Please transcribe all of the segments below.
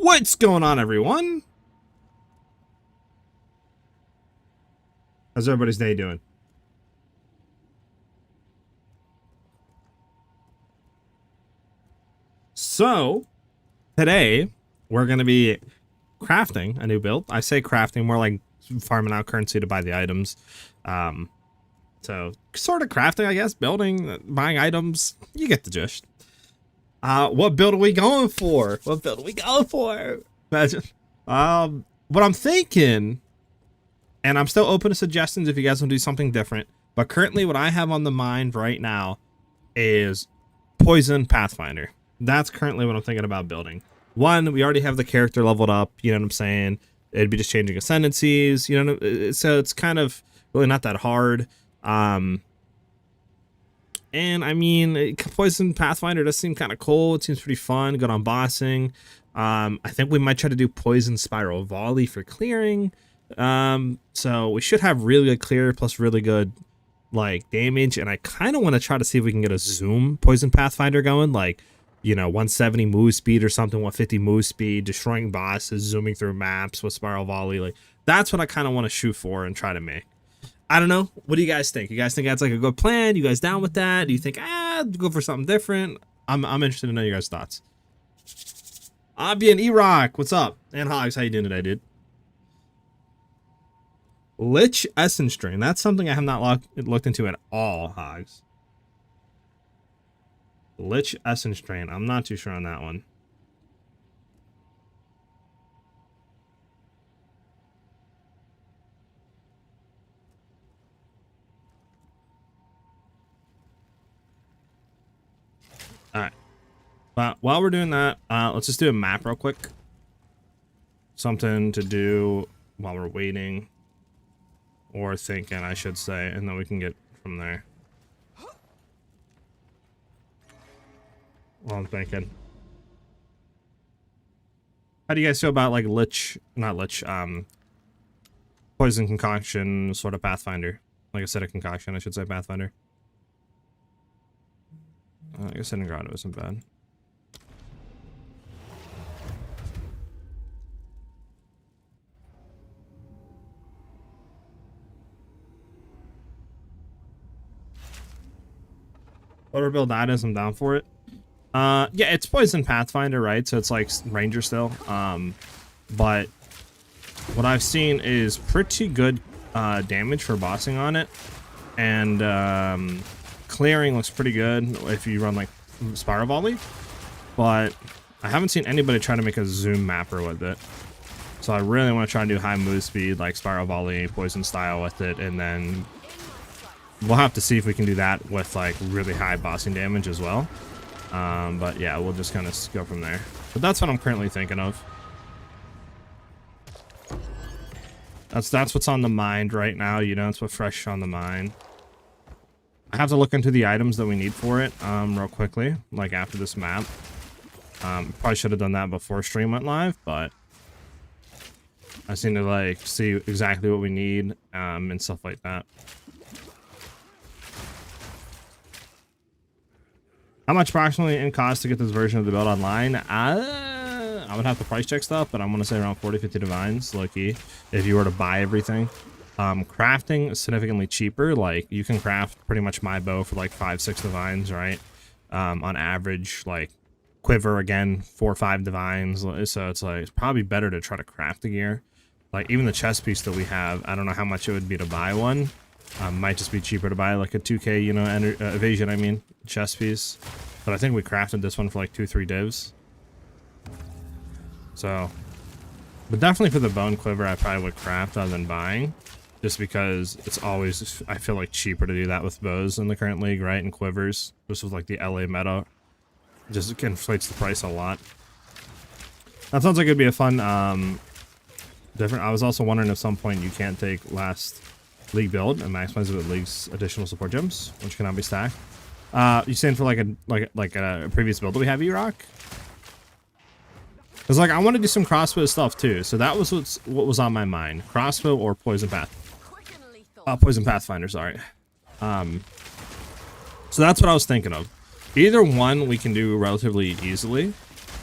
What's going on, everyone? How's everybody's day doing? So, today, we're going to be crafting a new build. I say crafting, more like farming out currency to buy the items. So, sort of crafting, I guess, building, buying items. You get the gist. What build are we going for? What build are we going for? Imagine. What I'm thinking, and I'm still open to suggestions if you guys want to do something different, but currently what I have on the mind right now is Poison Pathfinder. That's currently what I'm thinking about building. One, we already have the character leveled up, you know what I'm saying? It'd be just changing ascendancies, you know, so it's kind of really not that hard. And I mean, Poison Pathfinder does seem kind of cool. It seems pretty fun, good on bossing. I think we might try to do Poison Spiral Volley for clearing. So we should have really good clear plus really good like damage, and I kind of want to try to see if we can get a zoom Poison Pathfinder going, like, you know, 170 move speed or something, 150 move speed, destroying bosses, zooming through maps with Spiral Volley. Like, that's what I kind of want to shoot for and try to make. I don't know. What do you guys think? You guys think that's like a good plan? You guys down with that? Do you think, go for something different? I'm interested to know your guys' thoughts. Abi and E-Rock, what's up? And Hogs, how you doing today, dude? Lich Essence Strain. That's something I have not looked into at all, Hogs. Lich Essence Strain. I'm not too sure on that one. Alright. But while we're doing that, let's just do a map real quick. Something to do while we're waiting. Or thinking, I should say, and then we can get from there. Well, I'm thinking. How do you guys feel about like Poison Concoction sort of Pathfinder? Like acidic concoction, I should say, Pathfinder. I guess Grotto isn't bad. Order build items, I'm down for it. Yeah, it's Poison Pathfinder, right? So it's like Ranger still. But what I've seen is pretty good damage for bossing on it. And clearing looks pretty good if you run like Spiral Volley. But I haven't seen anybody try to make a zoom mapper with it. So I really want to try and do high move speed like Spiral Volley, Poison style with it, and then we'll have to see if we can do that with like really high bossing damage as well. But yeah, we'll just kind of go from there. But that's what I'm currently thinking of. That's what's on the mind right now, you know, it's what's fresh on the mind. I have to look into the items that we need for it real quickly, like after this map. Probably should have done that before stream went live, but I just need to like see exactly what we need and stuff like that. How much approximately in cost to get this version of the build online? I would have to price check stuff, but I'm going to say around 40-50 divines, low-key, if you were to buy everything. Crafting is significantly cheaper. Like, you can craft pretty much my bow for like 5-6 divines, right? On average, like, quiver, again, 4 or 5 divines. So it's like, it's probably better to try to craft the gear. Like, even the chest piece that we have, I don't know how much it would be to buy one. Might just be cheaper to buy like a 2k, you know, evasion, I mean, chest piece. But I think we crafted this one for like 2-3 divs. So, but definitely for the bone quiver, I probably would craft rather than buying. Just because it's always, I feel like, cheaper to do that with bows in the current league, right? And quivers, just with like the LA meta. Just inflates the price a lot. That sounds like it'd be a fun, different. I was also wondering if some point you can't take last league build and maximize it with league's additional support gems, which cannot be stacked. You saying for like a previous build that we have, E-Rock? Because like I want to do some crossbow stuff too, so that was what was on my mind: crossbow or Poison Pathfinder. Sorry. So that's what I was thinking of. Either one we can do relatively easily.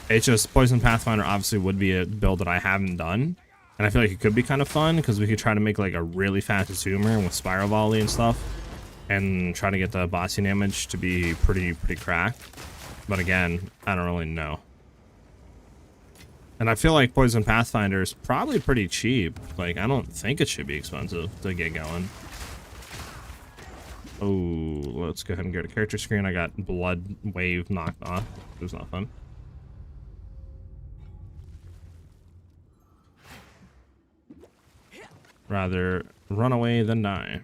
It's just Poison Pathfinder obviously would be a build that I haven't done. And I feel like it could be kind of fun because we could try to make like a really fast zoomer with Spiral Volley and stuff. And try to get the bossy damage to be pretty cracked. But again, I don't really know. And I feel like Poison Pathfinder is probably pretty cheap. Like, I don't think it should be expensive to get going. Oh, let's go ahead and go to character screen. I got Blood Wave knocked off. It was not fun. Rather run away than die.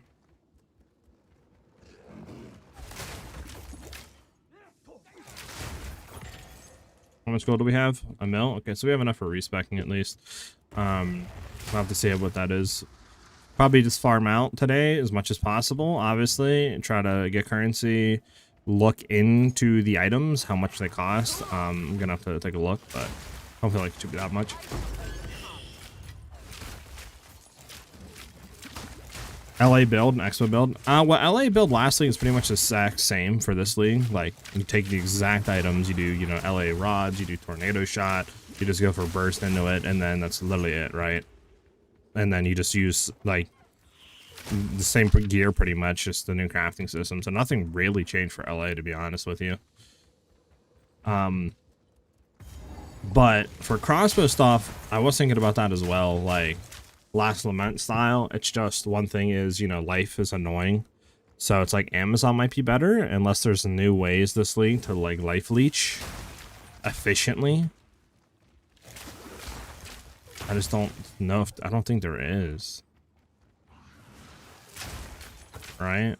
How much gold do we have? A mil? Okay, so we have enough for respecking at least. We'll have to see what that is. Probably just farm out today as much as possible, obviously. Try to get currency. Look into the items, how much they cost. I'm gonna have to take a look, but I don't feel like it should be that much. LA build and Expo build. What LA build last league is pretty much the exact same for this league. Like, you take the exact items, you do, you know, LA rods, you do tornado shot, you just go for burst into it, and then that's literally it, right? And then you just use, like, the same gear pretty much, just the new crafting system. So nothing really changed for LA, to be honest with you. But for crossbow stuff, I was thinking about that as well, like, Last Lament style. It's just one thing is, you know, life is annoying, so it's like Amazon might be better unless there's new ways this league to like life leech efficiently. I just don't know if I don't think there is, right?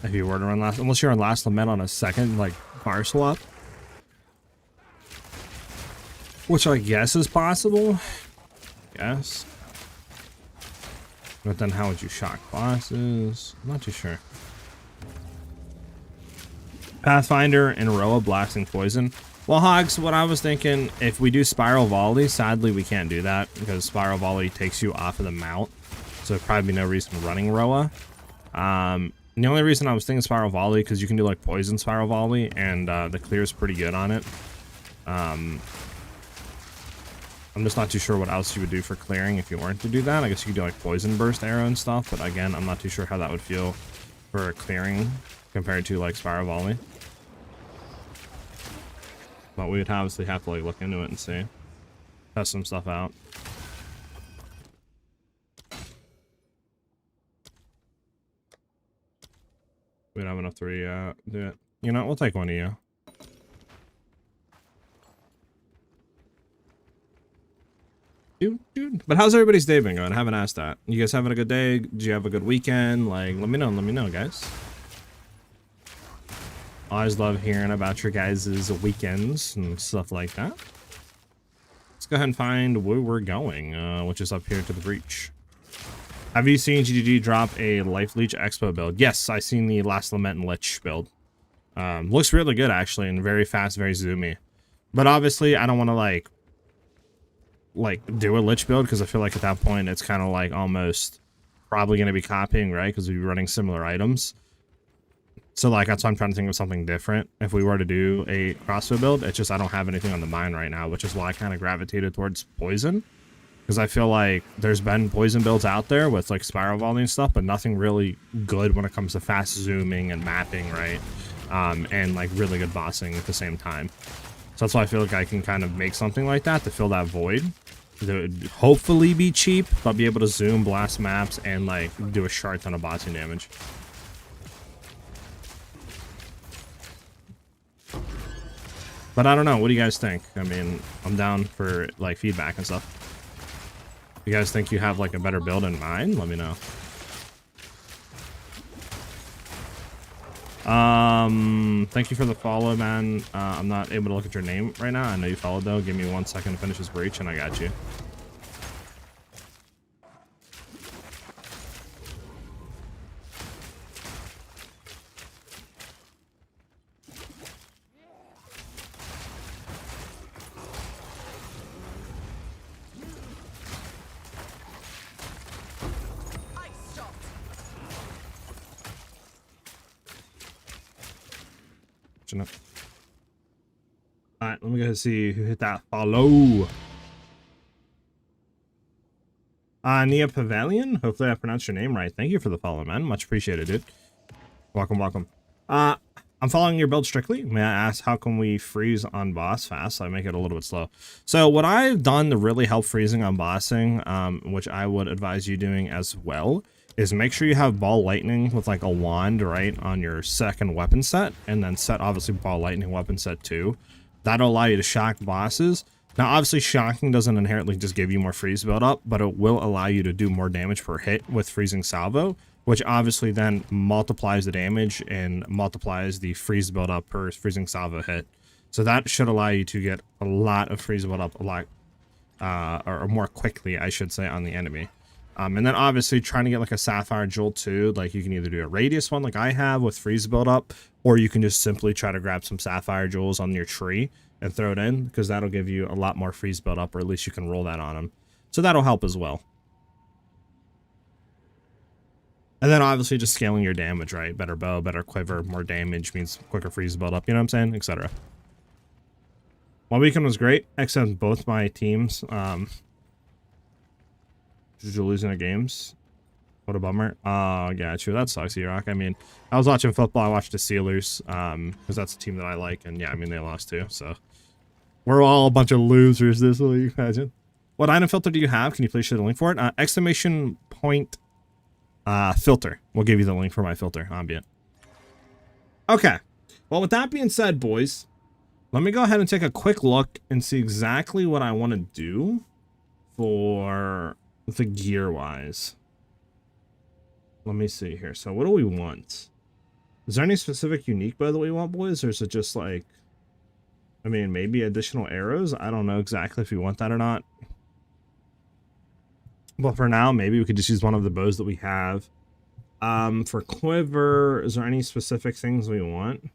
If you were to run last, unless you're on Last Lament on a second like bar swap. Which I guess is possible. Yes. But then how would you shock bosses? I'm not too sure. Pathfinder and Roa blasting poison. Well, Hogs, what I was thinking, if we do Spiral Volley, sadly we can't do that because Spiral Volley takes you off of the mount. So there'd probably be no reason running Roa. The only reason I was thinking Spiral Volley because you can do like Poison Spiral Volley and the clear is pretty good on it. I'm just not too sure what else you would do for clearing if you weren't to do that. I guess you could do like Poison Burst Arrow and stuff, but again, I'm not too sure how that would feel for clearing compared to like Spiral Volley. But we would obviously have to like look into it and see. Test some stuff out. We don't have enough to do it. You know, we'll take one of you. Dude. But how's everybody's day been going? I haven't asked that. You guys having a good day? Did you have a good weekend? Like, let me know, guys. Always love hearing about your guys' weekends and stuff like that. Let's go ahead and find where we're going, which is up here to the breach. Have you seen GGG drop a Life Leech Expo build? Yes, I seen the Last Lament and Lich build. Looks really good, actually, and very fast, very zoomy. But obviously, I don't want to, like do a Lich build because I feel like at that point it's kind of like almost probably going to be copying, right? Because we'd be running similar items. So like that's why I'm trying to think of something different. If we were to do a crossbow build, it's just I don't have anything on the mind right now, which is why I kind of gravitated towards Poison. Because I feel like there's been Poison builds out there with like Spiral Volley and stuff, but nothing really good when it comes to fast zooming and mapping, right? And like really good bossing at the same time. So that's why I feel like I can kind of make something like that to fill that void. That would hopefully be cheap, but be able to zoom, blast maps, and like do a shard ton of bossing damage. But I don't know. What do you guys think? I mean, I'm down for like feedback and stuff. If you guys think you have like a better build in mind, let me know. Thank you for the follow, man. I'm not able to look at your name right now. I know you followed though. Give me 1 second to finish this breach and I got you. All right, let me go see who hit that follow. Nia Pavilion. Hopefully I pronounced your name right. Thank you for the follow, man. Much appreciated, dude. Welcome, welcome. I'm following your build strictly. May I ask, how can we freeze on boss fast? So I make it a little bit slow. So what I've done to really help freezing on bossing, which I would advise you doing as well, is make sure you have ball lightning with like a wand, right, on your second weapon set, and then set obviously ball lightning weapon set 2. That'll allow you to shock bosses. Now, obviously, shocking doesn't inherently just give you more freeze build up, but it will allow you to do more damage per hit with freezing salvo, which obviously then multiplies the damage and multiplies the freeze build up per freezing salvo hit. So that should allow you to get a lot of freeze build up a lot, or more quickly, I should say, on the enemy. And then obviously trying to get like a Sapphire Jolt too, like you can either do a radius one like I have with freeze build up, or you can just simply try to grab some Sapphire Jewels on your tree and throw it in, because that'll give you a lot more freeze build up, or at least you can roll that on them. So that'll help as well. And then obviously just scaling your damage, right? Better bow, better quiver, more damage means quicker freeze build up, you know what I'm saying? Etc. My weekend was great, except both my teams losing their games. What a bummer. Oh, got you. That sucks, E-Rock. I mean, I was watching football. I watched the Steelers, because that's a team that I like. And yeah, I mean, they lost too. So we're all a bunch of losers this week, imagine. What item filter do you have? Can you please share the link for it? Exclamation point filter. We'll give you the link for my filter, ambient. Okay. Well, with that being said, boys, let me go ahead and take a quick look and see exactly what I want to do for the gear-wise. Let me see here. So what do we want? Is there any specific unique bow that we want, boys? Or is it just like, I mean, maybe additional arrows? I don't know exactly if we want that or not. But for now, maybe we could just use one of the bows that we have. For quiver, is there any specific things we want?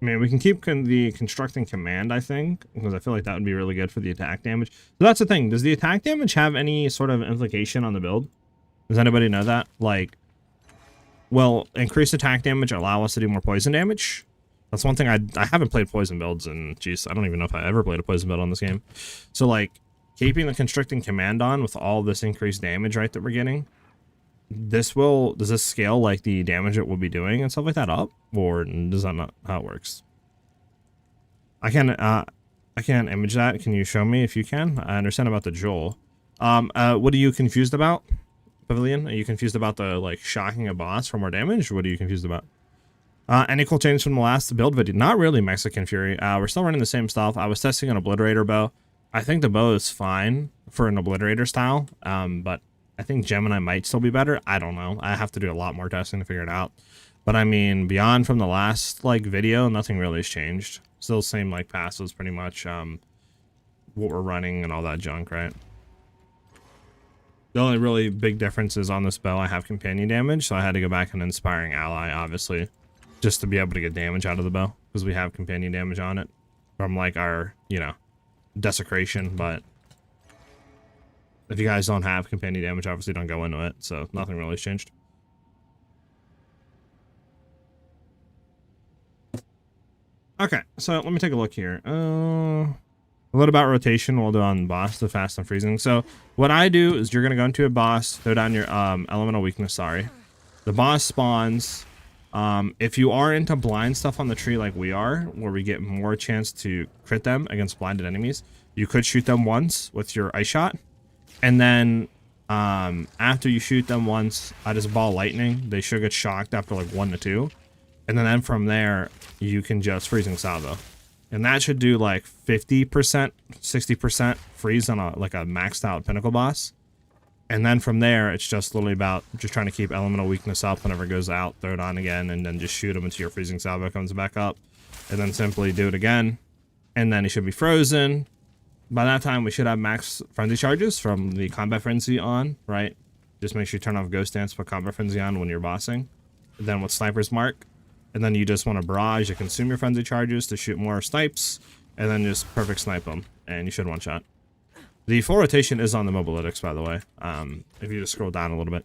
I mean, we can keep the constructing command, I think, because I feel like that would be really good for the attack damage. So that's the thing. Does the attack damage have any sort of implication on the build? Does anybody know that? Like, will increased attack damage allow us to do more poison damage? That's one thing I haven't played poison builds, and geez, I don't even know if I ever played a poison build on this game. So like, keeping the constructing command on with all this increased damage, right, that we're getting, does this scale like the damage it will be doing and stuff like that up, or does that not how it works? I can't image that. Can you show me if you can? I understand about the Joel. What are you confused about, Pavilion? Are you confused about the like shocking a boss for more damage? What are you confused about? Any cool change from the last build video? Not really, Mexican Fury. We're still running the same stuff. I was testing an Obliterator bow. I think the bow is fine for an Obliterator style, but I think Gemini might still be better. I don't know. I have to do a lot more testing to figure it out. But I mean, beyond from the last like video, nothing really has changed. Still same like passes pretty much. What we're running and all that junk, right? The only really big difference is on this bow I have companion damage, so I had to go back and Inspiring Ally, obviously, just to be able to get damage out of the bow, because we have companion damage on it from like our, you know, desecration. But if you guys don't have companion damage, obviously don't go into it, so nothing really has changed. Okay, so let me take a look here. A little about rotation we'll do on boss, the fast and freezing. So what I do is you're gonna go into a boss, throw down your elemental weakness, sorry. The boss spawns. If you are into blind stuff on the tree like we are, where we get more chance to crit them against blinded enemies, you could shoot them once with your ice shot. And then after you shoot them once, just ball lightning, they should get shocked after like 1 to 2. And then from there, you can just freezing salvo. And that should do like 50%, 60% freeze on a maxed out pinnacle boss. And then from there, it's just literally about just trying to keep elemental weakness up whenever it goes out, throw it on again, and then just shoot him until your freezing salvo comes back up. And then simply do it again. And then he should be frozen. By that time, we should have max frenzy charges from the combat frenzy on, right? Just make sure you turn off ghost dance, put combat frenzy on when you're bossing. And then with sniper's mark. And then you just want to barrage to consume your frenzy charges to shoot more snipes. And then just perfect snipe them. And you should one shot. The full rotation is on the mobilytics, by the way. If you just scroll down a little bit.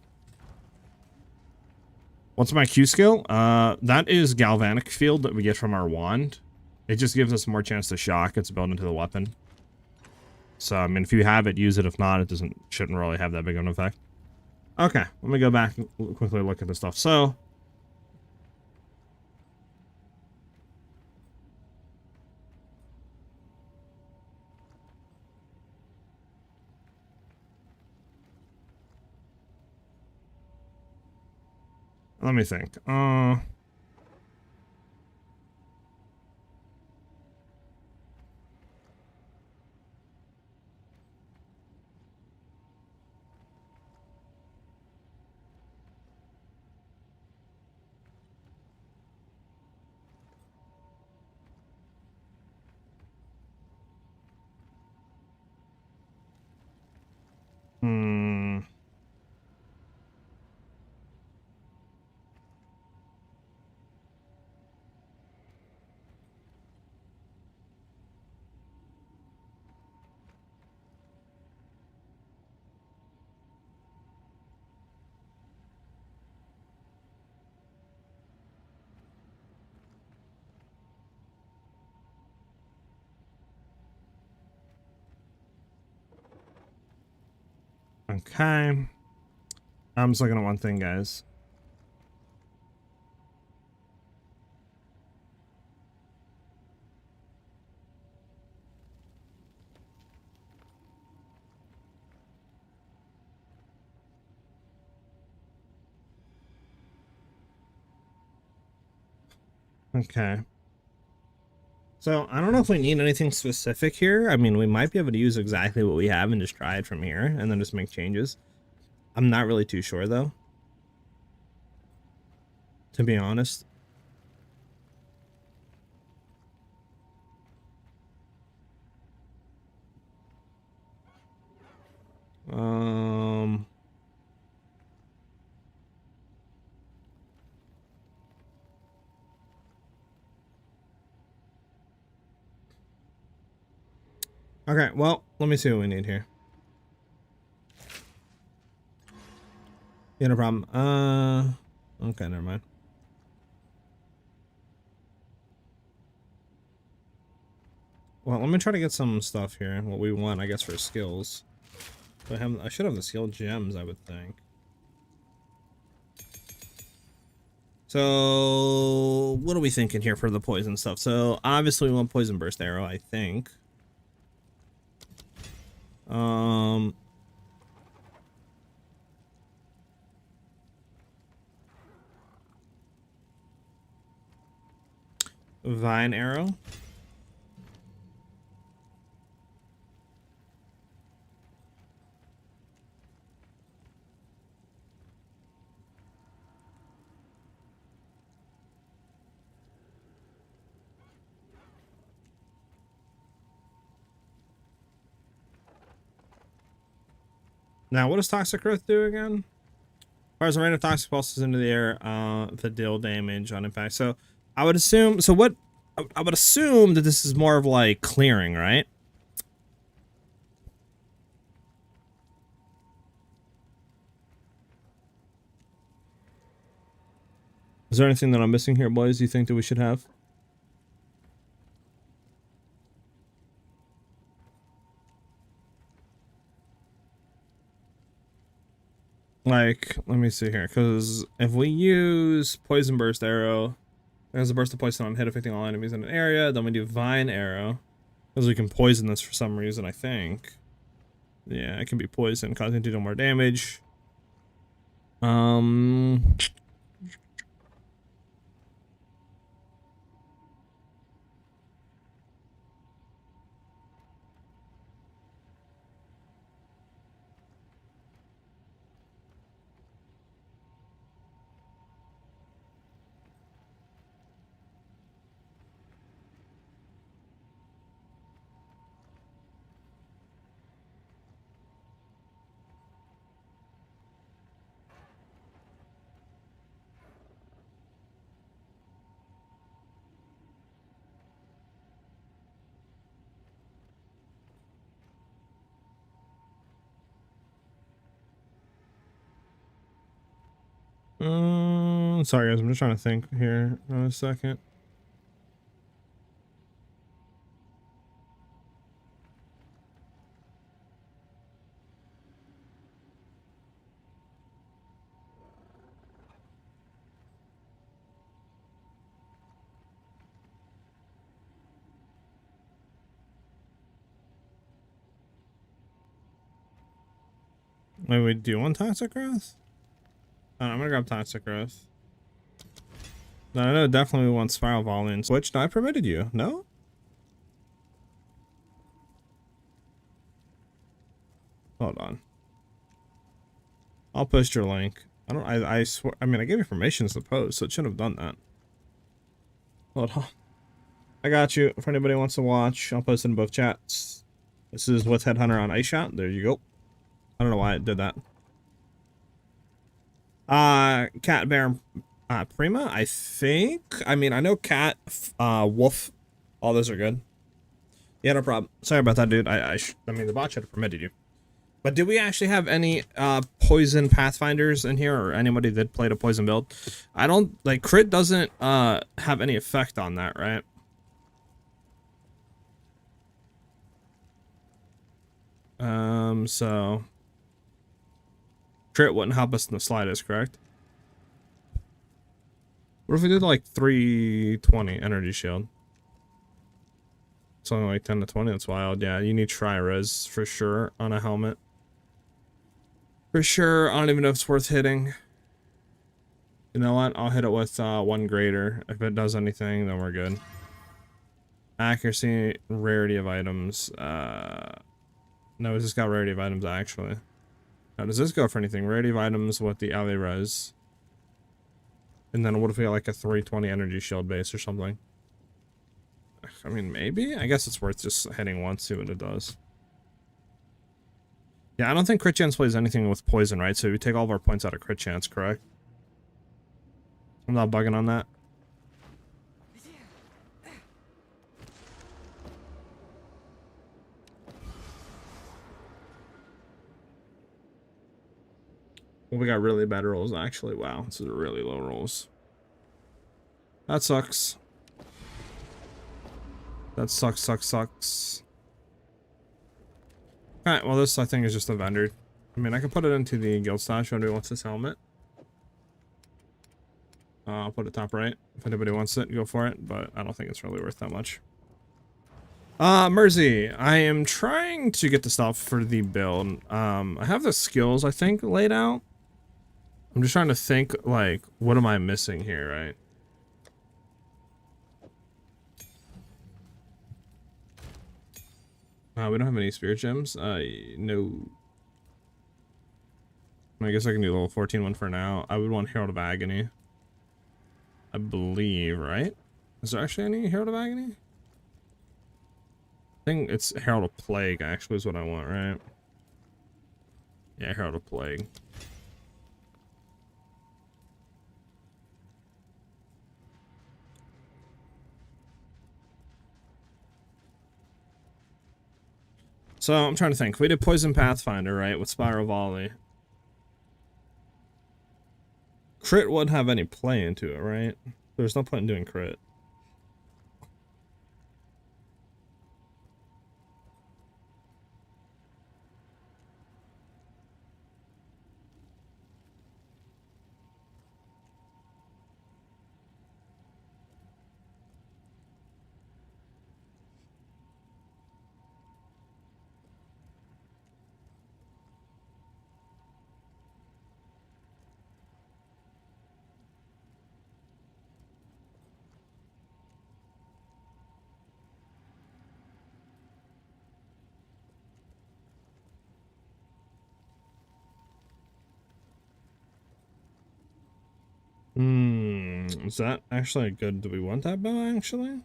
What's my Q skill? That is galvanic field that we get from our wand. It just gives us more chance to shock. It's built into the weapon. So, I mean, if you have it, use it. If not, it shouldn't really have that big of an effect. Okay, let me go back and quickly look at this stuff. So, let me think. Hmm. Okay. I'm just looking at one thing, guys. Okay. So, I don't know if we need anything specific here. I mean, we might be able to use exactly what we have and just try it from here and then just make changes. I'm not really too sure, though. To be honest. Okay, well, let me see what we need here. Yeah, no problem. Okay, never mind. Well, let me try to get some stuff here. What we want, I guess, for skills. I should have the skill gems, I would think. So, what are we thinking here for the poison stuff? So, obviously we want poison burst arrow, I think. Vine arrow. Now, what does Toxic Growth do again? Fires a random toxic pulses into the air that deal damage on impact. So, I would assume. So, what? I would assume that this is more of like clearing, right? Is there anything that I'm missing here, boys? You think that we should have? Like, let me see here, because if we use Poison Burst Arrow, there's a burst of poison on hit affecting all enemies in an area. Then we do Vine Arrow, because we can poison this for some reason, I think. Yeah, it can be poison, causing 2 more damage. Sorry guys, I'm just trying to think here for a second. Wait, do you want toxic growth? I'm gonna grab toxic growth. No, I know definitely we want spiral volley and switch. No, I permitted you. No? Hold on. I'll post your link. I swear, I mean, I gave you permissions to post, so it shouldn't have done that. Hold on. I got you. If anybody wants to watch, I'll post it in both chats. This is What's Headhunter on Ice Shot. There you go. I don't know why it did that. Cat, bear, Prima, I think. I mean, I know cat, wolf, all those are good. Yeah, no problem. Sorry about that, dude. I mean, the bot should have permitted you. But do we actually have any poison pathfinders in here, or anybody that played a poison build? I don't, like, crit doesn't have any effect on that, right? So crit wouldn't help us in the slightest, correct? What if we did like 320 energy shield? It's only like 10 to 20, that's wild. Yeah, you need tri-res for sure on a helmet. For sure, I don't even know if it's worth hitting. You know what? I'll hit it with one greater. If it does anything, then we're good. Accuracy, rarity of items. No, it's just got rarity of items actually. Now, does this go for anything? Rarity of items with the ally res. And then what if we got like a 320 energy shield base or something? I mean, maybe? I guess it's worth just hitting once, see what it does. Yeah, I don't think crit chance plays anything with poison, right? So we take all of our points out of crit chance, correct? I'm not bugging on that. Well, we got really bad rolls, actually. Wow, this is really low rolls. That sucks. That sucks. Alright, well this I think is just a vendor. I mean, I can put it into the guild stash if anybody wants this helmet. I'll put it top right. If anybody wants it, go for it, but I don't think it's really worth that much. Mersey, I am trying to get the stuff for the build. I have the skills, I think, laid out. I'm just trying to think, like, what am I missing here, right? We don't have any spirit gems. No. I guess I can do level 14 one for now. I would want Herald of Agony. I believe, right? Is there actually any Herald of Agony? I think it's Herald of Plague, actually, is what I want, right? Yeah, Herald of Plague. So, I'm trying to think. We did Poison Pathfinder, right? With Spiral Volley. Crit wouldn't have any play into it, right? There's no point in doing crit. Is that actually good? Do we want that bow, actually?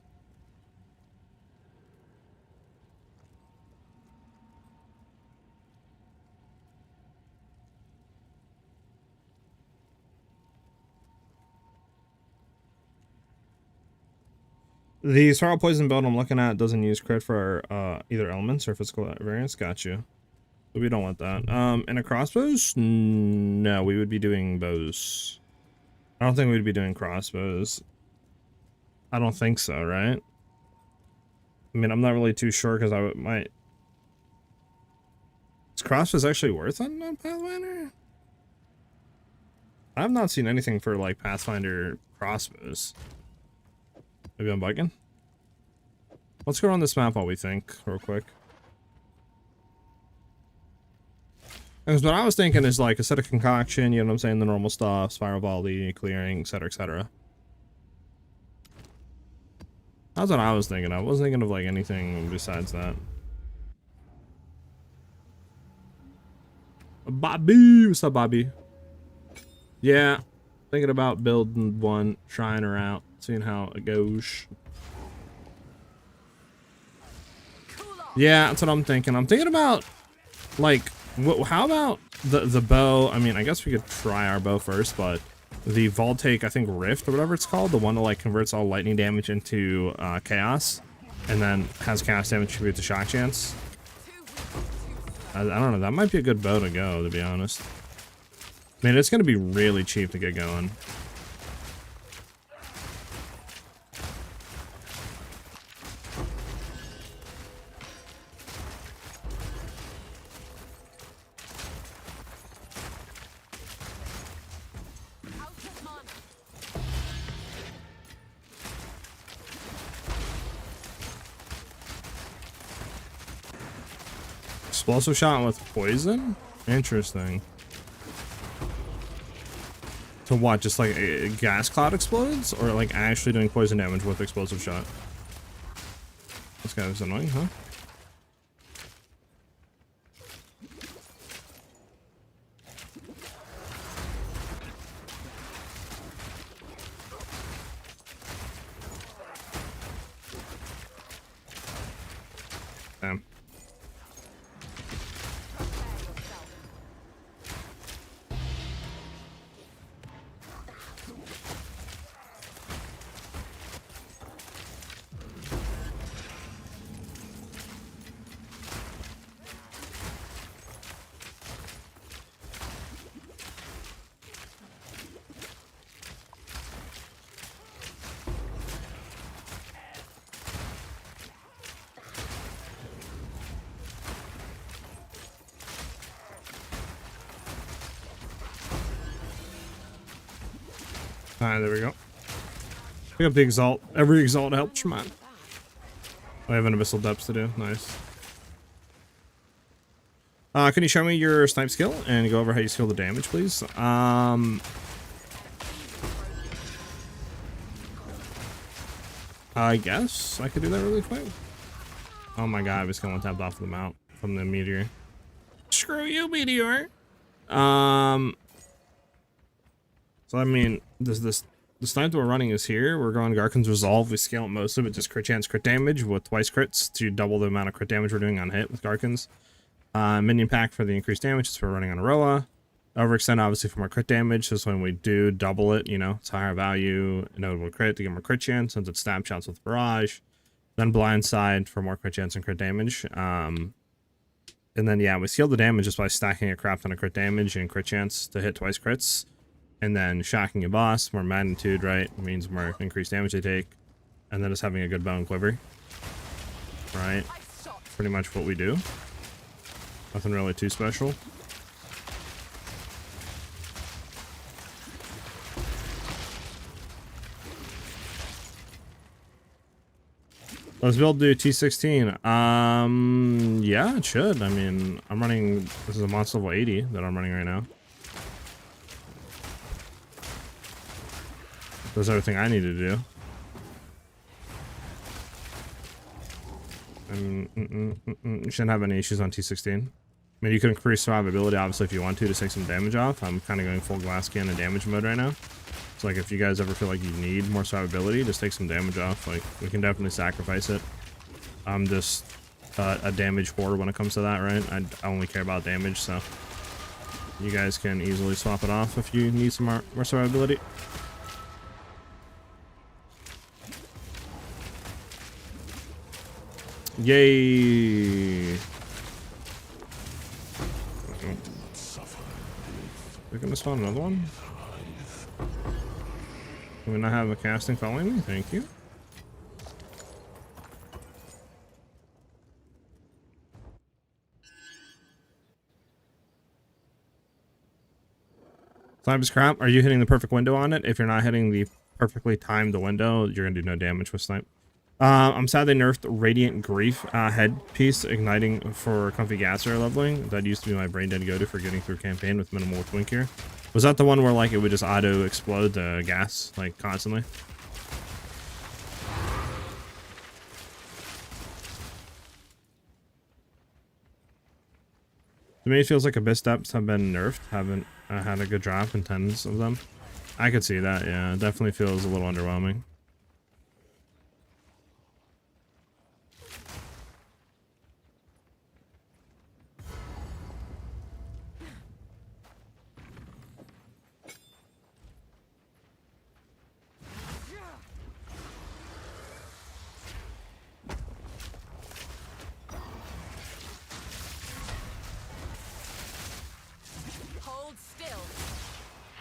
The Spiral Poison build I'm looking at doesn't use crit for either elements or physical variance. Got you. But we don't want that. And a crossbows? No, we would be doing bows. I don't think we'd be doing crossbows. I don't think so, right? I mean, I'm not really too sure because I might. Is crossbows actually worth it on Pathfinder? I've not seen anything for like Pathfinder crossbows. Maybe I'm bugging. Let's go on this map while we think, real quick. Because what I was thinking is like a set of concoction, you know what I'm saying, the normal stuff, spiral volley, clearing, etc., etc. That's what I was thinking of. I wasn't thinking of like anything besides that. Bobby, what's up, Bobby? Yeah, thinking about building one, trying her out, seeing how it goes. Yeah, that's what I'm thinking. I'm thinking about like, how about the bow? I mean, I guess we could try our bow first, but the Voltaic, I think Rift or whatever it's called, the one that like converts all lightning damage into chaos, and then has chaos damage contribute to shock chance. I don't know. That might be a good bow to go, to be honest. I mean, it's gonna be really cheap to get going. Explosive shot with poison? Interesting. To what? Just like a gas cloud explodes? Or like actually doing poison damage with explosive shot? This guy was annoying, huh? Damn. Alright, there we go. Pick up the Exalt. Every Exalt helps, man. I have an Abyssal Depths to do. Nice. Can you show me your snipe skill and go over how you scale the damage, please? I guess I could do that really quick. Oh my god, I was going tapped off the mount from the meteor. Screw you, meteor. So I mean, the snipe that we're running is here. We're going Garkin's Resolve. We scale most of it, just crit chance, crit damage with twice crits to double the amount of crit damage we're doing on hit with Garkin's. Minion pack for the increased damage is for running on Aroa. Overextend obviously for more crit damage. So when we do double it, you know, it's higher value, notable crit to get more crit chance since it's stab shots with barrage. Then blindside for more crit chance and crit damage. And then yeah, we scale the damage just by stacking a crap ton of crit damage and crit chance to hit twice crits. And then shocking a boss, more magnitude, right? Means more increased damage they take. And then just having a good bow and quiver. Right? Pretty much what we do. Nothing really too special. Let's build do T16. Yeah, it should. I mean, I'm running, this is a monster level 80 that I'm running right now. Does everything I need to do. You shouldn't have any issues on T16. I mean, you can increase survivability, obviously, if you want to take some damage off. I'm kind of going full glass cannon damage mode right now. So, like, if you guys ever feel like you need more survivability, just take some damage off. Like, we can definitely sacrifice it. I'm just a damage whore when it comes to that, right? I only care about damage, so you guys can easily swap it off if you need some more survivability. Yay! We're gonna spawn another one? Do we not have a casting following me? Thank you. Snipe is crap. Are you hitting the perfect window on it? If you're not hitting the perfectly timed window, you're gonna do no damage with snipe. I'm sad they nerfed Radiant Grief headpiece igniting for comfy gas air leveling. That used to be my brain dead go-to for getting through campaign with minimal twink here. Was that the one where like it would just auto explode the gas like constantly? To me, it feels like Abyss Depths have been nerfed. Haven't had a good drop in tens of them. I could see that, yeah. It definitely feels a little underwhelming.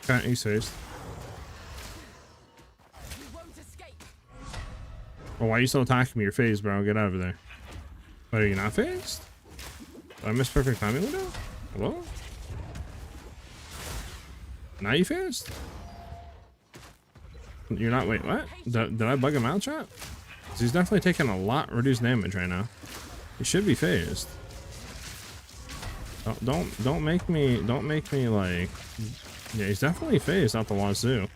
Can't you serious? Well, why are you still attacking me? You're phased, bro. Get out of there. What, are you not phased? Did I miss perfect timing window? Hello? Now you phased? You're not. Wait, what? Did I bug him out, chat? He's definitely taking a lot reduced damage right now. He should be phased. Oh, don't make me like. Yeah, he's definitely phased out the wazoo.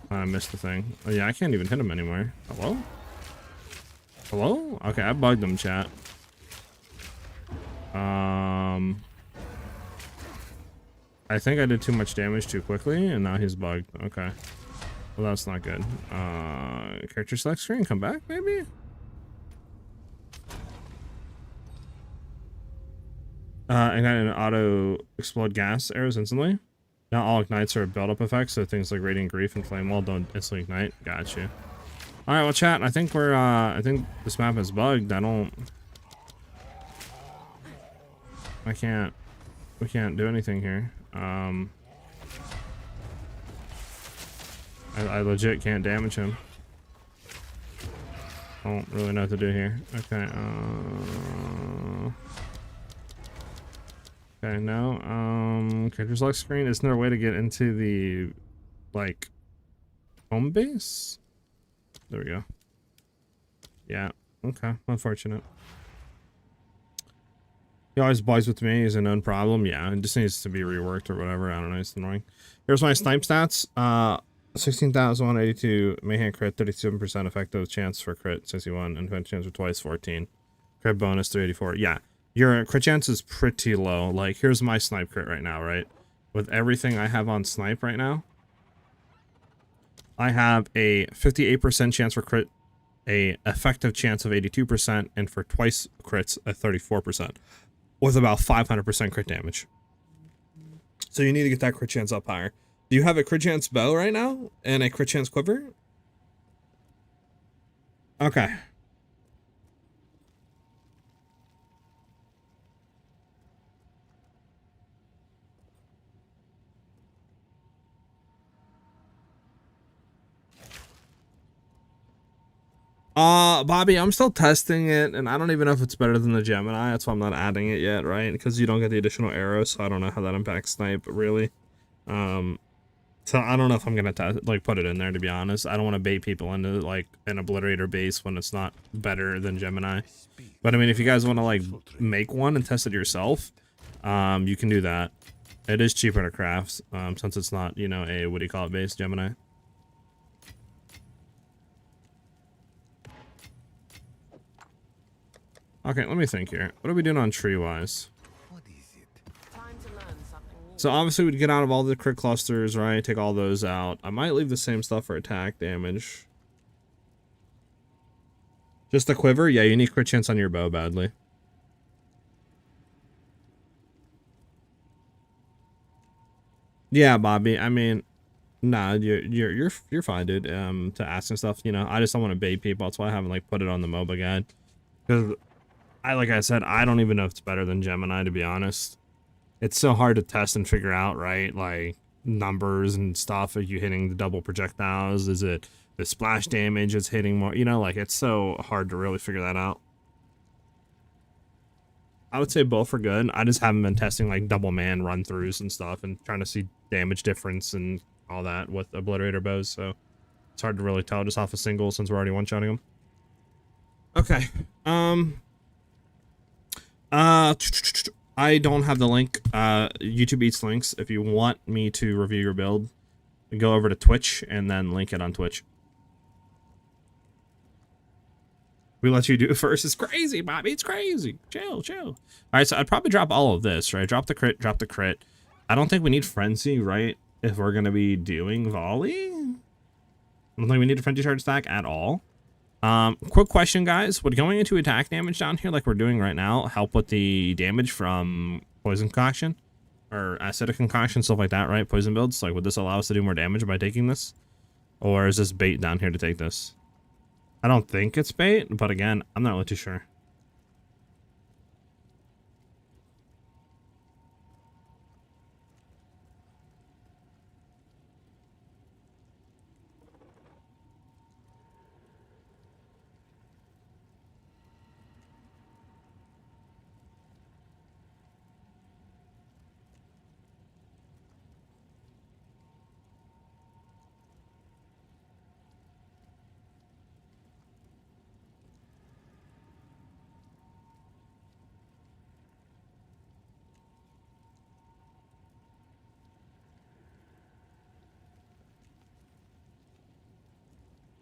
I missed the thing. Oh yeah, I can't even hit him anymore. Hello? Hello? Okay, I bugged him, chat. I think I did too much damage too quickly, and now he's bugged. Okay. Well, that's not good. Character select screen, come back, maybe? Ignite and auto explode gas arrows instantly. Now all ignites are build-up effects, so things like Radiant Grief and Flame Wall don't instantly ignite. Gotcha. All right, well, chat. I think we're. I think this map is bugged. I can't. We can't do anything here. I legit can't damage him. I don't really know what to do here. Okay. Okay, no. Character select screen. Isn't there a way to get into the, like, home base? There we go. Yeah. Okay. Unfortunate. He always buys with me. He's a known problem. Yeah. It just needs to be reworked or whatever. I don't know. It's annoying. Here's my snipe stats. 16,182 mayhem crit, 37% effective chance for crit, 61, and chance for twice, 14. Crit bonus, 384. Yeah. Your crit chance is pretty low. Like, here's my snipe crit right now, right? With everything I have on snipe right now, I have a 58% chance for crit, a effective chance of 82%, and for twice crits, a 34%, with about 500% crit damage. So you need to get that crit chance up higher. Do you have a crit chance bow right now? And a crit chance quiver? Okay. Bobby, I'm still testing it, and I don't even know if it's better than the Gemini. That's why I'm not adding it yet, right? Because you don't get the additional arrows, so I don't know how that impacts snipe, really. So I don't know if I'm gonna put it in there, to be honest. I don't want to bait people into like an obliterator base when it's not better than Gemini. But I mean, if you guys want to like make one and test it yourself, you can do that. It is cheaper to craft, since it's not, you know, a what do you call it base Gemini. Okay, let me think here. What are we doing on tree-wise? So obviously we'd get out of all the crit clusters, right? Take all those out. I might leave the same stuff for attack damage. Just a quiver? Yeah, you need crit chance on your bow badly. Yeah, Bobby. I mean, nah, you're fine, dude. To ask and stuff, you know. I just don't want to bait people. That's why I haven't like put it on the MOBA guide. Because like I said, I don't even know if it's better than Gemini, to be honest. It's so hard to test and figure out, right? Like, numbers and stuff? Are you hitting the double projectiles? Is it the splash damage is hitting more? You know, like, it's so hard to really figure that out. I would say both are good. I just haven't been testing like double man run throughs and stuff and trying to see damage difference and all that with obliterator bows, so it's hard to really tell just off a single since we're already one-shotting them. Okay. I don't have the link. YouTube eats links. If you want me to review your build, go over to Twitch and then link it on Twitch. We let you do it first. It's crazy, Bobby. It's crazy. Chill, chill. All right, so I'd probably drop all of this, right? Drop the crit, drop the crit. I don't think we need Frenzy, right? If we're going to be doing volley. I don't think we need a Frenzy charge stack at all. Quick question, guys. Would going into attack damage down here like we're doing right now help with the damage from poison concoction? Or acidic concoction, stuff like that, right? Poison builds. Like, would this allow us to do more damage by taking this? Or is this bait down here to take this? I don't think it's bait, but again, I'm not really too sure.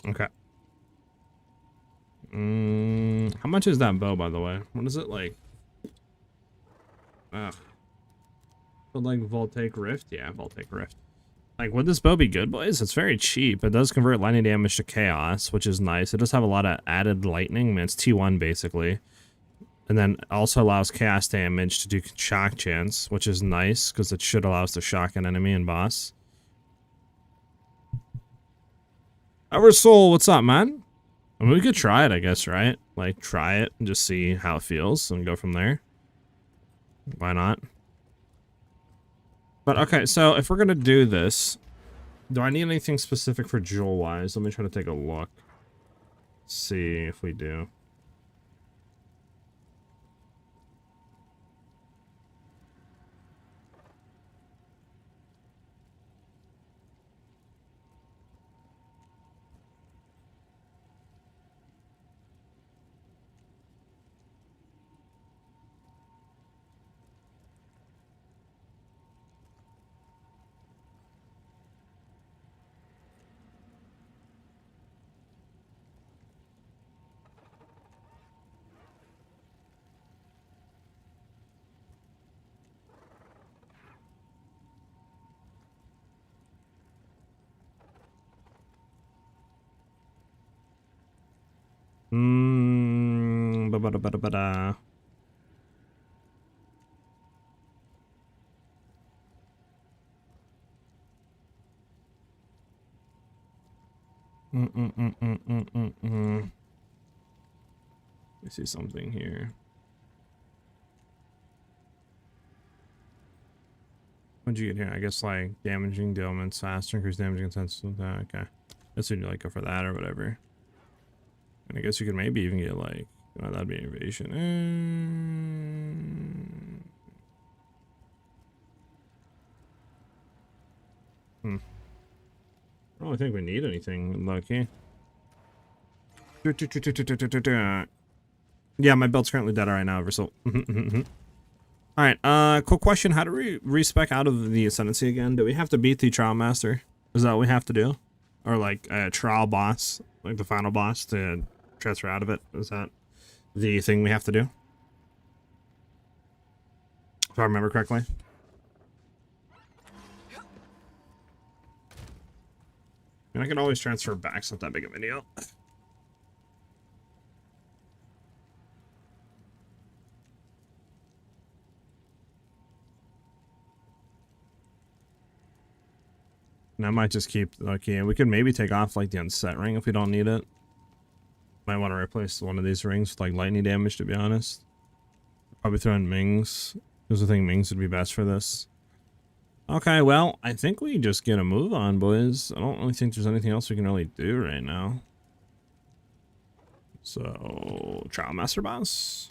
Okay. How much is that bow, by the way? What is it like? Ugh. But like Voltaic Rift? Yeah, Voltaic Rift. Like, would this bow be good, boys? It's very cheap. It does convert lightning damage to chaos, which is nice. It does have a lot of added lightning. I mean, it's T1 basically. And then also allows chaos damage to do shock chance, which is nice because it should allow us to shock an enemy and boss. Our Soul, what's up, man? I mean, we could try it, I guess, right? Like, try it and just see how it feels and go from there. Why not? But, okay, so if we're gonna do this, do I need anything specific for Jewel-wise? Let me try to take a look. See if we do. Ba-ba-da-ba-da-ba-da. Let me see something here. What'd you get here? I guess like damaging ailments faster, increase damaging intensity. Okay. Guess you like go for that or whatever. And I guess you could maybe even get like, oh, that'd be innovation. I don't really think we need anything lucky. Yeah, my belt's currently dead right now, so. Alright, quick question. How do we respec out of the Ascendancy again? Do we have to beat the Trial Master? Is that what we have to do? Or like a trial boss, like the final boss to transfer out of it? Is that the thing we have to do? If I remember correctly. I mean, I can always transfer back, it's not that big of a deal. And I might just keep, okay, we could maybe take off like the unset ring if we don't need it. Might want to replace one of these rings with like lightning damage, to be honest. Probably throw in Mings, because I think Mings would be best for this. Okay, well, I think we just get a move on, boys. I don't really think there's anything else we can really do right now. So, Trial Master Boss.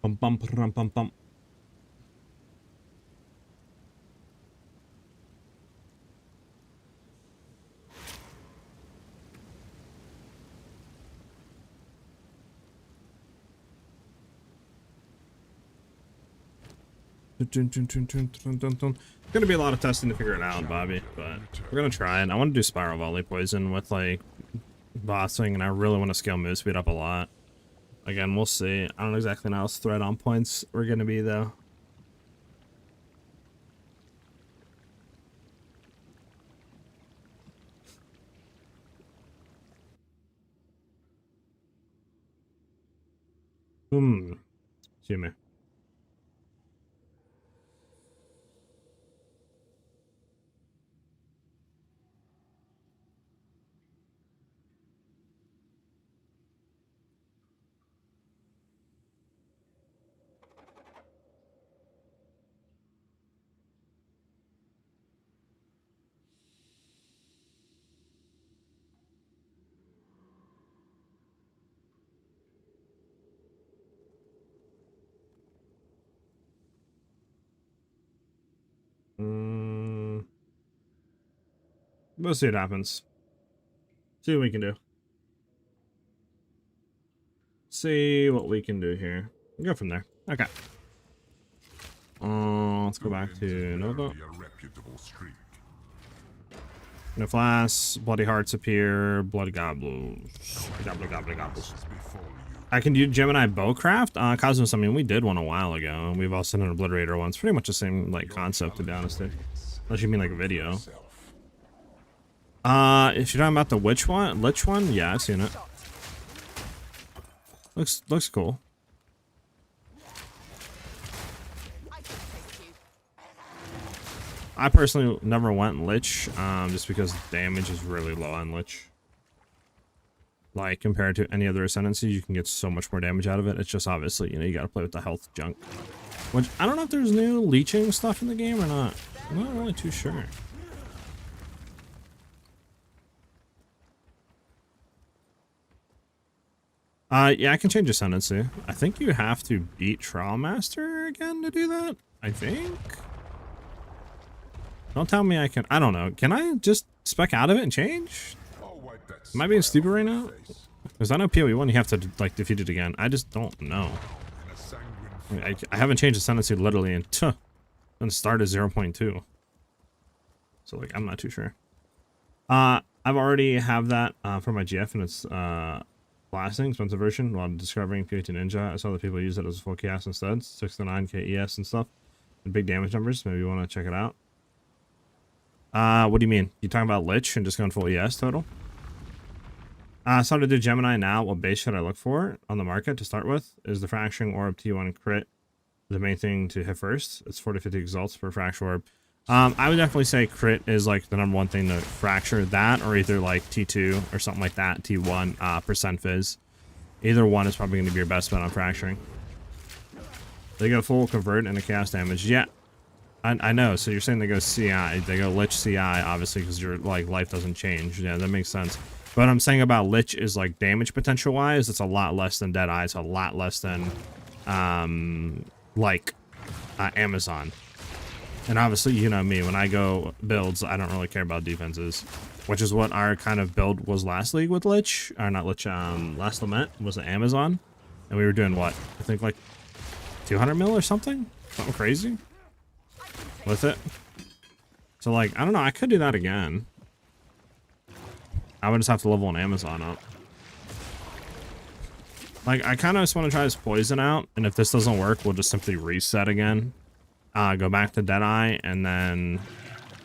Bum bum bum bum bum. Gonna be a lot of testing to figure it out, Bobby, but we're gonna try it. I want to do Spiral Volley Poison with like bossing, and I really want to scale move speed up a lot. Again, we'll see. I don't know exactly how else threat on points we're gonna be though. Excuse me. We'll see what happens. See what we can do. See what we can do here. We'll go from there. Okay. Let's go back to Nova. No flash, bloody hearts appear, bloody goblins. Goblins. I can do Gemini Bowcraft. Cosmos, I mean, we did one a while ago, and we've also done an Obliterator once. Pretty much the same like concept, to be honest. Unless you mean like a video. If you're talking about the Lich one, yeah, I've seen it. Looks cool. I personally never went Lich, just because damage is really low on Lich. Like, compared to any other Ascendancy, you can get so much more damage out of it. It's just obviously, you know, you gotta play with the health junk. Which, I don't know if there's new leeching stuff in the game or not. I'm not really too sure. Yeah, I can change Ascendancy. I think you have to beat Trial Master again to do that, I think. Don't tell me I can. I don't know. Can I just spec out of it and change? Am I being stupid right now? Because I know PoE 1 you have to like defeat it again. I just don't know. I haven't changed Ascendancy literally until and start at 0.2. So like I'm not too sure. I've already have that for my GF, and it's blasting expensive version. While discovering PoE Ninja, I saw that people use it as a full chaos instead, 6 to 9 KES and stuff, and big damage numbers. Maybe you want to check it out. What do you mean? You talking about Lich and just going full ES total? So to do Gemini now, what base should I look for on the market to start with? Is the Fracturing Orb T1 crit the main thing to hit first? It's 40 to 50 exalts per Fracture Orb. I would definitely say crit is like the #1 thing to fracture that, or either like T2 or something like that, T1 percent fizz. Either one is probably going to be your best bet on fracturing. They go full convert and a chaos damage. Yeah, I know. So you're saying they go CI, they go Lich CI, obviously, because your like life doesn't change. Yeah, that makes sense. But what I'm saying about Lich is like damage potential wise, it's a lot less than Deadeye. It's a lot less than Amazon. And obviously, you know me, when I go builds, I don't really care about defenses, which is what our kind of build was last league with Lich, or not Lich, last Lament was the Amazon, and we were doing what? I think like 200 mil or something crazy with it. So like, I don't know, I could do that again. I would just have to level an Amazon up. Like, I kind of just want to try this poison out, and if this doesn't work, we'll just simply reset again. Go back to Deadeye, and then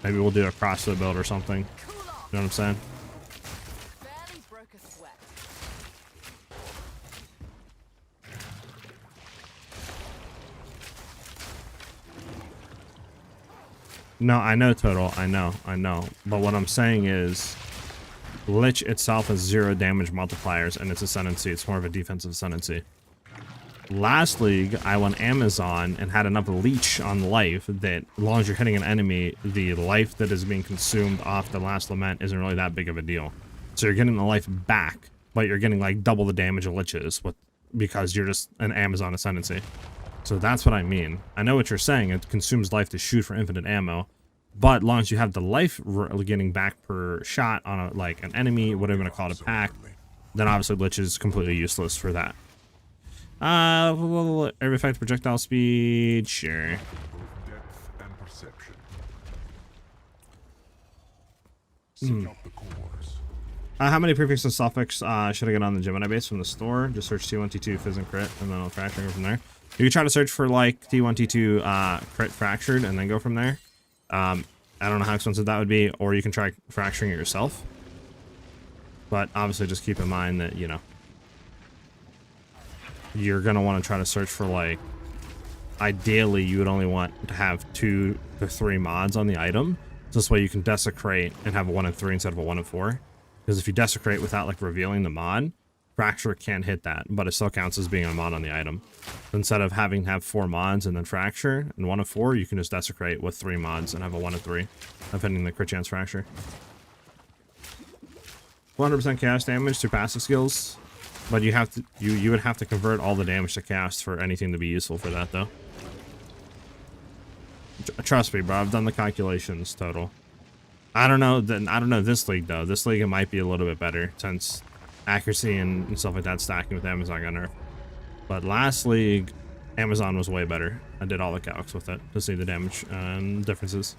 maybe we'll do a CrossFit build or something. You know what I'm saying? No, I know, Total. I know. But what I'm saying is, Lich itself has 0 damage multipliers, and its Ascendancy. It's more of a defensive Ascendancy. Last league, I went Amazon and had enough leech on life that as long as you're hitting an enemy, the life that is being consumed off the last lament isn't really that big of a deal. So you're getting the life back, but you're getting like double the damage of liches because you're just an Amazon Ascendancy. So that's what I mean. I know what you're saying. It consumes life to shoot for infinite ammo, but as long as you have the life getting back per shot on an enemy, whatever you want to call it, a pack, then obviously lich is completely useless for that. Every effect projectile speed, sure. How many prefix and suffix should I get on the Gemini base from the store? Just search T1, T2, Fizz, and Crit, and then I'll fracture from there. You can try to search for like T1, T2, Crit Fractured, and then go from there. I don't know how expensive that would be, or you can try fracturing it yourself. But obviously just keep in mind that, you know, you're going to want to try to search for, like, ideally you would only want to have 2 to 3 mods on the item. So this way you can desecrate and have a 1 in 3 instead of a 1 in 4. Because if you desecrate without, like, revealing the mod, fracture can't hit that, but it still counts as being a mod on the item. Instead of having to have 4 mods and then fracture and 1 in 4, you can just desecrate with 3 mods and have a 1 in 3 of hitting the crit chance fracture. 100% chaos damage through passive skills. But you have to, you would have to convert all the damage to cast for anything to be useful for that, though. Trust me, bro. I've done the calculations total. I don't know this league though. This league it might be a little bit better since accuracy and stuff like that stacking with Amazon got nerfed. But last league, Amazon was way better. I did all the calcs with it to see the damage differences.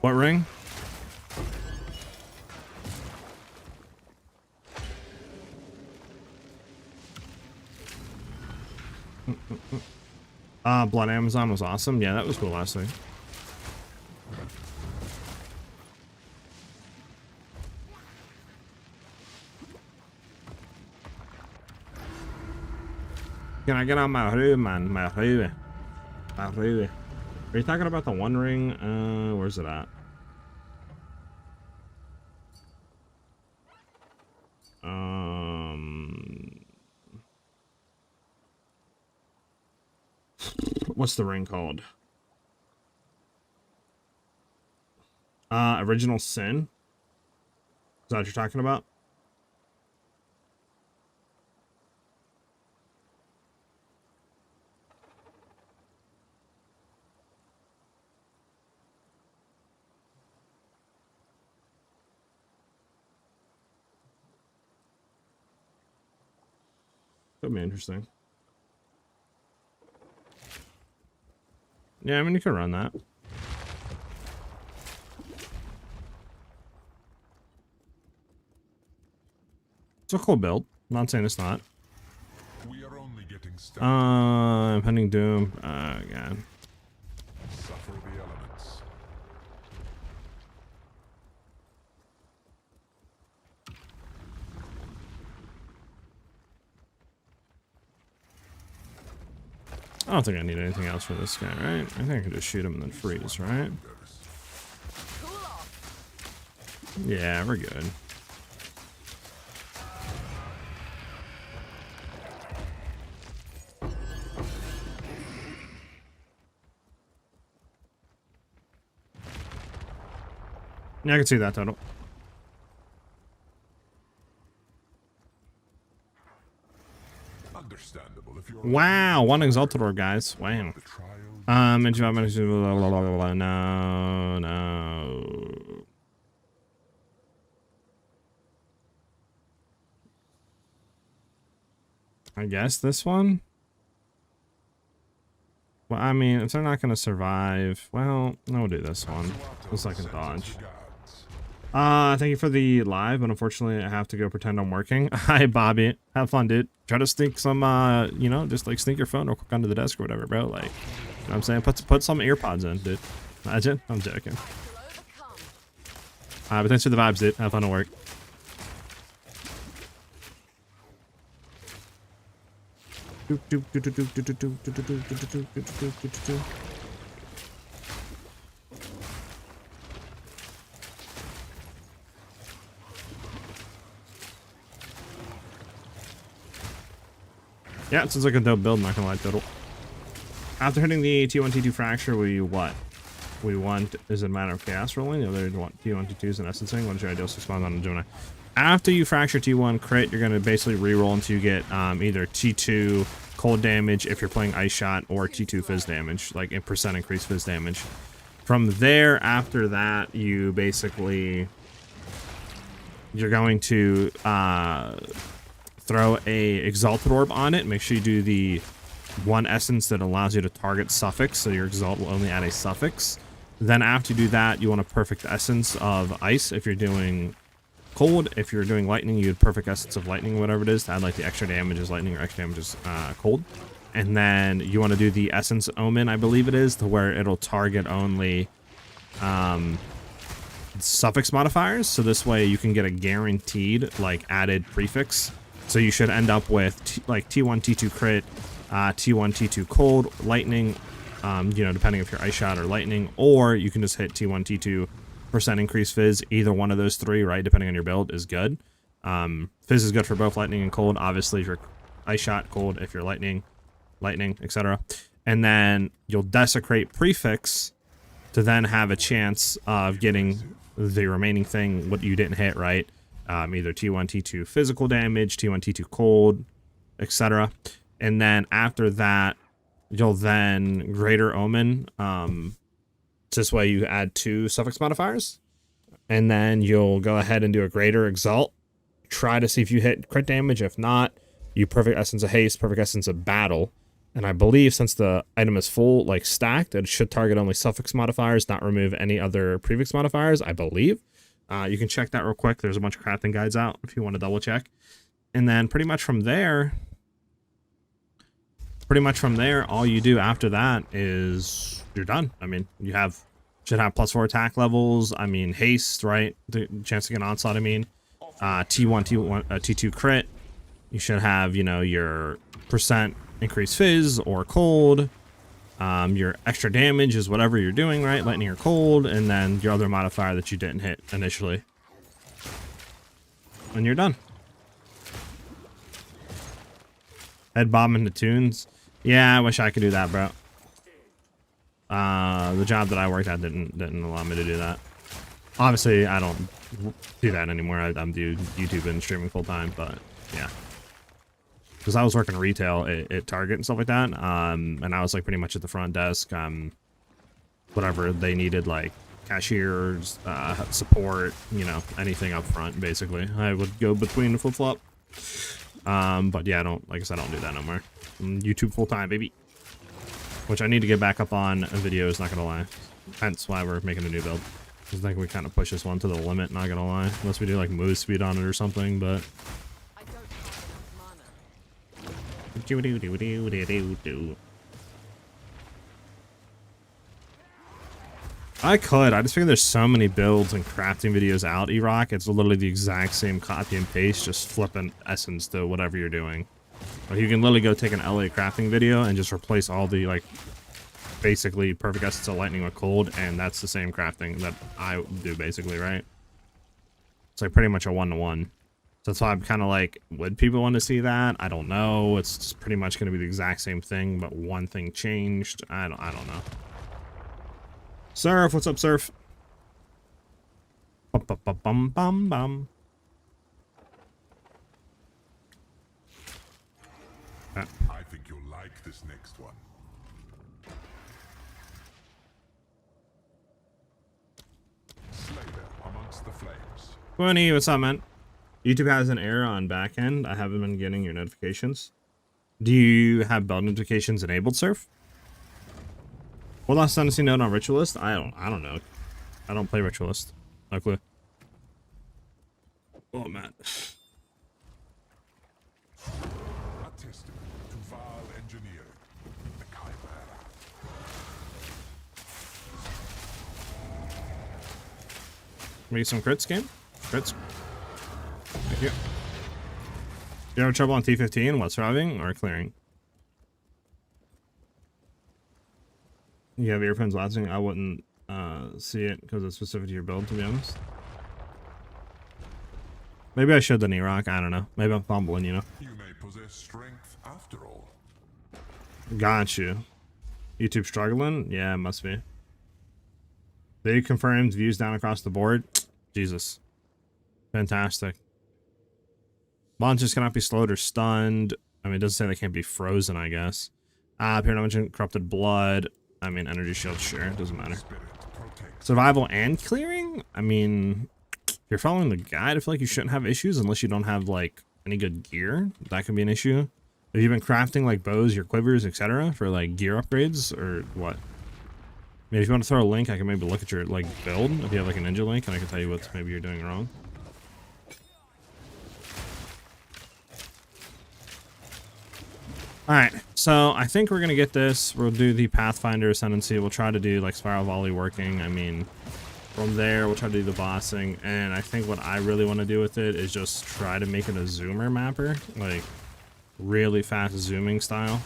What ring? Blood Amazon was awesome. Yeah, that was cool last week. Can I get on my room, man? My room. My room. Are you talking about the one ring? Where's it at? What's the ring called? Original Sin? Is that what you're talking about? That'd be interesting. Yeah, I mean, you can run that. It's a cool build. I'm not saying it's not. We are only getting started. Impending Doom. God. Suffer the elements. I don't think I need anything else for this guy, right? I think I can just shoot him and then freeze, right? Yeah, we're good. Yeah, I can see that total. Understandable if you're Wow, 1 Exaltador, guys. Wow. No. I guess this one? Well, I mean, if they're not going to survive, well, we'll do this one. The second dodge. Thank you for the live, but unfortunately I have to go pretend I'm working. Hi, Bobby. Have fun, dude. Try to sneak some, you know, just like sneak your phone real quick onto the desk or whatever, bro. Like, you know what I'm saying? Put some earpods in, dude. Imagine? I'm joking. But thanks for the vibes, dude. Have fun at work. Yeah, it sounds like a dope build, not gonna lie, total. After hitting the T1, T2 fracture, we what? We want is a matter of chaos rolling. The other want T1, T2s and essencing. What is your ideal 6 spawns on a Gemini? After you fracture T1 crit, you're gonna basically re-roll until you get either T2 cold damage if you're playing ice shot, or T2 fizz damage, like in percent increased fizz damage. From there, after that, you basically you're going to throw a exalted orb on it. Make sure you do the one essence that allows you to target suffix, so your exalt will only add a suffix. Then after you do that, you want a perfect essence of ice if you're doing cold. If you're doing lightning, you would perfect essence of lightning, whatever it is, to add like the extra damage is lightning or extra damage is cold. And then you want to do the essence omen, I believe it is, to where it'll target only suffix modifiers. So this way you can get a guaranteed like added prefix. So you should end up with like T1, T2 crit, T1, T2 cold, lightning, you know, depending if you're ice shot or lightning, or you can just hit T1, T2 percent increase fizz. Either one of those three, right, depending on your build, is good. Fizz is good for both lightning and cold. Obviously, if you're ice shot, cold. If you're lightning, etc. And then you'll desecrate prefix to then have a chance of getting the remaining thing, what you didn't hit, right? Either T1, T2 physical damage, T1, T2 cold, etc. And then after that, you'll then greater omen. This way you add 2 suffix modifiers, and then you'll go ahead and do a greater exalt. Try to see if you hit crit damage. If not, you perfect essence of haste, perfect essence of battle. And I believe since the item is full, like stacked, it should target only suffix modifiers, not remove any other prefix modifiers, I believe. You can check that real quick. There's a bunch of crafting guides out if you want to double check. And then pretty much from there, all you do after that is you're done. I mean, you should have +4 attack levels. I mean, haste, right? The chance to get onslaught, I mean. T1, T2 crit. You should have, you know, your percent increased fizz or cold. Your extra damage is whatever you're doing, right? Lightning or cold, and then your other modifier that you didn't hit initially. And you're done. Head bomb into tunes. Yeah, I wish I could do that, bro. The job that I worked at didn't allow me to do that. Obviously, I don't do that anymore. I'm do YouTube and streaming full time, but yeah. Because I was working retail at Target and stuff like that, and I was like pretty much at the front desk, whatever they needed, like cashiers, support, you know, anything up front, basically. I would go between the flip-flop. But yeah, like I said, I don't do that no more. I'm YouTube full-time, baby. Which I need to get back up on videos, not gonna lie. Hence why we're making a new build. I think we kind of push this one to the limit, not gonna lie. Unless we do like move speed on it or something, but... I just figure there's so many builds and crafting videos out, E-Rock. It's literally the exact same copy and paste, just flipping essence to whatever you're doing. Like you can literally go take an LA crafting video and just replace all the, like, basically perfect essence of lightning with cold, and that's the same crafting that I do, basically, right? It's like pretty much a one-to-one. So that's why I'm kind of like, would people want to see that? I don't know. It's just pretty much going to be the exact same thing, but one thing changed. I don't know. Surf, what's up, Surf? Bum, bum, bum, bum, bum, bum. I think you'll like this next one. Slayer amongst the flames. 20, what's up, man? YouTube has an error on back end. I haven't been getting your notifications. Do you have bell notifications enabled, Surf? What Ascendancy node on Ritualist? I don't know. I don't play Ritualist. No clue. Oh man. A testament to vile engineering. The Chimera. Maybe some crits game? Crits. Thank you. You have trouble on T15? What, surviving or clearing? You have earphones lasting? I wouldn't see it because it's specific to your build, to be honest. Maybe I should the knee rock. I don't know. Maybe I'm fumbling, you know. You may possess strength after all. Got you. YouTube struggling? Yeah, it must be. They confirmed views down across the board. Jesus. Fantastic. Monsters cannot be slowed or stunned. I mean, it doesn't say they can't be frozen, I guess. Pyramid corrupted blood. I mean, energy shield, sure. It doesn't matter. Survival and clearing? I mean, if you're following the guide, I feel like you shouldn't have issues unless you don't have, like, any good gear. That could be an issue. Have you been crafting, like, bows, your quivers, etc. for, like, gear upgrades? Or what? I mean, if you want to throw a link, I can maybe look at your, like, build. If you have, like, a ninja link, and I can tell you what maybe you're doing wrong. Alright, so I think we're going to get this. We'll do the Pathfinder Ascendancy. We'll try to do, like, Spiral Volley working. I mean, from there, we'll try to do the bossing. And I think what I really want to do with it is just try to make it a zoomer mapper. Like, really fast zooming style.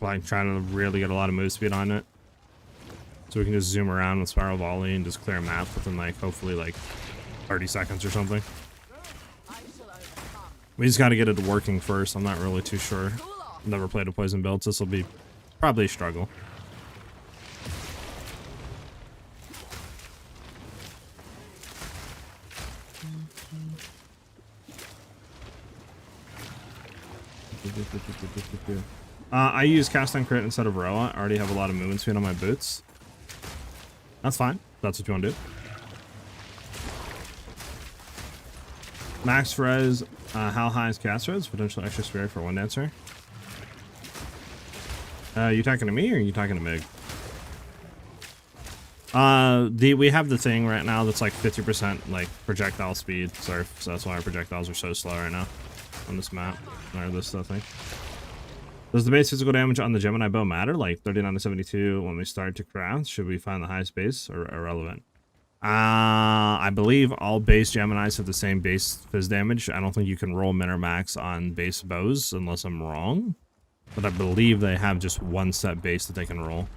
Like, trying to really get a lot of move speed on it. So we can just zoom around with Spiral Volley and just clear a map within, like, hopefully, like, 30 seconds or something. We just got to get it working first. I'm not really too sure. Never played a poison build, so this will be probably a struggle. I use cast on crit instead of Roa. I already have a lot of movement speed on my boots. That's fine. That's what you want to do. Max res. How high is cast res? Potential extra spirit for one dancer. You talking to me or are you talking to Mig? We have the thing right now that's like 50% like projectile speed surf, so that's why our projectiles are so slow right now on this map or this thing. Does the base physical damage on the Gemini bow matter? Like 39 to 72 when we start to craft? Should we find the highest base or irrelevant? I believe all base Geminis have the same base phys damage. I don't think you can roll min or max on base bows unless I'm wrong. But I believe they have just one set base that they can roll.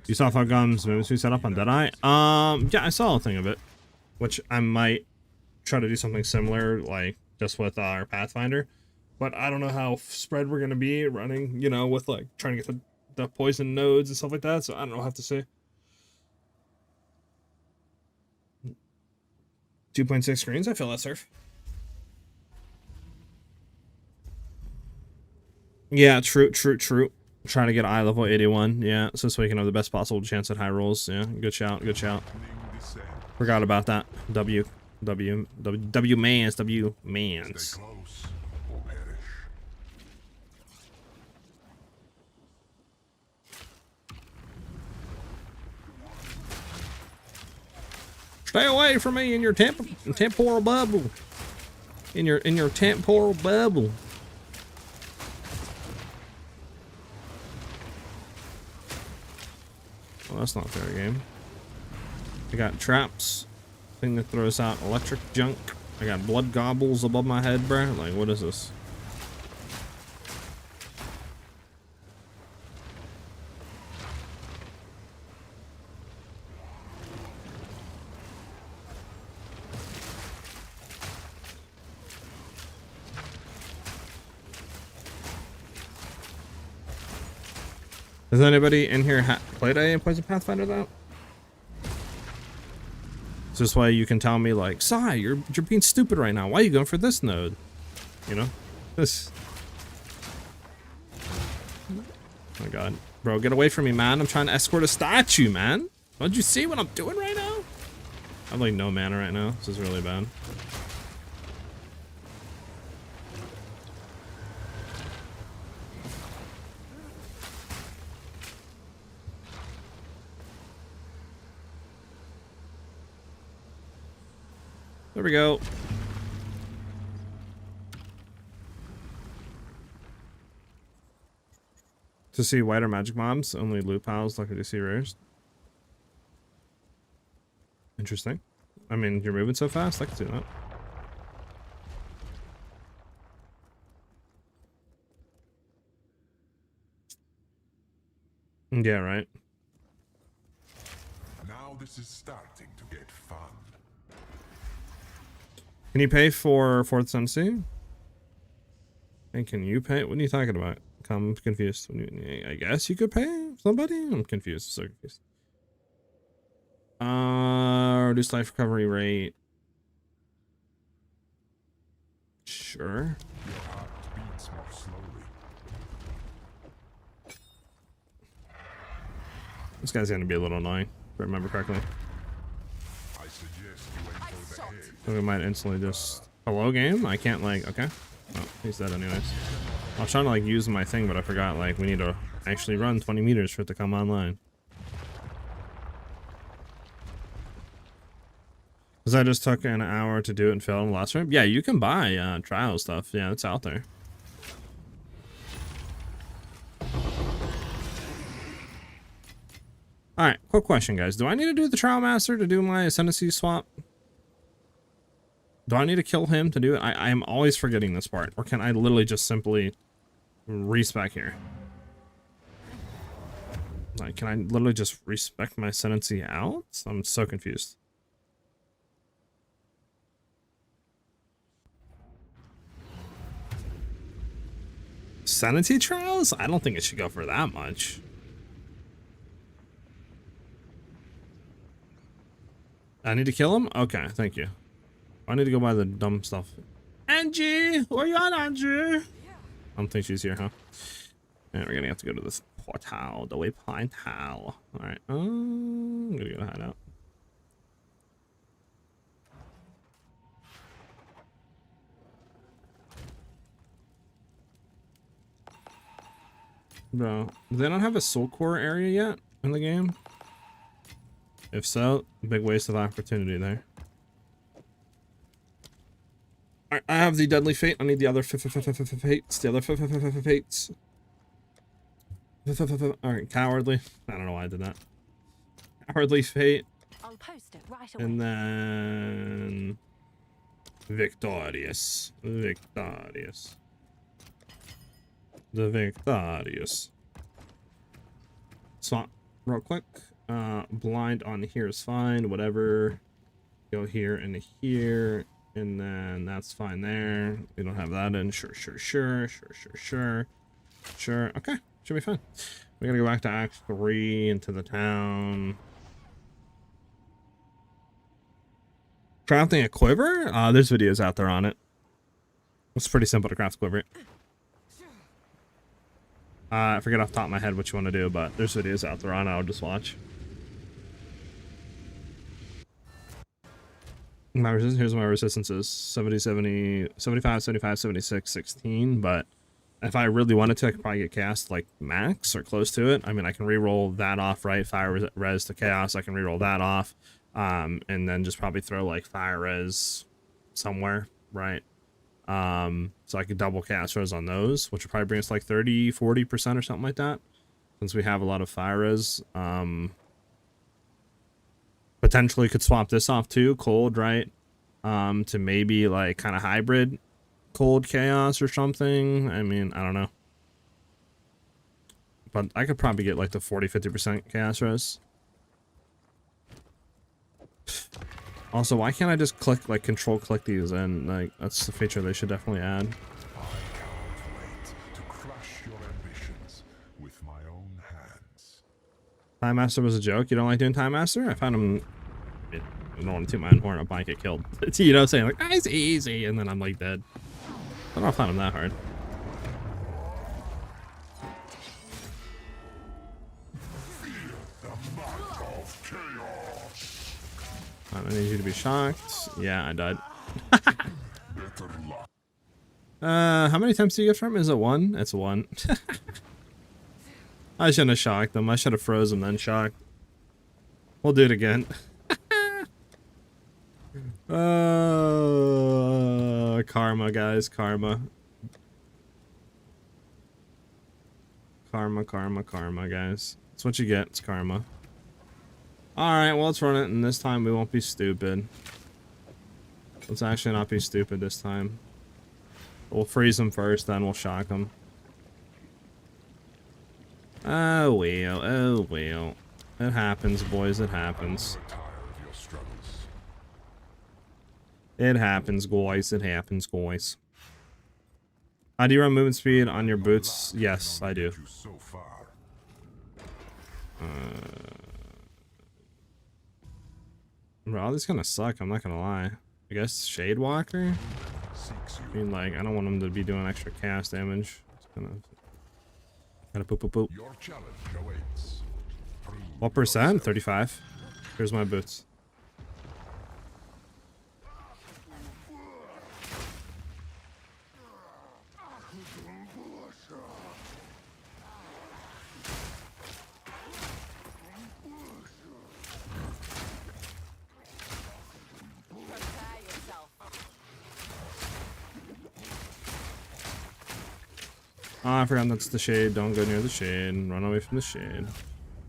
You saw Falcom's moves we set up on Deadeye? Yeah, I saw a thing of it. Which I might try to do something similar, like just with our Pathfinder. But I don't know how spread we're going to be running, you know, with like trying to get the poison nodes and stuff like that. So I don't know, I'll have to see. 2.6 screens, I feel that, surf. Yeah, true. Trying to get eye level 81. Yeah, so we can have the best possible chance at high rolls. Yeah, good shout. Forgot about that. W mans. Stay away from me in your temporal bubble. In your temporal bubble. Well, that's not fair game. I got traps. Thing that throws out electric junk. I got blood gobbles above my head, bro. Like, what is this? Has anybody in here played a Poison Pathfinder though? So this way you can tell me like, Sai, you're being stupid right now. Why are you going for this node? You know? This. Oh my god. Bro, get away from me, man. I'm trying to escort a statue, man. Don't you see what I'm doing right now? I have like no mana right now. This is really bad. There we go. To see whiter magic mobs, only loot piles lucky to see rares. Interesting. I mean, you're moving so fast, I can see that. Yeah, right. Now this is starting to get fun. Can you pay for 4th Ascendancy? And can you pay? What are you talking about? I'm confused. I guess you could pay somebody? I'm confused. So confused. Reduce life recovery rate. Sure. Your heart beats more slowly. This guy's gonna be a little annoying, if I remember correctly. I suggest you aim for the head. So we might instantly just... Hello, game? I can't, like... Okay. Oh, he's dead anyways. I was trying to, like, use my thing, but I forgot, like, we need to actually run 20 meters for it to come online. Because I just took an hour to do it and failed in the last round. Yeah, you can buy trial stuff. Yeah, it's out there. Alright, quick question, guys. Do I need to do the Trial Master to do my Ascendancy swap? Do I need to kill him to do it? I am always forgetting this part. Or can I literally just simply respec here? Like, can I literally just respec my Ascendancy out? I'm so confused. Sanity trials? I don't think it should go for that much. I need to kill him? Okay, thank you. I need to go buy the dumb stuff. Angie! Where you at, Angie? I don't think she's here, huh? And we're gonna have to go to this portal, the waypoint hall. Alright, I'm gonna go hide out. Bro, do they not have a soul core area yet in the game? If so, big waste of opportunity there. Alright, I have the deadly fate. I need the other fates. The other fates. Alright, cowardly. I don't know why I did that. Cowardly fate. I'll post it right away. And then victorious. Victorious. The victorious. Swap real quick. Blind on here is fine. Whatever. Go here and here. And then that's fine there. We don't have that in. Sure. Sure. Okay. Should be fine. We gotta go back to Act 3 into the town. Crafting a quiver? There's videos out there on it. It's pretty simple to craft a quiver. I forget off the top of my head what you want to do, but there's videos out there on it. I'll just watch. My resistance, here's my resistances. 70, 70, 75, 75, 76, 16, but if I really wanted to, I could probably get cast like max or close to it. I mean, I can reroll that off, right? Fire res to chaos, I can reroll that off. And then just probably throw like fire res somewhere, right? So I could double cast res on those, which would probably bring us like 30, 40% or something like that. Since we have a lot of fire res. Potentially could swap this off too, cold, right? To maybe like kind of hybrid cold chaos or something. I mean, I don't know. But I could probably get like the 40-50% chaos res. Also, why can't I just click, like, control click these in? Like, that's the feature they should definitely add. I can't wait to crush your ambitions with my own hands. Time Master was a joke. You don't like doing Time Master? I found him... I don't want to toot my own horn up, I get killed. You know, saying like, ah, it's easy, and then I'm like dead. I don't find him that hard. I need you to be shocked. Yeah, I died. How many times do you get from him? Is it one? It's one. I shouldn't have shocked him. I should have froze him then shocked. We'll do it again. Karma, guys. Karma. Karma, guys. That's what you get. It's karma. Alright, well, let's run it, and this time we won't be stupid. Let's actually not be stupid this time. We'll freeze them first, then we'll shock them. Oh, well. Oh, well. It happens, boys. It happens. Tired of your struggles. It happens, guys. It happens, guys. Do you run movement speed on your boots? Yes, I do. You so far. Bro, all these kind of suck, I'm not gonna lie. I guess Shade Walker? Seeks I you. mean, like, I don't want him to be doing extra cast damage. It's kind of poop, poop, poop. Your challenge awaits. Prove What percent? yourself. 35. Here's my boots. Prepare yourself. Oh, I forgot that's the shade. Don't go near the shade. Run away from the shade.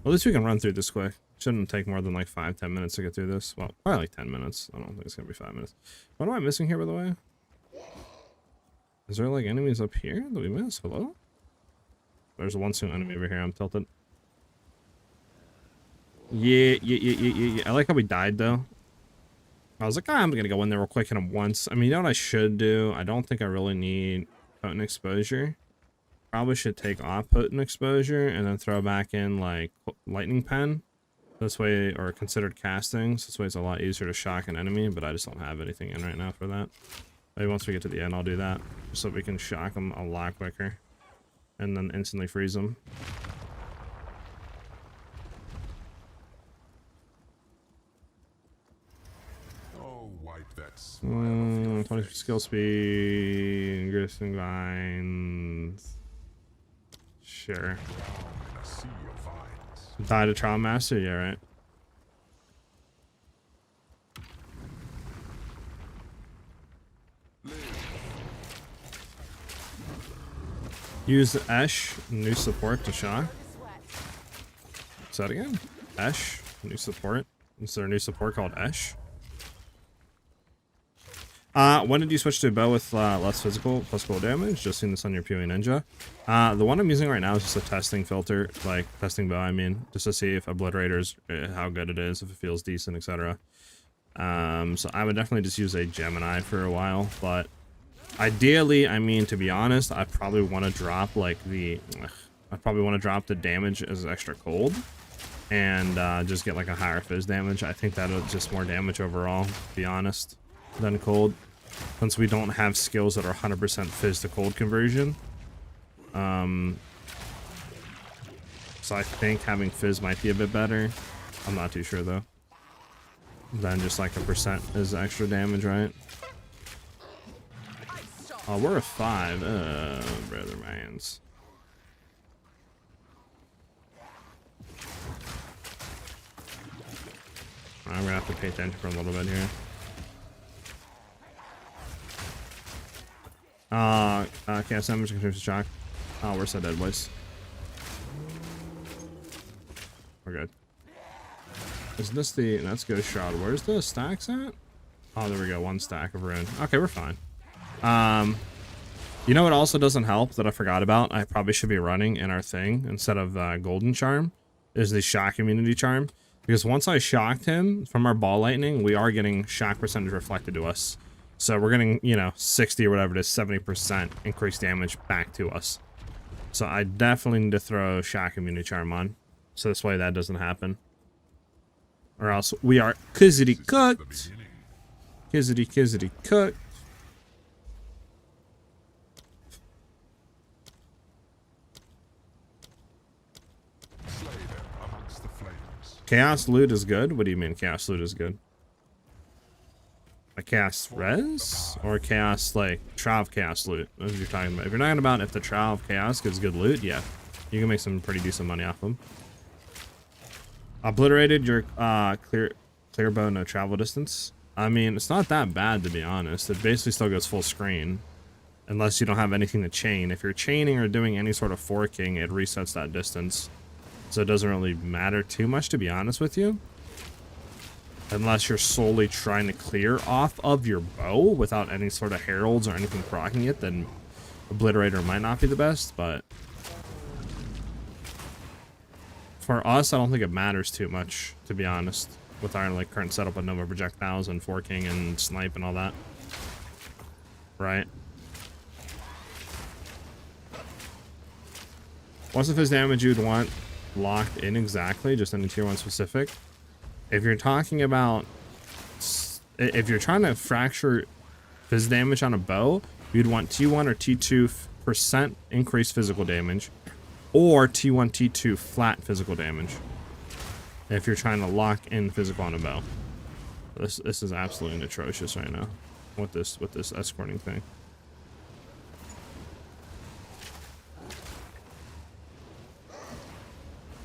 Well, at least we can run through this quick. Shouldn't take more than like 5-10 minutes to get through this. Well, probably like 10 minutes. I don't think it's gonna be 5 minutes. What am I missing here, by the way? Is there like enemies up here that we missed? Hello? There's one soon enemy over here. I'm tilted. Yeah. I like how we died though. I was like, I'm gonna go in there real quick, hit him once. I mean, you know what I should do? I don't think I really need potent exposure. Probably should take off potent exposure and then throw back in like lightning pen. This way, or considered casting. So this way it's a lot easier to shock an enemy, but I just don't have anything in right now for that. Maybe once we get to the end, I'll do that. Just so we can shock them a lot quicker. And then instantly freeze them. Oh, wipe that smile off your 20 face. skill speed, increasing vines. Sure. In a sea of vines. Die to Trial Master? Yeah, right. Use Esh, new support to shock. Is that again? Esh, new support. Is there a new support called Esh? When did you switch to a bow with less physical plus cool damage? Just seen this on your PoE Ninja. The one I'm using right now is just a testing filter, like testing bow, I mean, just to see if Obliterator's how good it is, if it feels decent, etc. So I would definitely just use a Gemini for a while, but ideally, I mean, to be honest, I probably want to drop like the damage as extra cold and just get like a higher fizz damage. I think that'll just more damage overall, to be honest, than cold, since we don't have skills that are 100% fizz to cold conversion. So I think having fizz might be a bit better. I'm not too sure though. Then just like a percent is extra damage, right? Oh, we're a 5. Brother mans. I'm gonna have to pay attention for a little bit here. Cast damage continues to shock. Oh, we're so dead, boys. We're good. Is this the... Let's go shroud. Where's the stacks at? Oh, there we go. 1 stack of rune. Okay, we're fine. You know what also doesn't help that I forgot about? I probably should be running in our thing instead of Golden Charm. Is the shock immunity charm. Because once I shocked him from our ball lightning, we are getting shock percentage reflected to us. So we're getting, you know, 60 or whatever it is, 70% increased damage back to us. So I definitely need to throw shock immunity charm on. So this way that doesn't happen. Or else we are kizzity cooked. Kizzity cooked. Slay them amongst the flames. Chaos loot is good? What do you mean chaos loot is good? Like chaos res? Or chaos, like, trial of chaos loot? That's what you're talking about. If you're talking about if the trial of chaos gives good loot, yeah. You can make some pretty decent money off them. Obliterated your clear bow, no travel distance. I mean, it's not that bad, to be honest. It basically still goes full screen. Unless you don't have anything to chain. If you're chaining or doing any sort of forking, it resets that distance. So it doesn't really matter too much, to be honest with you. Unless you're solely trying to clear off of your bow without any sort of heralds or anything proccing it, then Obliterator might not be the best, but for us, I don't think it matters too much, to be honest, with our like current setup of Nova projectiles and forking and snipe and all that. Right? What's the fizz damage you'd want locked in exactly, just any tier 1 specific? If you're talking about, if you're trying to fracture fizz damage on a bow, you'd want T1 or T2% increased physical damage, or T1, T2 flat physical damage. If you're trying to lock in physical on a bow, this is absolutely atrocious right now with this escorting thing.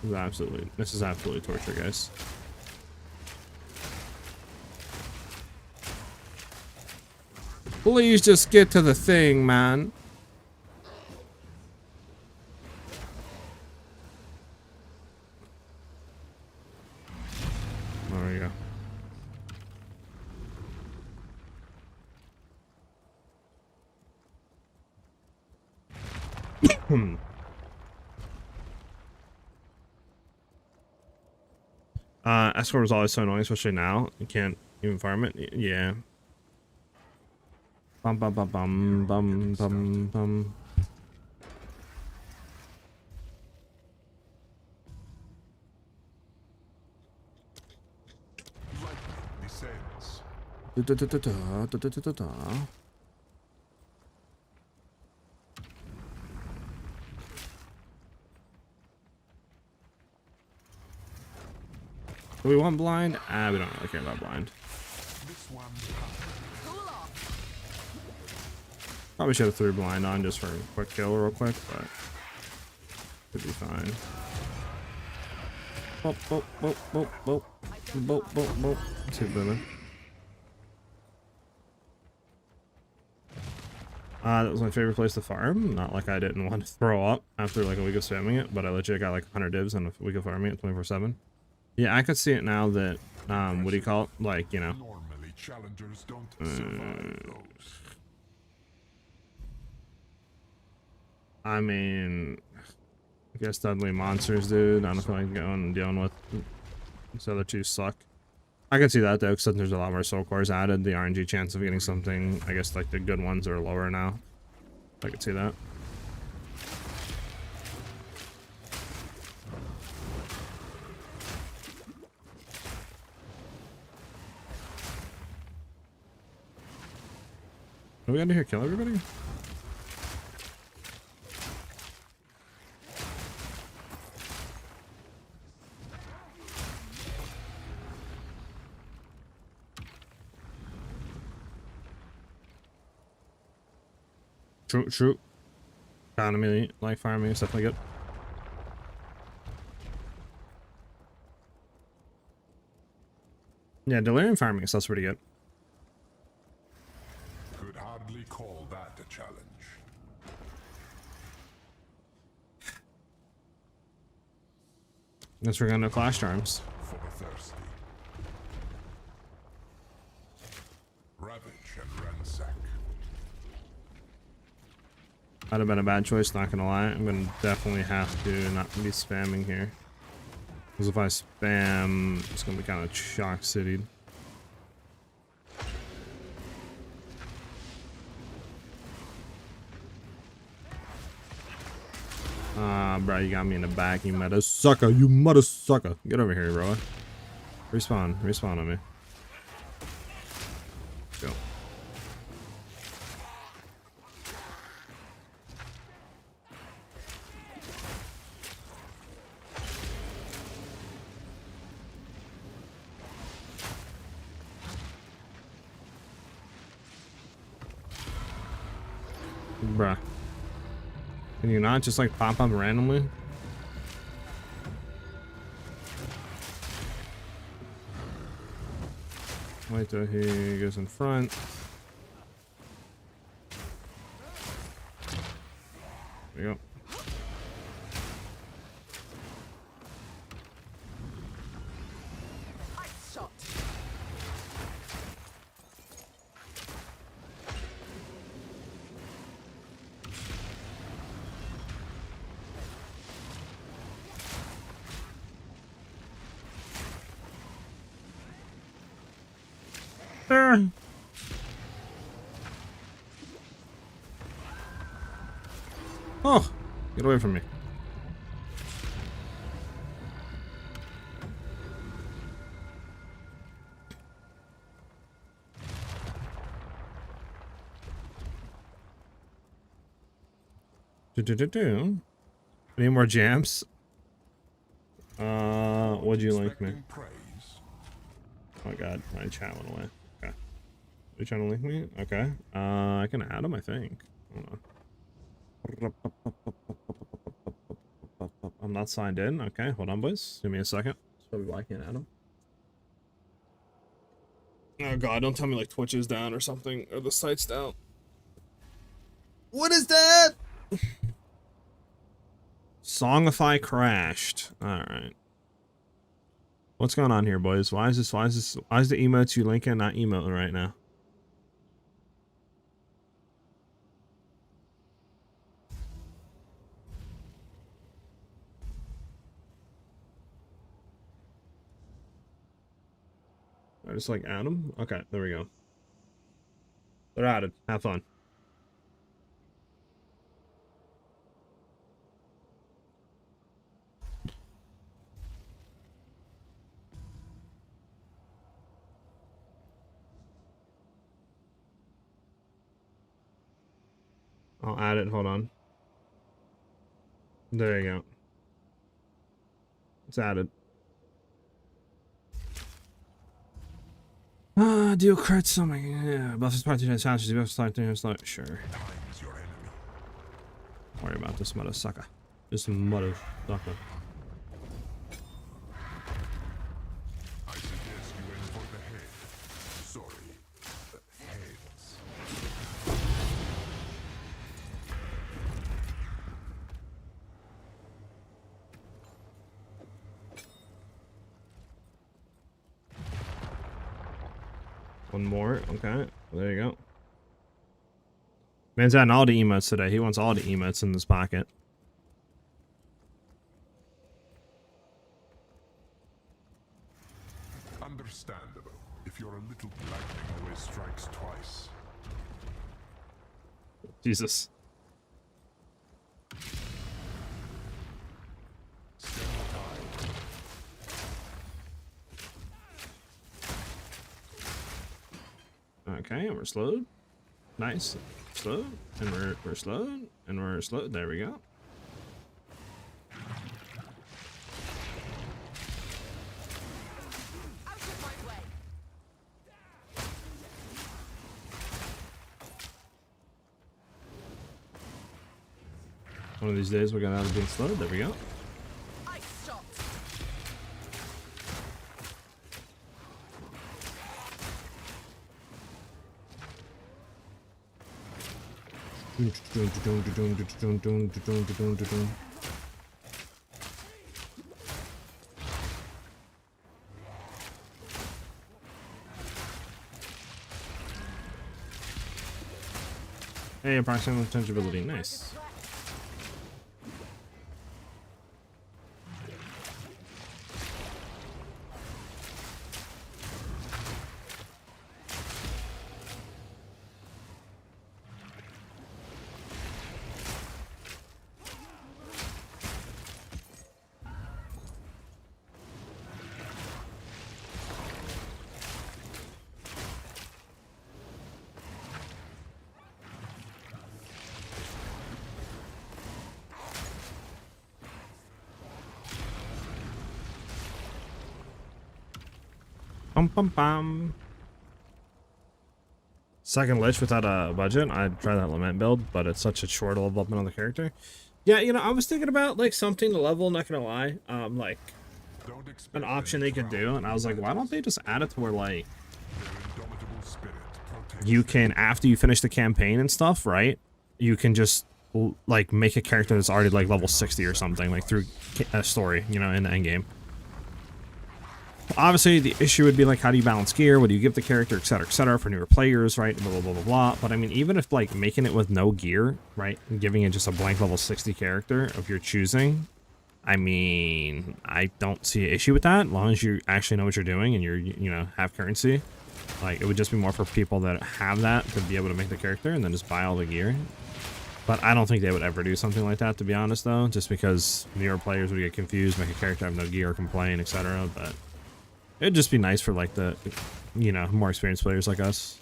This is absolutely torture, guys. Please just get to the thing, man. There we go. Escort is always so annoying, especially now. You can't even farm it. Yeah. Bum bum bum bum bum bum bum. Descends. Da da da da da da da da da. Do we want blind? Ah, we don't really care about blind. This one. Cool off. Probably should have threw blind on just for a quick kill real quick, but should be fine. Boop, boop, boop, boop, boop. Boop, boop, boop. Let's hit booming. That was my favorite place to farm. Not like I didn't want to throw up after like a week of spamming it, but I legit got like 100 divs in a week of farming it 24/7. Yeah, I could see it now that, what do you call it? Like, you know. Normally, challengers don't survive those. I mean, I guess deadly monsters, dude. I don't feel like going and dealing with these other two suck. I can see that though, because since there's a lot more soul cores added, the RNG chance of getting something, I guess like the good ones are lower now. I could see that. What do we got to here? Kill everybody? True. Economy, like farming, stuff like it. Yeah, delirium farming stuff's pretty good. Could hardly call that a challenge. Guess we're gonna clash charms. For the thirsty. Ravage and ransack. That'd have been a bad choice, not gonna lie. I'm gonna definitely have to not be spamming here. Because if I spam, it's gonna be kind of shock city'd. Bro, you got me in the back, you mother sucker, you mother sucker. Get over here, bro. Respawn on me. Go. Bruh. Can you not just like pop up randomly? Wait till he goes in front. There we go. Ice shot. Oh, get away from me. Do. Any more jams? What'd you link me? Expecting praise. Oh my god, my chat went away. Okay. Are you trying to link me? Okay. I can add him, I think. Hold on. I'm not signed in. Okay, hold on, boys. Give me a second. That's probably why I can't add him. Oh god, don't tell me like Twitch is down or something, or the site's down. What is that? Songify crashed. Alright. What's going on here, boys? Why is the emotes you linking not emoting right now? I just like add them? Okay, there we go. They're added. Have fun. I'll add it. Hold on. There you go. It's added. Deal crit something. Yeah, buff is part 2 challenges. Buff start 3 slot. Sure. Time is your enemy. Don't worry about this mother sucker. This mother sucker. I suggest you aim for the head. Sorry. Heads. One more. Okay. There you go. Man's adding all the emotes today. He wants all the emotes in his pocket. Understandable. If you're a little lightning always strikes twice. Jesus. Stem the tide. Okay, and we're slowed. Nice. Slowed. And we're slowed. And we're slowed. There we go. Out of my way. One of these days we're gonna have being slowed. There we go. I stopped. Hey, approximate tangibility. Nice. Bum bum bum. Second Lich without a budget. I'd try that Lament build, but it's such a short level up on the character. Yeah, you know, I was thinking about like something to level, not gonna lie. Like Don't expect an option they could do, and I was like, why don't they just add it to where like their indomitable spirit protects you can, after you finish the campaign and stuff, right? You can just like make a character that's already like level 60 or something, like through a story, you know, in the end game. Obviously, the issue would be like, how do you balance gear? What do you give the character, etc., for newer players, right? Blah, blah, blah, blah, blah. But I mean, even if like making it with no gear, right? And giving it just a blank level 60 character of your choosing, I mean, I don't see an issue with that. As long as you actually know what you're doing and you're, you know, have currency. Like, it would just be more for people that have that to be able to make the character and then just buy all the gear. But I don't think they would ever do something like that, to be honest, though, just because newer players would get confused, make a character have no gear, complain, etc. But it'd just be nice for like the, you know, more experienced players like us.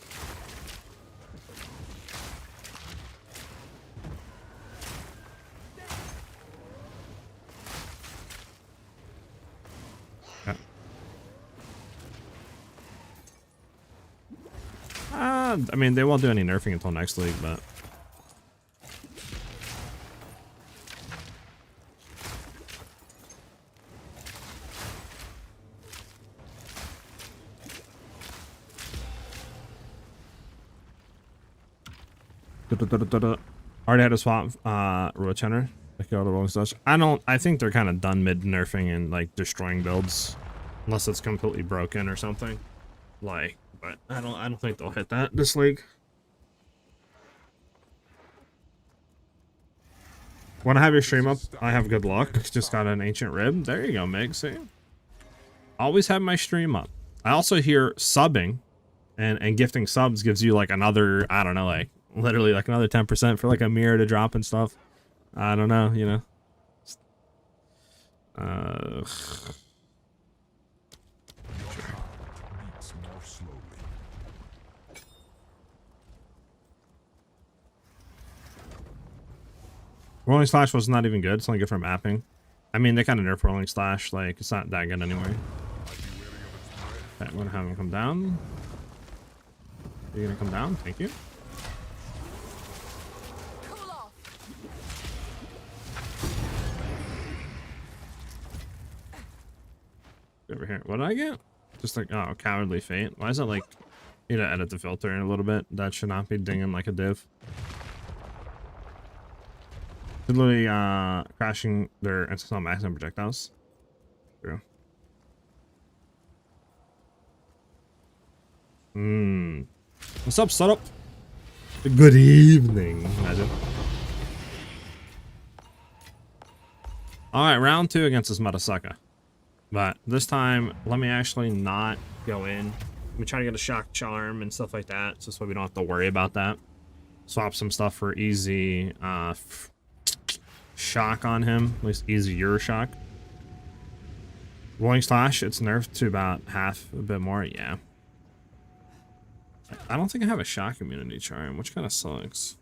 Yeah. I mean, they won't do any nerfing until next league, but. Already had to swap Roachenter. Like all the rolling slash. I think they're kind of done mid nerfing and like destroying builds. Unless it's completely broken or something. Like, but I don't think they'll hit that this league. Want to have your stream up? I have good luck. Just got an ancient rib. There you go, Meg. See? Always have my stream up. I also hear subbing and gifting subs gives you like another, I don't know, like literally like another 10% for like a mirror to drop and stuff. I don't know, you know. Rolling Slash was not even good. It's only good for mapping. I mean, they kind of nerf Rolling Slash. Like, it's not that good anyway. Okay, I'm going to have him come down. You're going to come down? Thank you. Over here. What did I get? Just like, oh, Cowardly Fate. Why is it like, you know, edit the filter in a little bit? That should not be dinging like a div. Literally crashing their instance maximum projectiles. True. What's up, setup? Good evening. Imagine. Alright, round 2 against this Mudasaka. But this time, let me actually not go in. Let me try to get a shock charm and stuff like that, so this way we don't have to worry about that. Swap some stuff for easy shock on him, at least easier shock. Rolling Slash, it's nerfed to about half, a bit more, yeah. I don't think I have a shock immunity charm, which kind of sucks.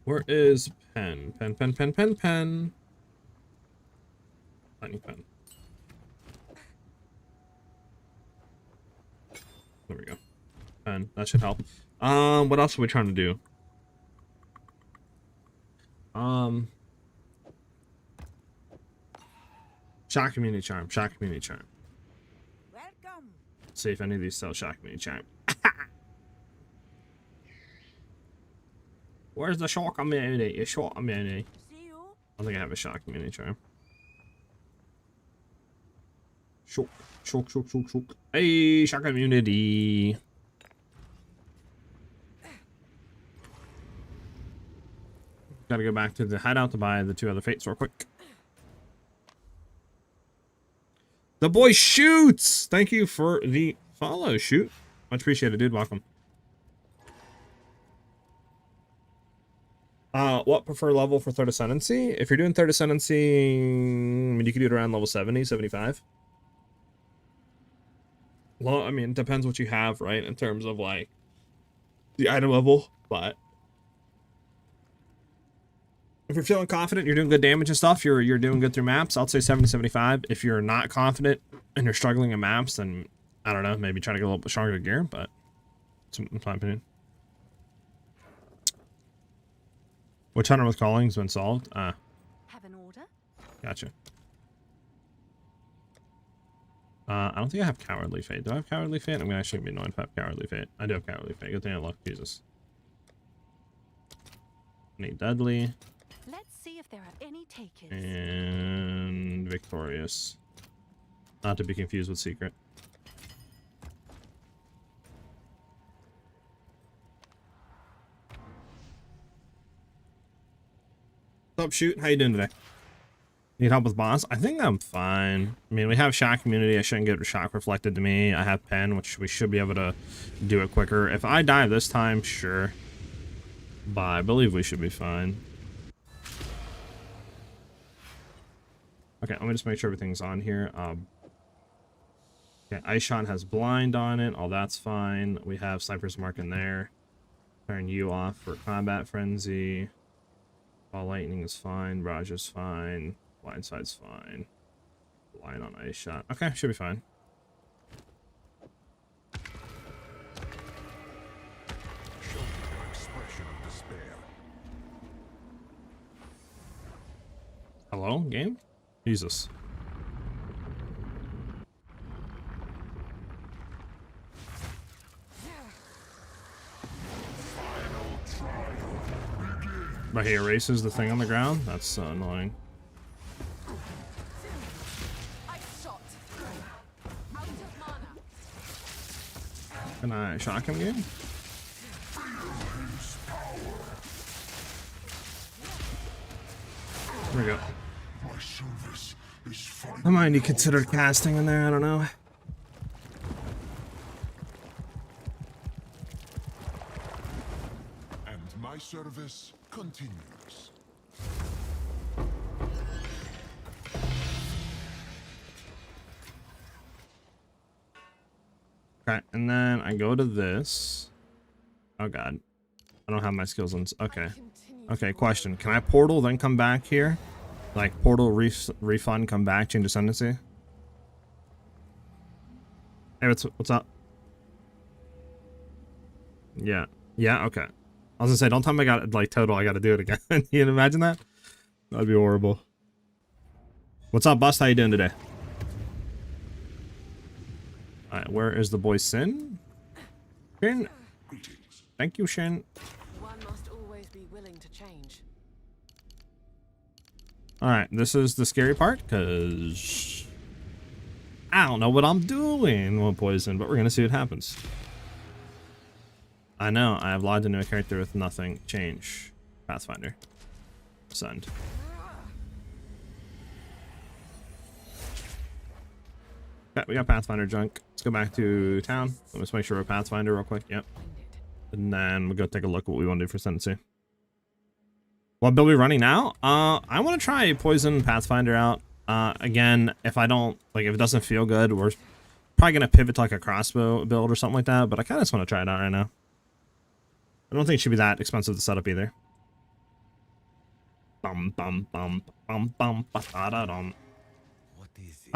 Where is pen? Pen. Tiny pen. There we go. Pen. That should help. What else are we trying to do? Shock immunity charm. Shock immunity charm. Welcome. See if any of these sell shock immunity charm. Where's the shock immunity? Your shock immunity. See you. I don't think I have a shock immunity charm. Shock. Hey, shock immunity. Gotta go back to the hideout to buy the 2 other fates real quick. The boy shoots! Thank you for the follow, shoot. Much appreciated, dude. Welcome. What prefer level for third ascendancy? If you're doing third ascendancy, I mean, you could do it around level 70, 75. Well, I mean, it depends what you have, right? In terms of like the item level, but if you're feeling confident, you're doing good damage and stuff, you're doing good through maps, I'll say 70, 75. If you're not confident and you're struggling in maps, then I don't know, maybe try to get a little bit stronger gear, but it's my opinion. Which hunter with calling's been solved? Have an order? Gotcha. I don't think I have Cowardly Fate. Do I have Cowardly Fate? I'm gonna actually be annoyed if I have Cowardly Fate. I do have Cowardly Fate. Good thing I luck. Jesus. Need Deadly. Let's see if there are any takers. And Victorious. Not to be confused with Secret. What's up, shoot? How you doing today? Need help with boss? I think I'm fine. I mean, we have shock immunity. I shouldn't get shock reflected to me. I have pen, which we should be able to do it quicker. If I die this time, sure. But I believe we should be fine. Okay, let me just make sure everything's on here. Okay, Ice Shot has blind on it. All that's fine. We have Sniper's Mark in there. Turn you off for Combat Frenzy. Ball Lightning is fine. Barrage is fine. Blindside's fine. Blind on Ice Shot. Okay, should be fine. Show me your expression of despair. Hello, game? Jesus. But he erases the thing on the ground? That's so annoying. Can I shock him, game? There we go. My service is final. I might need considered casting in there, I don't know. And my service continues. Okay, and then I go to this. Oh god. I don't have my skills on. Okay. Okay, question. Can I portal, then come back here? Like, portal, refund, come back, change Ascendancy? Hey, what's up? Yeah. Yeah, okay. I was gonna say, don't tell me I got, like, total, I gotta do it again. You can imagine that? That'd be horrible. What's up, Bust? How you doing today? Alright, where is the boy Sin? Shin? Thank you, Shin. One must always be willing to change. Alright, this is the scary part, because I don't know what I'm doing with poison, but we're gonna see what happens. I know, I have logged into a character with nothing. Change. Pathfinder. Send. Okay, we got Pathfinder junk. Let's go back to town. Let's make sure we're Pathfinder real quick. Yep. And then we'll go take a look at what we want to do for Ascendancy. What build are we running now? I want to try Poison Pathfinder out. Again, if I don't, like, if it doesn't feel good, we're probably going to pivot to, like, a crossbow build or something like that. But I kind of just want to try it out right now. I don't think it should be that expensive to set up either. Bum, bum, bum, bum, bum, ba, da, da, dum.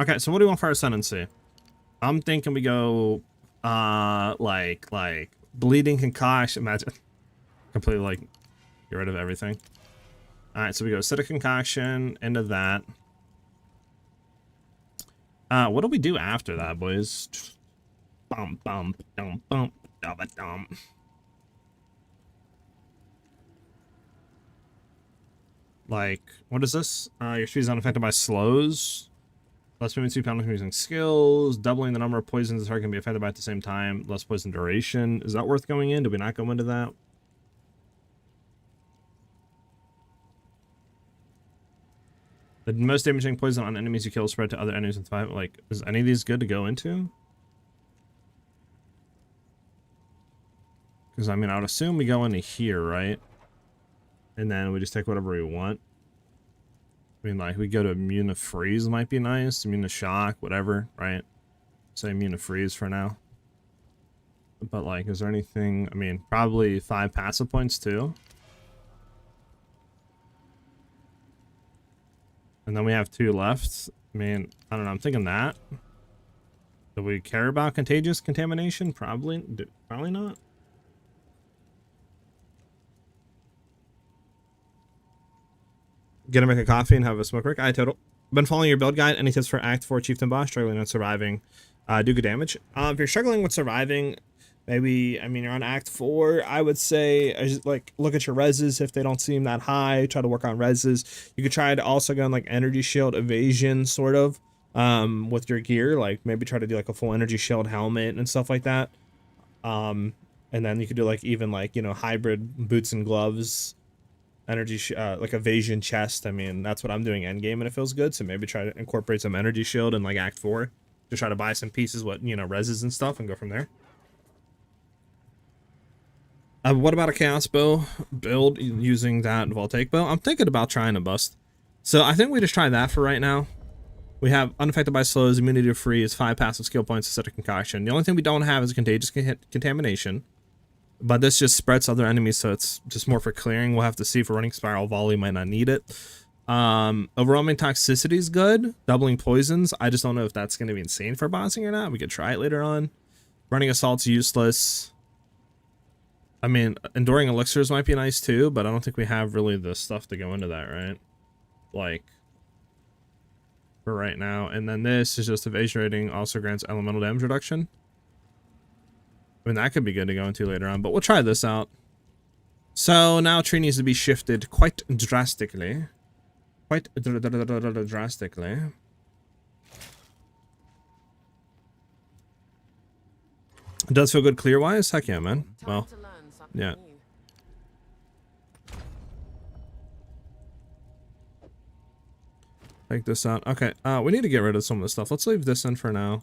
Okay, so what do we want for our Ascendancy? I'm thinking we go, like Bleeding Concoction. Imagine. Completely, like, get rid of everything. Alright, so we go Acidic Concoction into that. What do we do after that, boys? Bum, bum, dum, bum, dum, dum. Like, what is this? Your speed is unaffected by slows. Less movement speed penalty from using skills. Doubling the number of poisons the target can be affected by at the same time. Less poison duration. Is that worth going in? Do we not go into that? The most damaging poison on enemies you kill spread to other enemies in 5. Like, is any of these good to go into? Because, I mean, I would assume we go into here, right? And then we just take whatever we want. I mean, like, we go to immune to freeze might be nice. Immune to shock, whatever, right? Say immune to freeze for now. But, like, is there anything... I mean, probably 5 passive points, too. And then we have 2 left. I mean, I don't know. I'm thinking that. Do we care about contagious contamination? Probably not. Gonna make a coffee and have a smoke break. Total. Been following your build guide. Any tips for Act 4 Chieftain boss? Struggling with surviving. Do good damage. If you're struggling with surviving, maybe, I mean, you're on Act 4, I would say, like, look at your reses. If they don't seem that high, try to work on reses. You could try to also go on, like, energy shield evasion, sort of, with your gear. Like, maybe try to do, like, a full energy shield helmet and stuff like that. And then you could do, like, even, like, you know, hybrid boots and gloves. like evasion chest. I mean, that's what I'm doing end game, and it feels good. So maybe try to incorporate some energy shield in like Act 4 to try to buy some pieces, what reses and stuff, and go from there. What about a chaos bow build using that voltaic bow? I'm thinking about trying to bust. So I think we just try that for right now. We have unaffected by slows, immunity to freeze, 5 passive skill points instead of concoction. The only thing we don't have is contagious contamination. But this just spreads other enemies, so it's just more for clearing. We'll have to see if a running spiral volley might not need it. Overwhelming toxicity is good. Doubling poisons. I just don't know if that's going to be insane for bossing or not. We could try it later on. Running assault's useless. I mean, enduring elixirs might be nice too, but I don't think we have really the stuff to go into that, right? Like, for right now. And then this is just evasion rating, also grants elemental damage reduction. I mean, that could be good to go into later on, but we'll try this out. So now tree needs to be shifted quite drastically. Quite drastically. It does feel good clear-wise? Heck yeah, man. Well, Time to learn something yeah. new. Take this out. Okay, we need to get rid of some of this stuff. Let's leave this in for now.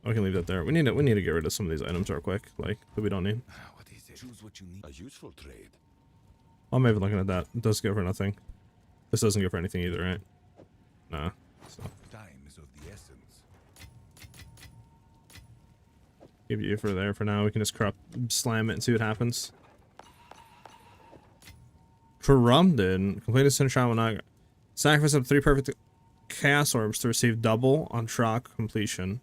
We can leave that there. We need to get rid of some of these items real quick, like, that we don't need. What is it? Choose what you need. A useful trade. I'm even looking at that. It does go for nothing. This doesn't go for anything either, right? Nah. So Time is of the essence. keep you for there for now. We can just slam it and see what happens. Corrupted. Complete a Sin Shot will not sacrifice up to 3 perfect chaos orbs to receive double on Troc completion.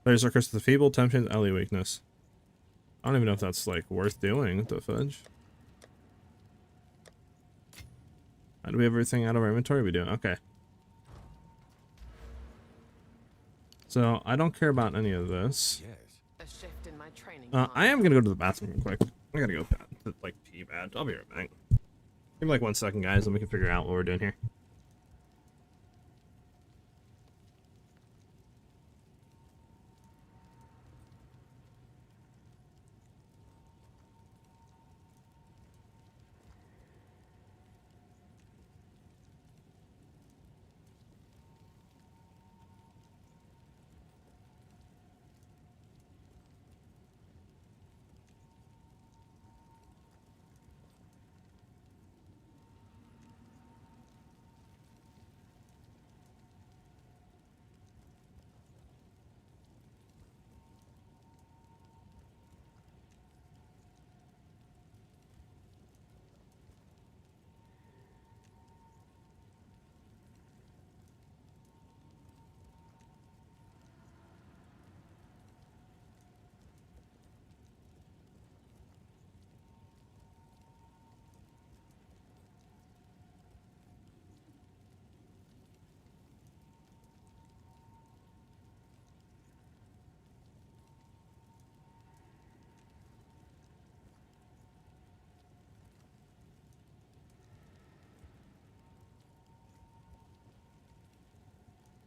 Players are cursed with the feeble, temptation, Ellie weakness. I don't even know if that's like worth doing. What the fudge? Do we have everything out of our inventory? We do. Okay. So I don't care about any of this. Yes. A shift in my training. I am gonna go to the bathroom real quick. I gotta go like pee bad. I'll be right back. Give me like 1 second, guys, and we can figure out what we're doing here.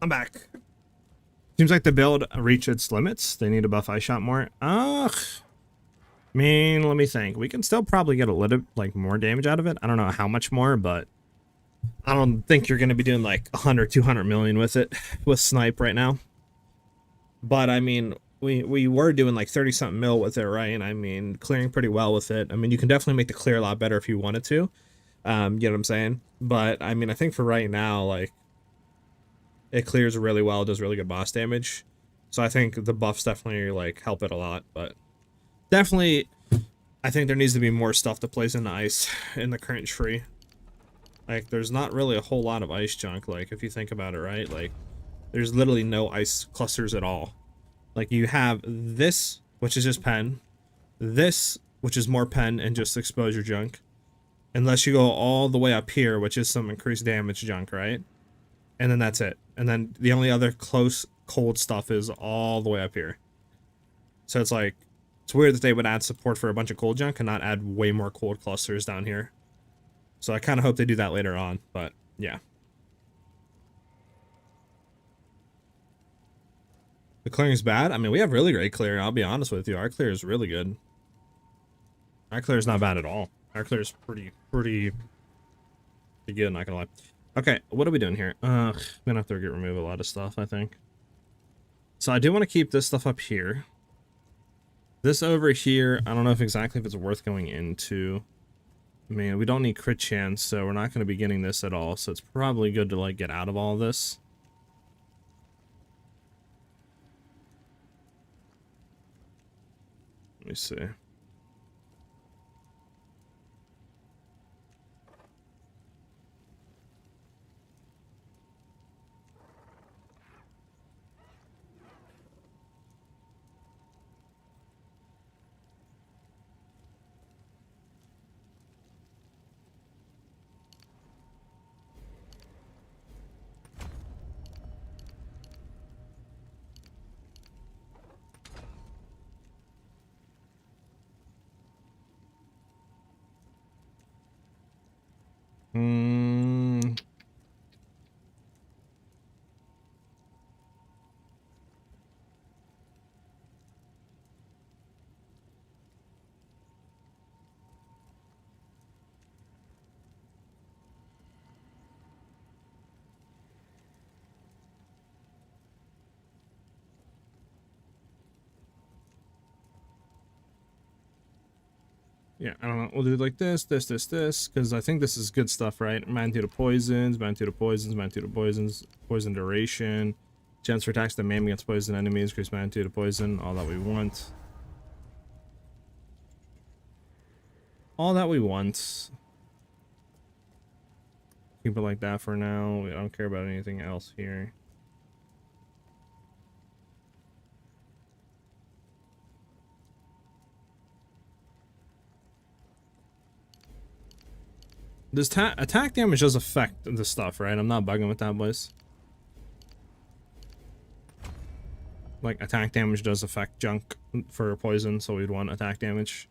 I'm back. Seems like the build reached its limits. They need to buff Ice Shot more. Ugh. I mean, let me think. We can still probably get a little, like, more damage out of it. I don't know how much more, but I don't think you're going to be doing, like, 100, 200 million with it, with Snipe right now. But, I mean, we were doing, like, 30-something mil with it, right? I mean, clearing pretty well with it. I mean, you can definitely make the clear a lot better if you wanted to. You know what I'm saying? But, I mean, I think for right now, like, it clears really well, does really good boss damage. So I think the buffs definitely, like, help it a lot. But definitely, I think there needs to be more stuff to place into ice in the current tree. Like, there's not really a whole lot of ice junk, like, if you think about it, right? Like, there's literally no ice clusters at all. Like, you have this, which is just pen. This, which is more pen and just exposure junk. Unless you go all the way up here, which is some increased damage junk, right? And then that's it. And then the only other close cold stuff is all the way up here. So it's like, it's weird that they would add support for a bunch of cold junk and not add way more cold clusters down here. So I kind of hope they do that later on, but yeah. The clearing's bad. I mean, we have really great clear. I'll be honest with you. Our clear is really good. Our clear is not bad at all. Our clear is pretty Pretty good, not gonna lie. Okay, what are we doing here? Gonna have to remove a lot of stuff, I think. So I do want to keep this stuff up here. This over here, I don't know if exactly if it's worth going into. I mean, we don't need crit chance, so we're not going to be getting this at all. So it's probably good to like get out of all this. Let me see. Hmm. Yeah, I don't know. We'll do like this, because I think this is good stuff, right? Magnitude of poisons, poison duration, chance for attacks that maim against poison enemies, increase magnitude of poison, all that we want. All that we want. Keep it like that for now. I don't care about anything else here. This attack damage does affect the stuff, right? I'm not bugging with that, boys. Like, attack damage does affect junk for poison, so we'd want attack damage.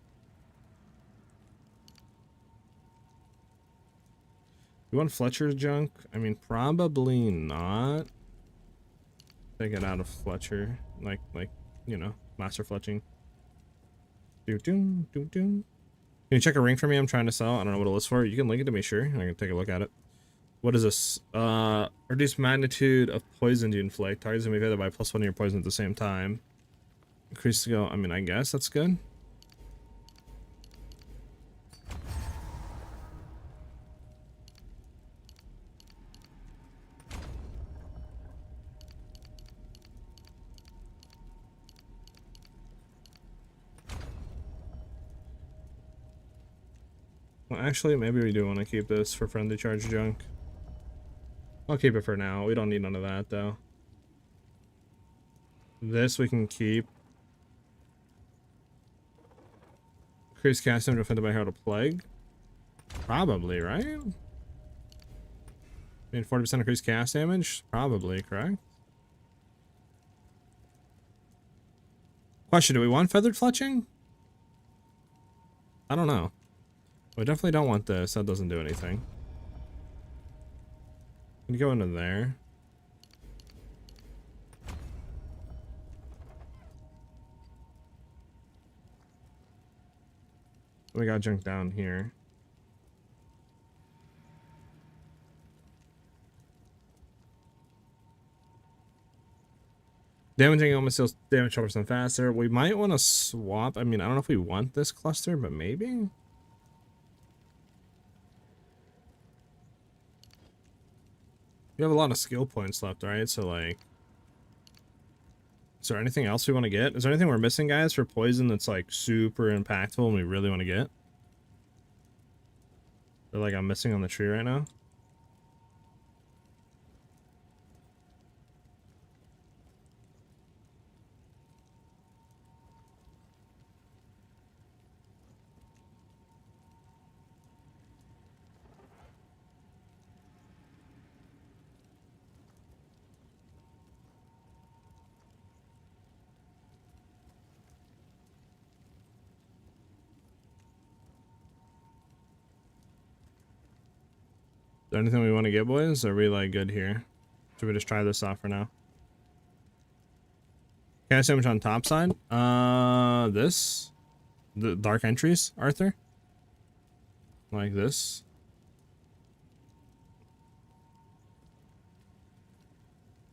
You want Fletcher's junk? I mean, probably not. Take it out of Fletcher. Like, you know, master fletching. Can you check a ring for me? I'm trying to sell. I don't know what it lists for. You can link it to me, sure. I can take a look at it. What is this? Reduce magnitude of poison you inflict. Targets may be hit by +1 of your poison at the same time. Increase skill. I mean, I guess that's good. Well, actually, maybe we do want to keep this for friendly charge junk. I'll keep it for now. We don't need none of that, though. This we can keep. Increase cast damage offended by Herald of Plague. Probably, right? I mean, 40% increased cast damage? Probably, correct? Question, do we want Feathered Fletching? I don't know. We definitely don't want this. That doesn't do anything. Can you go into there? We got junk down here. Damaging almost deals damage 12% faster. We might want to swap. I mean, I don't know if we want this cluster, but maybe. We have a lot of skill points left, right? So, like, is there anything else we want to get? Is there anything we're missing, guys, for poison that's, like, super impactful and we really want to get? Or, like, I'm missing on the tree right now? Is there anything we want to get, boys? Are we, like, good here? Should we just try this off for now? Cast damage on top side? This? The dark entries, Arthur? Like this?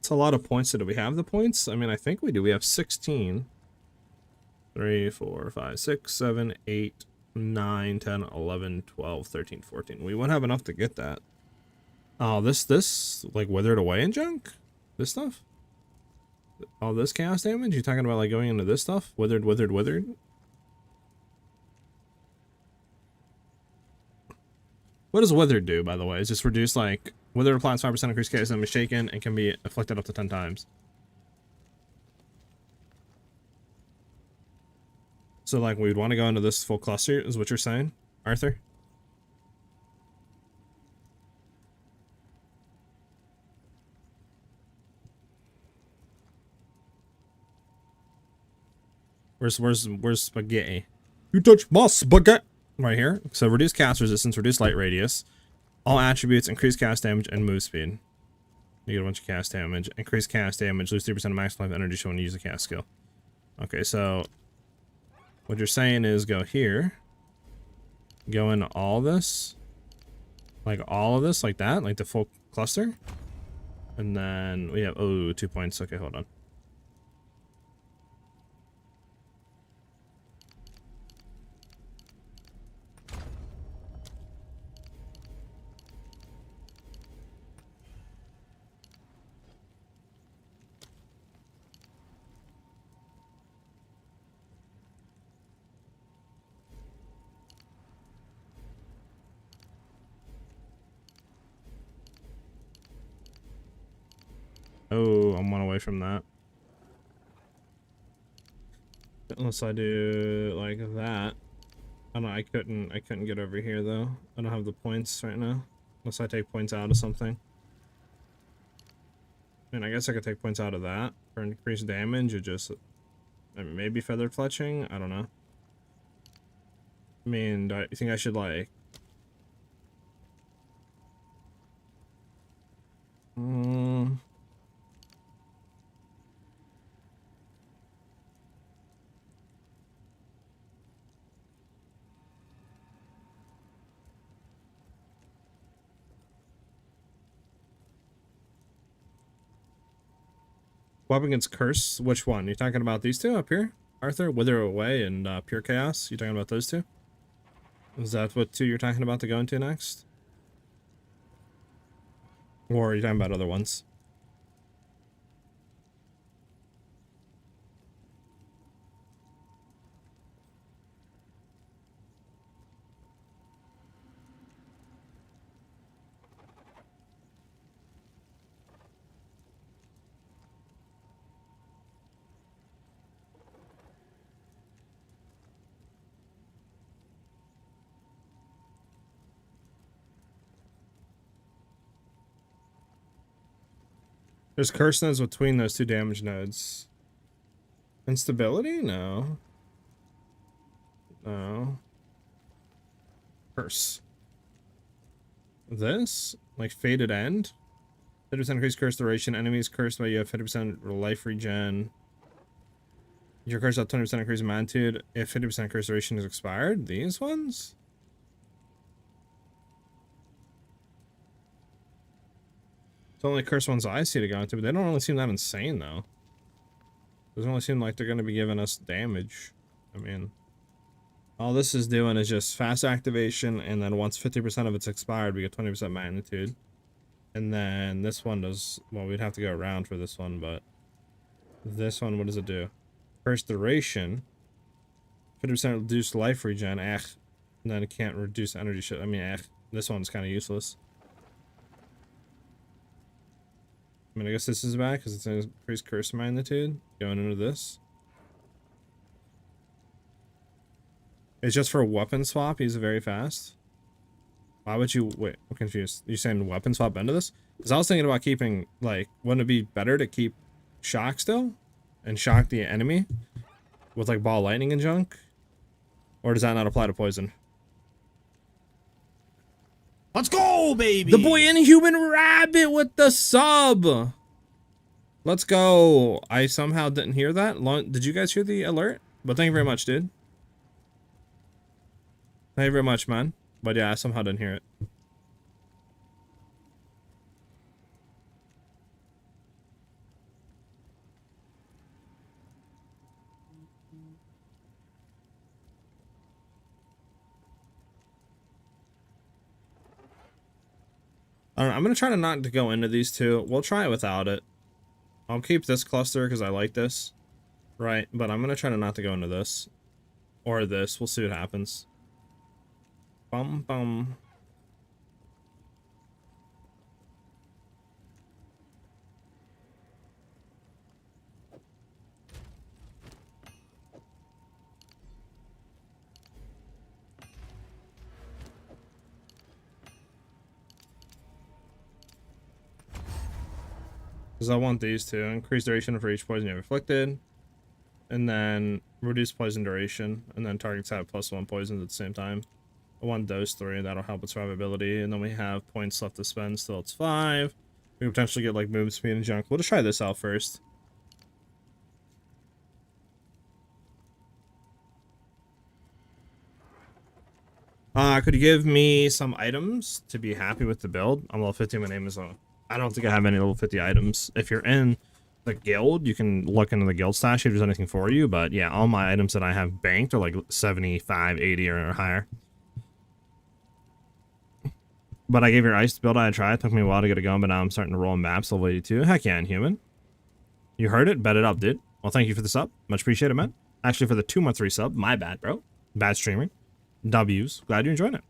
It's a lot of points. So do we have the points? I mean, I think we do. We have 16. 3, 4, 5, 6, 7, 8, 9, 10, 11, 12, 13, 14. We won't have enough to get that. Oh, this, like, withered away and junk? This stuff? All this chaos damage? You talking about, like, going into this stuff? Withered, withered, withered? What does withered do, by the way? It's just reduce, like, withered applies 5% increased chaos damage shaken and can be afflicted up to 10 times. So, like, we'd want to go into this full cluster, is what you're saying, Arthur? Where's spaghetti? You touch my spaghetti! Right here. So, reduce cast resistance, reduce light radius. All attributes, increase cast damage, and move speed. You get a bunch of cast damage. Increase cast damage, lose 3% of max life energy when you use a cast skill. Okay, so what you're saying is go here. Go into all this. Like all of this, like that, like the full cluster. And then we have, oh, 2 points. Okay, hold on. Oh, I'm 1 away from that. Unless I do like that. I don't know, I couldn't get over here though. I don't have the points right now. Unless I take points out of something. I mean, I guess I could take points out of that for increased damage or just, I mean, maybe feather fletching? I don't know. I mean, do you think I should like... Weapon against curse? Which one? You talking about these two up here? Arthur? Wither Away and Pure Chaos? You talking about those two? Is that what two you're talking about to go into next? Or are you talking about other ones? There's curse nodes between those two damage nodes. Instability? No. No. Curse. This? Like Fated End? 50% increased curse duration. Enemies cursed by you have 50% life regen. Your curse have 20% increase in magnitude if 50% curse duration is expired. These ones? It's only curse ones I see to go into, but they don't really seem that insane though. Doesn't really seem like they're going to be giving us damage. I mean, all this is doing is just fast activation, and then once 50% of it's expired, we get 20% magnitude. And then this one does, well, we'd have to go around for this one, but this one, what does it do? Curse duration, 50% reduced life regen, and then it can't reduce energy shit. I mean, this one's kind of useless. I mean, I guess this is bad because it's an increased curse magnitude going into this. It's just for a weapon swap. He's very fast. Why would you... Wait, I'm confused. You're saying weapon swap into this? Because I was thinking about keeping, like, wouldn't it be better to keep shock still? And shock the enemy? With, like, ball lightning and junk? Or does that not apply to poison? Let's go, baby! The boy Inhuman Rabbit with the sub! Let's go. I somehow didn't hear that. Did you guys hear the alert? But thank you very much, dude. Thank you very much, man. But yeah, I somehow didn't hear it. I don't know, I'm gonna try to not to go into these two. We'll try it without it. I'll keep this cluster because I like this, right? But I'm gonna try to not to go into this or this. We'll see what happens. Bum bum. Because I want these two. Increase duration for each poison you have inflicted. And then reduce poison duration. And then targets have +1 poisons at the same time. I want those three. That'll help with survivability. And then we have points left to spend. Still it's 5. We could potentially get like move speed and junk. We'll just try this out first. Could you give me some items to be happy with the build? I'm level 50. My name is I don't think I have any level 50 items. If you're in the guild, you can look into the guild stash if there's anything for you. But yeah, all my items that I have banked are like 75, 80 or higher. But I gave your ice build I tried. It took me a while to get it going, but now I'm starting to roll in maps level 82. Heck yeah, Inhuman. You heard it. Bet it up, dude. Well, thank you for the sub. Much appreciated, man. Actually, for the 2-month resub. My bad, bro. Bad streaming. W's. Glad you enjoyed it.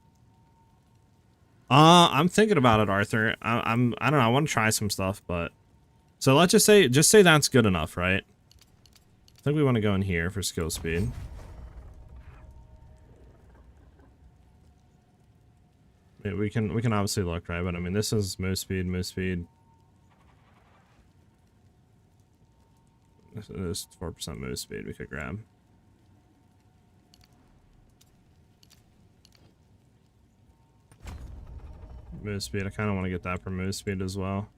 I'm thinking about it, Arthur. I don't know. I want to try some stuff, but so let's just say that's good enough, right? I think we want to go in here for skill speed. Yeah, we can obviously look, right? But I mean, this is move speed. This is 4% move speed we could grab. Move speed. I kind of want to get that for move speed as well.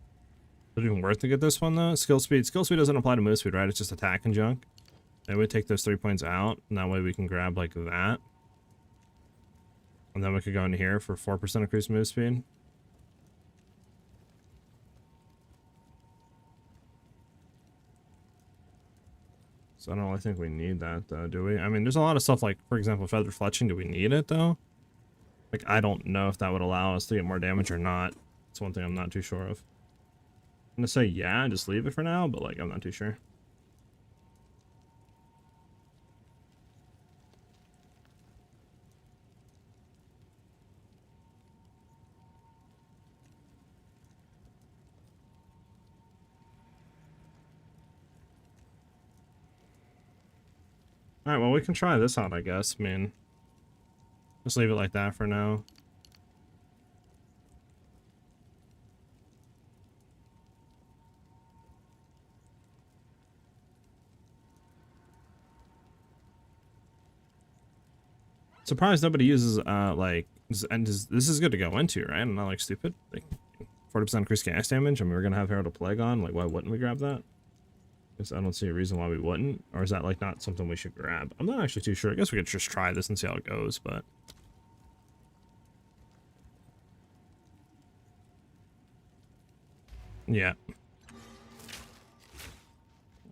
Is it even worth to get this one though? Skill speed. Skill speed doesn't apply to move speed, right? It's just attack and junk. Maybe we take those 3 points out, and that way we can grab like that. And then we could go into here for 4% increased move speed. So I don't really think we need that though, do we? I mean, there's a lot of stuff like, for example, feather fletching. Do we need it though? Like, I don't know if that would allow us to get more damage or not. It's one thing I'm not too sure of. I'm gonna say yeah, just leave it for now, but like, I'm not too sure. Alright, well, we can try this out, I guess. I mean, just leave it like that for now. Surprised nobody uses, like, and this is good to go into, right? I'm not, like, stupid. Like, 40% increased gas damage. I mean, we're gonna have Herald of Plague on. Like, why wouldn't we grab that? I don't see a reason why we wouldn't. Or is that like not something we should grab? I'm not actually too sure. I guess we could just try this and see how it goes, but yeah.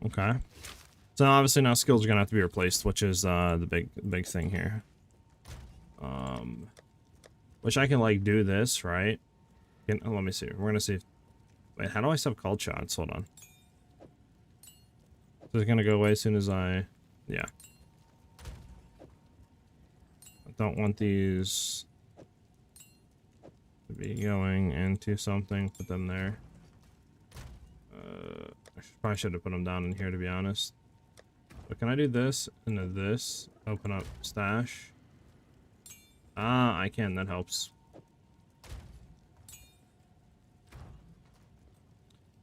Okay. So obviously now skills are gonna have to be replaced, which is the big thing here. Which I can like do this, right? Let me see. We're gonna see if, wait, how do I stop cold shots? Hold on. This is gonna go away as soon as I, yeah. I don't want these to be going into something. Put them there. I probably should have put them down in here, to be honest. But can I do this into this? Open up stash. Ah, I can. That helps.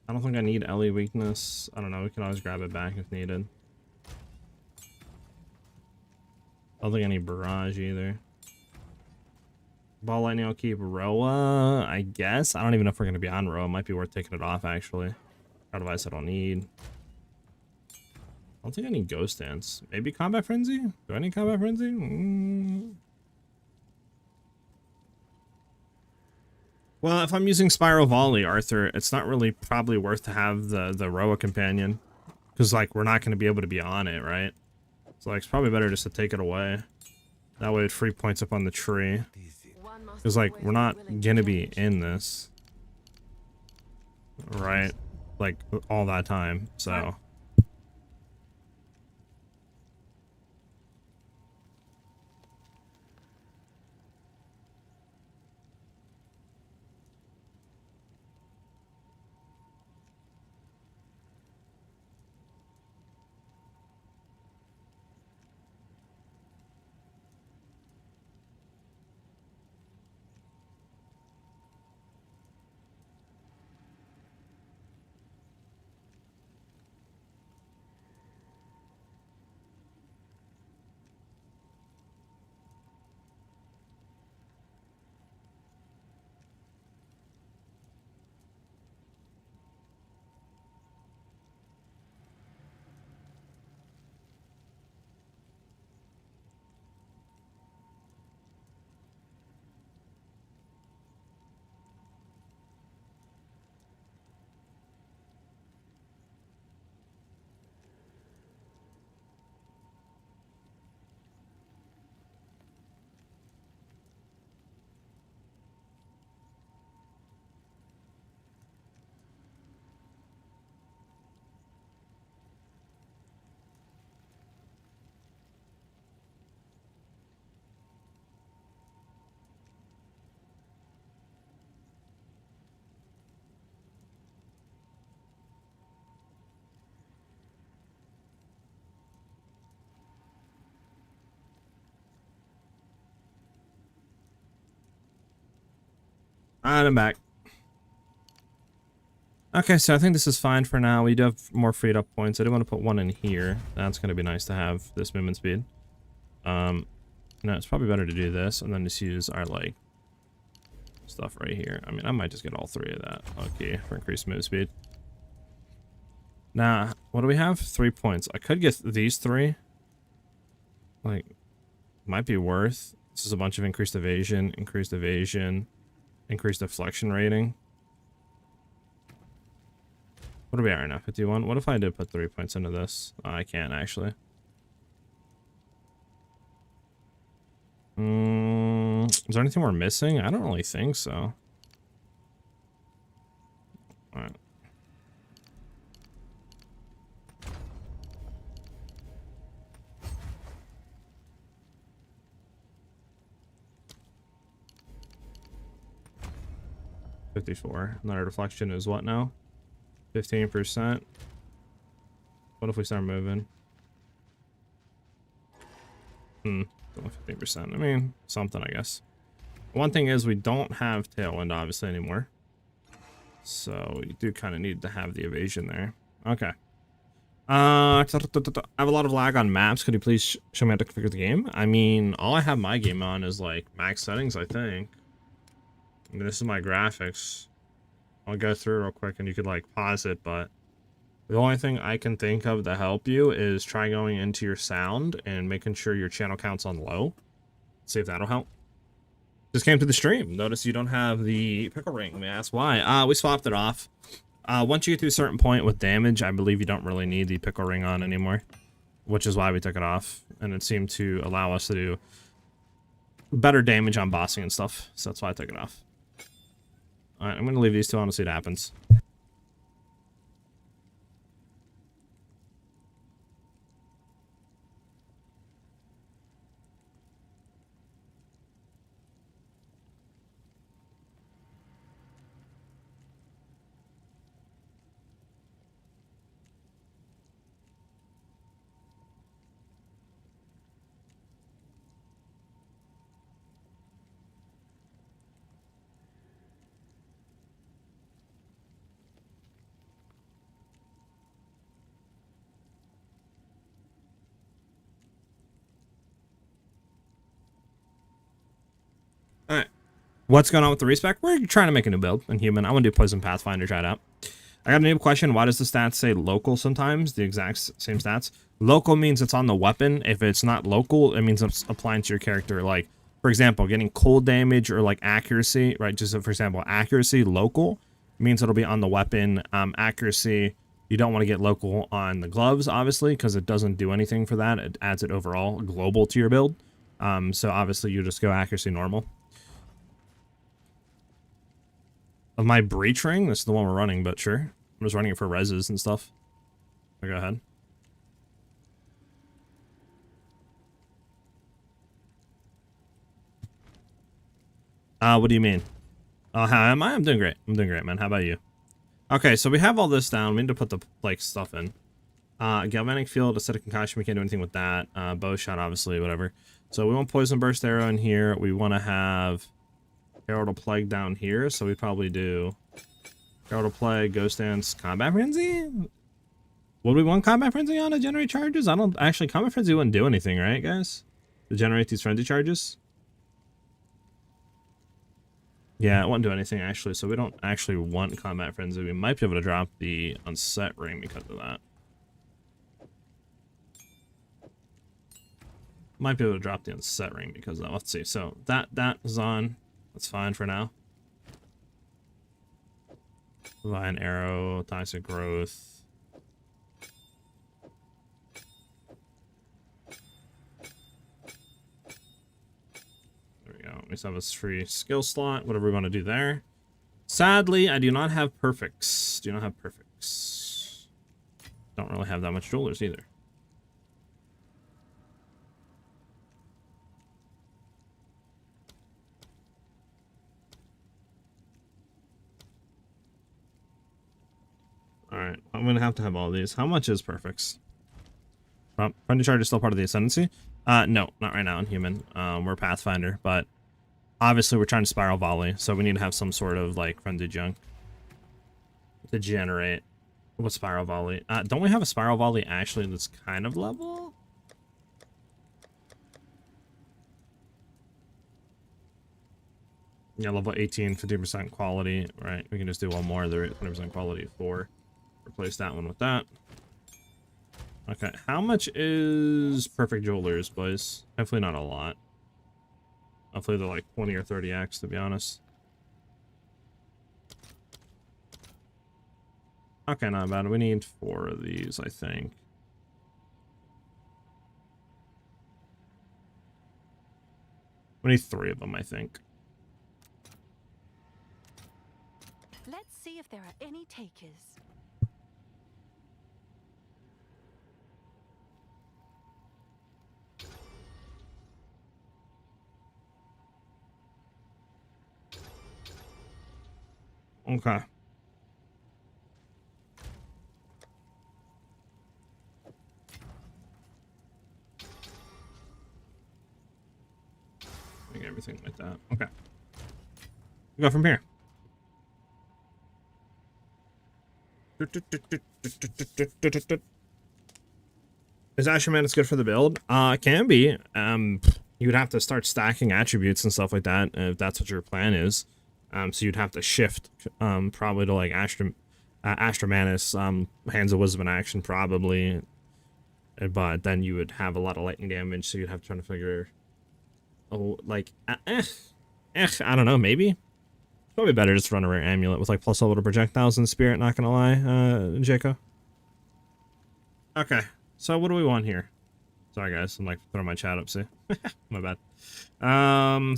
I don't think I need Ellie weakness. I don't know. We can always grab it back if needed. I don't think I need barrage either. Ball lightning, I'll keep. Roa, I guess. I don't even know if we're going to be on Roa. It might be worth taking it off, actually. Crowd device I don't need. I don't think I need Ghost Dance. Maybe Combat Frenzy? Do I need Combat Frenzy? Well, if I'm using Spiral Volley, Arthur, it's not really probably worth to have the Roa companion. Because, like, we're not going to be able to be on it, right? So, like, it's probably better just to take it away. That way it free points up on the tree. Because, like, we're not going to be in this. right? Like all that time. So and I'm back. Okay, so I think this is fine for now. We do have more freed up points. I do want to put one in here. That's going to be nice to have this movement speed. No, it's probably better to do this and then just use our like stuff right here. I mean, I might just get all three of that. Okay, for increased move speed. Now, what do we have? 3 points. I could get these 3. Like, might be worth. This is a bunch of increased evasion, increased deflection rating. What are we at right now? 51? What if I did put 3 points into this? Oh, I can't actually. Is there anything we're missing? I don't really think so. Alright. $54. And our deflection is what now? 15%. What if we start moving? 15%. I mean, something, I guess. One thing is we don't have Tailwind, obviously, anymore. So you do kind of need to have the evasion there. Okay. I have a lot of lag on maps. Could you please show me how to configure the game? I mean, all I have my game on is, like, max settings, I think. I mean, this is my graphics. I'll go through real quick and you could, like, pause it, but the only thing I can think of to help you is try going into your sound and making sure your channel count's on low. See if that'll help. Just came to the stream. Notice you don't have the pickle ring. May I ask why? We swapped it off. Once you get to a certain point with damage, I believe you don't really need the pickle ring on anymore, which is why we took it off. And it seemed to allow us to do better damage on bossing and stuff. So that's why I took it off. All right, I'm going to leave these two on to see what happens. Alright. What's going on with the respec? We're trying to make a new build in human. I want to do Poison Pathfinder, try it out. I got a new question. Why does the stats say local sometimes? The exact same stats. Local means it's on the weapon. If it's not local, it means it's applying to your character. Like, for example, getting cold damage or like accuracy, right? Just for example, accuracy, local, means it'll be on the weapon. Accuracy, you don't want to get local on the gloves, obviously, because it doesn't do anything for that. It adds it overall global to your build. So obviously you just go accuracy normal. of my breach ring. This is the one we're running, but sure. I'm just running it for reses and stuff. So go ahead. What do you mean? How am I? I'm doing great. I'm doing great, man. How about you? Okay, so we have all this down. We need to put the, like, stuff in. Galvanic field, acidic concussion. We can't do anything with that. Bow shot, obviously, whatever. So we want poison burst arrow in here. We want to have Herald of Plague down here. So we probably do Herald of Plague, Ghost Dance, Combat Frenzy. Would we want Combat Frenzy on to generate charges? I don't actually. Combat Frenzy wouldn't do anything, right, guys? To generate these frenzy charges. Yeah, it won't do anything actually. So we don't actually want Combat Frenzy. We might be able to drop the Unset Ring because of that. Might be able to drop the Unset Ring because of that. Let's see. So that is on. That's fine for now. Divine Arrow, Toxic Growth. There we go. We just have a free skill slot, whatever we want to do there. Sadly, I do not have perfects. Do not have perfects. Don't really have that much jewelers either. Alright, I'm gonna have all these. How much is perfects? Friendly charge is still part of the Ascendancy? No, not right now in human. We're pathfinder, but obviously we're trying to spiral volley, so we need to have some sort of like frenzy junk to generate with spiral volley. Don't we have a spiral volley actually that's kind of level? Yeah, level 18, 50% quality. Right, we can just do one more. They're at 20% quality 4. Replace that one with that. Okay, how much is perfect jewelers, boys? Hopefully not a lot. Hopefully they're like 20 or 30x, to be honest. Okay, not bad. We need 4 of these, I think. We need 3 of them, I think. Let's see if there are any takers. Okay. Make everything like that. Okay. We go from here. Is Asher Madness good for the build? It can be. You'd have to start stacking attributes and stuff like that if that's what your plan is. So you'd have to shift probably to like Asher Manus, Hands of Wisdom in action probably, but then you would have a lot of lightning damage, so you'd have to try to figure, like, I don't know, maybe. It's probably better just to run a rare amulet with like plus level to projectiles and spirit. Not gonna lie, Jaco. Okay, so what do we want here? Sorry guys, I'm like throwing my chat up. See, my bad.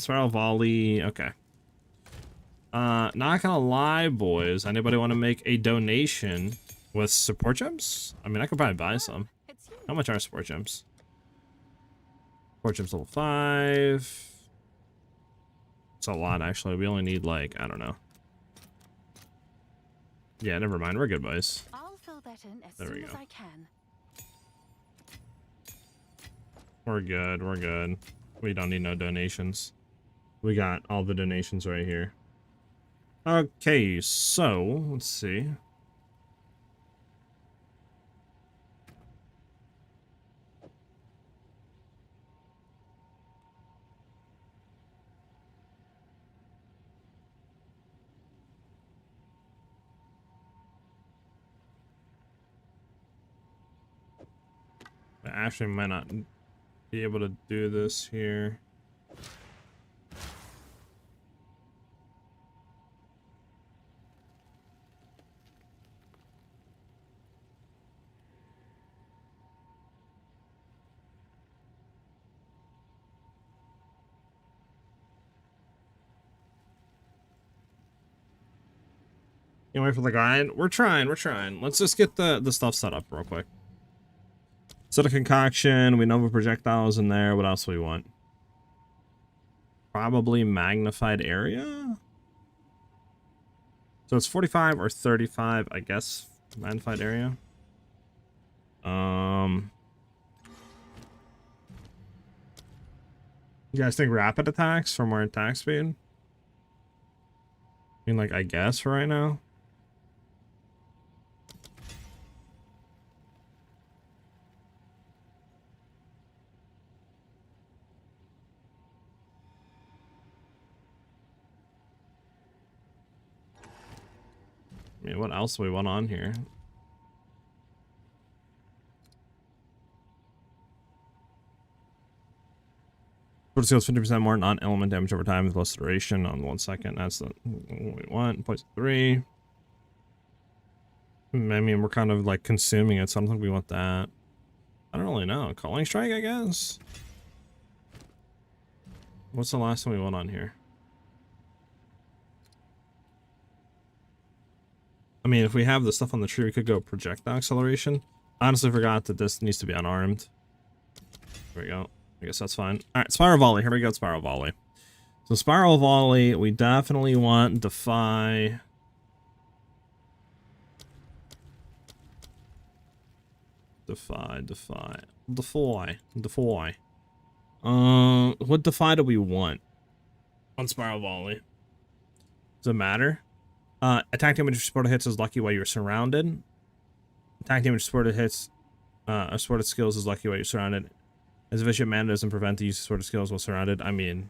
Spiral volley. Okay. Not gonna lie, boys. Anybody want to make a donation with support gems? I mean, I could probably buy some. How much are support gems? Support gems level 5. It's a lot, actually. We only need, like, I don't know. Yeah, never mind. We're good, boys. I'll fill that in as There we soon as go. I can. We're good. We're good. We don't need no donations. We got all the donations right here. Okay, so let's see. I actually might not be able to do this here. Can't wait for the grind. We're trying. Let's just get the stuff set up real quick. Set a concoction. We know the projectiles in there. What else do we want? Probably magnified area. So it's 45 or 35, I guess. Magnified area. You guys think rapid attacks for more attack speed? I mean, like, I guess for right now. I mean, what else do we want on here? Deals 50% more non-element damage over time with less duration on 1 second. That's the what we want. Poison 3. I mean, we're kind of like consuming it, so I don't think we want that. I don't really know. Calling strike, I guess. What's the last one we want on here? I mean, if we have the stuff on the tree, we could go projectile acceleration. I honestly forgot that this needs to be unarmed. There we go. I guess that's fine. Alright, Spiral Volley. Here we go, Spiral Volley. So Spiral Volley, we definitely want Defy. Defy. What Defy do we want on Spiral Volley? Does it matter? Attack damage for supported hits is lucky while you're surrounded. Attack damage supported hits, supported skills is lucky while you're surrounded. As Vicious Mana doesn't prevent the use of supported skills while surrounded. I mean,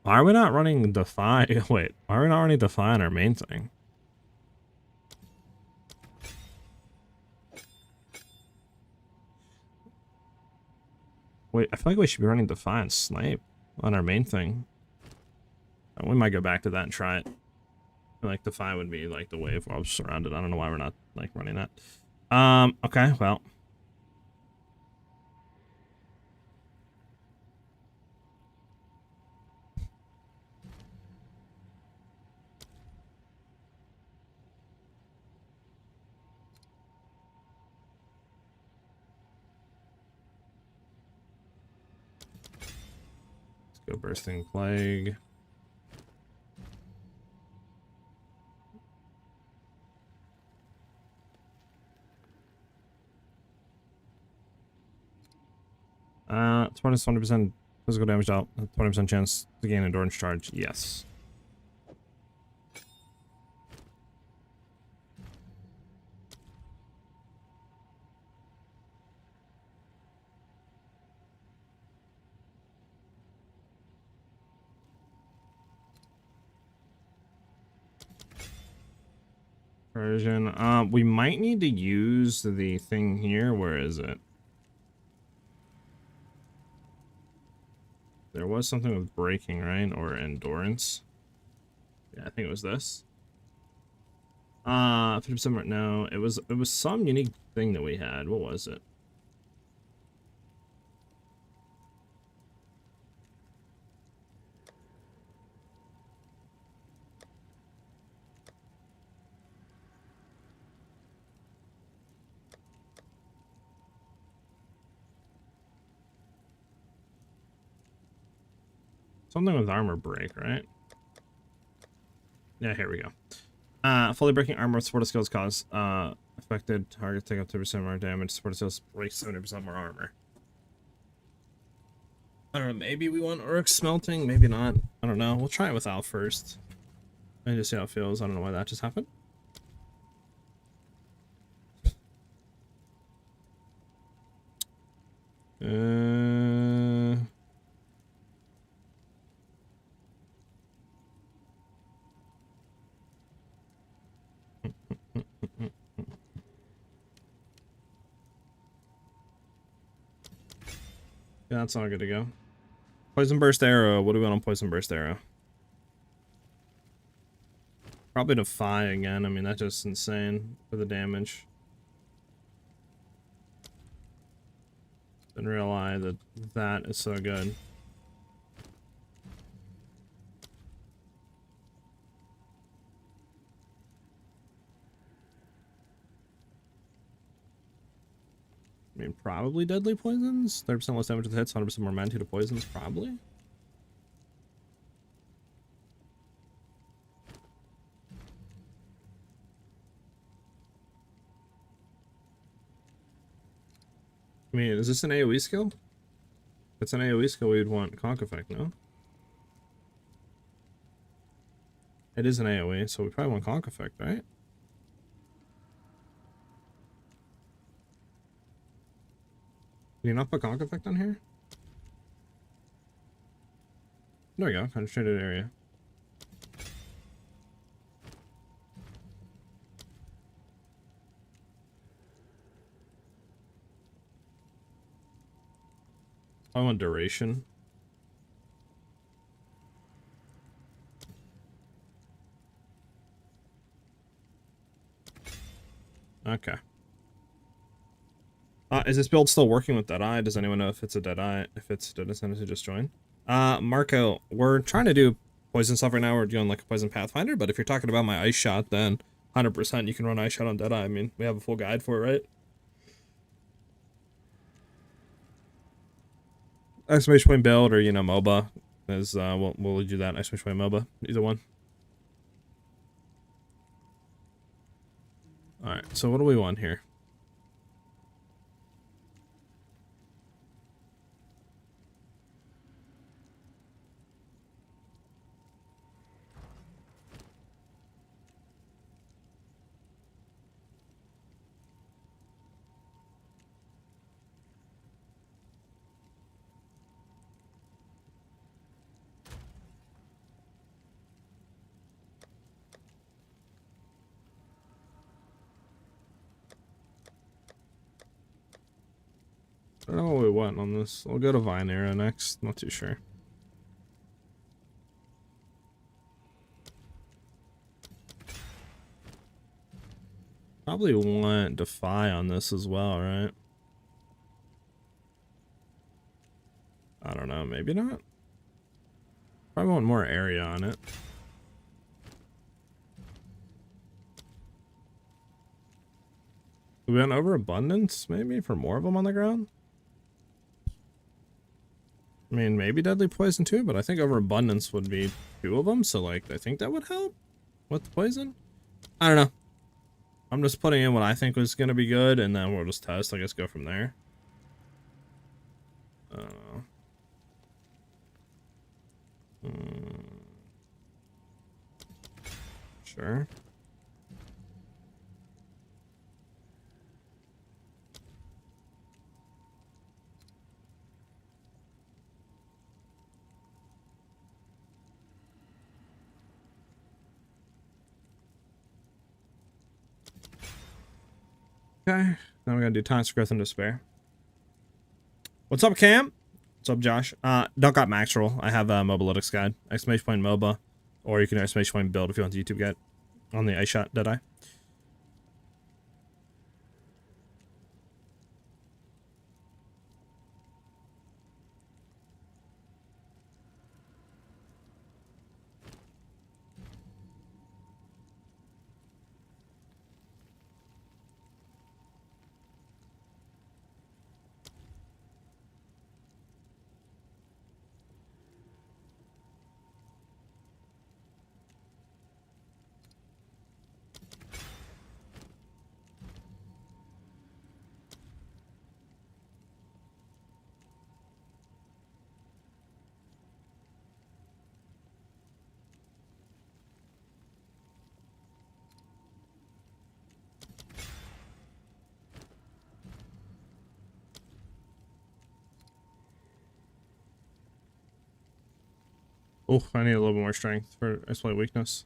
why are we not running Defy? Wait, why are we not running Defy on our main thing? Wait, I feel like we should be running Defy and Snipe on our main thing. We might go back to that and try it. I feel like Defy would be like the wave while I'm surrounded. I don't know why we're not like running that. Okay, well. Let's go Bursting Plague. It's 20% physical damage out, 20% chance to gain endurance charge. Yes. Version. We might need to use the thing here. Where is it? There was something with breaking, right? Or endurance. Yeah, I think it was this. 50%. No, it was some unique thing that we had. What was it? Something with armor break, right? Yeah, here we go. Fully breaking armor with supported skills cause affected target take up 2% more damage. Supported skills break 70% more armor. I don't know, maybe we want Uruk smelting, maybe not. I don't know. We'll try it without first. And just see how it feels. I don't know why that just happened. Yeah, that's all good to go. Poison Burst Arrow. What do we want on Poison Burst Arrow? Probably Defy again. I mean, that's just insane for the damage. Didn't realize that that is so good. mean, probably deadly poisons. 30% less damage to the hits, 100% more mana to poisons, probably. I mean, is this an AoE skill? If it's an AoE skill, we'd want Conk Effect, no? It is an AoE, so we probably want Conk Effect, right? Can you not put Conk Effect on here? There we go, concentrated area. I want duration. Okay. Is this build still working with Deadeye? Does anyone know if it's a Deadeye? If it's Dead Ascendancy, just join. Marco, we're trying to do poison stuff right now. We're doing like a poison pathfinder, but if you're talking about my ice shot, then 100% you can run ice shot on Deadeye. I mean, we have a full guide for it, right? Exclamation point build or, you know, MOBA is, we'll do that. Exclamation point MOBA, either one. Alright, so what do we want here? I don't know what we want on this. We'll go to Vine Era next. Not too sure. Probably want Defy on this as well, right? I don't know. Maybe not. Probably want more area on it. We went over Abundance, maybe, for more of them on the ground? I mean, maybe Deadly Poison too, but I think Overabundance would be 2 of them, so, like, I think that would help with the poison? I don't know. I'm just putting in what I think was going to be good, and then we'll just test, I guess, go from there. I don't know. Sure. Okay, now we're gonna do Times Growth and Despair. What's up, Cam? What's up, Josh? Don't got max roll. I have a Mobalytics guide. Exclamation point MOBA. Or you can exclamation point build if you want the YouTube guide. On the ice shot Deadeye. Oh, I need a little bit more strength for exploit weakness.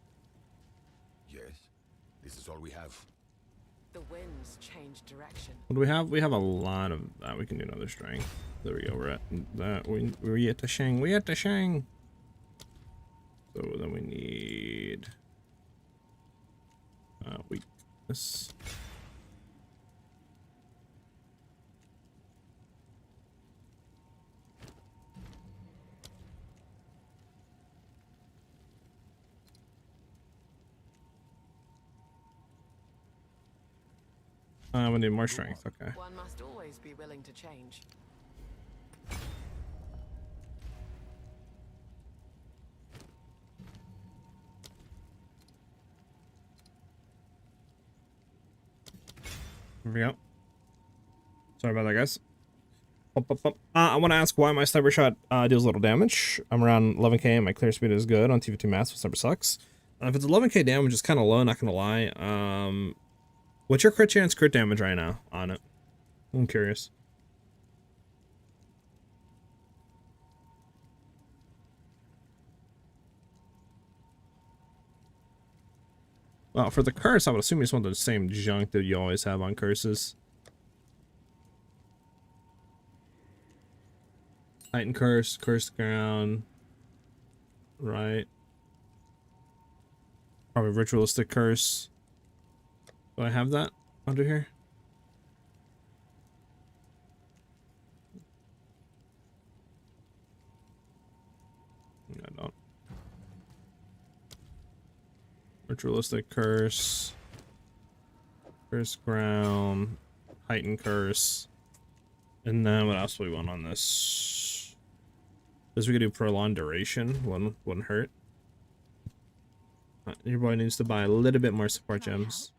Yes, this is all we have. The winds change direction. What do we have? We have a lot of that. We can do another strength. There we go. We're at that. We're at the Shang. We at the Shang. So then we need weakness. We need more strength. Okay. One must always be willing to change. Here we go. Sorry about that, guys. I want to ask why my sniper shot deals little damage. I'm around 11k and my clear speed is good on TV2 mass, but sniper sucks. If it's 11k damage, it's kind of low, not gonna lie. What's your crit chance, crit damage right now on it? I'm curious. Well, for the curse, I would assume it's one of the same junk that you always have on curses. Titan curse, cursed ground, right? Probably ritualistic curse. Do I have that under here? I don't. Ritualistic curse, cursed ground, heightened curse, and then what else do we want on this? Because we could do prolonged duration. Wouldn't hurt. Your boy needs to buy a little bit more support gems.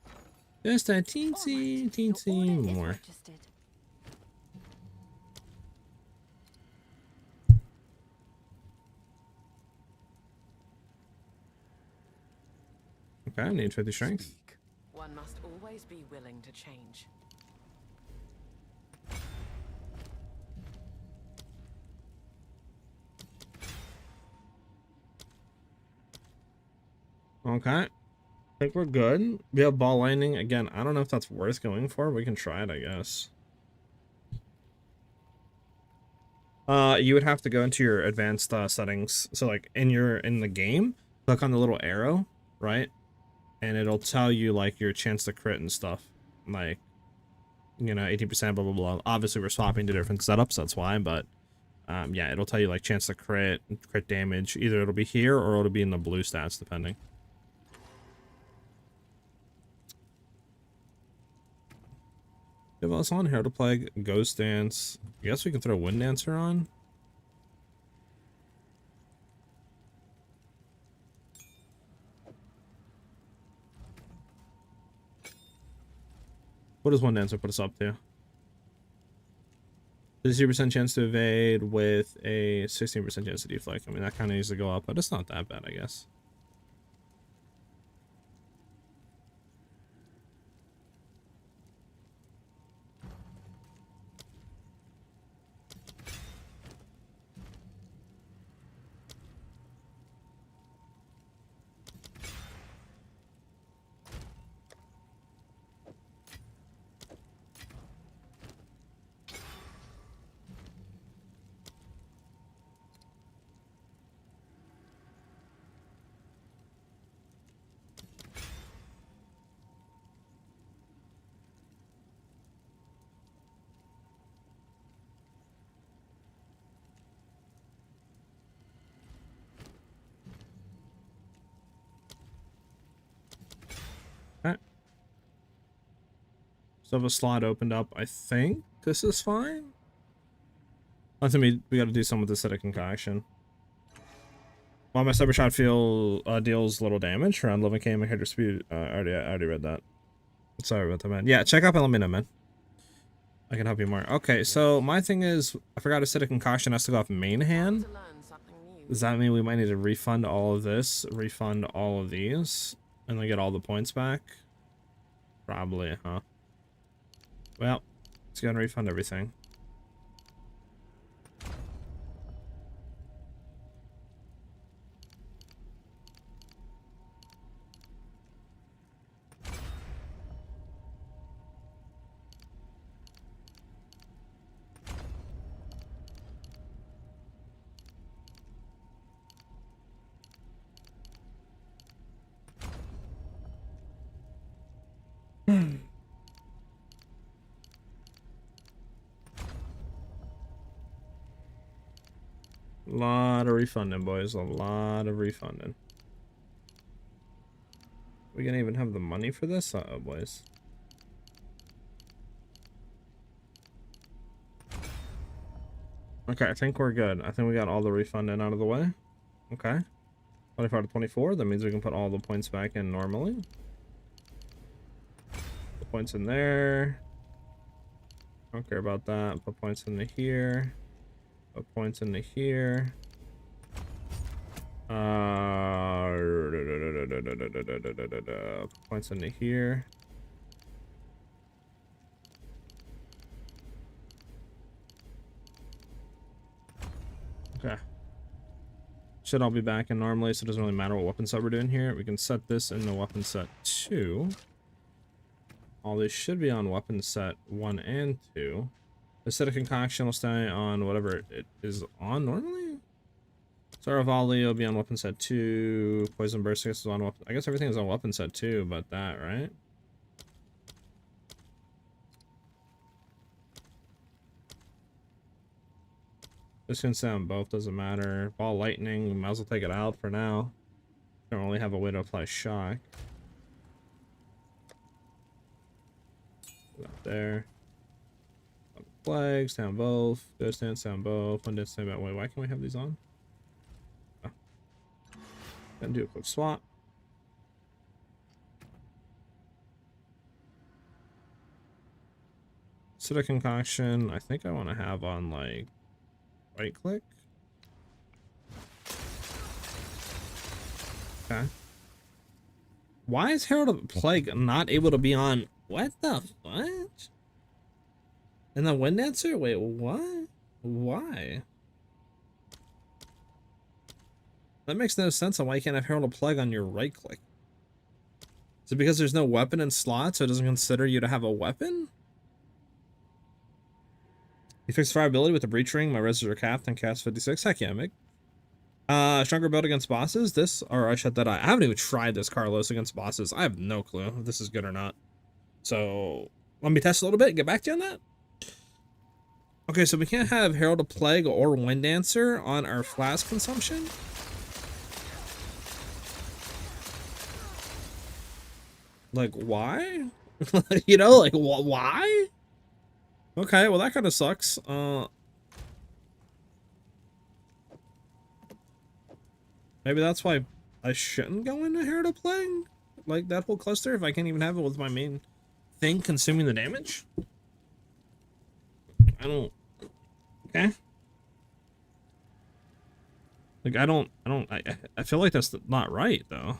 Just a teensy more. Okay, I need 50 strength. Speak. One must always be willing to change. Okay. I think we're good. We have ball lightning. Again, I don't know if that's worth going for. We can try it, I guess. You would have to go into your advanced settings. So like in the game, click on the little arrow, right? And it'll tell you like your chance to crit and stuff. Like, you know, 18%, blah, blah, blah. Obviously we're swapping to different setups, that's why, but yeah, it'll tell you like chance to crit damage. Either it'll be here or it'll be in the blue stats, depending. Give us on here to play Ghost Dance. I guess we can throw Wind Dancer on. What does Wind Dancer put us up to? 50% chance to evade with a 16% chance to deflect. I mean, that kind of needs to go up, but it's not that bad, I guess. So have a slot opened up. I think this is fine. I think we got to do something with acidic concoction. While my cyber shot deals little damage around 11k my character speed. I already read that. Sorry about that, man. Yeah, check up and let me know, man. I can help you more. Okay, so my thing is, I forgot acidic concoction has to go off main hand. To learn something new. Does that mean we might need to refund all of this, refund all of these, and then get all the points back? Probably, huh? Well, let's go and refund everything. Lot of refunding, boys. A lot of refunding. We gonna even have the money for this? Uh-oh, boys. Okay, I think we're good. I think we got all the refund in out of the way. Okay. 25 to 24. That means we can put all the points back in normally. Put points in there. Don't care about that. Put points into here. Put points into here. Put points into here. Okay. Should all be back in normally, so it doesn't really matter what weapon set we're doing here. We can set this in the weapon set 2. All these should be on weapon set 1 and 2. The set of concoction will stay on whatever it is on normally. Star of Volley will be on weapon set 2. Poison Burst is on weapon. I guess everything is on weapon set 2, but that, right? This can stay on both, doesn't matter. Ball Lightning, might as well take it out for now. Don't really have a way to apply shock. Put that there. Flags, down both. Ghost stance down both. One dance stand back. Wait, why can't we have these on? Oh. Then do a quick swap. Acidic Concoction, I think I want to have on like right click. Okay. Why is Herald of Plague not able to be on? What the fuck? And the Wind Dancer? Wait, what? Why? That makes no sense on why you can't have Herald of Plague on your right click. Is it because there's no weapon in slot, so it doesn't consider you to have a weapon? You fix fire ability with the Breach Ring. My reses are capped and cast 56. Heck yeah, Mick. Stronger build against bosses. This, or I shut that eye. I haven't even tried this, Carlos, against bosses. I have no clue if this is good or not. So, let me test a little bit and get back to you on that. Okay, so we can't have Herald of Plague or Wind Dancer on our flask consumption. Like, why? You know, like, why? Okay, well, that kind of sucks. Maybe that's why I shouldn't go into Herald of Plague? Like, that whole cluster, if I can't even have it with my main thing consuming the damage? I don't... Okay. Like, I feel like that's not right, though.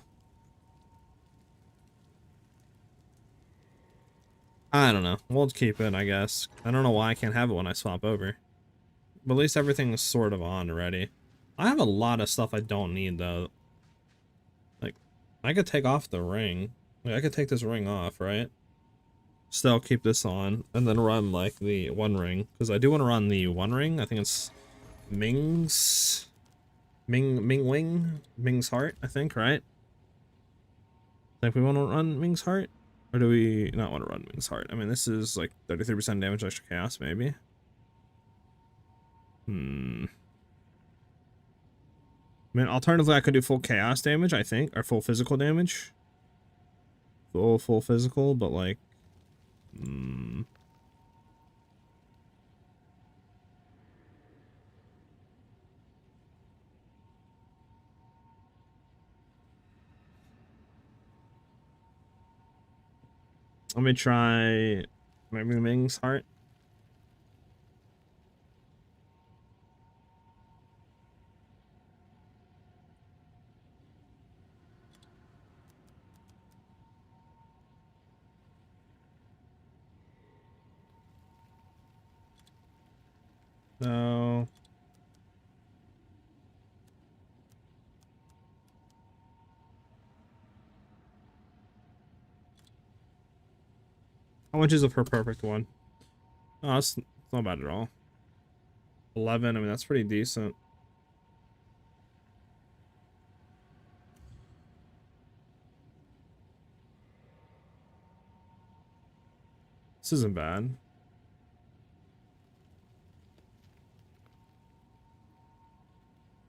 I don't know. We'll keep it, I guess. I don't know why I can't have it when I swap over. But at least everything's sort of on already. I have a lot of stuff I don't need, though. Like, I could take off the ring. Like, I could take this ring off, right? Still keep this on, and then run, like, the one ring. Because I do want to run the one ring. I think it's Ming's Heart, I think, right? I think we want to run Ming's Heart. Or do we not want to run Ming's Heart? I mean, this is like 33% damage extra chaos, maybe. I mean, alternatively, I could do full chaos damage, I think, or full physical damage. Full physical, but like, let me try maybe Ming's Heart. No. How much is it per perfect one? Oh, it's not bad at all. 11, I mean, that's pretty decent. This isn't bad.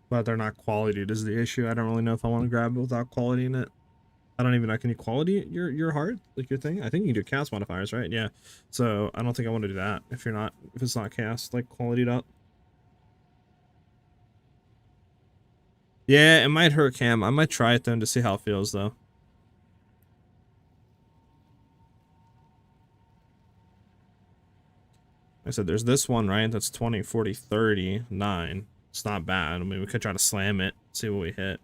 But they're not quality is the issue. I don't really know if I want to grab it without quality in it. I don't even know. Can you quality your heart? Like your thing? I think you can do cast modifiers, right? Yeah. So I don't think I want to do that if it's not cast like qualityed up. Yeah, it might hurt cam. I might try it then to see how it feels though. I said there's this one, right? That's 20, 40, 30, 9. It's not bad. I mean, we could try to slam it, see what we hit.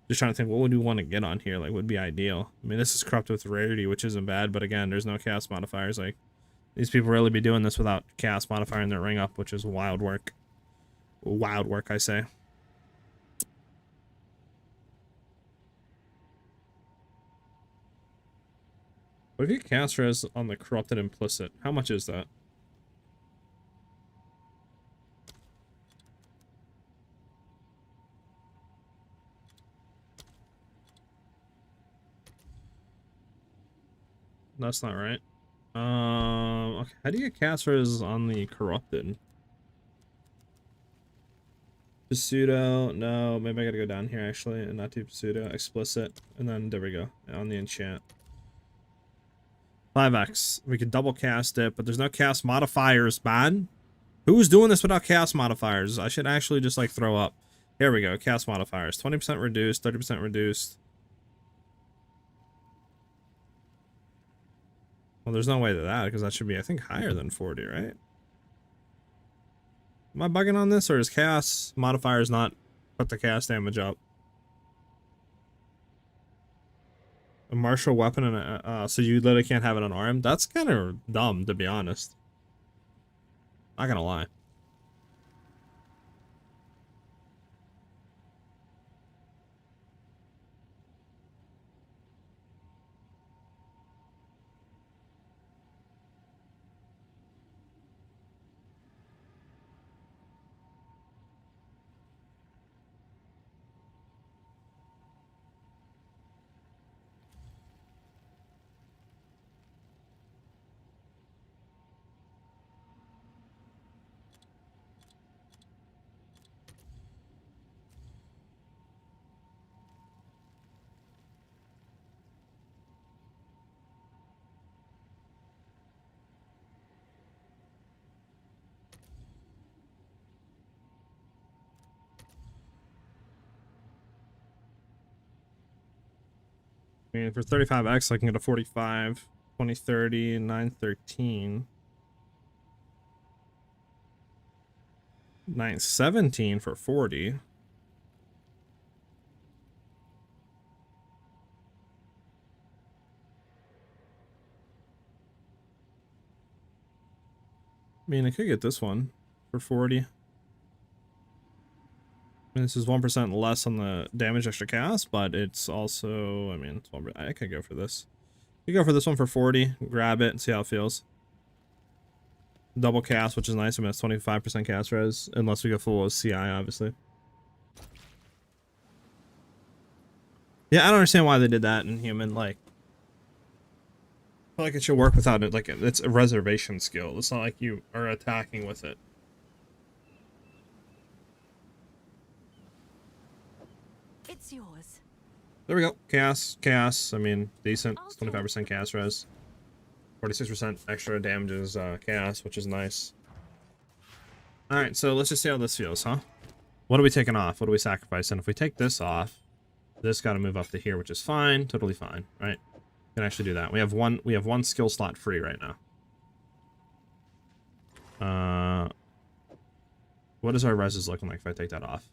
Just trying to think, what would we want to get on here? Like, would be ideal. I mean, this is corrupted with rarity, which isn't bad, but again, there's no chaos modifiers. Like, these people really be doing this without chaos modifier in their ring up, which is wild work. Wild work, I say. What if you cast res on the corrupted implicit? How much is that? That's not right. Okay. How do you get cast res on the corrupted? Pseudo, no, maybe I gotta go down here actually, and not do pseudo, explicit, and then there we go, on the enchant. 5x, we could double cast it, but there's no cast modifiers, man. Who's doing this without cast modifiers? I should actually just like throw up. Here we go, cast modifiers, 20% reduced, 30% reduced. Well, there's no way to that, because that should be, I think, higher than 40, right? Am I bugging on this, or is chaos modifiers not put the chaos damage up? A martial weapon and a, so you literally can't have it unarmed? That's kind of dumb, to be honest. Not gonna lie. I mean, for 35x, I can get a 45, 20, 30, 9, 13. 9, 17 for 40. I mean, I could get this one for 40. I mean, this is 1% less on the damage extra cast, but it's also, I mean, it's 1%. I could go for this. You go for this one for 40, grab it, and see how it feels. Double cast, which is nice. I mean, it's 25% cast res, unless we go full of CI, obviously. Yeah, I don't understand why they did that in human. Like, I feel like it should work without it. Like, it's a reservation skill. It's not like you are attacking with it. It's yours. There we go. Chaos. I mean, decent. It's 25% chaos res. 46% extra damages chaos, which is nice. Alright, so let's just see how this feels, huh? What are we taking off? What are we sacrificing? If we take this off, this got to move up to here, which is fine. Totally fine, right? Can actually do that. We have one skill slot free right now. What is our reses looking like if I take that off?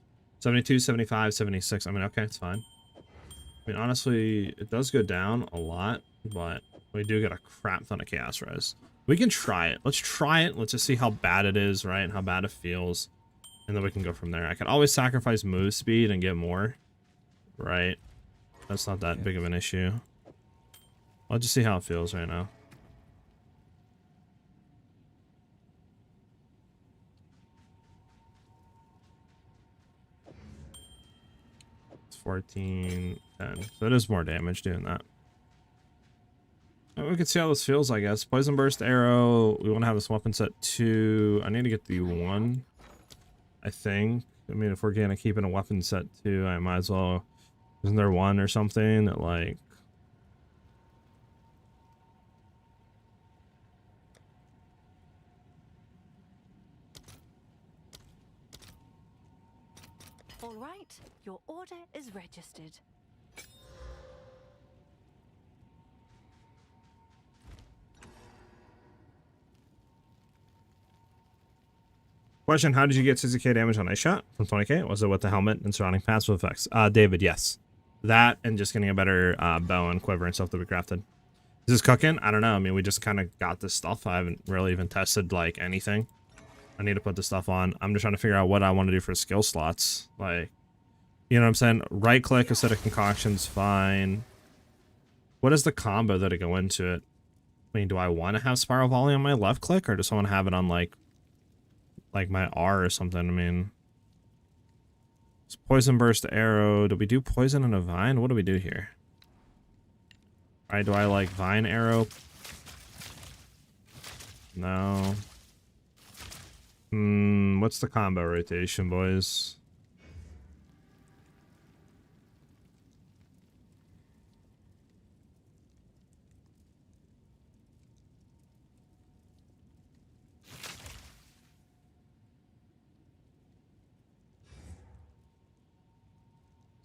72, 75, 76. I mean, okay, it's fine. I mean, honestly, it does go down a lot, but we do get a crap ton of chaos res. We can try it. Let's try it. Let's just see how bad it is, right? And how bad it feels. And then we can go from there. I can always sacrifice move speed and get more, right? That's not that big of an issue. I'll just see how it feels right now. It's 14, 10. So it is more damage doing that. We can see how this feels, I guess. Poison Burst Arrow. We want to have this weapon set 2. I need to get the 1, I think. I mean, if we're going to keep in a weapon set 2, I might as well... Isn't there 1 or something that, like... All right, your order is registered. Question, how did you get 60k damage on Ice Shot from 20k? Was it with the helmet and surrounding passive effects? David, yes. That and just getting a better bow and quiver and stuff that we crafted. Is this cooking? I don't know. I mean, we just kind of got this stuff. I haven't really even tested, like, anything. I need to put this stuff on. I'm just trying to figure out what I want to do for skill slots. Like, you know what I'm saying? Right-click instead of concoction's fine. What is the combo that'll go into it? I mean, do I want to have Spiral Volley on my left-click, or just want to have it on, like my R or something? I mean, it's Poison Burst Arrow. Do we do Poison and a Vine? What do we do here? Alright, do I like Vine Arrow? No. What's the combo rotation, boys?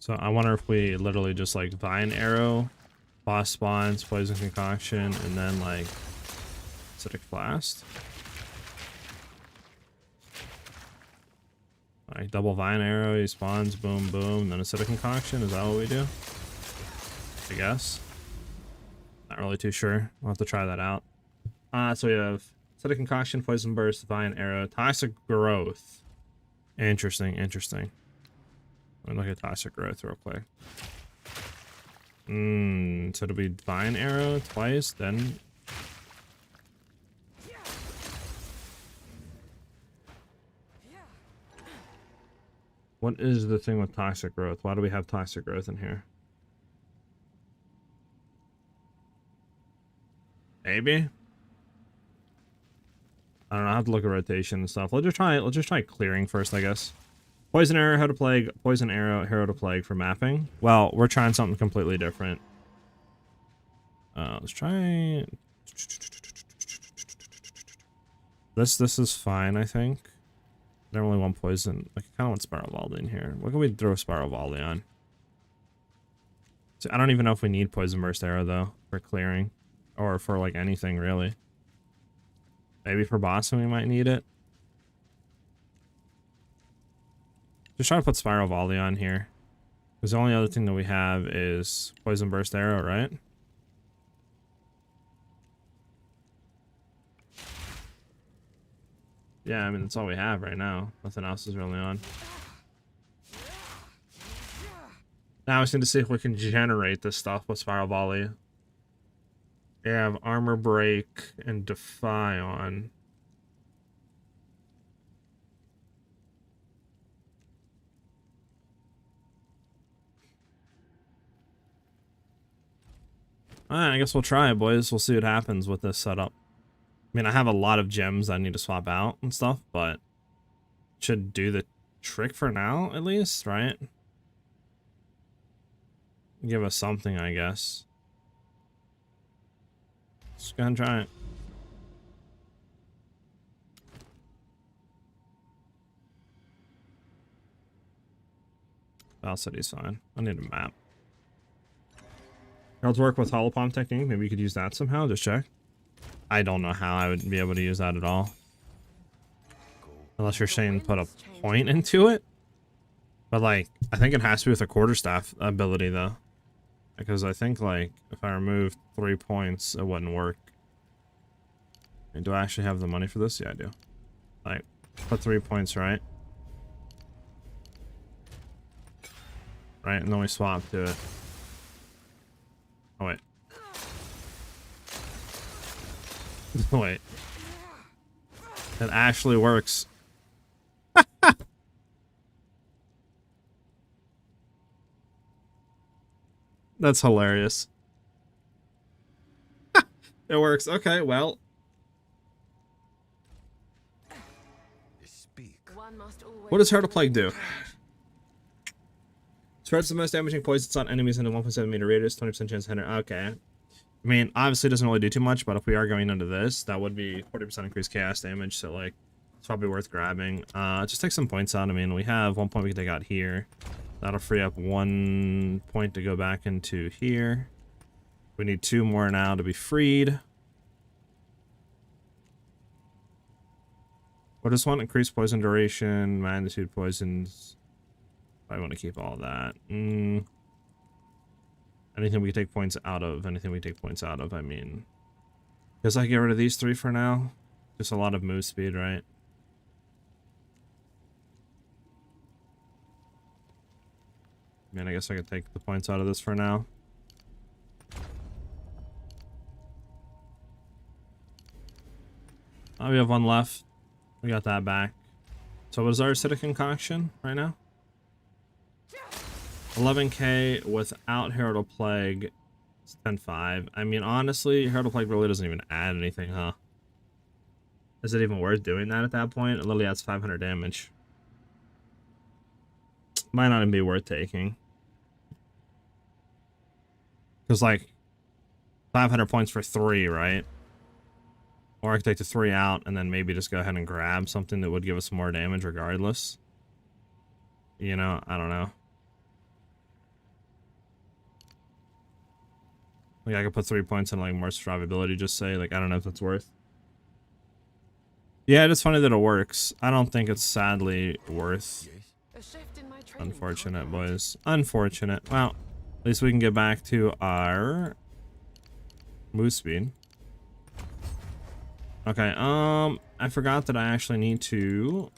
So I wonder if we literally just like Vine Arrow, Boss Spawns, Poison Concoction, and then like Acidic Blast. Like double Vine Arrow, he spawns, boom, boom, then Acidic Concoction. Is that what we do? I guess. Not really too sure. We'll have to try that out. So we have Acidic Concoction, Poison Burst, Vine Arrow, Toxic Growth. Interesting, interesting. Let me look at Toxic Growth real quick. So it'll be Vine Arrow twice, then... What is the thing with Toxic Growth? Why do we have Toxic Growth in here? Maybe? I don't know, I have to look at rotation and stuff. Let's just try clearing first, I guess. Poison Arrow, Hero to Plague, Poison Arrow, Hero to Plague for mapping. Well, we're trying something completely different. Let's try... This is fine, I think. I don't really want Poison. I kind of want Spiral Volley in here. What can we throw Spiral Volley on? So I don't even know if we need Poison Burst Arrow, though, for clearing. Or for, like, anything, really. Maybe for bossing we might need it. Just try to put Spiral Volley on here. Because the only other thing that we have is Poison Burst Arrow, right? Yeah, I mean, that's all we have right now. Nothing else is really on. Now I just need to see if we can generate this stuff with Spiral Volley. We have Armor Break and Defy on. Alright, I guess we'll try it, boys. We'll see what happens with this setup. I mean, I have a lot of gems I need to swap out and stuff, but should do the trick for now, at least, right? Give us something, I guess. Just go ahead and try it. Val City's fine. I need a map. Herald's work with Holopalm technique. Maybe you could use that somehow. Just check. I don't know how I would be able to use that at all. Unless you're saying put a point into it. But, like, I think it has to be with a quarterstaff ability, though. Because I think, like, if I remove 3 points, it wouldn't work. And do I actually have the money for this? Yeah, I do. Like, put 3 points, right? Right, and then we swap to it. Oh, wait. Wait. It actually works. That's hilarious. It works. Okay, well. What does Heart of Plague do? Spreads the most damaging poisons on enemies in a 1.7 meter radius, 20% chance to hit. Okay. I mean, obviously it doesn't really do too much, but if we are going into this, that would be 40% increased chaos damage, so, like, It's probably worth grabbing. Just take some points out. I mean, we have 1 point we can take out here. That'll free up 1 point to go back into here. We need 2 more now to be freed. What does one? Increase poison duration, magnitude poisons. I want to keep all that. Anything we take points out of. Anything we take points out of, I mean. Guess I get rid of these 3 for now. Just a lot of move speed, right? I mean, I guess I could take the points out of this for now. Oh, we have 1 left. We got that back. So what is our acidic concoction right now? 11k without Herald Plague. It's 10.5. I mean, honestly, Herald Plague really doesn't even add anything, huh? Is it even worth doing that at that point? It literally adds 500 damage. Might not even be worth taking. Because, like, 500 points for 3, right? Or I could take the 3 out and then maybe just go ahead and grab something that would give us more damage regardless. You know, I don't know. Like, I could put 3 points in, like, more survivability, just say. Like, I don't know if that's worth. Yeah, it's funny that it works. I don't think it's sadly worth. A shift in my training. Unfortunate, boys. Unfortunate. Well, at least we can get back to our move speed. Okay, I forgot that I actually need to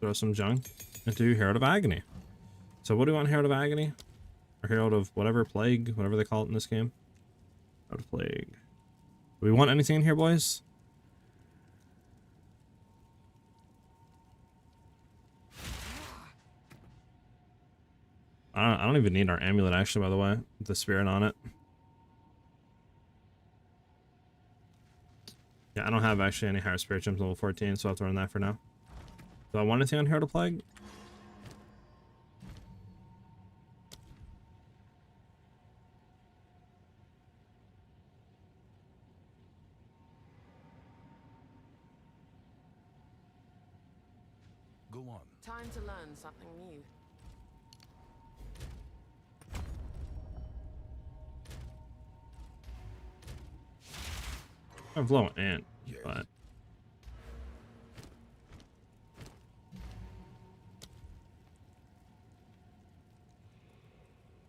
throw some junk into Herald of Agony. So what do we want Herald of Agony? Or Herald of whatever, Plague, whatever they call it in this game. Herald of Plague. Do we want anything in here, boys? I don't even need our amulet, actually, by the way, with the spirit on it. Yeah, I don't have actually any higher spirit gems level 14, so I'll throw in that for now. Do I want anything on Herald of Plague? Go on. Time to learn something new. I have low ant, Yes. but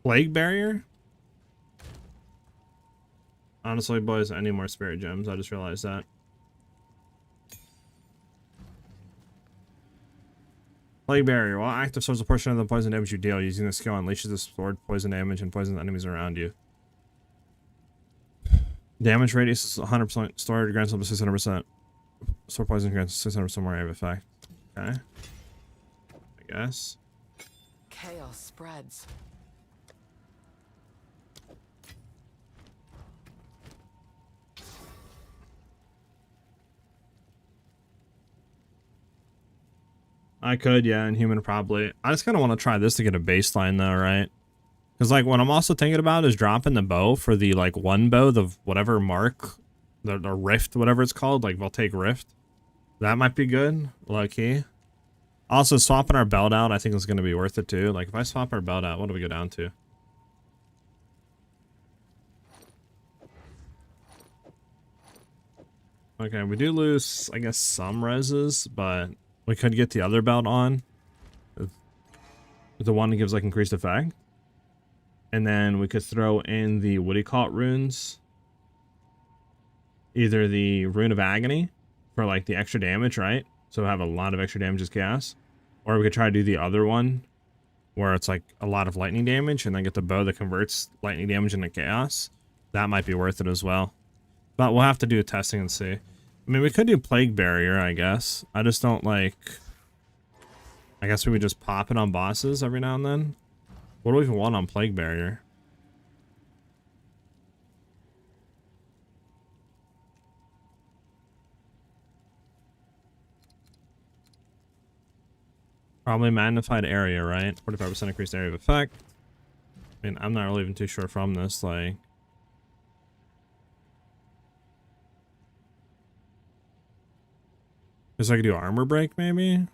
Plague Barrier? Honestly, boys, I need more spirit gems. I just realized that. Plague Barrier. While active, absorbs a portion of the poison damage you deal. Using the skill, unleashes the stored poison damage and poisons enemies around you. Damage radius is 100%. Stored grants up to 600%. Stored poison grants 600% more area of effect. Okay. I guess. Chaos spreads. I could, yeah, and human probably. I just kind of want to try this to get a baseline though, right? Because like what I'm also thinking about is dropping the bow for the like 1 bow, the whatever mark, the rift, whatever it's called, like Voltaic Rift. That might be good, low key. Also swapping our belt out, I think is going to be worth it too. Like if I swap our belt out, what do we go down to? Okay, we do lose, I guess, some reses, but we could get the other belt on. The one that gives like increased effect. And then we could throw in the, what do you call it, runes? Either the Rune of Agony for like the extra damage, right? So have a lot of extra damage as chaos. Or we could try to do the other one where it's like a lot of lightning damage and then get the bow that converts lightning damage into chaos. That might be worth it as well. But we'll have to do a testing and see. I mean, we could do Plague Barrier, I guess. I just don't like... I guess we would just pop it on bosses every now and then. What do we even want on Plague Barrier? Probably magnified area, right? 45% increased area of effect. I mean, I'm not really even too sure from this, like... Guess I could do armor break maybe.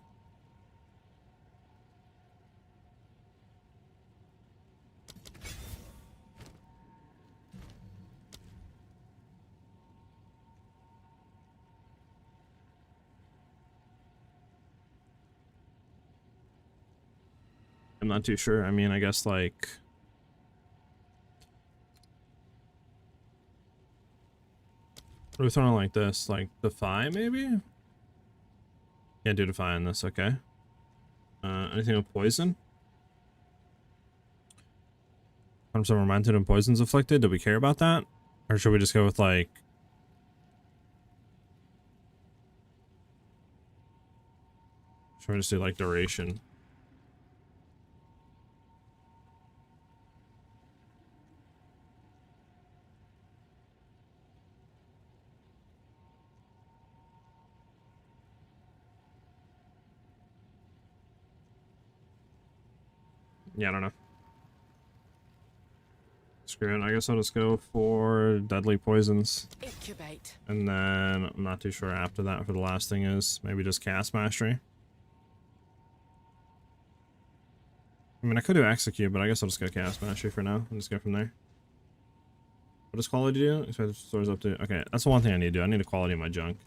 I'm not too sure. I mean, I guess like we're throwing like this, like Defy maybe? Can't do Defy on this, okay. Anything with poison? From some Momented and Poisons Afflicted, do we care about that? Or should we just go with like... Should we just do like Duration? Yeah, I don't know. Screw it, I guess I'll just go for Deadly Poisons. Incubate. And then I'm not too sure after that for the last thing is. Maybe just Cast Mastery. I mean, I could do Execute, but I guess I'll just go Cast Mastery for now and just go from there. What does Quality do? Expect stores up to... Okay, that's the one thing I need to do. I need to quality my junk.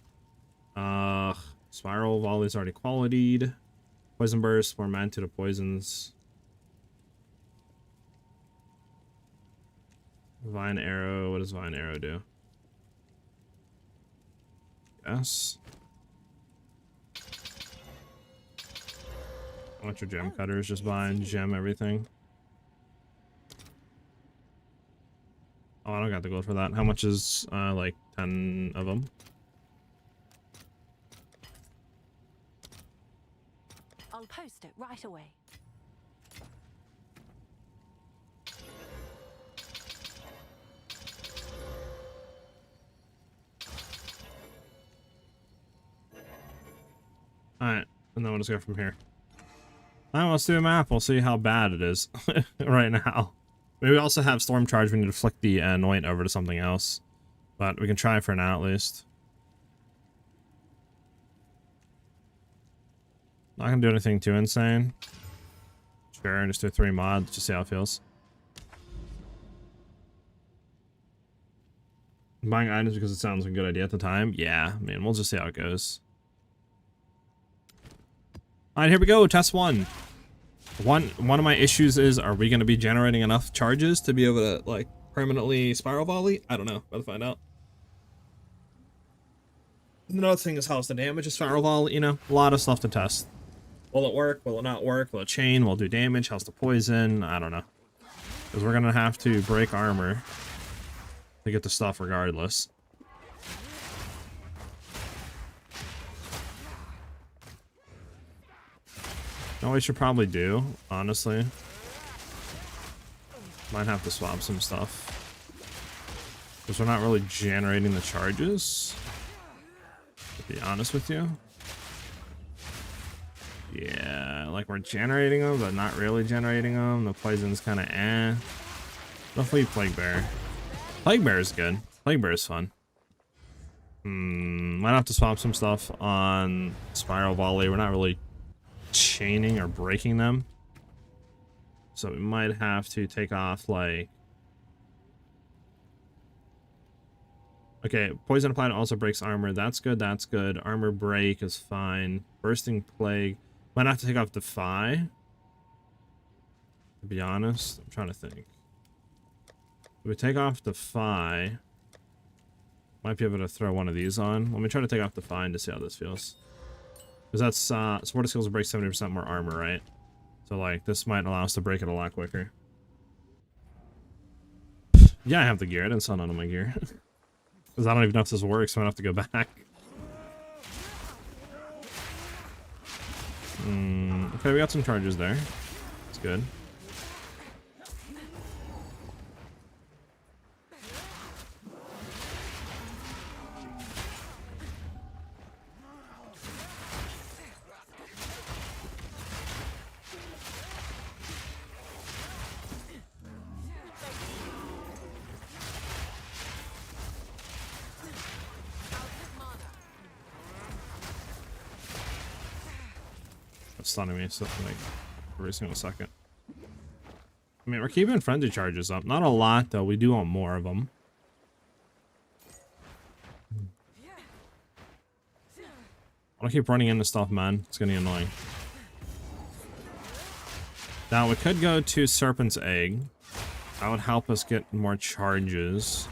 Spiral Volley's already qualityed. Poison Burst, more man to the poisons. Vine Arrow, what does Vine Arrow do? Yes. I want your gem cutters, just buying gem everything. Oh, I don't got the gold for that. How much is like 10 of them? I'll post it right away. Alright, and then we'll just go from here. Alright, let's do a map. We'll see how bad it is right now. Maybe we also have Storm Charge. We need to flick the Anoint over to something else. But we can try for now at least. Not gonna do anything too insane. Sure, just do 3 mods, just see how it feels. Buying items because it sounds like a good idea at the time? Yeah, I mean, we'll just see how it goes. Alright, here we go, test 1. One of my issues is, are we going to be generating enough charges to be able to, like, permanently Spiral Volley? I don't know. We'll find out. Another thing is how's the damage of Spiral Volley, you know? A lot of stuff to test. Will it work? Will it not work? Will it chain? Will it do damage? How's the poison? I don't know. Because we're going to have to break armor to get the stuff regardless. No, we should probably do, honestly. Might have to swap some stuff. Because we're not really generating the charges. To be honest with you. Yeah, like we're generating them, but not really generating them. The poison's kind of eh. Definitely Plague Bear. Plague Bear is good. Plague Bear is fun. Might have to swap some stuff on Spiral Volley. We're not really chaining or breaking them, so we might have to take off like, okay, poison applied also breaks armor. That's good, that's good. Armor break is fine. Bursting Plague, might have to take off Defy, to be honest. I'm trying to think. If we take off Defy, might be able to throw one of these on. Let me try to take off Defy and to see how this feels. Because that's, Sword of Skills will break 70% more armor, right? So, like, this might allow us to break it a lot quicker. Yeah, I have the gear. I didn't sell none of my gear. Because I don't even know if this works, so I have to go back. Okay, we got some charges there. That's good. stunning me so like every single second. I mean, we're keeping frenzy charges up. Not a lot though. We do want more of them. I want to keep running into stuff, man. It's getting annoying. Now we could go to Serpent's Egg. That would help us get more charges.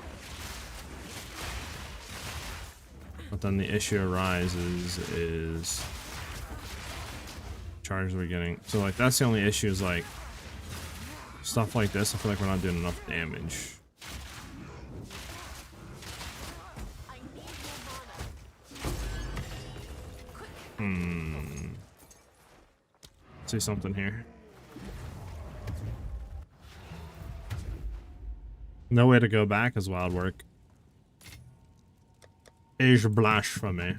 But then the issue arises is charges we're getting. So like that's the only issue is like stuff like this. I feel like we're not doing enough damage. See something here. No way to go back is wild work. Is blasphemy.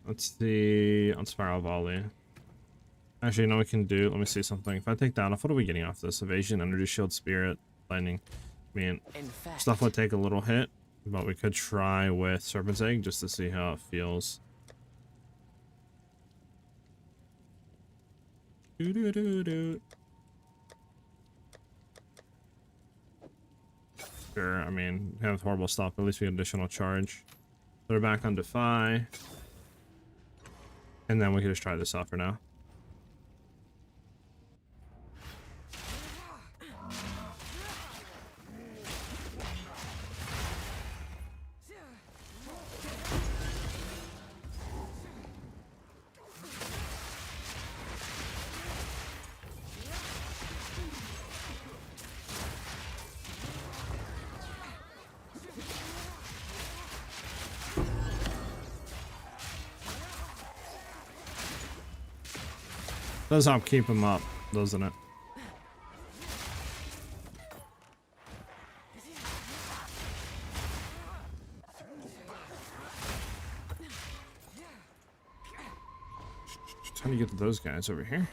Let's see on Spiral Volley. Actually, you know what we can do? Let me see something. If I take that off, what are we getting off this? Evasion, Energy Shield, Spirit, Lightning. I mean, stuff would take a little hit, but we could try with Serpent's Egg just to see how it feels. Sure, I mean, we have horrible stuff, but at least we get additional charge. They're back on Defy. And then we can just try this out for now. Does help keep him up, doesn't it? Trying to get to those guys over here.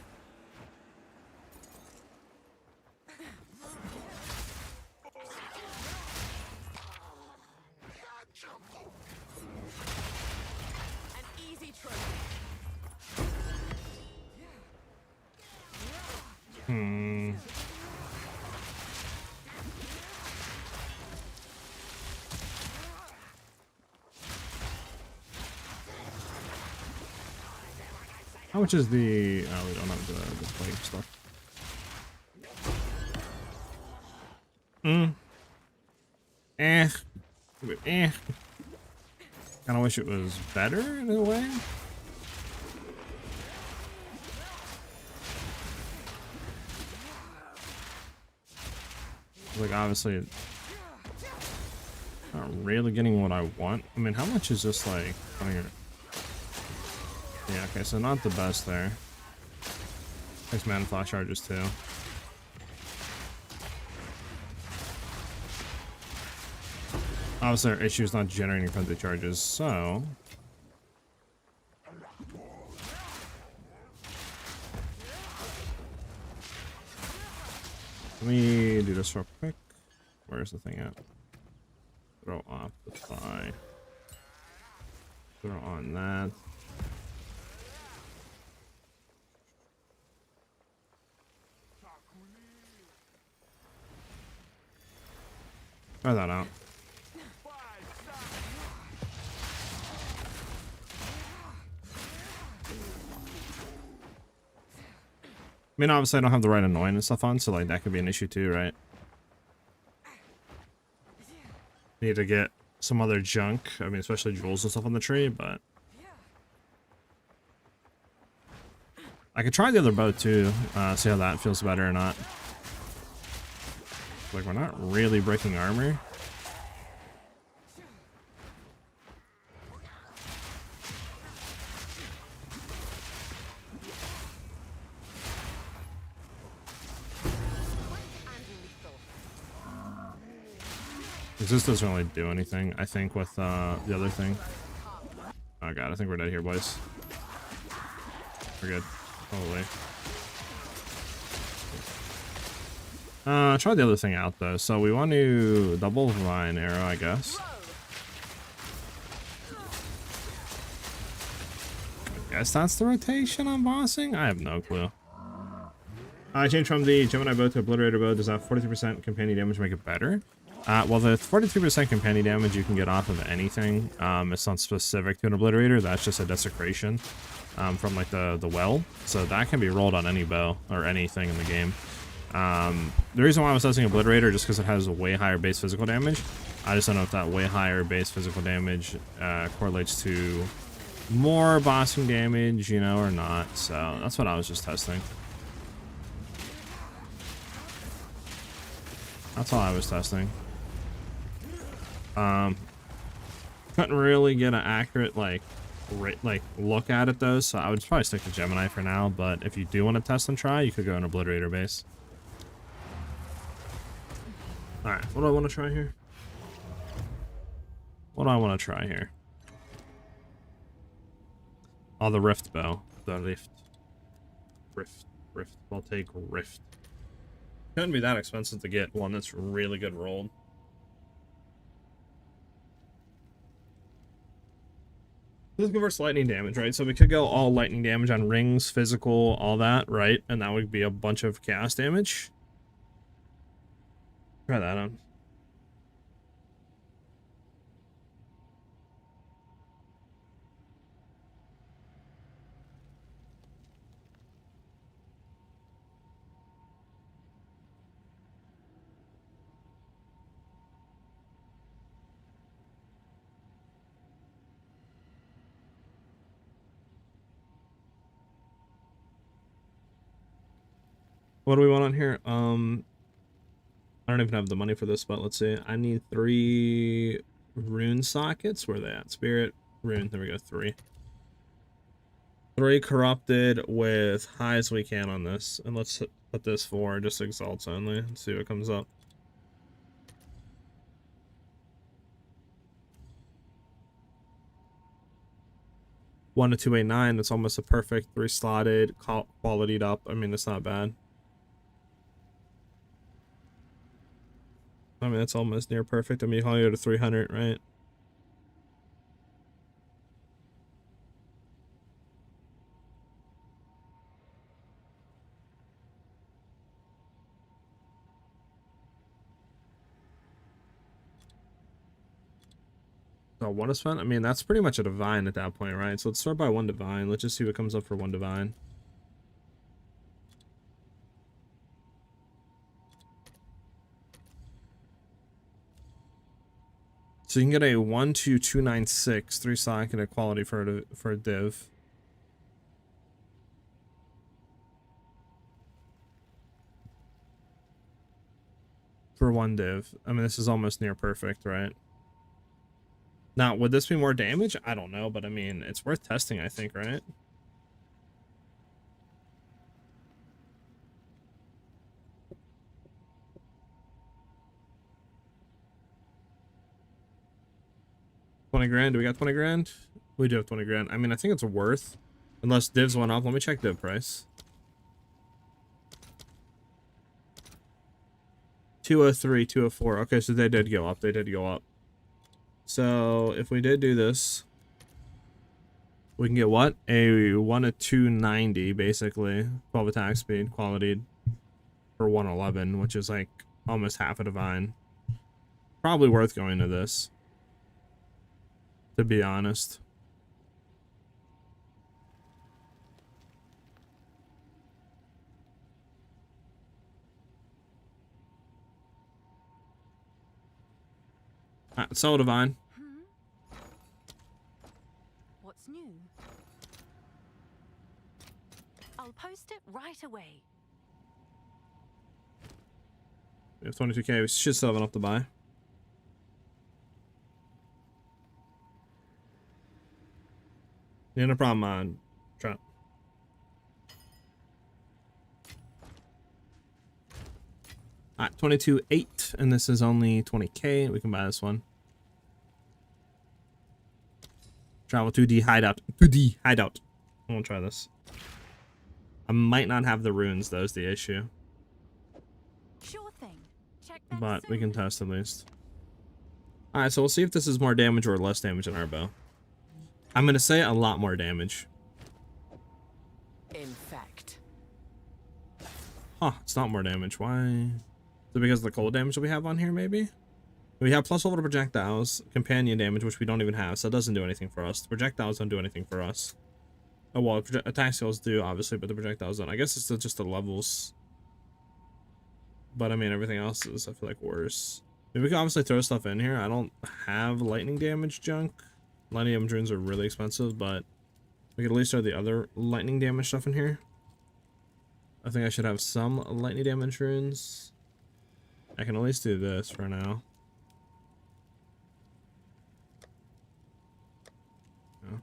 How much is the... Oh, we don't have the plague stuff. Kinda wish it was better in a way. Like, obviously, not really getting what I want. I mean, how much is just like... Yeah, okay, so not the best there. Takes mana flash charges too. Obviously our issue is not generating frenzy charges, so... Let me do this real quick. Where's the thing at? Throw off the thigh. Throw on that. Try that out. I mean, obviously I don't have the right annoying and stuff on, so like that could be an issue too, right? Need to get some other junk. I mean, especially jewels and stuff on the tree, but I could try the other bow too, see how that feels better or not. Like, we're not really breaking armor. This doesn't really do anything, I think, with the other thing. Oh god, I think we're dead here, boys. We're good. Holy. Try the other thing out though. So we want to double vine arrow, I guess. guess that's the rotation on bossing? I have no clue. I changed from the Gemini bow to Obliterator bow. Does that 43% companion damage make it better? Well, the 43% companion damage you can get off of anything. It's not specific to an Obliterator. That's just a desecration from like the well. So that can be rolled on any bow or anything in the game. The reason why I was testing Obliterator just because it has a way higher base physical damage. I just don't know if that way higher base physical damage correlates to more bossing damage, you know, or not. So that's what I was just testing. That's all I was testing. Couldn't really get an accurate like look at it though, so I would probably stick to Gemini for now. But if you do want to test and try, you could go an Obliterator base. All right, what do I want to try here? What do I want to try here? Oh, the Rift bow. The Rift. I'll take Rift. Couldn't be that expensive to get one that's really good rolled. This converts lightning damage, right? So we could go all lightning damage on rings, physical, all that, right? And that would be a bunch of chaos damage. Try that on. What do we want on here? I don't even have the money for this, but let's see. I need 3 rune sockets. Where are they at? Spirit, rune. There we go. 3. 3 corrupted with high as we can on this. And let's put this for just exalts only and see what comes up. One to 289. That's almost a perfect 3 slotted, qualityed up. I mean, it's not bad. I mean, that's almost near perfect. I mean, you can only go to 300, right? So 1 is spent? I mean, that's pretty much a divine at that point, right? So let's start by 1 divine. Let's just see what comes up for 1 divine. So you can get a 12296 3 socket equality for a div. For 1 div. I mean, this is almost near perfect, right? Now, would this be more damage? I don't know, but I mean, it's worth testing, I think, right? $20,000. Do we got 20 grand? We do have 20 grand. I mean, I think it's worth, unless divs went up. Let me check div price. 203, 204. Okay, so they did go up. They did go up. So if we did do this, we can get what? A 1 to 290, basically. 12 attack speed, quality for 111, which is like almost half a divine. Probably worth going to this, to be honest. So divine. What's new? I'll post it right away. We have 22k. We should still have enough to buy. Yeah, no problem on Trent. Alright, 22.8, and this is only 20k. We can buy this one. Travel to the hideout. To the hideout. I won't try this. I might not have the runes, though, is the issue. Sure thing. Check that But soon. we can test at least. Alright, so we'll see if this is more damage or less damage than our bow. I'm going to say a lot more damage. Infect. Huh, it's not more damage. Why? Is it because of the cold damage that we have on here, maybe? We have plus level to projectiles, companion damage, which we don't even have, so it doesn't do anything for us. The projectiles don't do anything for us. Oh, well, attack skills do, obviously, but the projectiles don't. I guess it's just the levels. But, I mean, everything else is, I feel like, worse. I mean, we can obviously throw stuff in here. I don't have lightning damage junk. Lightning damage runes are really expensive, but we could at least throw the other lightning damage stuff in here. I think I should have some lightning damage runes. I can at least do this for now. Yeah.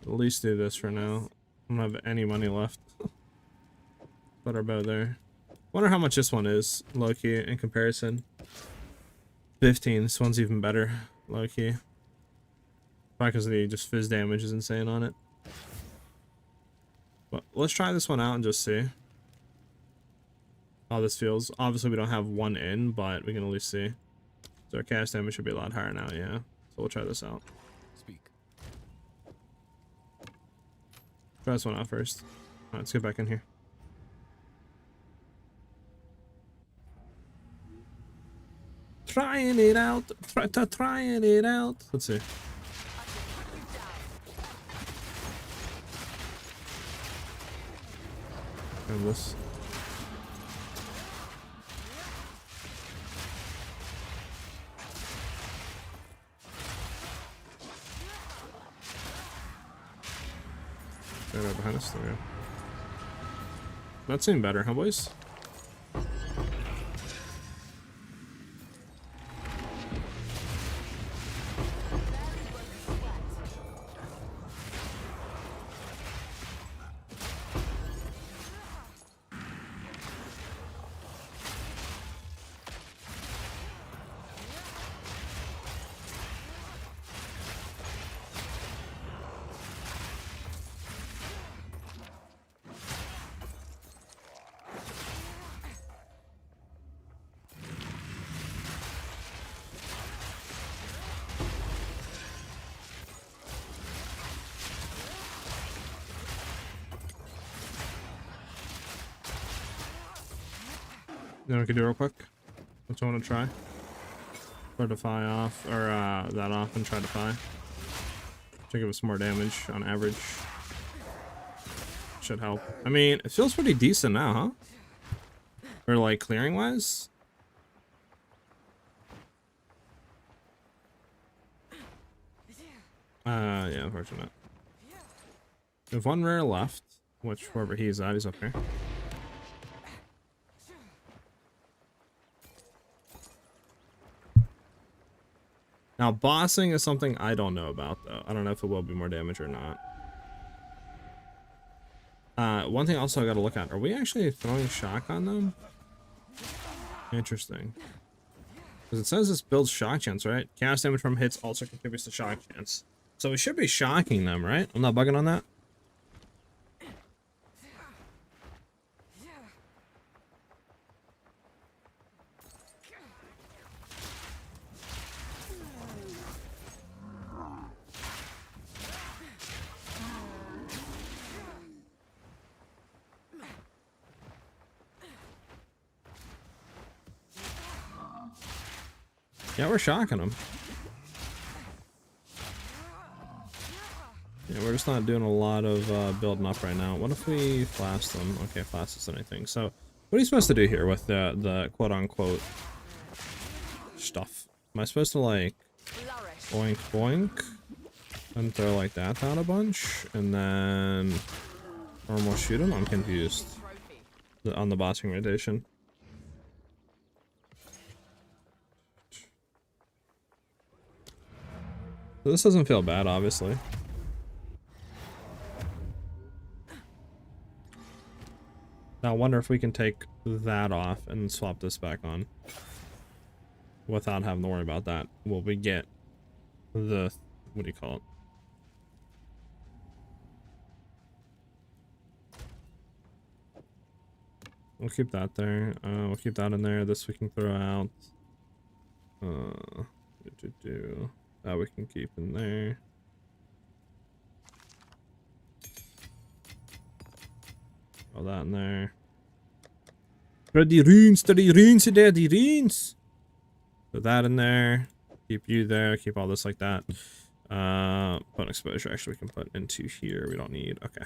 At least do this for now. I don't have any money left. Put our bow there. Wonder how much this one is, low-key, in comparison. 15. This one's even better, low-key. Probably because the just fizz damage is insane on it. But let's try this one out and just see how this feels. Obviously, we don't have one in, but we can at least see. So our cast damage should be a lot higher now, yeah. So we'll try this out. Speak. Try this one out first. Alright, let's get back in here. Trying it out. Trying it out. Let's see. And this. Right behind us there. That seemed better, huh, boys? You know what we could do real quick? What you want to try? Or Defy off, or that off and try Defy. Should give us some more damage on average. Should help. I mean, it feels pretty decent now, huh? Or like clearing wise. Yeah, unfortunate. We have one rare left, which wherever he's at, he's up here. Now, bossing is something I don't know about, though. I don't know if it will be more damage or not. One thing also I gotta look at. Are we actually throwing shock on them? Interesting. Because it says this builds shock chance, right? Cast damage from hits also contributes to shock chance. So we should be shocking them, right? I'm not bugging on that? Yeah, we're shocking them. Yeah, we're just not doing a lot of building up right now. What if we flash them? Okay, flash is anything. So, what are you supposed to do here with the quote-unquote stuff? Am I supposed to, like, boink boink and throw like that down a bunch? And then normal shoot them? I'm confused on the bossing rotation. So this doesn't feel bad, obviously. Now I wonder if we can take that off and swap this back on without having to worry about that. Will we get the, what do you call it? We'll keep that there. We'll keep that in there. This we can throw out. That we can keep in there. Throw that in there. Study runes, daddy runes. Put that in there. Keep you there. Keep all this like that. Put exposure. Actually, we can put into here. We don't need. Okay.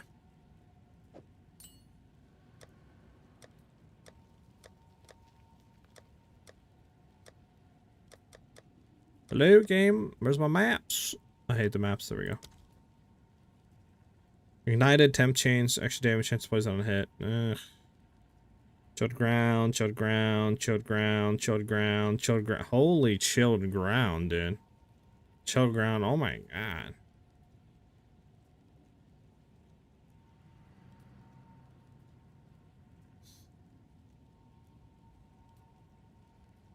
Hello, game. Where's my maps? I hate the maps. There we go. Ignited, temp change, extra damage, chance to poison on a hit. Ugh. Chilled ground, chilled ground, chilled ground, chilled ground, chilled ground. Holy chilled ground, dude. Chilled ground. Oh my god.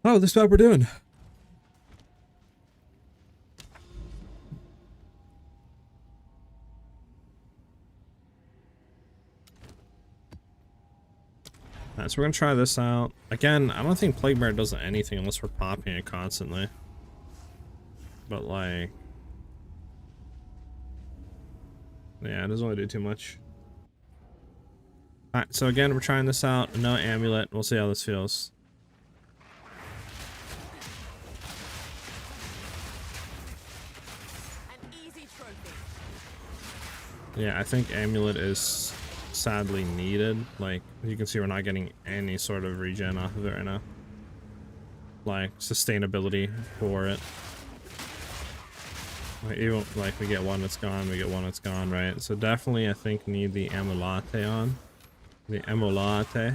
Oh, this is what we're doing. Alright, so we're gonna try this out. Again, I don't think Plague Bear does anything unless we're popping it constantly. But like... yeah, it doesn't really do too much. Alright, so again, we're trying this out. No amulet. We'll see how this feels. An easy trophy. Yeah, I think amulet is sadly needed. Like, you can see we're not getting any sort of regen off of it right now. Like, sustainability for it. Like, even, like, we get one, it's gone, we get one, it's gone, right? So definitely, I think, need the amulate on. The amulate.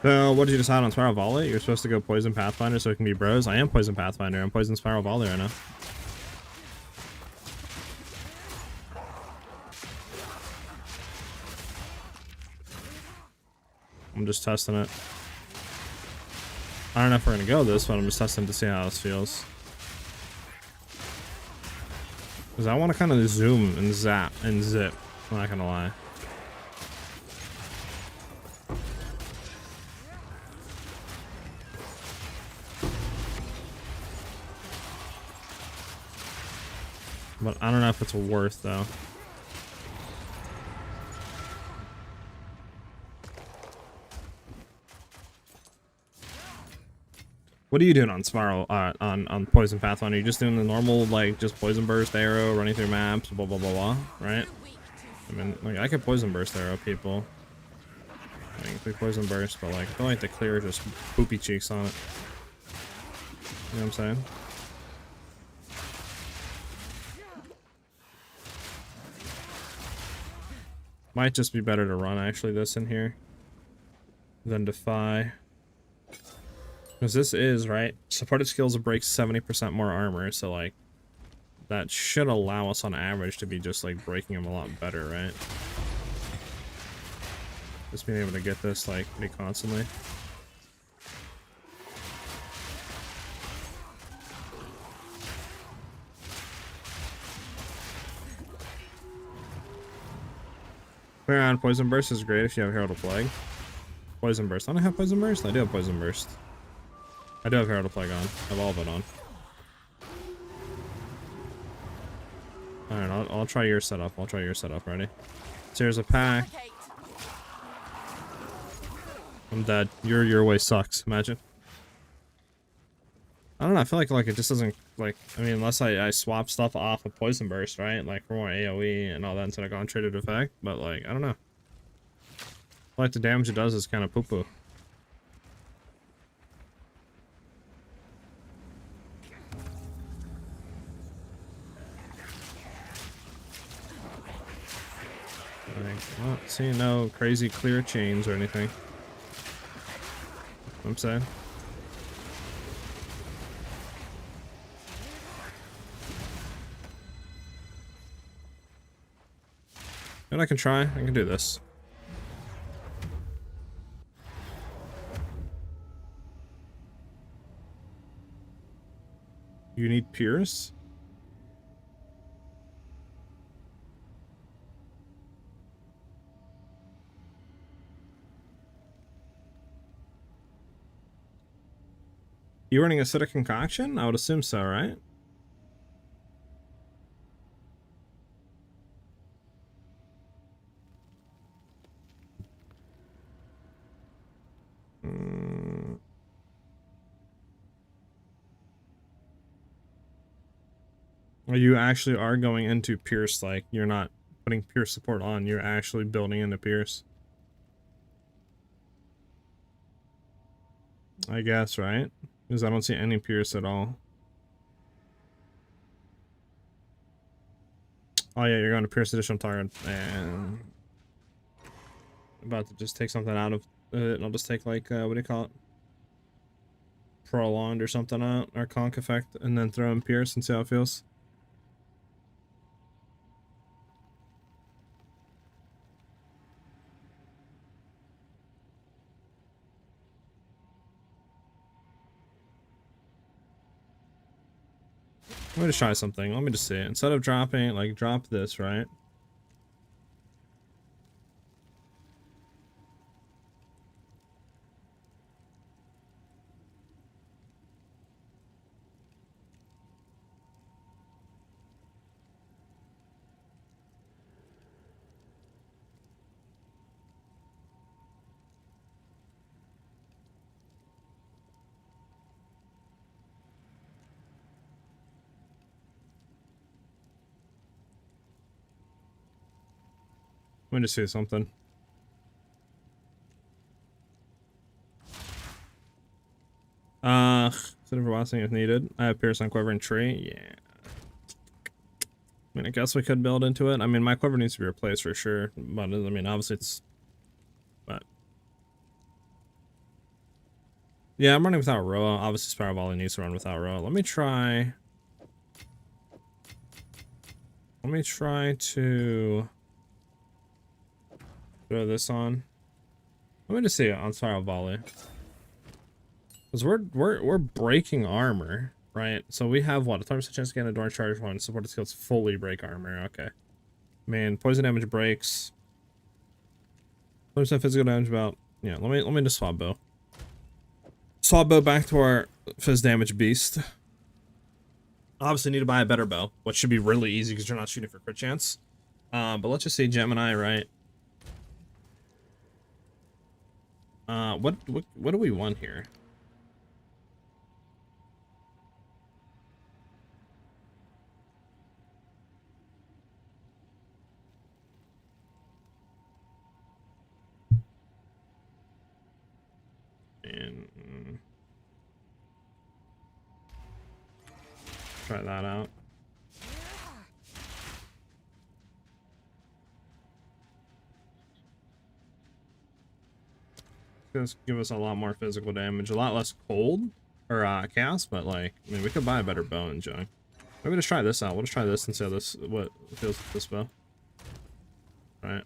So, what did you decide on Spiral Volley? You're supposed to go Poison Pathfinder so it can be bros. I am Poison Pathfinder. I'm Poison Spiral Volley right now. I'm just testing it. I don't know if we're gonna go this, but I'm just testing to see how this feels. Because I want to kind of zoom and zap and zip. I'm not gonna lie. But I don't know if it's worth though. What are you doing on Spiral, on Poison Pathfinder? Are you just doing the normal, like, just Poison Burst arrow, running through maps, blah, blah, blah, blah, right? I mean, like, I could Poison Burst arrow people. I mean, quick Poison Burst, but, like, I feel like the clear just poopy cheeks on it. You know what I'm saying? Might just be better to run, actually, this in here than Defy. Because this is, right, supported skills break 70% more armor, so, like, that should allow us on average to be just, like, breaking them a lot better, right? Just being able to get this, like, pretty constantly. Clear on Poison Burst is great if you have Herald of Plague. Poison Burst. I don't have Poison Burst? I do have Poison Burst. I do have Herald of Plague on. I have all of it on. Alright, I'll try your setup. I'll try your setup. Ready? So here's a pack. I'm dead. Your way sucks. Imagine. I don't know. I feel like it just doesn't, like, I mean, unless I swap stuff off with Poison Burst, right? Like, for more AoE and all that instead of concentrated effect. But, like, I don't know. I feel like the damage it does is kind of poo-poo. Like, well, see, no crazy clear chains or anything. You know what I'm saying? And I can try. I can do this. You need Pierce? You running acidic concoction? I would assume so, right? Mm. You actually are going into Pierce, like, you're not putting Pierce support on, you're actually building into Pierce. I guess, right? Because I don't see any Pierce at all. Oh yeah, you're going to Pierce additional target, and about to just take something out of it, and I'll just take like, what do you call it? Prolonged or something out, or conk effect, and then throw in Pierce and see how it feels. Let me just try something. Let me just see it. Instead of dropping it, like, drop this, right? Let me just see something. Instead of blasting if needed. I have Pierce on Quivering Tree. Yeah. I mean, I guess we could build into it. I mean, my Quiver needs to be replaced for sure. But, I mean, obviously it's... But... Yeah, I'm running without Roa. Obviously, Spiral Volley needs to run without Roa. Let me try to... throw this on. Let me just see it on Spiral Volley. Because we're breaking armor, right? So we have what? A 30% chance to get a door charge one. Supported skills fully break armor. Okay. Man, poison damage breaks. 20% physical damage about. Yeah, let me just swap bow. Swap bow back to our fizz damage beast. Obviously need to buy a better bow, which should be really easy because you're not shooting for crit chance. But let's just say Gemini, right? What do we want here? And try that out. It's gonna give us a lot more physical damage, a lot less cold or chaos, but like, I mean, we could buy a better bow and Joe. Maybe just try this out. We'll just try this and see how this what feels with this bow. All right.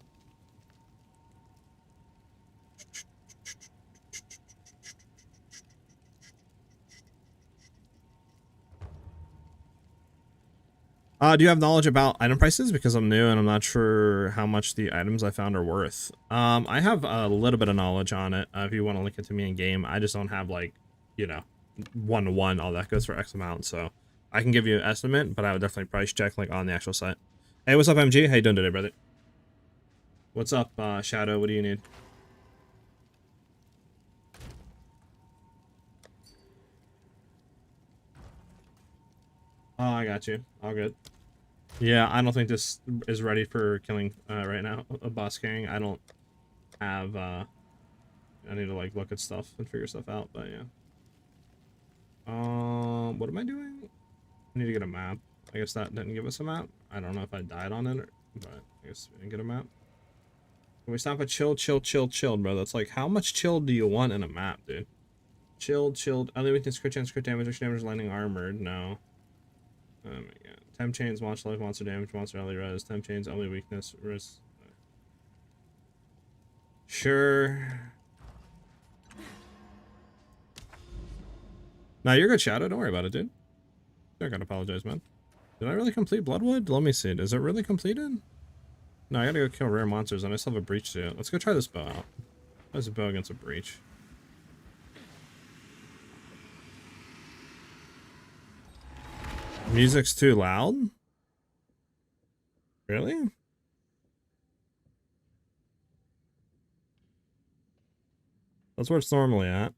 Do you have knowledge about item prices? Because I'm new and I'm not sure how much the items I found are worth. I have a little bit of knowledge on it. If you want to link it to me in game, I just don't have like, you know, 1-to-1. All that goes for X amount. So I can give you an estimate, but I would definitely price check like on the actual site. Hey, what's up, MG? How you doing today, brother? What's up, Shadow? What do you need? Oh, I got you. All good. Yeah, I don't think this is ready for killing right now. A boss king. I don't have. I need to like look at stuff and figure stuff out. But yeah. What am I doing? I need to get a map. I guess that didn't give us a map. I don't know if I died on it, but I guess we didn't get a map. Can we stop at chilled, bro? That's like, how much chilled do you want in a map, dude? Chilled. Other weakness, crit chance, crit damage, extra damage, lightning, armored. No. Oh my god. Temp chains, monster life, monster damage, monster ally res. Temp chains, only weakness, risk. Sure. Nah, you're good, Shadow. Don't worry about it, dude. I gotta apologize, man. Did I really complete Bloodwood? Let me see. Is it really completed? No, I gotta go kill rare monsters, and I still have a breach to do. Let's go try this bow out. How's a bow against a breach? Music's too loud? Really? That's where it's normally at.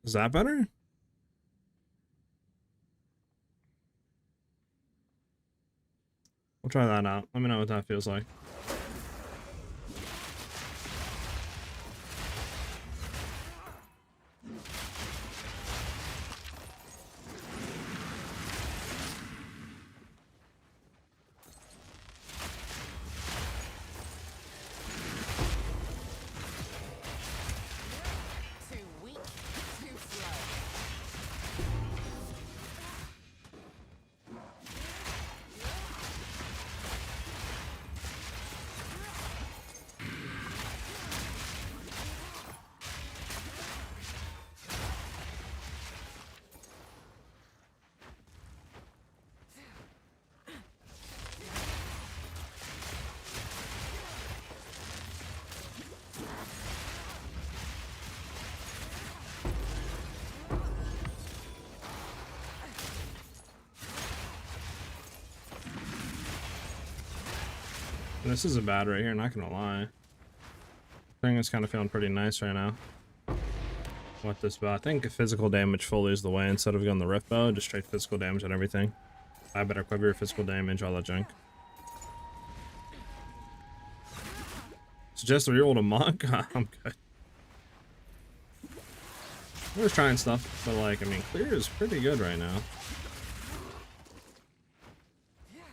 Is that better? We'll try that out. Let me know what that feels like. Too weak, too slow. This isn't bad right here, not gonna lie. I think it's kind of feeling pretty nice right now. What this bow? I think physical damage fully is the way instead of going the rift bow, just straight physical damage and everything. I better quiver, physical damage, all that junk. Suggest we roll a monk? I'm good. We're just trying stuff, but like, I mean, clear is pretty good right now.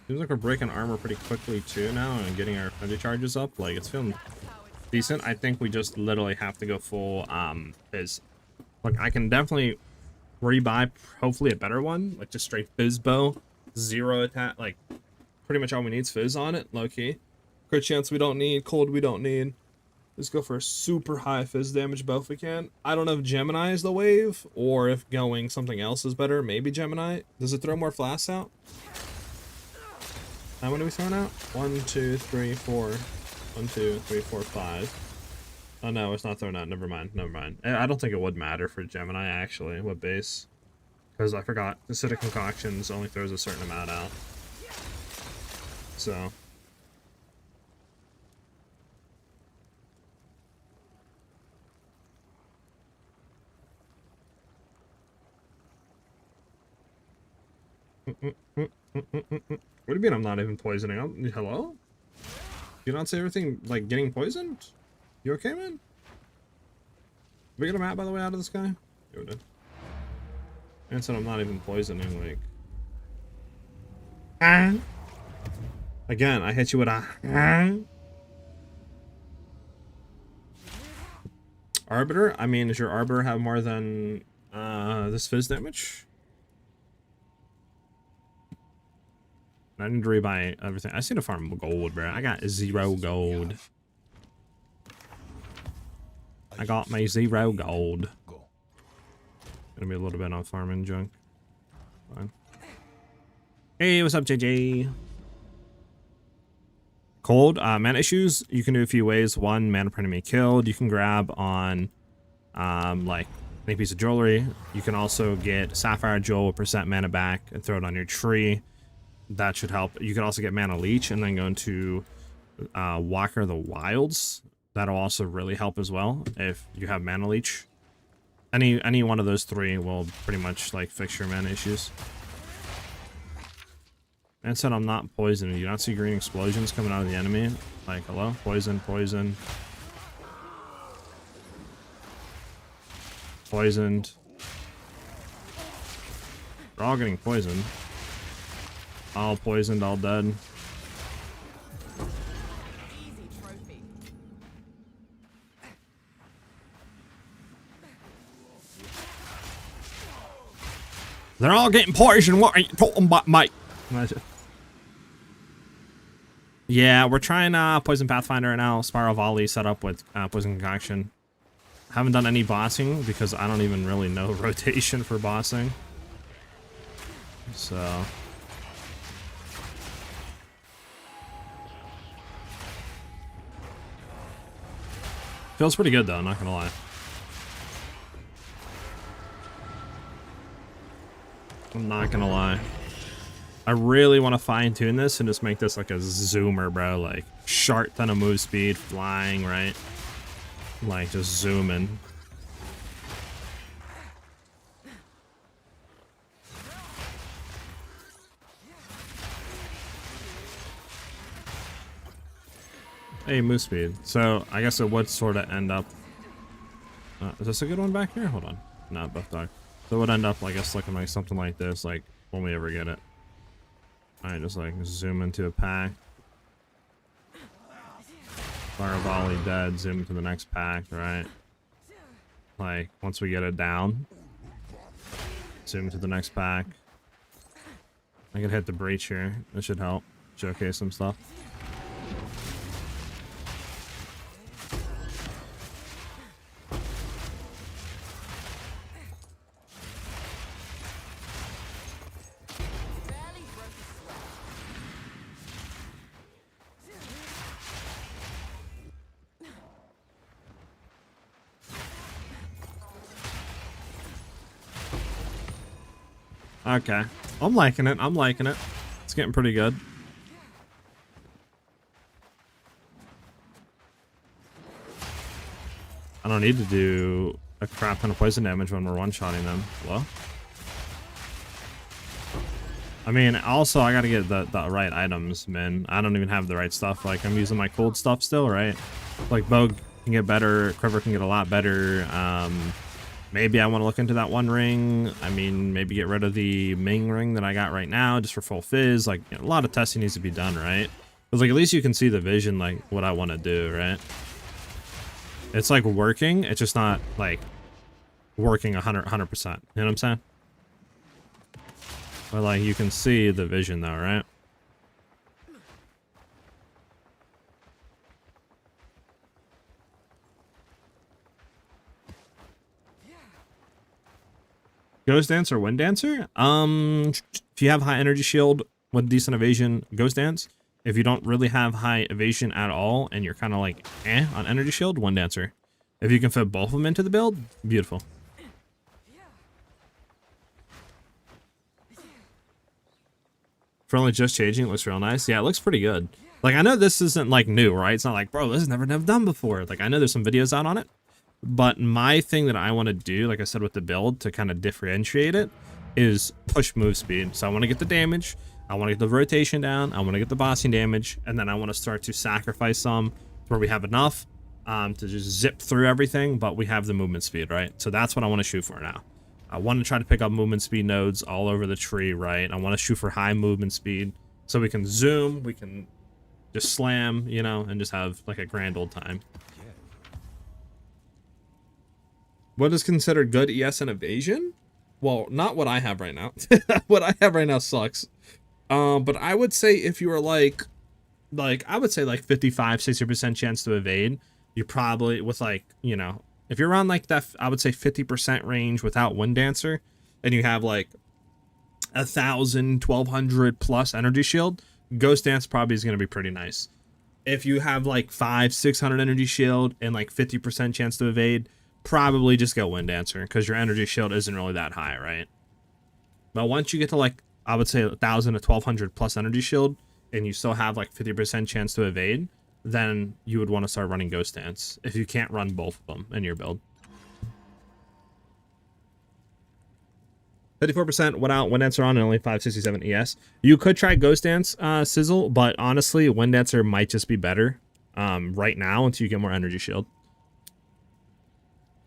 Seems like we're breaking armor pretty quickly too now and getting our affinity charges up. Like, it's feeling decent. I think we just literally have to go full fizz. Like, I can definitely rebuy hopefully a better one, like just straight fizz bow, 0 attack. Like, pretty much all we need is fizz on it, low key. Crit chance we don't need, cold we don't need. Let's go for a super high fizz damage bow if we can. I don't know if Gemini is the wave or if going something else is better. Maybe Gemini. Does it throw more flasks out? How many are we throwing out? 1, 2, 3, 4. 1, 2, 3, 4, 5. Oh no, it's not thrown out. Never mind. Never mind. I don't think it would matter for Gemini actually. What base? Because I forgot. Acidic concoctions only throws a certain amount out. So. What do you mean I'm not even poisoning? Hello? Do you not say everything like getting poisoned? You okay, man? Did we get a map by the way out of this guy? Yeah, we did. And said I'm not even poisoning, like. Again, I hit you with a Arbiter? I mean, does your Arbiter have more than this fizz damage? I need to rebuy everything. I just need to farm gold, bro. I got 0 gold. I got my 0 gold. Gonna be a little bit on farming junk. Fine. Hey, what's up, JJ? Cold, mana issues. You can do a few ways. One, mana per enemy killed. You can grab on, like, any piece of jewelry. You can also get Sapphire Jewel with percent mana back and throw it on your tree. That should help. You can also get Mana Leech and then go into Walker of the Wilds. That'll also really help as well if you have Mana Leech. Any one of those 3 will pretty much like fix your mana issues. And said I'm not poisoned. You don't see green explosions coming out of the enemy? Like, hello? Poison, poison. Poisoned. They're all getting poisoned. All poisoned, all dead. Easy trophy. They're all getting poisoned. What are you talking about, mate? Yeah, we're trying Poison Pathfinder right now. Spiral Volley set up with Poison Concoction. Haven't done any bossing because I don't even really know rotation for bossing. So feels pretty good though, not gonna lie. I'm not gonna lie. I really want to fine tune this and just make this like a zoomer, bro. Like sharp ton of move speed, flying, right? Like just zooming. Hey, move speed. So I guess it would sort of end up. Is this a good one back here? Hold on. No, both dog. So it would end up, I guess, looking like something like this, like when we ever get it. Alright, just like zoom into a pack. Fire volley dead, zoom to the next pack, right? Like, once we get it down, zoom to the next pack. I can hit the breach here. This should help showcase some stuff. Okay. I'm liking it. I'm liking it. It's getting pretty good. I don't need to do a crap ton of poison damage when we're one-shotting them. Well, I mean, also, I gotta get the right items, man. I don't even have the right stuff. Like, I'm using my cold stuff still, right? Like, Bow can get better. Quiver can get a lot better. Maybe I want to look into that one ring. I mean, maybe get rid of the Ming ring that I got right now just for full fizz. Like, you know, a lot of testing needs to be done, right? Because, like, at least you can see the vision, like, what I want to do, right? It's, like, working. It's just not, like, working 100%. You know what I'm saying? But, like, you can see the vision, though, right? Ghost Dance or Wind Dancer? If you have high energy shield with decent evasion, Ghost Dance. If you don't really have high evasion at all and you're kind of like on energy shield, Wind Dancer. If you can fit both of them into the build, beautiful. Friendly just changing, it looks real nice. Yeah, it looks pretty good. Like, I know this isn't like new, right? It's not like, bro, this has never been done before. Like, I know there's some videos out on it. But my thing that I want to do, like I said with the build, to kind of differentiate it, is push move speed. So I want to get the damage, I want to get the rotation down, I want to get the bossing damage, and then I want to start to sacrifice some where we have enough to just zip through everything, but we have the movement speed, right? So that's what I want to shoot for now. I want to try to pick up movement speed nodes all over the tree, right? I want to shoot for high movement speed so we can zoom, we can just slam, you know, and just have like a grand old time. What is considered good ES and evasion? Well, not what I have right now. What I have right now sucks. But I would say if you are like I would say like 55-60% chance to evade, you probably with like, you know, if you're around like that, I would say 50% range without Wind Dancer, and you have like 1,000, 1,200 plus energy shield, Ghost Dance probably is going to be pretty nice. If you have like 500-600 energy shield and like 50% chance to evade, probably just go Wind Dancer because your energy shield isn't really that high, right? But once you get to like, I would say 1,000 to 1,200 plus energy shield and you still have like 50% chance to evade, then you would want to start running Ghost Dance if you can't run both of them in your build. 54% without Wind Dancer on and only 567 ES. You could try Ghost Dance, Sizzle, but honestly, Wind Dancer might just be better right now until you get more energy shield.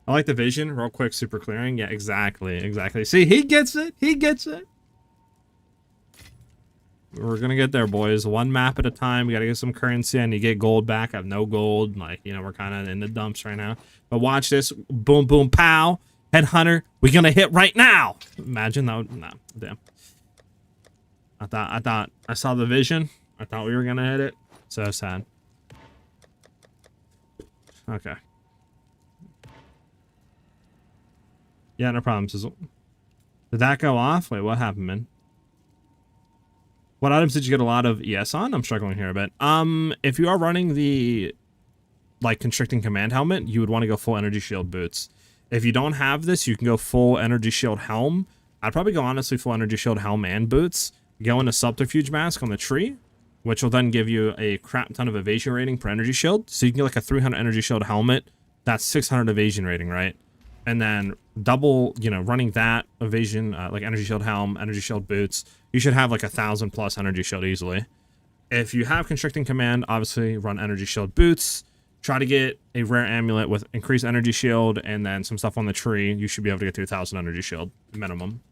I like the vision. Real quick, super clearing. Yeah, exactly. Exactly. See, he gets it. He gets it. We're going to get there, boys. One map at a time. We got to get some currency. and you get gold back. I have no gold. Like, you know, we're kind of in the dumps right now. But watch this. Boom, boom, pow. Headhunter. We're going to hit right now. Imagine that. No, damn. I saw the vision. I thought we were going to hit it. So sad. Okay. Yeah, no problem, Sizzle. Did that go off? Wait, what happened, man? What items did you get a lot of ES on? I'm struggling here a bit. If you are running the like constricting command helmet, you would want to go full energy shield boots. If you don't have this, you can go full energy shield helm. I'd probably go honestly full energy shield helm and boots. Go into subterfuge mask on the tree, which will then give you a crap ton of evasion rating per energy shield. So you can get like a 300 energy shield helmet. That's 600 evasion rating, right? And then double, you know, running that evasion, like energy shield helm, energy shield boots, you should have like 1,000 plus energy shield easily. If you have constricting command, obviously run energy shield boots. Try to get a rare amulet with increased energy shield and then some stuff on the tree. You should be able to get to 1,000 energy shield minimum.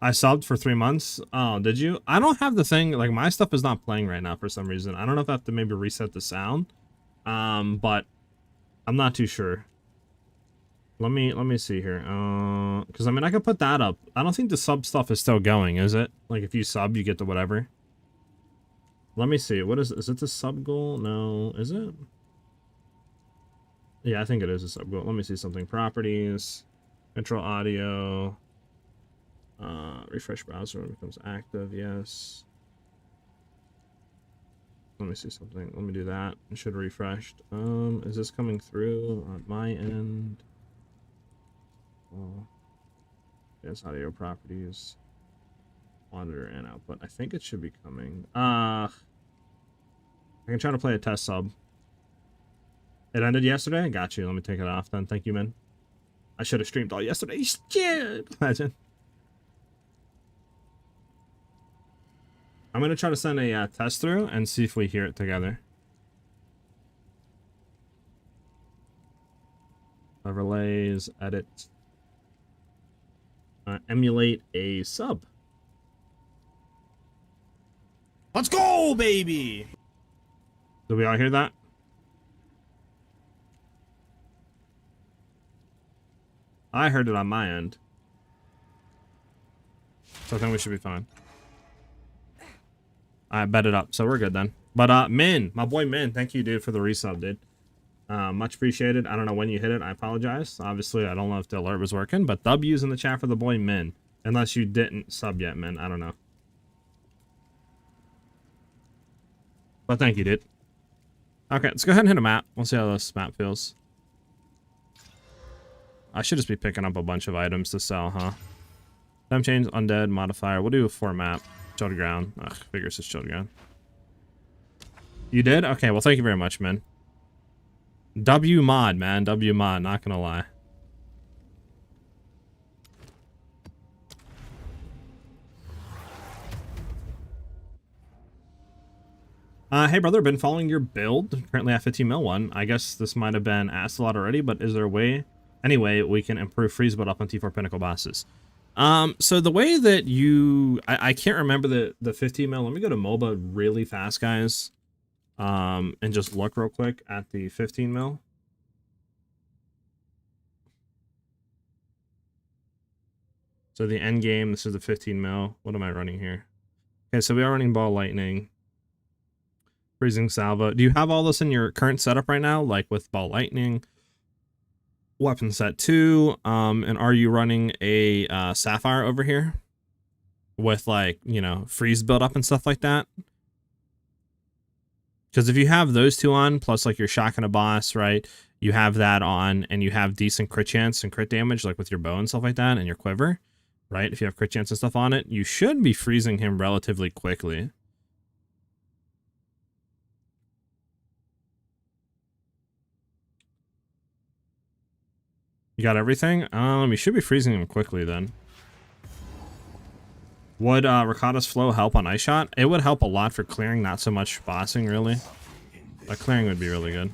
I subbed for 3 months. Oh, did you? I don't have the thing, like my stuff is not playing right now for some reason. I don't know if I have to maybe reset the sound. But I'm not too sure. Let me see here. Because I mean I could put that up. I don't think the sub stuff is still going, is it? Like if you sub, you get the whatever. Let me see. What is it the sub goal? No, is it? Yeah, I think it is a sub goal. Let me see something. Properties, control audio, refresh browser when it becomes active. Yes. Let me see something. Let me do that. It should have refreshed. Is this coming through on my end? Oh, yes, audio properties, monitor and output. I think it should be coming. I can try to play a test sub. It ended yesterday? I got you. Let me take it off then. Thank you, man. I should have streamed all yesterday. Shit! Imagine. I'm going to try to send a test through and see if we hear it together. Overlays, edit. Emulate a sub. Let's go, baby! Did we all hear that? I heard it on my end. So I think we should be fine. I bet it up, so we're good then. But Min, my boy Min, thank you, dude, for the resub, dude. Much appreciated. I don't know when you hit it. I apologize. Obviously, I don't know if the alert was working, but W's in the chat for the boy Min. Unless you didn't sub yet, Min. I don't know. But thank you, dude. Okay, let's go ahead and hit a map. We'll see how this map feels. I should just be picking up a bunch of items to sell, huh? Time change, undead, modifier. We'll do a 4 map. Chill to ground. Ugh, figures it's chill to ground. You did? Okay, well, thank you very much, man. W mod, man. W mod, not gonna lie. Hey brother, been following your build. Currently at 15 mil 1. I guess this might have been asked a lot already, but is there a way, anyway, we can improve freeze build up on T4 Pinnacle bosses? So the way that you, I can't remember the 15 mil. Let me go to MOBA really fast, guys. And just look real quick at the 15 mil. So the end game, this is the 15 mil. What am I running here? Okay, so we are running Ball Lightning. Freezing Salvo. Do you have all this in your current setup right now? Like with Ball Lightning, Weapon Set 2, and are you running a Sapphire over here? With like, you know, freeze build up and stuff like that? Because if you have those two on, plus like your shotgun a boss, right? You have that on, and you have decent crit chance and crit damage, like with your bow and stuff like that, and your quiver, right? If you have crit chance and stuff on it, you should be freezing him relatively quickly. You got everything? You should be freezing him quickly then. Would Ricotta's Flow help on Ice Shot? It would help a lot for clearing, not so much bossing, really. But clearing would be really good.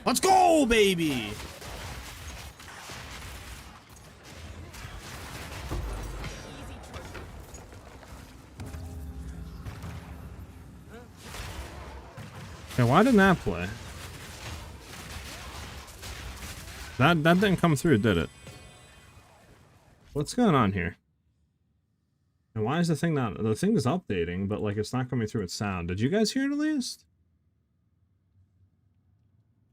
Let's go, baby! Okay, why didn't that play? That didn't come through, did it? What's going on here? And why is the thing not... The thing is updating, but like it's not coming through with sound. Did you guys hear it at least?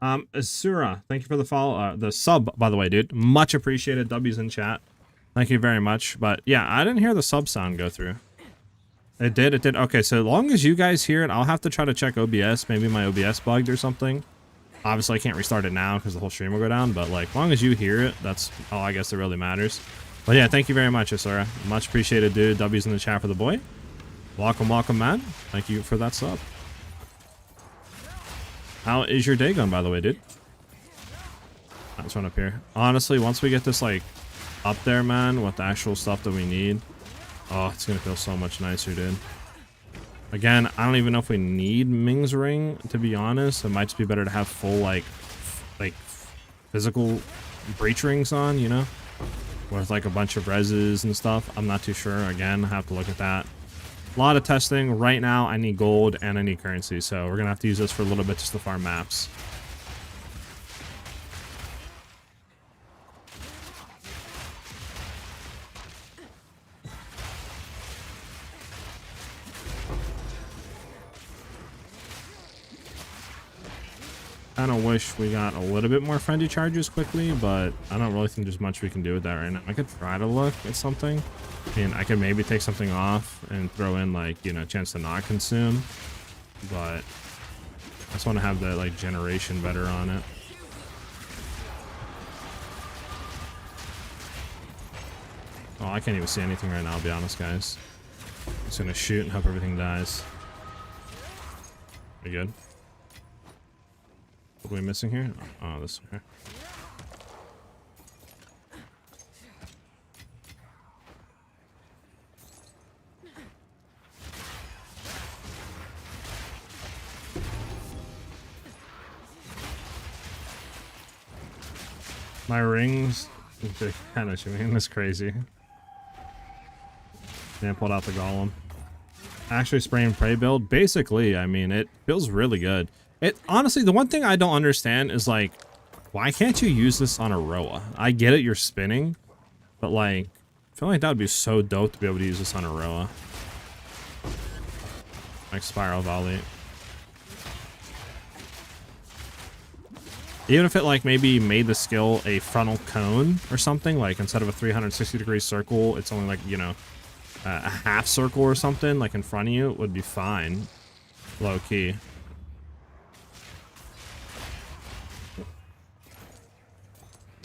Asura, thank you for the follow, the sub, by the way, dude. Much appreciated. W's in chat. Thank you very much. But yeah, I didn't hear the sub sound go through. It did, it did. Okay, so as long as you guys hear it, I'll have to try to check OBS. Maybe my OBS bugged or something. Obviously, I can't restart it now because the whole stream will go down. But like, as long as you hear it, that's all I guess that really matters. But yeah, thank you very much, Asura. Much appreciated, dude. W's in the chat for the boy. Welcome, welcome, man. Thank you for that sub. How is your day going, by the way, dude? Let's run up here. Honestly, once we get this, like, up there, man, with the actual stuff that we need, oh, it's gonna feel so much nicer, dude. Again, I don't even know if we need Ming's Ring, to be honest. It might just be better to have full, like physical breach rings on, you know? With, like, a bunch of reses and stuff. I'm not too sure. Again, I have to look at that. A lot of testing. Right now, I need gold and I need currency, so we're gonna have to use this for a little bit just to farm maps. Kind of wish we got a little bit more friendly charges quickly, but I don't really think there's much we can do with that right now. I could try to look at something. I mean, I could maybe take something off and throw in, like, you know, chance to not consume, but I just want to have that, like, generation better on it. Oh, I can't even see anything right now, I'll be honest, guys. I'm just gonna shoot and hope everything dies. We good? What are we missing here? Oh, this one here. My rings, they're kind of shooting. That's crazy. Yeah, pulled out the golem. Actually, spray and pray build. Basically, I mean, it feels really good. It honestly, the one thing I don't understand is, like, why can't you use this on a Roa? I get it, you're spinning, but, like, I feel like that would be so dope to be able to use this on a Roa. Like spiral volley. Even if it, like, maybe made the skill a frontal cone or something, like, instead of a 360-degree circle, it's only, like, you know, a half circle or something, like, in front of you, it would be fine. Low key.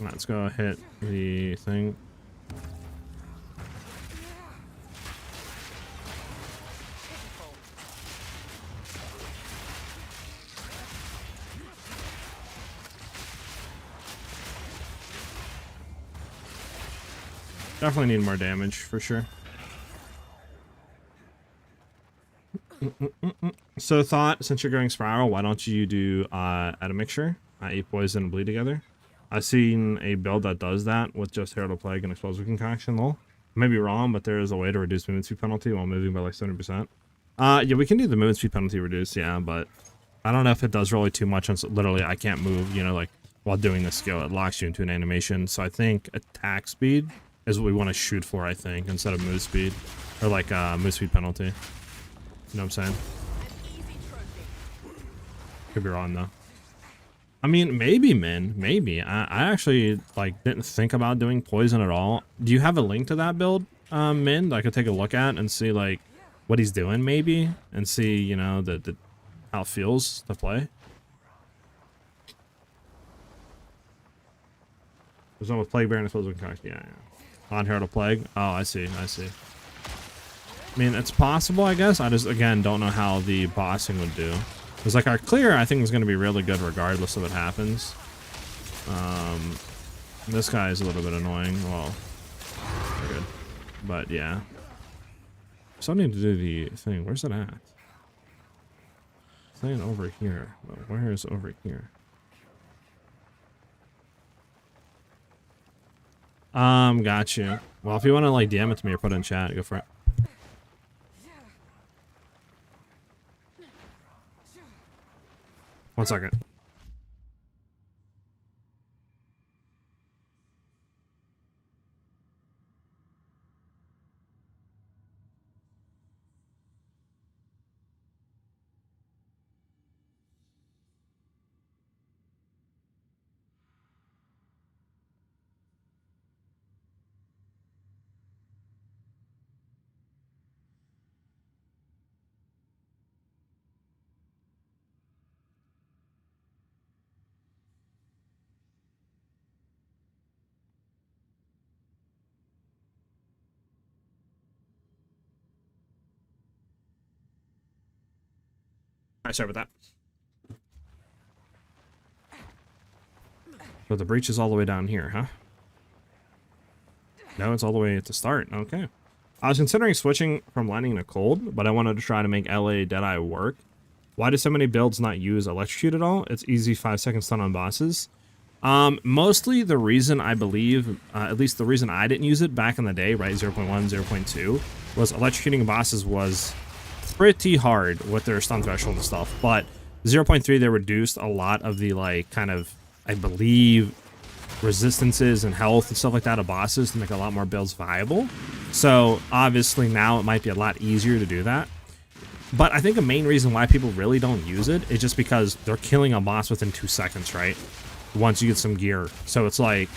Let's go hit the thing. Definitely need more damage for sure. So thought, since you're going spiral, why don't you do itemization, eat poison and bleed together? I've seen a build that does that with just Herald of Plague and Explosive Concoction, though. I may be wrong, but there is a way to reduce movement speed penalty while moving by like 70%. Yeah, we can do the movement speed penalty reduce, yeah, but I don't know if it does really too much. Literally, I can't move, you know, like, while doing this skill. It locks you into an animation. So I think attack speed is what we want to shoot for, I think, instead of move speed. Or, like, move speed penalty. You know what I'm saying? Could be wrong, though. I mean, maybe, man. Maybe. I actually, like, didn't think about doing poison at all. Do you have a link to that build, Min, that I could take a look at and see, like, what he's doing, maybe? And see, you know, how it feels to play? There's one with Plague Bear and Explosive Concoction. Yeah, yeah. On Herald of Plague. Oh, I see. I see. I mean, it's possible, I guess. I just, again, don't know how the bossing would do. Because, like, our clear, I think, is going to be really good regardless of what happens. This guy is a little bit annoying. Well, we're good. But, yeah. So I need to do the thing. Where's it at? It's saying over here. But where is over here? Got you. Well, if you want to, like, DM it to me or put it in chat, go for it. One second. Alright, sorry about that. So the breach is all the way down here, huh? No, it's all the way at the start. Okay. I was considering switching from lightning to cold, but I wanted to try to make LA Deadeye work. Why do so many builds not use electrocute at all? It's easy 5-second stun on bosses. Mostly the reason I believe, at least the reason I didn't use it back in the day, right, 0.1, 0.2, was electrocuting bosses was pretty hard with their stun threshold and stuff. But 0.3, they reduced a lot of the, like, kind of, I believe, resistances and health and stuff like that of bosses to make a lot more builds viable. So obviously now it might be a lot easier to do that. But I think a main reason why people really don't use it is just because they're killing a boss within 2 seconds, right? Once you get some gear. So it's like,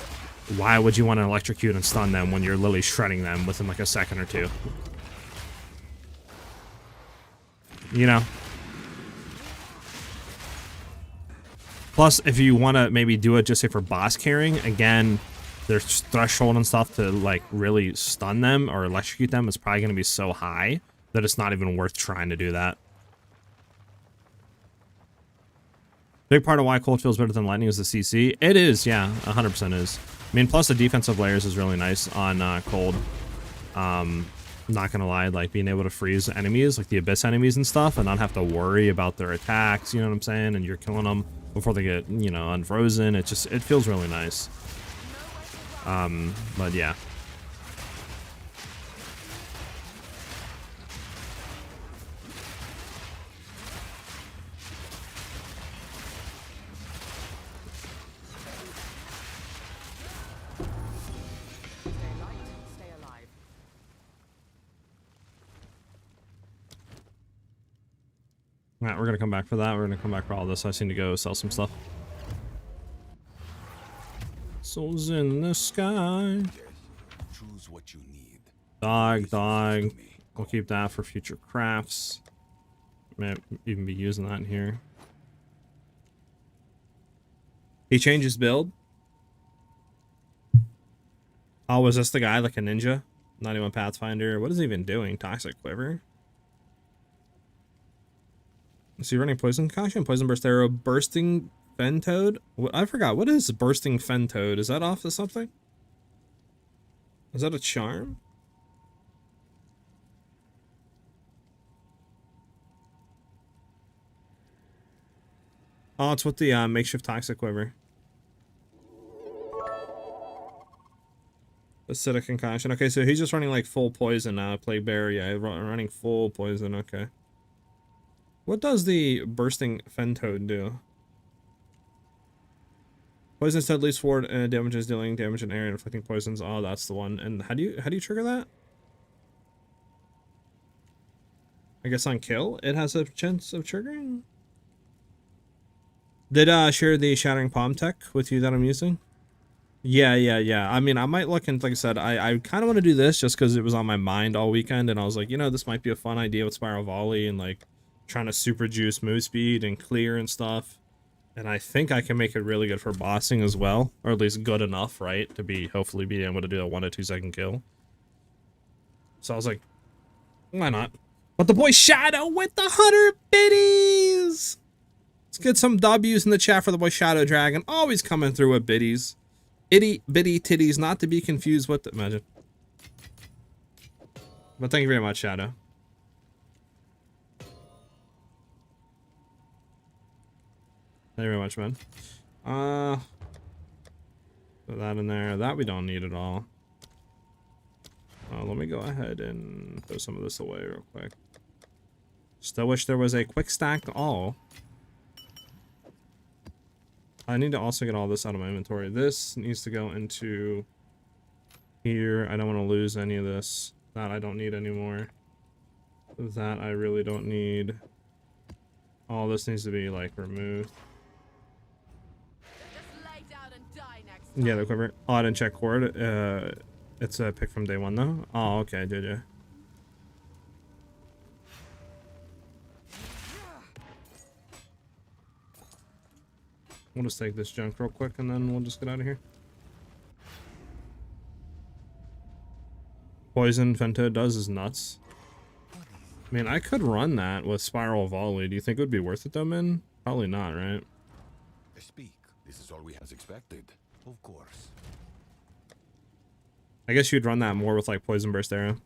why would you want to electrocute and stun them when you're literally shredding them within like a second or two? You know? Plus, if you want to maybe do it just say for boss carrying, again, their threshold and stuff to like really stun them or electrocute them is probably going to be so high that it's not even worth trying to do that. Big part of why cold feels better than lightning is the CC. It is, yeah, 100% is. I mean, plus the defensive layers is really nice on cold. Not gonna lie, like being able to freeze enemies, like the abyss enemies and stuff, and not have to worry about their attacks, you know what I'm saying? And you're killing them before they get, you know, unfrozen. It feels really nice. But yeah. Stay light, stay alive. Alright, we're gonna come back for that. We're gonna come back for all this. I just need to go sell some stuff. Souls in the sky. Choose what you need. Dog. We'll keep that for future crafts. Might even be using that in here. He changed his build. Oh, was this the guy like a ninja? Not even Pathfinder. What is he even doing? Toxic Quiver. Is he running Poison Concussion? Poison Burst Arrow. Bursting Fentoad? I forgot. What is Bursting Fentoad? Is that off of something? Is that a charm? Oh, it's with the makeshift Toxic Quiver. Acidic Concoction. Okay, so he's just running like full poison now. Plague Bear, yeah, running full poison. Okay. What does the Bursting Fentoad do? Poison instead leaves forward and damages, dealing damage in area and inflicting poisons. Oh, that's the one. And how do you trigger that? I guess on kill it has a chance of triggering. Did share the Shattering Palm tech with you that I'm using? Yeah. I mean, I might look into, like I said, I kind of want to do this just because it was on my mind all weekend, and I was like, you know, this might be a fun idea with Spiral Volley and like trying to super juice move speed and clear and stuff. And I think I can make it really good for bossing as well, or at least good enough, right, to be hopefully be able to do a 1 to 2 second kill. So I was like, why not? But the boy Shadow with the 100 biddies. Let's get some W's in the chat for the boy Shadow Dragon. Always coming through with biddies. Itty bitty titties, not to be confused with the, imagine. But thank you very much, Shadow. Thank you very much, man. Put that in there. That we don't need at all. Let me go ahead and throw some of this away real quick. Still wish there was a quick stack all. I need to also get all this out of my inventory. This needs to go into here. I don't want to lose any of this. That I don't need anymore. That I really don't need. All this needs to be like removed. Just lay down and die next time. Yeah, the quiver. Oh, I didn't check cord. It's a pick from day one though. Oh, okay, did you? We'll just take this junk real quick and then we'll just get out of here. Poison Fento does is nuts. I mean, I could run that with Spiral Volley. Do you think it would be worth it though, Min? Probably not, right? Speak. This is all we has expected. Of course. I guess you'd run that more with like Poison Burst Arrow.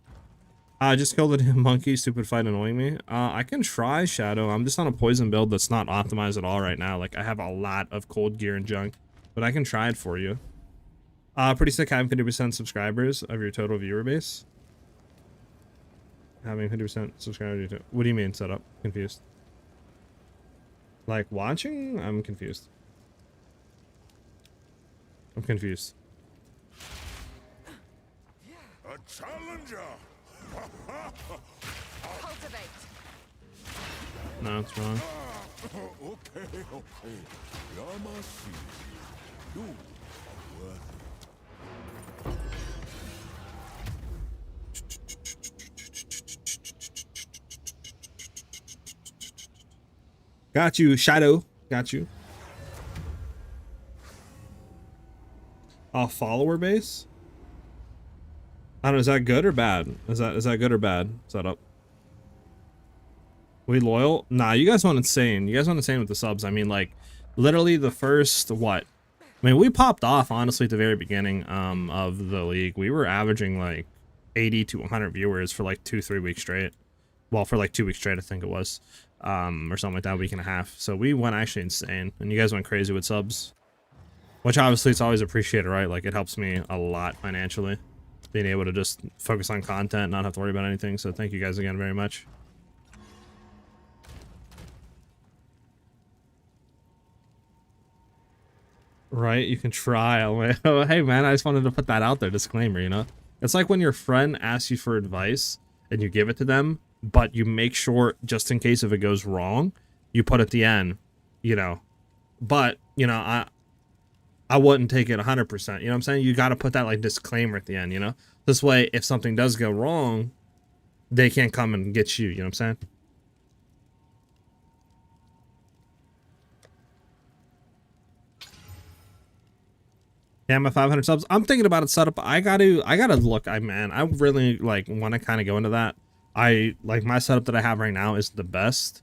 I just killed a monkey, stupid fight annoying me. I can try Shadow. I'm just on a poison build that's not optimized at all right now. Like I have a lot of cold gear and junk, but I can try it for you. Pretty sick having 50% subscribers of your total viewer base. Having 50% subscribers. What do you mean setup? Confused. Like watching? I'm confused. I'm confused. A challenger. Cultivate. No, it's wrong. Okay. Yamasi. You are worth Got you, Shadow. Got you. Follower base? I don't know, is that good or bad? Is that good or bad setup? We loyal? Nah, you guys went insane. You guys went insane with the subs. I mean, like, literally the first, what? I mean, we popped off, honestly, at the very beginning of the league. We were averaging, like, 80 to 100 viewers for, like, 2-3 weeks straight. Well, for, like, 2 weeks straight, I think it was. Or something like that, a week and a half. So we went actually insane. And you guys went crazy with subs. Which, obviously, it's always appreciated, right? Like, it helps me a lot financially. Being able to just focus on content, not have to worry about anything. So thank you guys again very much. Right, you can try. Oh, hey man, I just wanted to put that out there, disclaimer, you know? It's like when your friend asks you for advice and you give it to them, but you make sure, just in case if it goes wrong, you put at the end, you know. But, you know, I wouldn't take it 100%, you know what I'm saying? You got to put that like disclaimer at the end, you know? This way, if something does go wrong, they can't come and get you, you know what I'm saying? Yeah, my 500 subs. I'm thinking about it setup. I gotta look. I really like want to kind of go into that. I like my setup that I have right now is the best.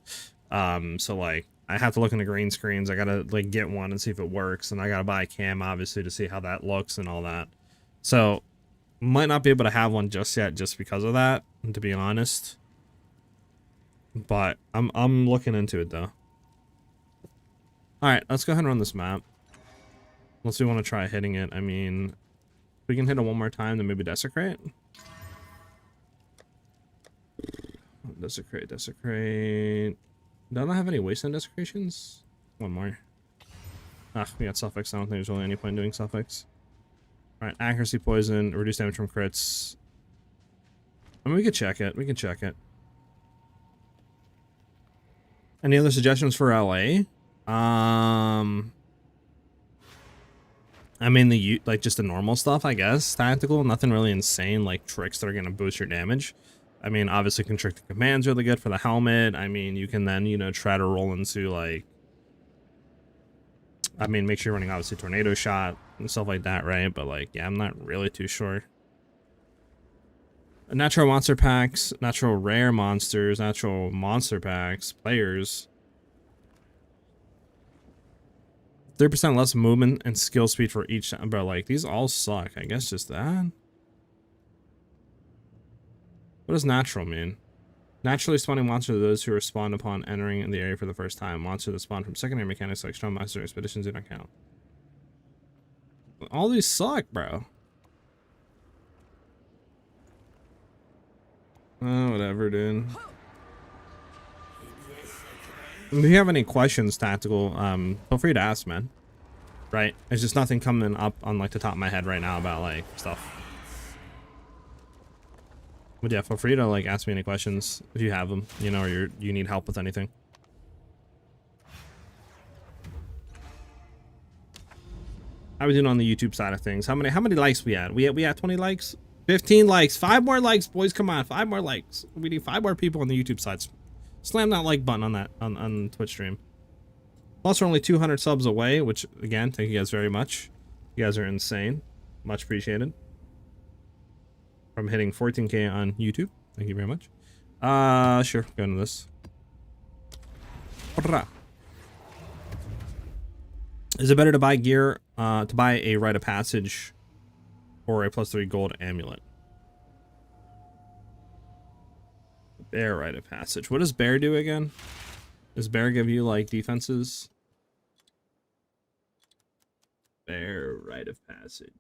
So like I have to look into green screens. I gotta like get one and see if it works, and I gotta buy a cam obviously to see how that looks and all that. So might not be able to have one just yet, just because of that, to be honest. But I'm looking into it though. All right, let's go ahead and run this map. Unless we want to try hitting it. I mean, if we can hit it one more time, then maybe desecrate. Desecrate. Don't I have any wasteland desecrations? One more. Ah, we got suffix. I don't think there's really any point in doing suffix. Alright, accuracy poison, reduce damage from crits. I mean, we could check it. We can check it. Any other suggestions for LA? I mean, like just the normal stuff, I guess. Tactical, nothing really insane, like tricks that are going to boost your damage. I mean, obviously, Constricted Command's really good for the helmet. I mean, you can then, you know, try to roll into, like... I mean, make sure you're running, obviously, Tornado Shot and stuff like that, right? But, like, yeah, I'm not really too sure. Natural monster packs, natural rare monsters, natural monster packs, players... 3% less movement and skill speed for each, bro. Like, these all suck. I guess just that. What does natural mean? Naturally spawning monster to those who respond upon entering in the area for the first time. Monster that spawn from secondary mechanics like strong monster expeditions do not count. All these suck, bro. Oh, whatever, dude. If you have any questions, Tactical, feel free to ask, man. Right? There's just nothing coming up on, like, the top of my head right now about, like, stuff. But yeah, feel free to, like, ask me any questions if you have them, you know, or you need help with anything. How we doing on the YouTube side of things? How many likes we at? We at 20 likes? 15 likes. 5 more likes, boys. Come on, 5 more likes. We need 5 more people on the YouTube side. Slam that like button on that on Twitch stream. Plus, we're only 200 subs away, which again, thank you guys very much. You guys are insane. Much appreciated. From hitting 14K on YouTube. Thank you very much. Sure, go into this. Is it better to buy gear, to buy a rite of passage or a +3 gold amulet? Bear rite of passage. What does bear do again? Does bear give you like defenses? Bear rite of passage.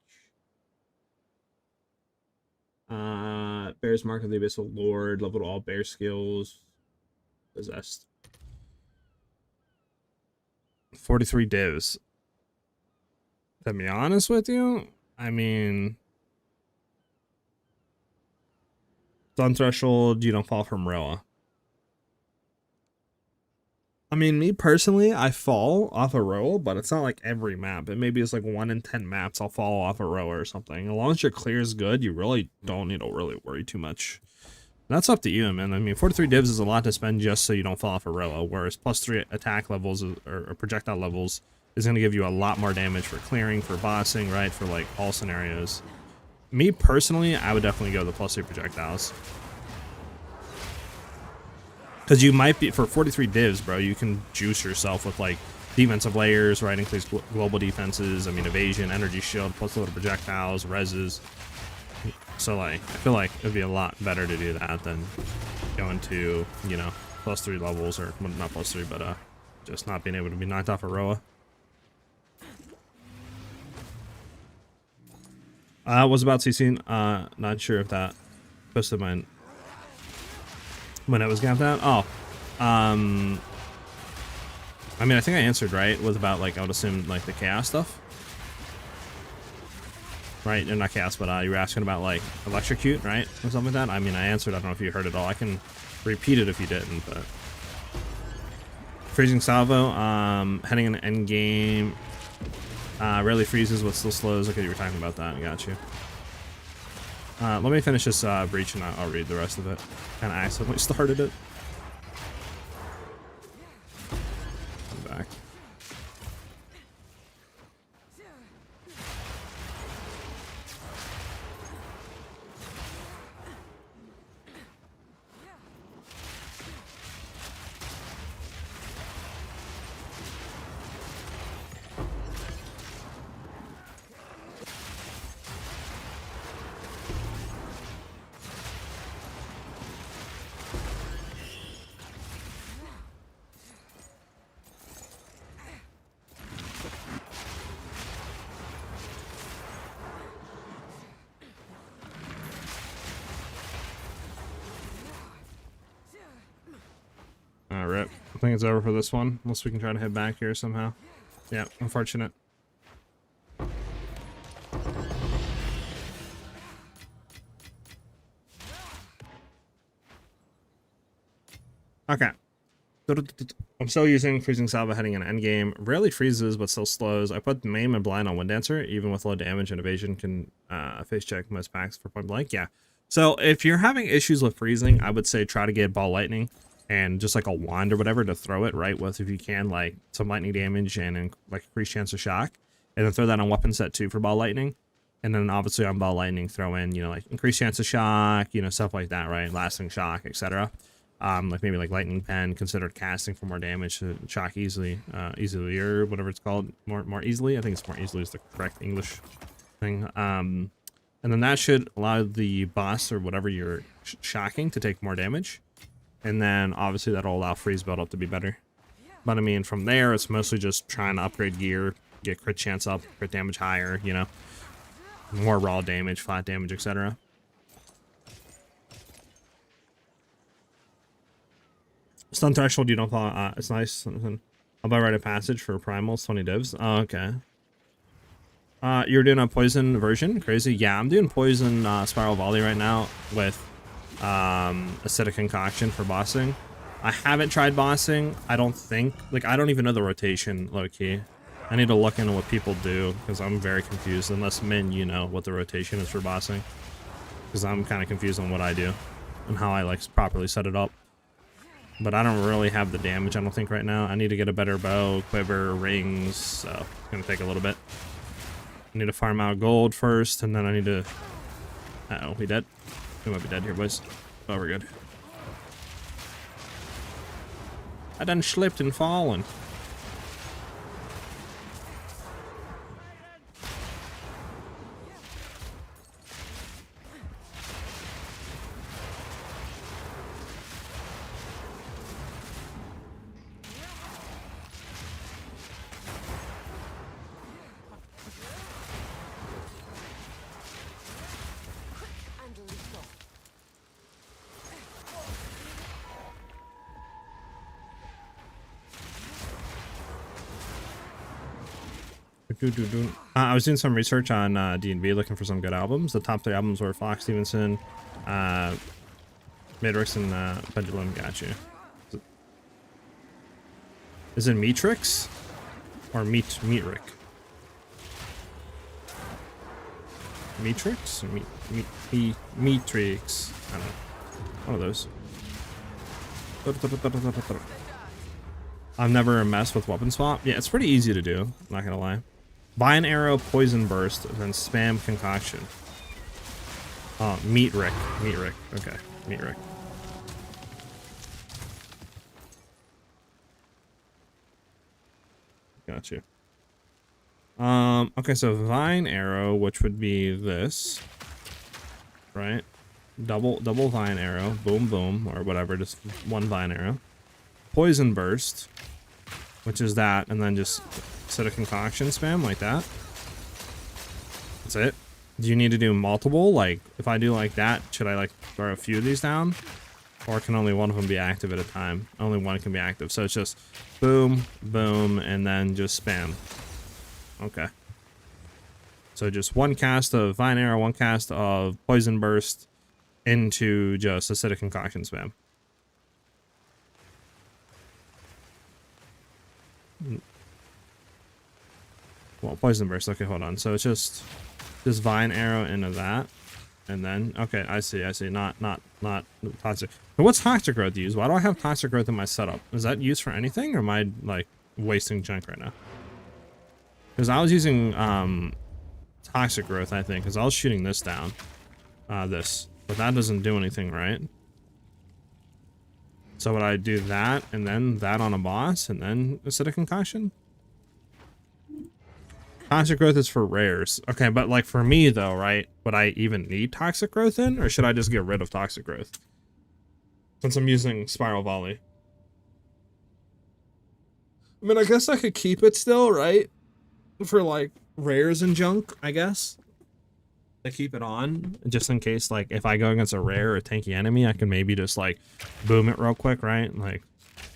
Bear's mark of the abyssal lord, level to all bear skills. Possessed. 43 divs. To be honest with you, I mean, Sun Threshold, you don't fall from Roa. I mean, me personally, I fall off a Roa, but it's not like every map. It maybe it's like 1 in 10 maps I'll fall off a Roa or something. As long as your clear is good, you really don't need to really worry too much. That's up to you, man. I mean, 43 divs is a lot to spend just so you don't fall off a Roa, whereas +3 attack levels or projectile levels is going to give you a lot more damage for clearing, for bossing, right? For like all scenarios. Me personally, I would definitely go the +3 projectiles. Because you might be, for 43 divs, bro, you can juice yourself with like defensive layers, right? Increase global defenses, I mean, evasion, energy shield, plus a little projectiles, reses. So like, I feel like it'd be a lot better to do that than going to, you know, +3 levels, or well, not +3, but just not being able to be knocked off a Roa. Was about CC, not sure if that posted mine when it was gapped out. Oh, I mean, I think I answered, right? It was about like, I would assume like the chaos stuff, right? Or not chaos, but you were asking about like electrocute, right? Or something like that. I mean, I answered. I don't know if you heard it all. I can repeat it if you didn't, but freezing salvo, heading in the end game, rarely freezes but still slows. Okay, you were talking about that. I got you. Let me finish this breach and I'll read the rest of it. Kind of accidentally started it. I'm back. Rip. I think it's over for this one, unless we can try to head back here somehow. Yeah, unfortunate. Okay. I'm still using Freezing Salvo heading in endgame. Rarely freezes, but still slows. I put Maim and Blind on Wind Dancer. Even with low damage and evasion, can face check most packs for point blank. Yeah. So if you're having issues with freezing, I would say try to get Ball Lightning and just like a wand or whatever to throw it, right? With, if you can, like some lightning damage and like increased chance of shock. And then throw that on weapon set 2 for Ball Lightning. And then obviously on Ball Lightning, throw in, you know, like increased chance of shock, you know, stuff like that, right? Lasting shock, etc. Like maybe like Lightning Pen, considered casting for more damage to shock easily, or whatever it's called, more easily. I think it's more easily is the correct English thing. And then that should allow the boss or whatever you're shocking to take more damage. And then obviously that'll allow freeze build up to be better. But I mean, from there, it's mostly just trying to upgrade gear, get crit chance up, crit damage higher, you know, more raw damage, flat damage, etc. Stun threshold, you don't fall. It's nice. I'll buy Rite of Passage for primals, 20 divs. Oh, okay. You're doing a poison version? Crazy. Yeah, I'm doing poison spiral volley right now with acidic concoction for bossing. I haven't tried bossing. I don't think, like, I don't even know the rotation, low-key. I need to look into what people do because I'm very confused, unless Min, you know what the rotation is for bossing, because I'm kind of confused on what I do and how I like properly set it up. But I don't really have the damage, I don't think, right now. I need to get a better bow, quiver, rings, so it's gonna take a little bit. I need to farm out gold first, and then I need to... Uh-oh, we dead? We might be dead here, boys. Oh, we're good. I done slipped and fallen. And lethal. I was doing some research on D&B, looking for some good albums. The top 3 albums were Fox Stevenson, Matrix, and Pendulum. Got you. Is it Matrix or Meatrick? Matrix? Matrix. I don't know. One of those. I've never messed with weapon swap. Yeah, it's pretty easy to do. Not gonna lie. Buy an arrow, poison burst, then spam concoction. Oh, meat Rick. Okay, meat Rick. Got you. Okay, so vine arrow, which would be this, right? Double vine arrow, boom boom, or whatever, just one vine arrow. Poison burst, which is that, and then just set a concoction spam like that. That's it. Do you need to do multiple? Like, if I do like that, should I like throw a few of these down? Or can only one of them be active at a time? Only one can be active. So it's just boom, boom, and then just spam. Okay. So just one cast of Vine Arrow, one cast of Poison Burst into just Acidic Concoction spam. Well, Poison Burst. Okay, hold on. So it's just Vine Arrow into that. And then, okay, I see. Not toxic. But what's toxic growth used? Why do I have toxic growth in my setup? Is that used for anything, or am I like wasting junk right now? Because I was using toxic growth, I think, because I was shooting this down, but that doesn't do anything, right? So would I do that and then that on a boss and then acidic concoction? Toxic growth is for rares. Okay, but like for me though, right? Would I even need toxic growth in, or should I just get rid of toxic growth? Since I'm using spiral volley. I mean, I guess I could keep it still, right? For like rares and junk, I guess. I keep it on just in case, like if I go against a rare or a tanky enemy, I can maybe just like boom it real quick, right? Like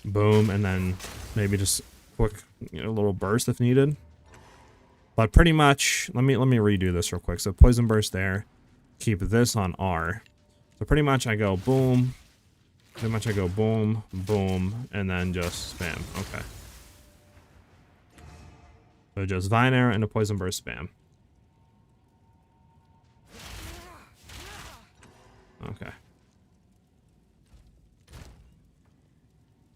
boom, and then maybe just quick, a little burst if needed. But pretty much, let me redo this real quick. So poison burst there, keep this on R. So pretty much I go boom, boom, boom, and then just spam. Okay. So just Vine Arrow and a poison burst spam. Okay.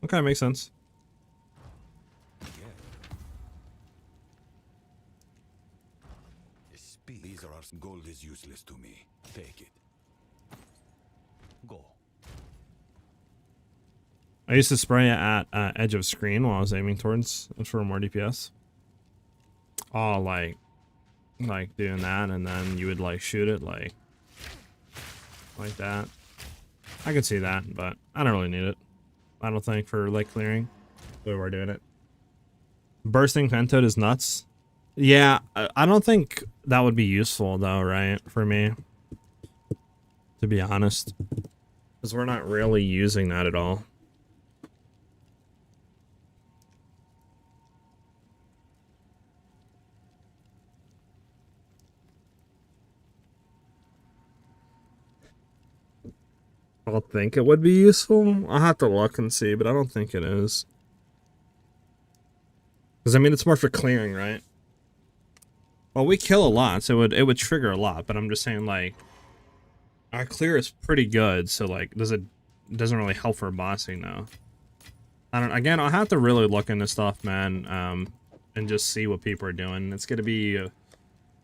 Okay, makes sense. These are our gold is useless to me. Take it. Go. I used to spray it at edge of screen while I was aiming towards for more DPS. Oh, like doing that, and then you would like shoot it like that. I could see that, but I don't really need it. I don't think for like clearing the way we're doing it. Bursting Pentoad is nuts. Yeah, I don't think that would be useful though, right? For me, to be honest, because we're not really using that at all. I don't think it would be useful. I'll have to look and see, but I don't think it is. Because I mean, it's more for clearing, right? Well, we kill a lot, so it would trigger a lot. But I'm just saying, like, our clear is pretty good, so like, doesn't really help for bossing though. I don't. Again, I'll have to really look into stuff, man, and just see what people are doing. It's gonna be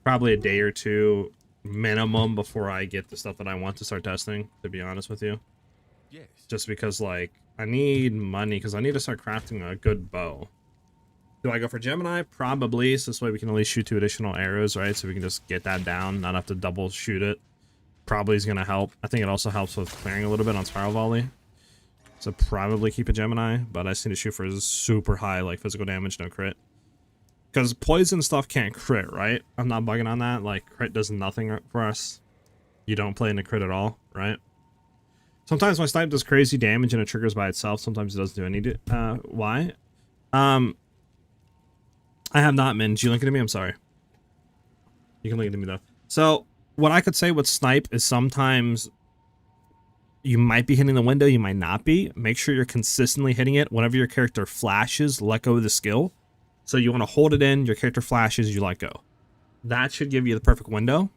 probably a day or two minimum before I get the stuff that I want to start testing, to be honest with you. Yes. just because like I need money because I need to start crafting a good bow. Do I go for Gemini? Probably. So this way we can at least shoot 2 additional arrows, right? So we can just get that down, not have to double shoot it. Probably is going to help. I think it also helps with clearing a little bit on Spiral Volley. So probably keep a Gemini, but I just need to shoot for super high, like physical damage, no crit. Because poison stuff can't crit, right? I'm not bugging on that. Like, crit does nothing for us. You don't play into crit at all, right? Sometimes my snipe does crazy damage and it triggers by itself. Sometimes it doesn't do any. Why? I have not, Min. Did you link it to me? I'm sorry. You can link it to me, though. So, what I could say with snipe is sometimes you might be hitting the window, you might not be. Make sure you're consistently hitting it. Whenever your character flashes, let go of the skill. So you want to hold it in, your character flashes, you let go. That should give you the perfect window.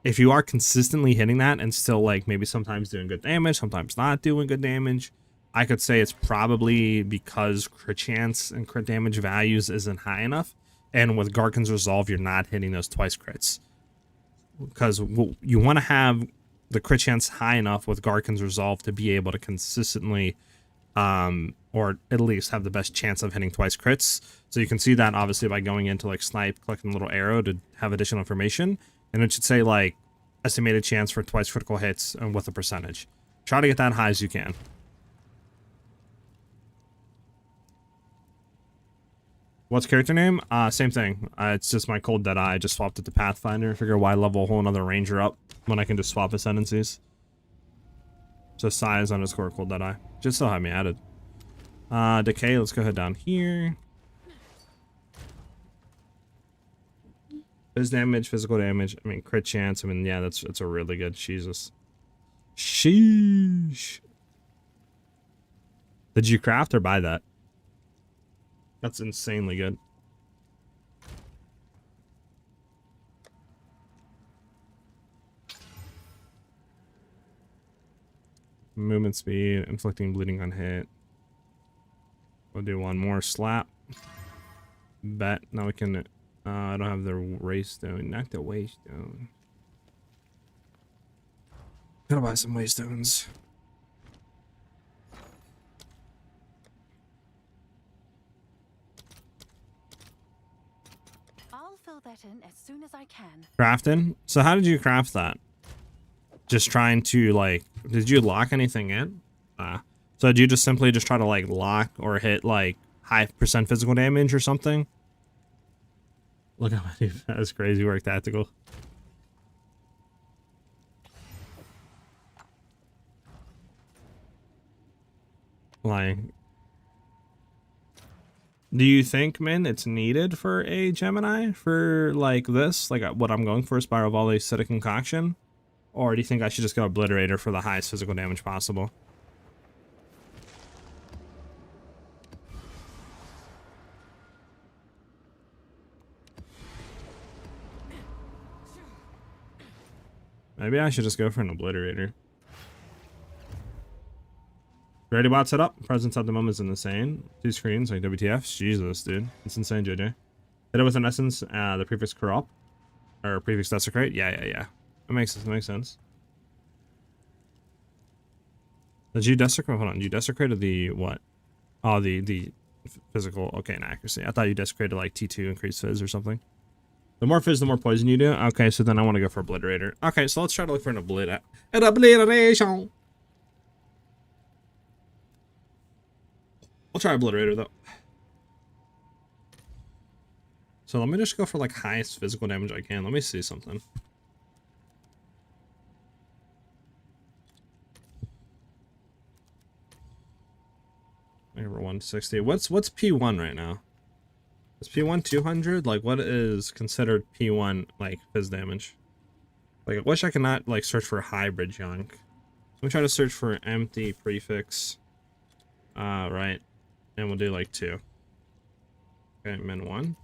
If you are consistently hitting that and still like maybe sometimes doing good damage, sometimes not doing good damage, I could say it's probably because crit chance and crit damage values isn't high enough. And with Garkin's Resolve, you're not hitting those twice crits. Because you want to have the crit chance high enough with Garkin's Resolve to be able to consistently or at least have the best chance of hitting twice crits. So you can see that obviously by going into like snipe, clicking the little arrow to have additional information, and it should say like estimated chance for twice critical hits and with a percentage. Try to get that high as you can. What's character name? Same thing. It's just my cold Deadeye. I just swapped it to Pathfinder. Figure why level a whole another ranger up when I can just swap Ascendancies. So SiahZ _ cold Deadeye. Just still have me added. Decay, let's go ahead down here. Phys damage, physical damage. I mean, crit chance. I mean, yeah, that's a really good. Jesus. Sheesh. Did you craft or buy that? That's insanely good. Movement speed, inflicting bleeding on hit. We'll do one more slap. Bet. Now we can. I don't have the Waystone. Not the Waystone. Gotta buy some Waystones. I'll fill that in as soon as I can. Crafting? So how did you craft that? Just trying to like, did you lock anything in? So did you just simply just try to like lock or hit like high % physical damage or something? Look at my that's crazy work tactical. Like, do you think, man, it's needed for a Gemini for like this, like what I'm going for, Spiral Volley, Acidic Concoction? Or do you think I should just go Obliterator for the highest physical damage possible? Maybe I should just go for an Obliterator. Ready bot set up. Presence at the moment is insane. 2 screens, like WTF. Jesus, dude. It's insane, JJ. Hit it with an essence, the prefix corrupt. Or prefix desecrate. Yeah. That makes sense. Did you desecrate? Hold on. You desecrated the what? Oh, the physical. Okay, inaccuracy. I thought you desecrated like T2 increased fizz or something. The more fizz, the more poison you do. Okay, so then I want to go for Obliterator. Okay, so let's try to look for an Obliteration. I'll try Obliterator though. So let me just go for like highest physical damage I can. Let me see something. Over 160. What's P1 right now? Is P1 200? Like, what is considered P1 like fizz damage? Like, I wish I could not like search for hybrid junk. Let me try to search for empty prefix. Right, and we'll do like 2. Okay, min 1.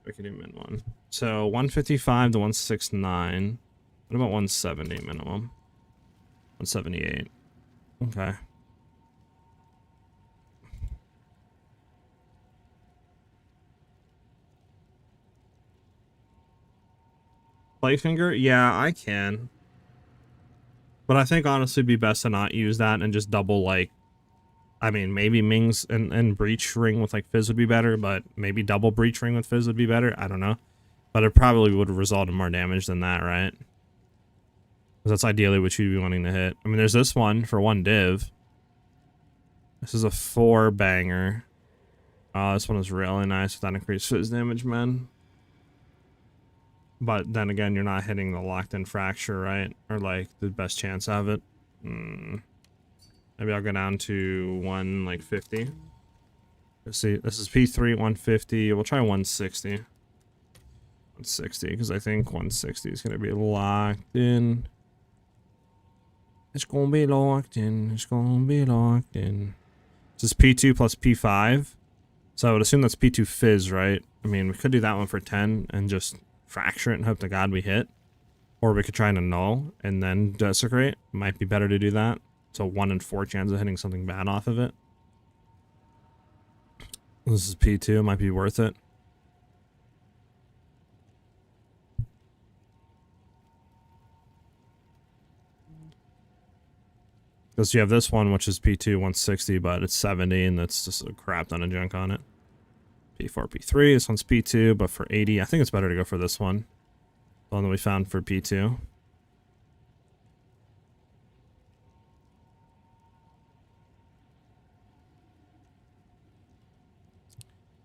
We can do min 1. So 155 to 169. What about 170 minimum? 178. Okay. Playfinger? Yeah, I can. But I think honestly it'd be best to not use that and just double like, I mean, maybe Ming's and Breach Ring with like Fizz would be better, but maybe double Breach Ring with Fizz would be better. I don't know. But it probably would result in more damage than that, right? Because that's ideally what you'd be wanting to hit. I mean, there's this one for 1 div. This is a 4 banger. Oh, this one is really nice with that increased Fizz damage, man. But then again, you're not hitting the locked in fracture, right? Or like the best chance of it. Maybe I'll go down to 150. Let's see. This is P3 150. We'll try 160. 160 because I think 160 is gonna be locked in. It's gonna be locked in. It's gonna be locked in. This is P2 plus P5. So I would assume that's P2 Fizz, right? I mean, we could do that one for 10 and just fracture it and hope to God we hit. Or we could try and annul and then desecrate. Might be better to do that. So 1 in 4 chance of hitting something bad off of it. This is P2. Might be worth it. Because you have this one, which is P2 160, but it's 70, and that's just a crap ton of junk on it. P4, P3. This one's P2, but for 80, I think it's better to go for this one. The one that we found for P2.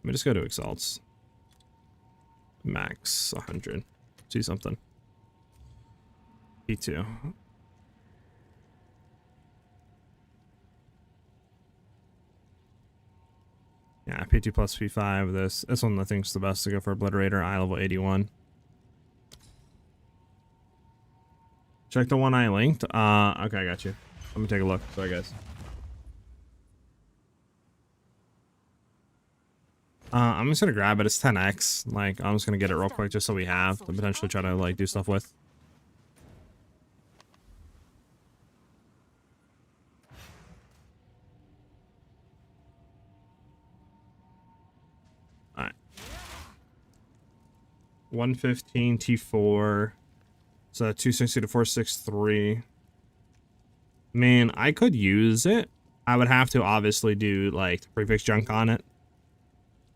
Let me just go to Exalts. Max 100. See something. P2. Yeah, P2 plus P5. This one I think is the best to go for Obliterator. Eye level 81. Check the one I linked. Okay, I got you. Let me take a look. Sorry, guys. I'm just gonna grab it. It's 10x. Like, I'm just gonna get it real quick just so we have to potentially try to like do stuff with. Alright. 115 T4. So 260 to 463. Man, I could use it. I would have to obviously do like the prefix junk on it.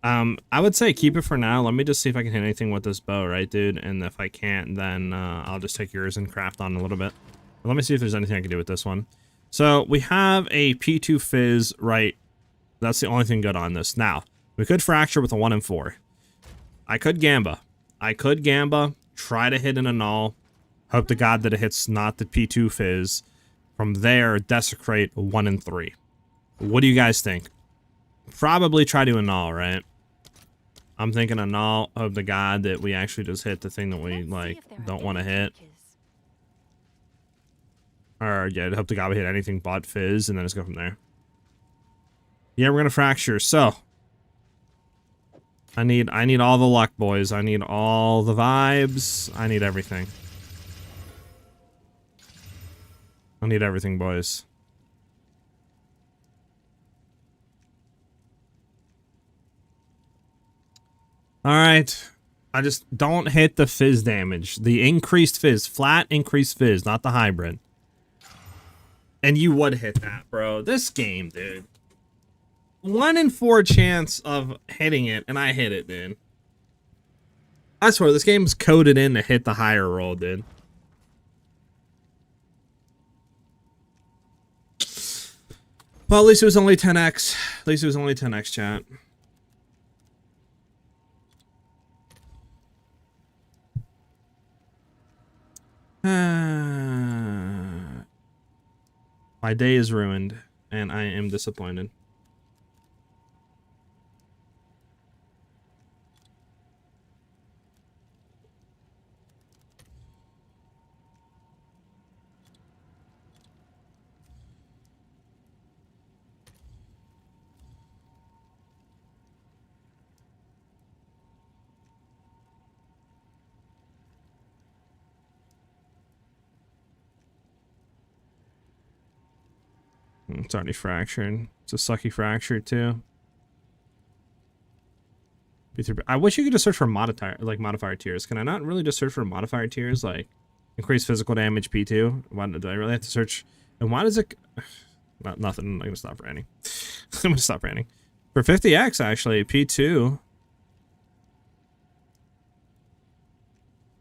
I would say keep it for now. Let me just see if I can hit anything with this bow, right, dude? And if I can't, then I'll just take yours and craft on a little bit. But let me see if there's anything I can do with this one. So we have a P2 Fizz, right? That's the only thing good on this. Now, we could fracture with a 1 and 4. I could Gamba. Try to hit an annul. Hope to God that it hits not the P2 Fizz. From there, desecrate 1 and 3. What do you guys think? Probably try to annul, right? I'm thinking annul. Hope to God that we actually just hit the thing that we like don't want to hit. Or yeah, hope to God we hit anything but Fizz, and then just go from there. Yeah, we're gonna fracture. So I need all the luck, boys. I need all the vibes. I need everything. I need everything, boys. Alright. I just don't hit the Fizz damage. The increased Fizz. Flat increased Fizz, not the hybrid. And you would hit that, bro. This game, dude. 1 in 4 chance of hitting it, and I hit it, dude. I swear, this game's coded in to hit the higher roll, dude. Well, at least it was only 10x. At least it was only 10x, chat. My day is ruined, and I am disappointed. It's already fractured. It's a sucky fracture too. I wish you could just search for modifier tiers. Can I not really just search for modifier tiers? Like, Increase physical damage P2. Why do I really have to search? And why does it? Nothing. I'm gonna stop ranting. I'm gonna stop ranting. For 50x actually, P2.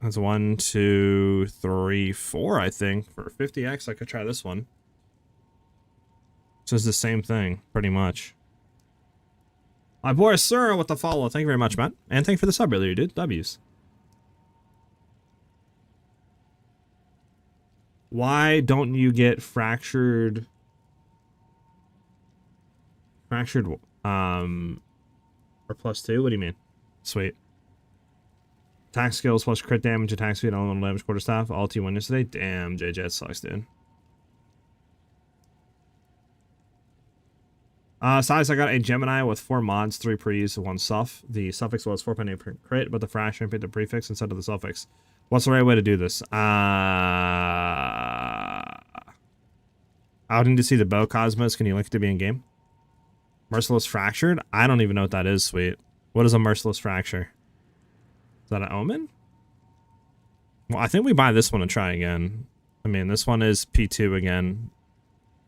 That's 1, 2, 3, 4. I think for 50x, I could try this one. So it's the same thing, pretty much. My boy Sir with the follow. Thank you very much, Matt. And thank you for the sub earlier, dude. W's. Why don't you get fractured? Fractured, or +2? What do you mean? Sweet. Attack skills plus crit damage, attack speed, elemental damage, quarterstaff. All T1 yesterday. Damn, JJ, it sucks, dude. Size, I got a Gemini with 4 mods, 3 pre's, 1 suff. The suffix was 4.8 per crit, but the fraction picked the prefix instead of the suffix. What's the right way to do this? I would need to see the bow cosmos. Can you link it to be in game? Merciless Fractured? I don't even know what that is, sweet. What is a Merciless Fracture? Is that an omen? Well, I think we buy this one and try again. I mean, this one is P2 again.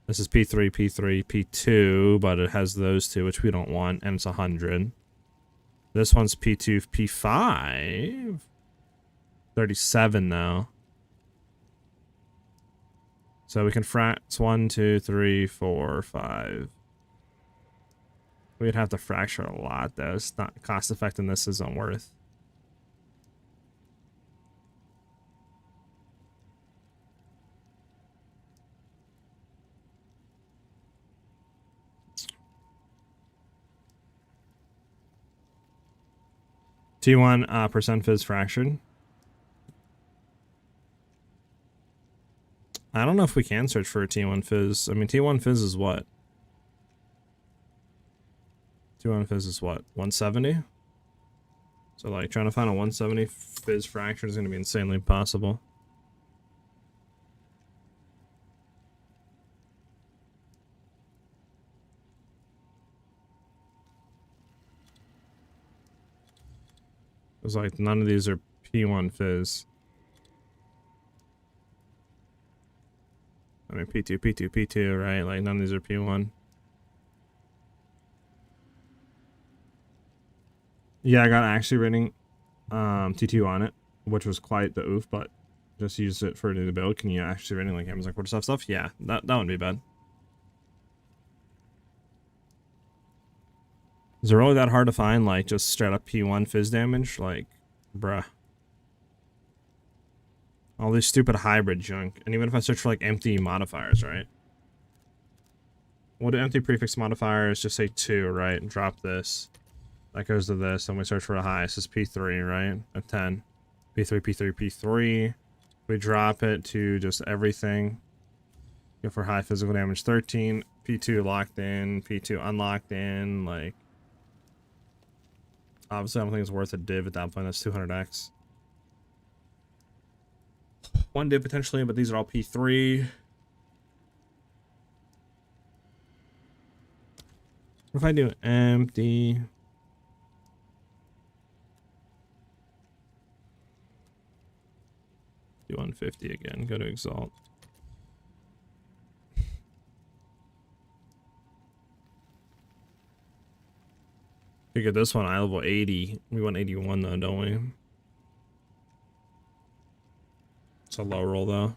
This is P3, P3, P2, but it has those two, which we don't want, and it's 100. This one's P2, P5. 37 though. So we can it's 1, 2, 3, 4, 5. We'd have to fracture a lot though. It's not cost effectiveness isn't worth. T1 percent fizz fractured. I don't know if we can search for a T1 fizz. I mean, T1 fizz is what? T1 fizz is what? 170? So like trying to find a 170 fizz fracture is going to be insanely impossible. It's like none of these are P1 fizz. I mean P2, P2, P2, right? Like none of these are P1. Yeah, I got actually rating T2 on it, which was quite the oof, but just use it for the build. Can you actually rating like Amazon quarter stuff? Yeah, that wouldn't be bad. Is it really that hard to find, like, just straight up P1 fizz damage? Like, bruh. All these stupid hybrid junk. And even if I search for, like, empty modifiers, right? What do empty prefix modifiers just say 2, right? And drop this. That goes to this, and we search for the highest. This is P3, right? A 10. P3, P3, P3. We drop it to just everything. Go for high physical damage 13. P2 locked in. P2 unlocked in. Like, obviously, I don't think it's worth a div at that point. That's 200x. One div potentially, but these are all P3. What if I do empty? Do 150 again. Go to Exalt. We get this one, eye level 80. We want 81 though, don't we? It's a low roll though.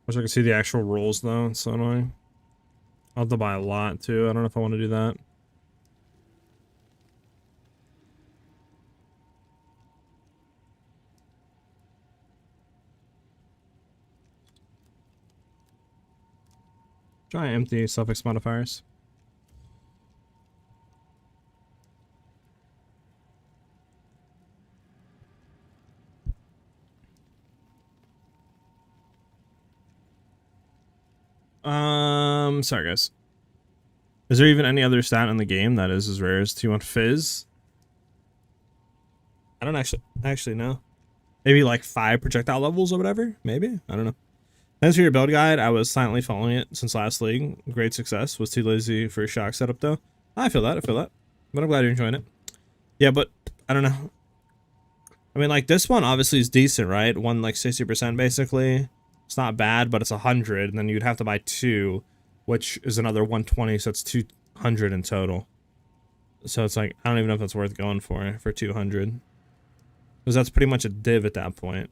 Wish I could see the actual rolls though. It's so annoying. I'll have to buy a lot too. I don't know if I want to do that. Try empty suffix modifiers. Sorry guys. Is there even any other stat in the game that is as rare as T1 Fizz? I don't actually know. Maybe like 5 projectile levels or whatever? Maybe? I don't know. Thanks for your build guide. I was silently following it since last league. Great success. Was too lazy for a shock setup though. I feel that. But I'm glad you're enjoying it. Yeah, but I don't know. I mean, like, this one obviously is decent, right? One, like, 60% basically. It's not bad, but it's 100, and then you'd have to buy 2, which is another 120, so it's 200 in total. So it's like, I don't even know if that's worth going for 200. Because that's pretty much a div at that point.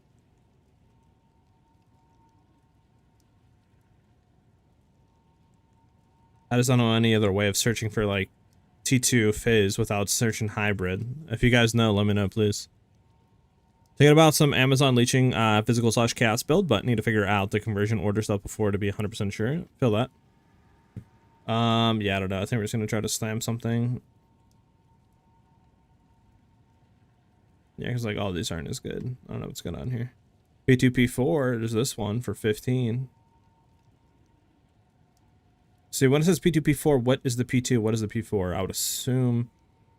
I just don't know any other way of searching for, like, T2 Fizz without searching hybrid. If you guys know, let me know, please. Thinking about some Amazon leeching physical / chaos build, but need to figure out the conversion order stuff before to be 100% sure. Feel that. Yeah, I don't know. I think we're just gonna try to slam something. Yeah, because like all these aren't as good. I don't know what's going on here. P2, P4, there's this one for 15. See, when it says P2, P4, what is the P2? What is the P4? I would assume...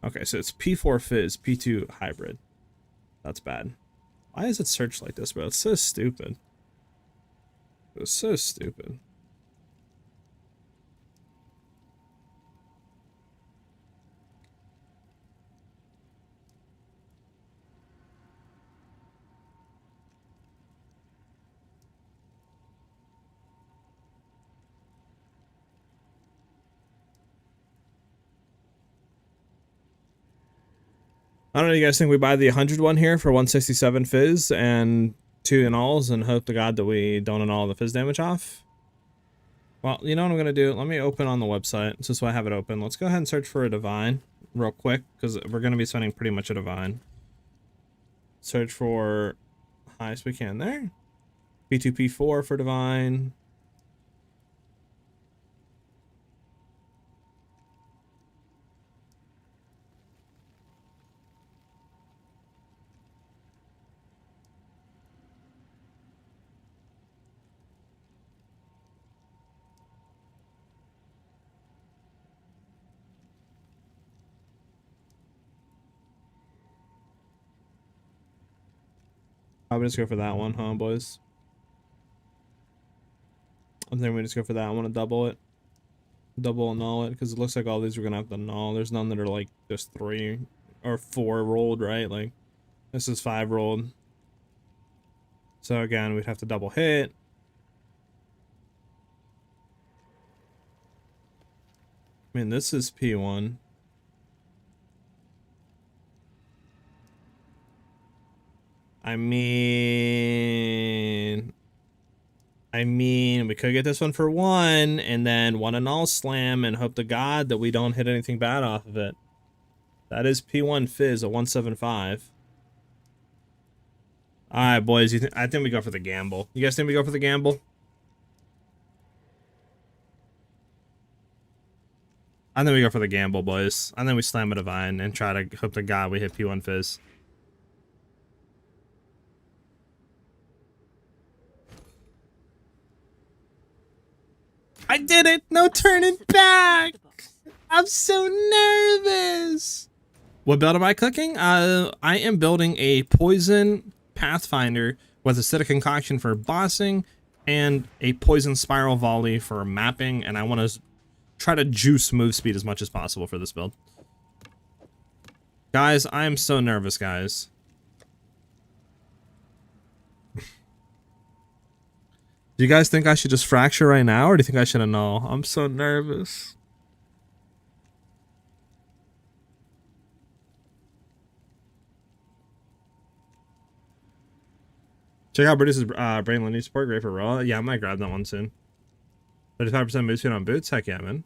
Okay, so it's P4 Fizz, P2 Hybrid. That's bad. Why is it searched like this, bro? It's so stupid. It's so stupid. I don't know, you guys think we buy the 100 one here for 167 Fizz and 2 in-alls and hope to God that we don't in-all the Fizz damage off? Well, you know what I'm going to do? Let me open on the website. This is why I have it open. Let's go ahead and search for a Divine real quick, because we're going to be spending pretty much a Divine. Search for highest we can there. P2, P4 for Divine. Probably just go for that one, huh, boys? I think we just go for that one and double it. Double annul it, because it looks like all these we're going to have to annul. There's none that are like just 3 or 4 rolled, right? Like, this is 5 rolled. So again, we'd have to double hit. I mean, this is P1. I mean, we could get this one for 1, and then 1 and all slam, and hope to God that we don't hit anything bad off of it. That is P1 Fizz, a 175. Alright, boys, I think we go for the gamble. You guys think we go for the gamble? I think we go for the gamble, boys. I think we slam a Divine and try to hope to God we hit P1 Fizz. I did it! No turning back! I'm so nervous! What build am I cooking? I am building a poison pathfinder with acidic concoction for bossing and a poison spiral volley for mapping, and I want to try to juice move speed as much as possible for this build. Guys, I am so nervous, guys. Do you guys think I should just fracture right now, or do you think I should annul? I'm so nervous. Check out Brutus's Brain Lineage support, great for Raw. Yeah, I might grab that one soon. 35% move speed on boots? Heck yeah, man.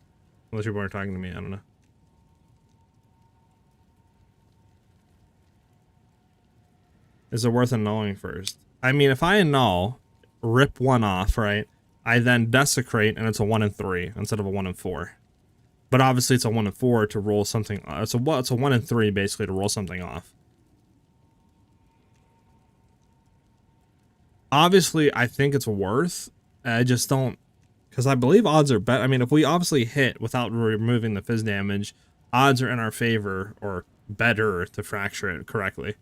Unless you're more talking to me, I don't know. Is it worth annulling first? I mean, if I annul, rip 1 off, right? I then desecrate, and it's a 1 and 3 instead of a 1 and 4. But obviously, it's a 1 and 4 to roll something. It's a 1 and 3 basically to roll something off. Obviously, I think it's worth. I just don't. Because I believe odds are better. I mean, if we obviously hit without removing the fizz damage, odds are in our favor, or better, to fracture it correctly.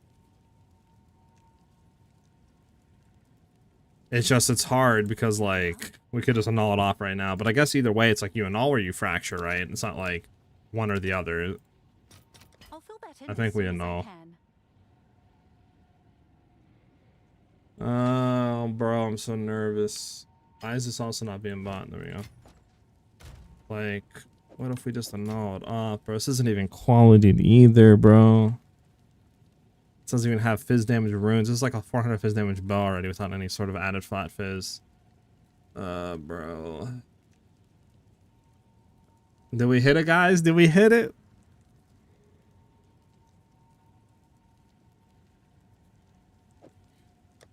It's just, it's hard because, like, we could just annul it off right now. But I guess either way, it's like you annul or you fracture, right? It's not like one or the other. I'll fill that in I think as we soon as I annul. can. Oh, bro, I'm so nervous. Why is this also not being bought? There we go. Like, what if we just annul it off, bro? This isn't even quality either, bro. It doesn't even have fizz damage runes. This is like a 400 fizz damage bow already without any sort of added flat fizz. Bro. Did we hit it, guys? Did we hit it?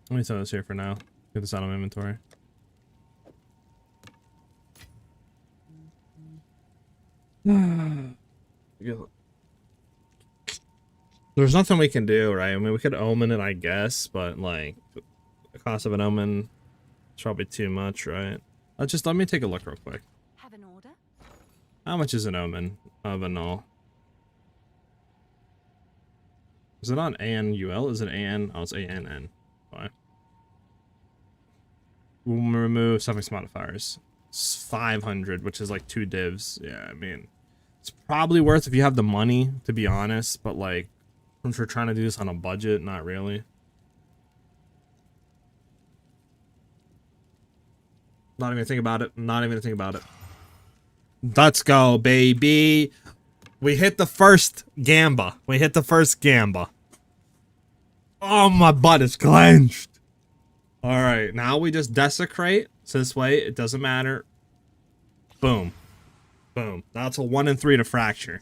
Let me throw this here for now. Get this out of inventory. There's nothing we can do, right? I mean, we could omen it, I guess, but like, the cost of an omen is probably too much, right? Let me take a look real quick. Have an order? How much is an omen of a null? Is it on ANUL? Is it AN? Oh, it's ANN. Fine. We'll remove suffix modifiers. It's 500, which is like 2 divs. Yeah, I mean, it's probably worth if you have the money, to be honest, but like, since we're trying to do this on a budget, not really. Not even think about it. Not even think about it. Let's go, baby. We hit the first gamba. We hit the first gamba. Oh, my butt is clenched. All right, now we just desecrate. So this way, it doesn't matter. Boom. Boom. Now it's a 1 and 3 to fracture.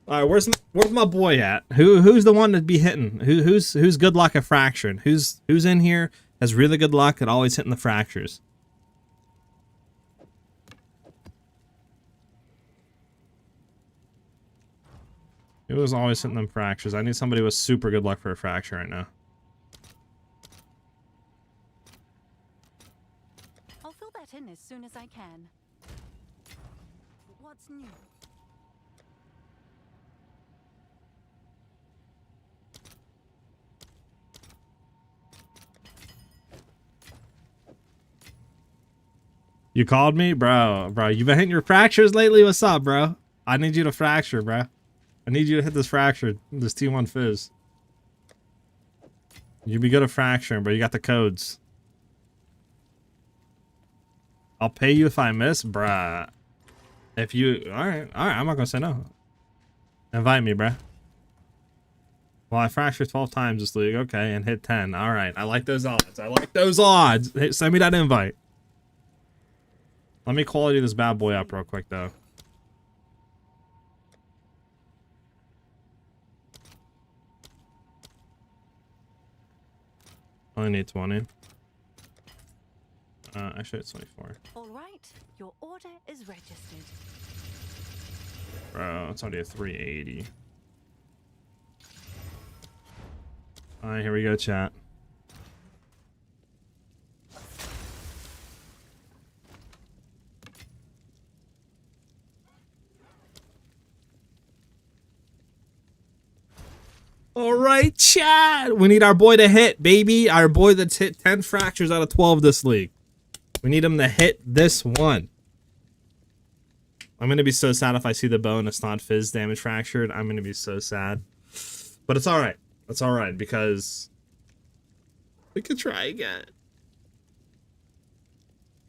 All right, where's my boy at? Who's the one to be hitting? Who's good luck at fracturing? Who's in here has really good luck at always hitting the fractures? Who's always hitting them fractures? I need somebody with super good luck for a fracture right now. I'll fill that in as soon as I can. What's new? You called me? Bro, you been hitting your fractures lately? What's up, bro? I need you to fracture, bro. I need you to hit this fracture, this T1 fizz. You be good at fracturing, bro. You got the codes. I'll pay you if I miss, bruh. If you... Alright, I'm not gonna say no. Invite me, bruh. Well, I fractured 12 times this league. Okay, and hit 10. Alright, I like those odds. I like those odds. Hey, send me that invite. Let me quality this bad boy up real quick, though. Only need 20. Actually, it's 24. All right, your order is registered. Bro, it's already a 380. Alright, here we go, chat. Alright, chat! We need our boy to hit, baby! Our boy that's hit 10 fractures out of 12 this league. We need him to hit this one. I'm gonna be so sad if I see the bow and it's not fizz damage fractured. I'm gonna be so sad. But it's alright. It's alright because we could try again.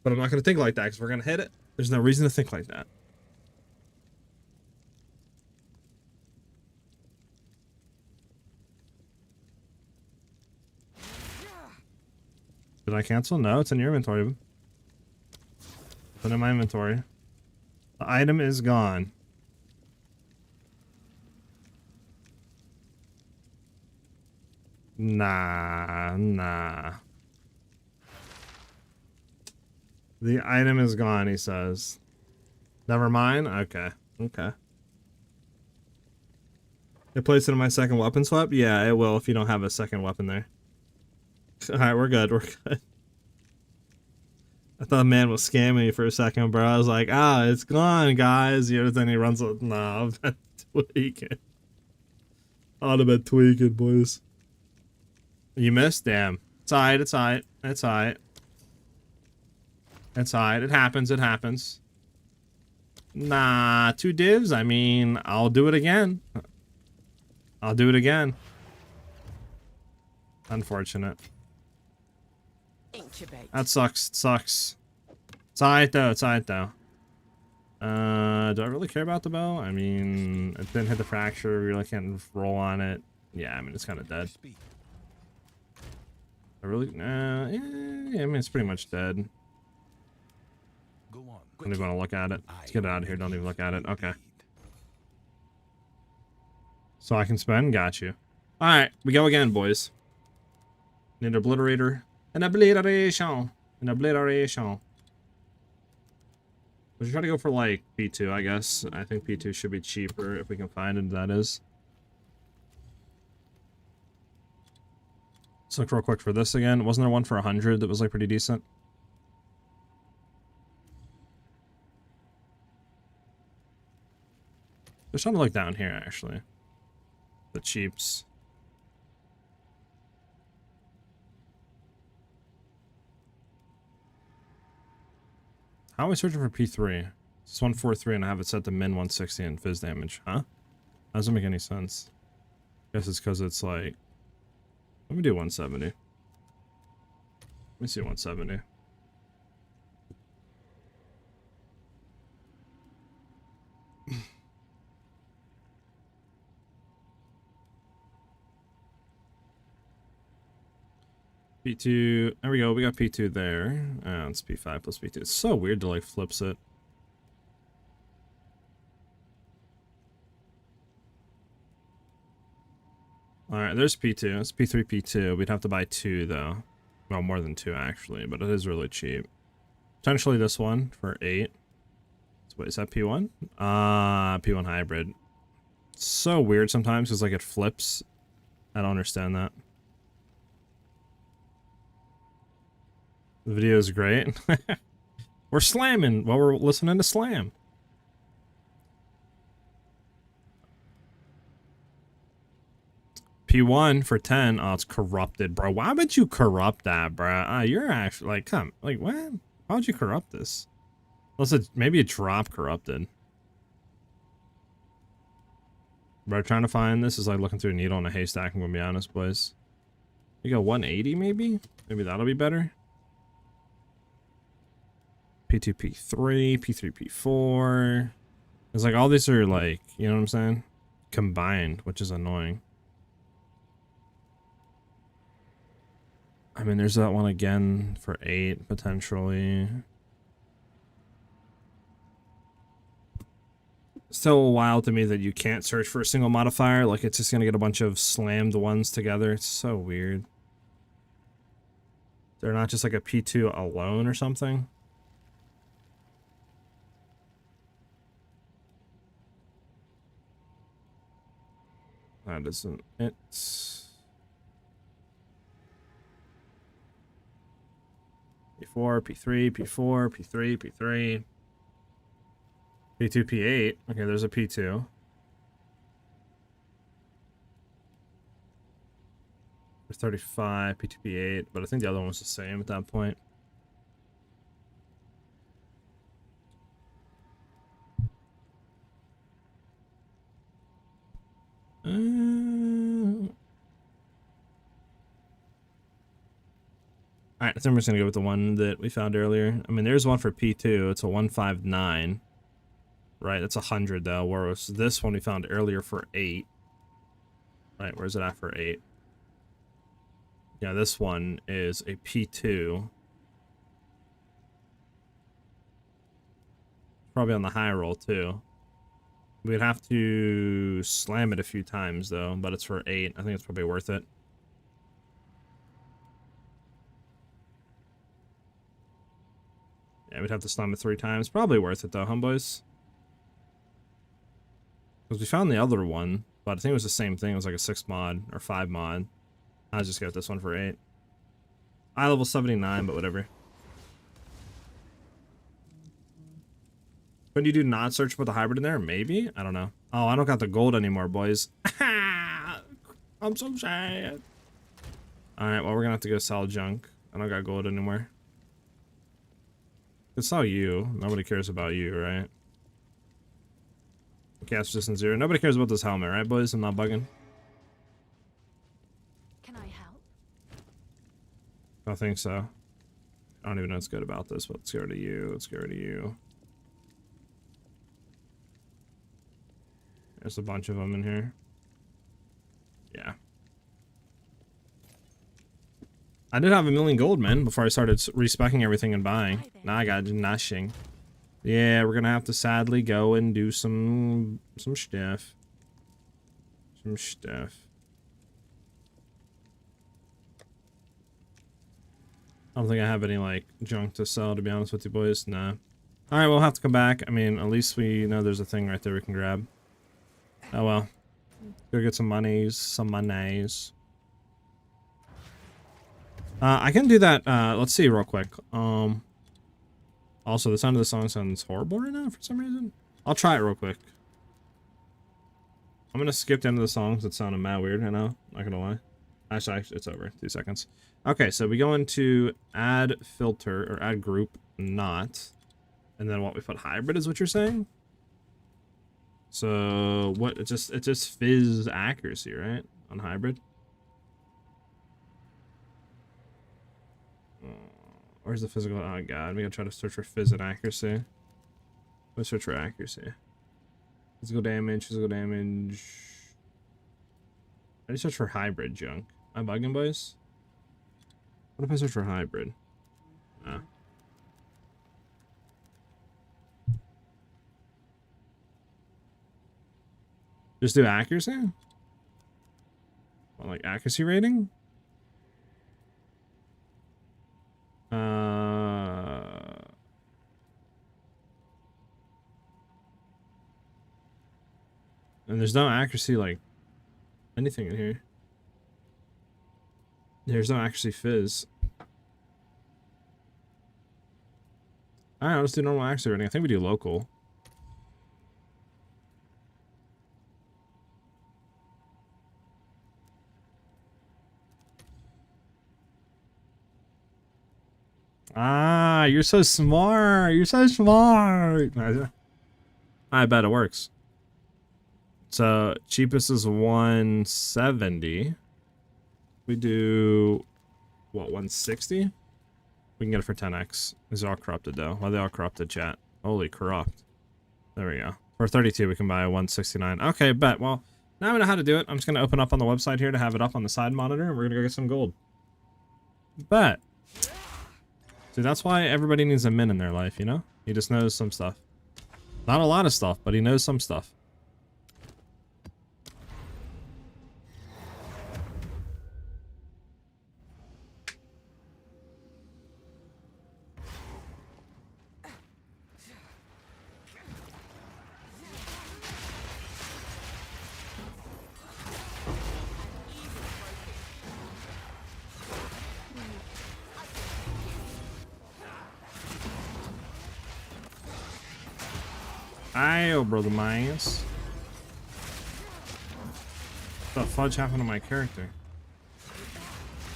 But I'm not gonna think like that because we're gonna hit it. There's no reason to think like that. Did I cancel? No, it's in your inventory. Put it in my inventory. The item is gone. Nah. The item is gone, he says. Never mind? Okay. It placed it in my second weapon swap? Yeah, it will if you don't have a second weapon there. Alright, we're good. I thought man was scamming me for a second, bro. I was like, ah, it's gone, guys. You know, then he runs with, nah, I've been tweaking. I'd have been tweaking, boys. You missed? Damn. It's alright, it's alright. It's alright. It's alright. It happens, it happens. Nah, 2 divs? I mean, I'll do it again. I'll do it again. Unfortunate. Incubate. That sucks. It sucks. It's alright though. It's alright though. Do I really care about the bow? I mean, it didn't hit the fracture. We really can't roll on it. Yeah, I mean, it's kind of dead. Speak. I really, yeah, I mean, it's pretty much dead. Go on. Don't even want to look at it. Let's get it out of here. Don't even look at it. Okay. So I can spend? Got you. Alright, we go again, boys. Need an obliterator. An obliteration. An obliteration. We should try to go for, like, P2, I guess. I think P2 should be cheaper if we can find it, that is. Let's look real quick for this again. Wasn't there one for 100 that was, like, pretty decent? There's something like down here, actually. The cheaps. How am I searching for P3? It's 143 and I have it set to min 160 and fizz damage. Huh? That doesn't make any sense. Guess it's because it's like... Let me do 170. Let me see 170. P2, there we go, we got P2 there. It's P5 plus P2. It's so weird to like flips it. Alright, there's P2. It's P3, P2. We'd have to buy 2 though. Well, more than 2 actually, but it is really cheap. Potentially this one for 8. So wait, is that P1? P1 hybrid. It's so weird sometimes because like it flips. I don't understand that. The video is great. We're slamming while we're listening to slam. P1 for 10. Oh, it's corrupted, bro. Why would you corrupt that, bro? You're actually like, come, like, what? Why would you corrupt this? Unless it maybe a drop corrupted. Bro, trying to find this is like looking through a needle in a haystack. I'm gonna be honest, boys. We got 180, maybe. Maybe that'll be better. P2, P3, P3, P4. It's like all these are like, you know what I'm saying? Combined, which is annoying. I mean, there's that one again for 8, potentially. Still wild to me that you can't search for a single modifier. Like, it's just gonna get a bunch of slammed ones together. It's so weird. They're not just like a P2 alone or something. That isn't it. P4, P3, P4, P3, P3. P2, P8. Okay, there's a P2. For 35, P2, P8. But I think the other one was the same at that point. Alright, I think I'm just gonna go with the one that we found earlier. I mean, there's one for P2. It's a 159. Right, that's 100 though. Whereas this one we found earlier for 8. Right, where's it at for 8? Yeah, this one is a P2. Probably on the high roll too. We'd have to slam it a few times though, but it's for 8. I think it's probably worth it. Yeah, we'd have to slam it 3 times. Probably worth it though, huh, boys? Because we found the other one, but I think it was the same thing. It was like a 6 mod or 5 mod. I'll just get this one for 8. Eye level 79, but whatever. Couldn't you do not search with the hybrid in there? Maybe? I don't know. Oh, I don't got the gold anymore, boys. I'm so sad. Alright, well, we're gonna have to go sell junk. I don't got gold anymore. It's all you. Nobody cares about you, right? Cast resistance 0. Nobody cares about this helmet, right, boys? I'm not bugging. Can I help? I think so. I don't even know what's good about this, but let's go to you. Let's go to you. There's a bunch of them in here. Yeah. I did have 1,000,000 gold, man, before I started respecking everything and buying. Now I got nothing. Yeah, we're gonna have to sadly go and do some stuff. Some stuff. I don't think I have any, like, junk to sell, to be honest with you boys. Nah. Alright, we'll have to come back. I mean, at least we know there's a thing right there we can grab. Oh well. Go get some monies. Some monies. I can do that. Let's see real quick. Also, the sound of the song sounds horrible right now for some reason. I'll try it real quick. I'm gonna skip the end of the songs that sounded mad weird, I know. Not gonna lie. Actually, it's over. 2 seconds. Okay, so we go into add filter or add group not. And then what we put hybrid is what you're saying? So what it just fizz accuracy, right? On hybrid. Where's the physical? Oh god, we gotta try to search for fizz and accuracy. Let's search for accuracy. Physical damage, physical damage. I just search for hybrid junk. Am I bugging, boys? What if I search for hybrid? Ah. Just do accuracy? Well, like accuracy rating? And there's no accuracy, like, anything in here. There's no accuracy fizz. Alright, let's do normal accuracy rating. I think we do local. Ah, you're so smart. You're so smart. I bet it works. So cheapest is 170. We do what, 160? We can get it for 10x. These are all corrupted though. Why are they all corrupted, chat? Holy corrupt. There we go. For 32 we can buy 169. Okay, bet. Well, now I know how to do it. I'm just gonna open up on the website here to have it up on the side monitor, and we're gonna go get some gold. Bet. See, that's why everybody needs a min in their life, you know? He just knows some stuff. Not a lot of stuff, but he knows some stuff. Ayo, brother Myers. What the fudge happened to my character?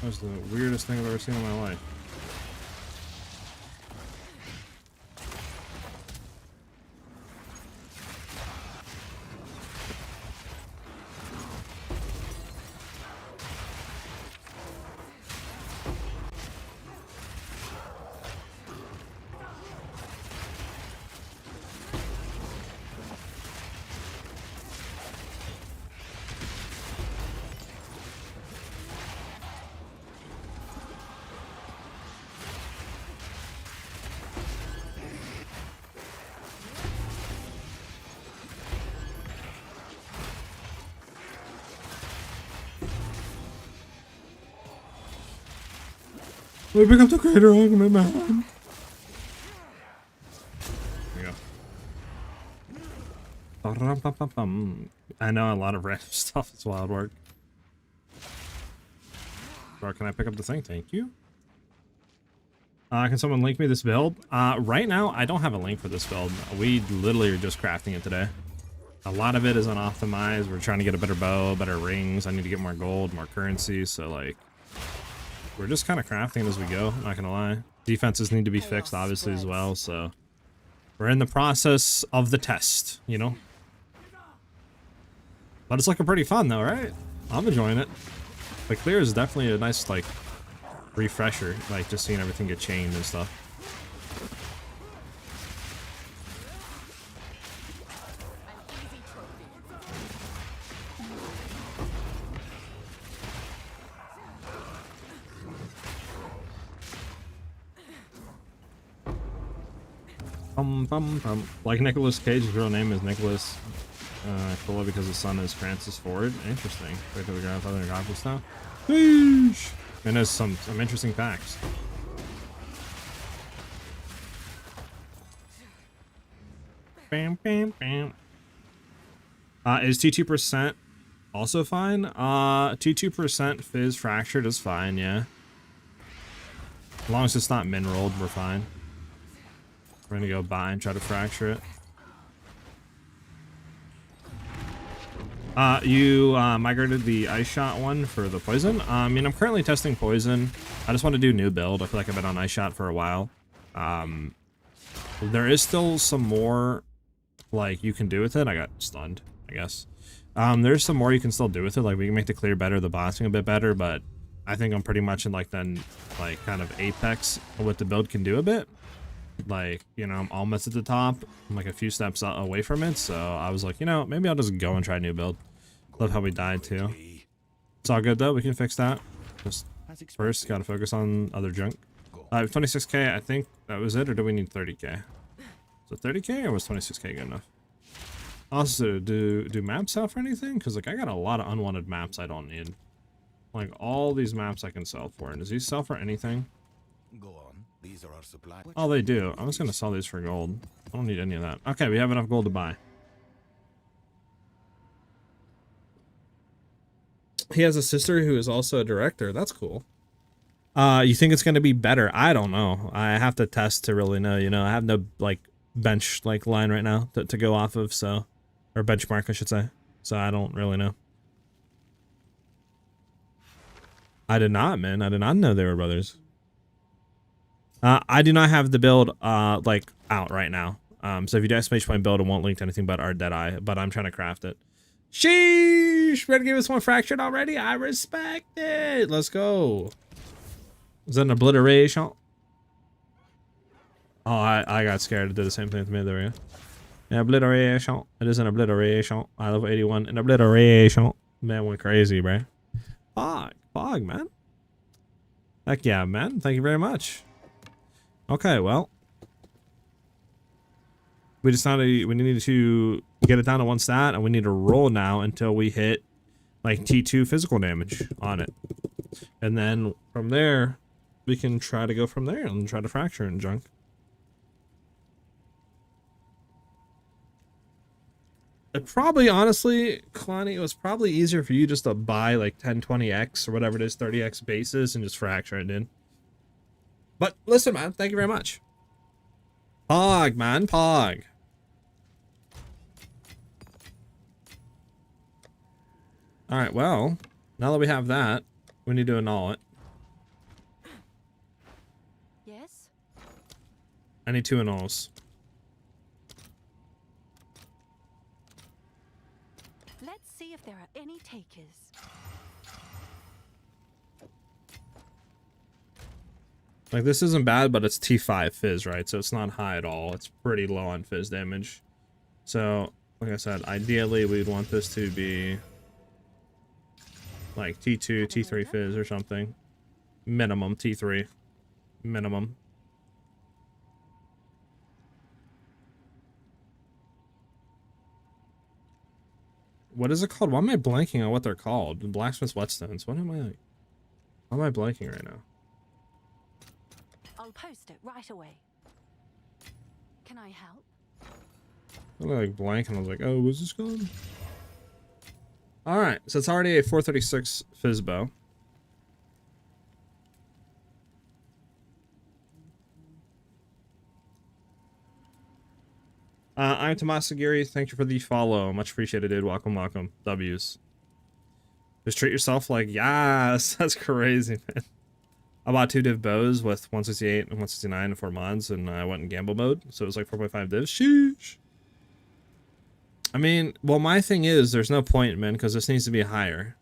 That was the weirdest thing I've ever seen in my life. We pick up the crater on my man. There you go. I know a lot of random stuff. It's wild work. Or can I pick up the thing? Thank you. Can someone link me this build? Right now, I don't have a link for this build. We literally are just crafting it today. A lot of it is unoptimized. We're trying to get a better bow, better rings. I need to get more gold, more currency. So, like, we're just kind of crafting as we go. I'm not going to lie. Defenses need to be fixed, obviously, as well. So, we're in the process of the test, you know? But it's looking pretty fun, though, right? I'm enjoying it. The clear is definitely a nice, like, refresher, like just seeing everything get chained and stuff. Like Nicolas Cage's real name is Nicholas Cola because his son is Francis Ford. Interesting. Wait till we grab other graphics now. Sheesh. And there's some interesting facts. Bam, bam, bam. Is T2% also fine? T2% Fizz Fractured is fine, yeah. As long as it's not min rolled, we're fine. We're gonna go buy and try to fracture it. You migrated the ice shot one for the poison. I mean, I'm currently testing poison. I just want to do new build. I feel like I've been on ice shot for a while. There is still some more like you can do with it. I got stunned, I guess. There's some more you can still do with it. Like we can make the clear better, the bossing a bit better, but I think I'm pretty much in like then like kind of apex of what the build can do a bit. Like, you know, I'm almost at the top. I'm like a few steps away from it, so I was like, you know, maybe I'll just go and try a new build. Love how we died too. It's all good though, we can fix that. Just first, gotta focus on other junk. 26k, I think that was it, or do we need 30k? So 30k, or was 26k good enough? Also, do maps sell for anything? Because like I got a lot of unwanted maps I don't need. Like all these maps I can sell for. And does these sell for anything? Go on. These are our supplies. Oh, they do. I was gonna sell these for gold. I don't need any of that. Okay, we have enough gold to buy. He has a sister who is also a director. That's cool. You think it's gonna be better? I don't know. I have to test to really know. You know, I have no like bench like line right now to go off of. So, or benchmark, I should say. So I don't really know. I did not, man. I did not know they were brothers. I do not have the build like out right now. So if you do exclamation point build, it won't link to anything but our Deadeye, but I'm trying to craft it. Sheesh! Ready to give us one fractured already? I respect it. Let's go. Is that an obliteration? Oh, I got scared. It did the same thing to me. There we go. An obliteration. It is an obliteration. I level 81. An obliteration. Man went crazy, bro. Fog, man. Heck yeah, man. Thank you very much. Okay, well, we decided we needed to get it down to 1 stat, and we need to roll now until we hit like T2 physical damage on it, and then from there we can try to go from there and try to fracture and junk. It probably, honestly, Kalani, it was probably easier for you just to buy like 10, 20x or whatever it is, 30x bases and just fracture it in. But listen, man, thank you very much. Pog, man, pog. All right, well, now that we have that, we need to annul it. Yes? I need 2 annuls. Let's see if there are any takers. Like, this isn't bad, but it's T5 Fizz, right? So it's not high at all. It's pretty low on Fizz damage. So, like I said, ideally we'd want this to be like T2, T3 Fizz or something. Minimum T3. Minimum. What is it called? Why am I blanking on what they're called? The Blacksmith's Whetstones. Why am I blanking right now? I'll post it right away. Can I help? I was like blank and I was like, oh, what's this called? Alright, so it's already a 436 Fizz bow. I'm Tomasagiri. Thank you for the follow. Much appreciated, dude. Welcome, welcome. W's. Just treat yourself like, yes. That's crazy, man. I bought 2 div bows with 168 and 169 and 4 mods, and I went in gamble mode, so it was like 4.5 divs. Sheesh. I mean, well, my thing is, there's no point, man, because this needs to be higher.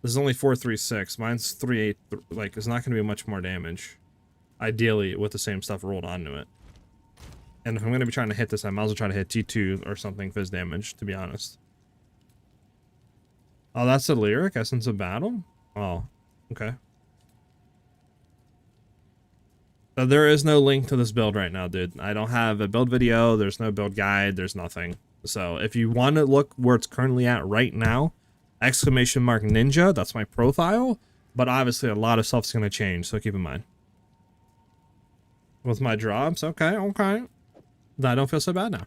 This is only 436. Mine's 38. Like, it's not going to be much more damage. Ideally, with the same stuff rolled onto it. And if I'm going to be trying to hit this, I might as well try to hit T2 or something fizz damage, to be honest. Oh, that's the lyric? Essence of Battle? Oh, okay. So there is no link to this build right now, dude. I don't have a build video. There's no build guide. There's nothing. So if you want to look where it's currently at right now, !ninja, that's my profile. But obviously a lot of stuff's going to change, so keep in mind. With my drops, okay. I don't feel so bad now.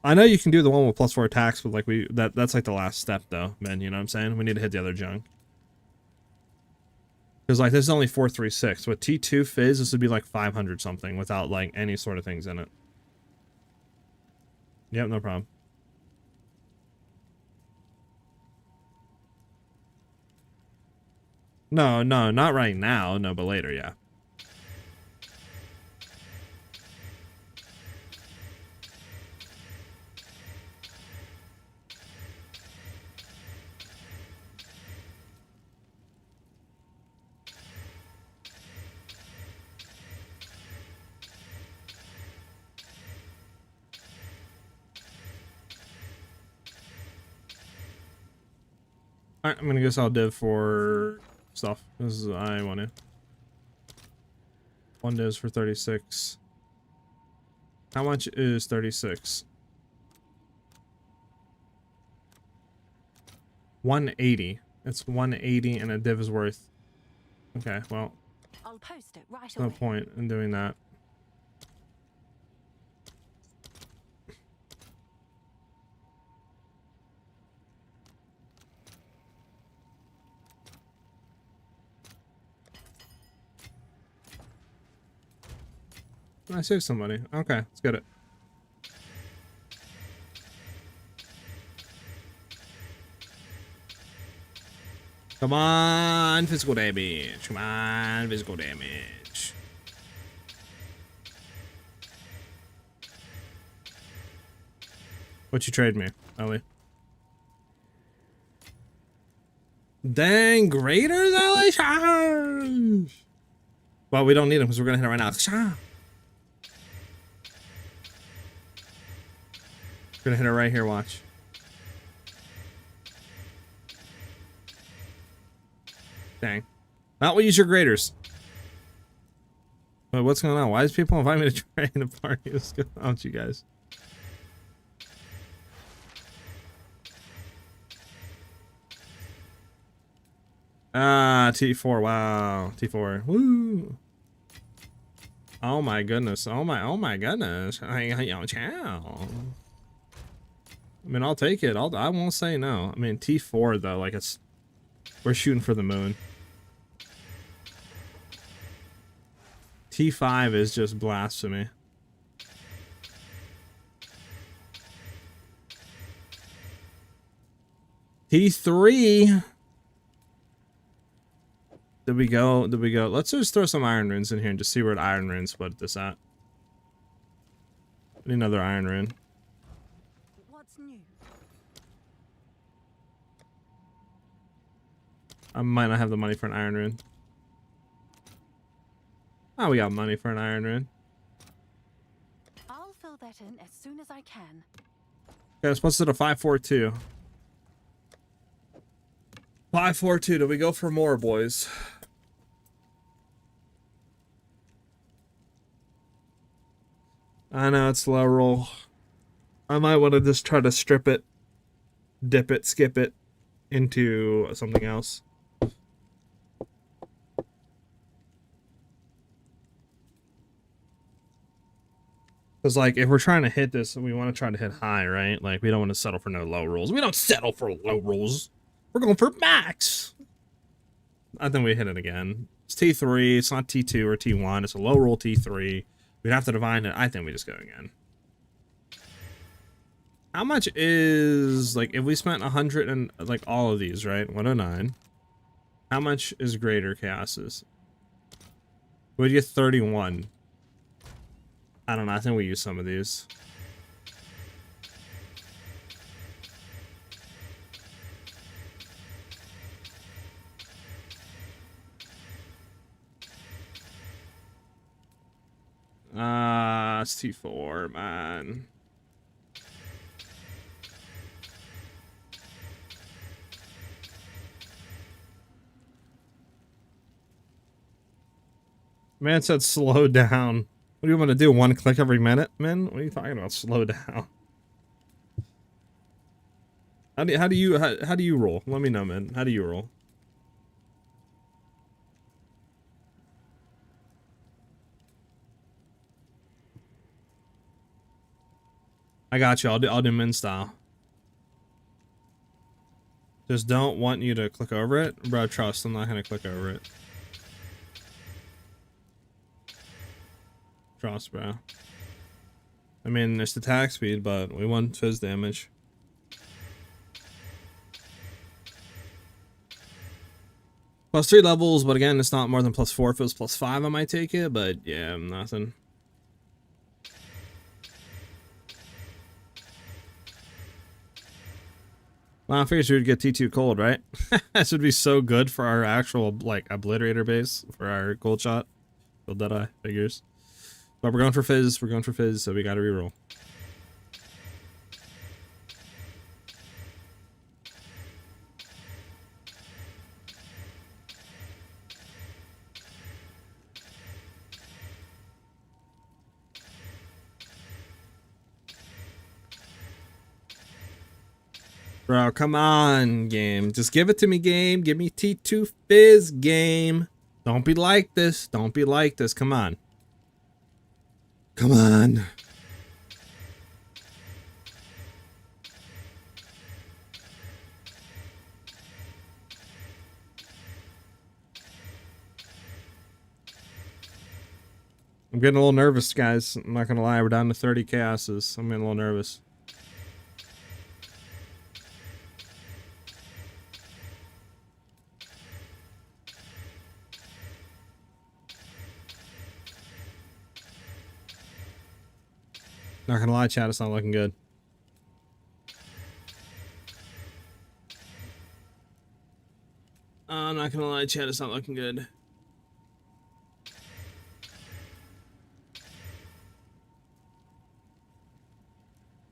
I know you can do the one with +4 attacks, but like that's like the last step though, man. You know what I'm saying? We need to hit the other junk. Because like this is only 436. With T2 fizz, this would be like 500 something without like any sort of things in it. Yep, no problem. No, not right now. No, but later, yeah. Alright, I'm gonna guess I'll div for stuff. This is I want to. 1 divs for 36. How much is 36? 180. It's 180 and a div is worth. Okay, well, I'll post it right no away. point in doing that. I saved some money. Okay, let's get it. Come on, physical damage. Come on, physical damage. What you trade me, Ellie? Dang, graders, Ellie? Well, we don't need them because we're gonna hit it right now. Gonna hit it right here, watch. Dang. Not we use your graders. Wait, what's going on? Why does people invite me to try in a party? What's going on with you guys? Ah, T4, wow. T4. Woo. Oh my goodness. Oh my goodness. Chow. I mean, I'll take it. I won't say no. I mean, T4 though, like we're shooting for the moon. T5 is just blasphemy. T3. Did we go? Let's just throw some iron runes in here and just see where the iron runes put this at. Need another iron rune. What's new? I might not have the money for an iron rune. Oh, we got money for an iron rune. I'll fill that in as soon as I can. Okay, it's supposed to do a 542. 542. Do we go for more, boys? I know it's low roll. I might want to just try to strip it, dip it, skip it into something else. Because, like, if we're trying to hit this, we want to try to hit high, right? Like, we don't want to settle for no low rolls. We don't settle for low rolls. We're going for max. I think we hit it again. It's T3. It's not T2 or T1. It's a low roll T3. We'd have to divine it. I think we just go again. How much is, like, if we spent 100 and, like, all of these, right? 109. How much is greater chaoses? We'd get 31. I don't know. I think we use some of these. It's T4, man. Man said slow down. What do you want to do? One click every minute, man? What are you talking about? Slow down. How do you roll? Let me know, man. How do you roll? I got you. I'll do min style. Just don't want you to click over it, bro. Trust, I'm not gonna click over it. Trust, bro. I mean, it's the attack speed, but we want fizz damage. +3 levels, but again, it's not more than +4. If it was +5, I might take it, but yeah, nothing. Well, I figured we would get T2 cold, right? This would be so good for our actual, like, obliterator base for our gold shot. Build Deadeye figures. But we're going for fizz. We're going for fizz, so we gotta reroll. Bro, come on, game. Just give it to me, game. Give me T2 fizz, game. Don't be like this. Don't be like this. Come on. Come on. I'm getting a little nervous, guys. I'm not gonna lie. We're down to 30 chaoses. I'm getting a little nervous. Not gonna lie, chat, it's not looking good. I'm not gonna lie, chat, it's not looking good.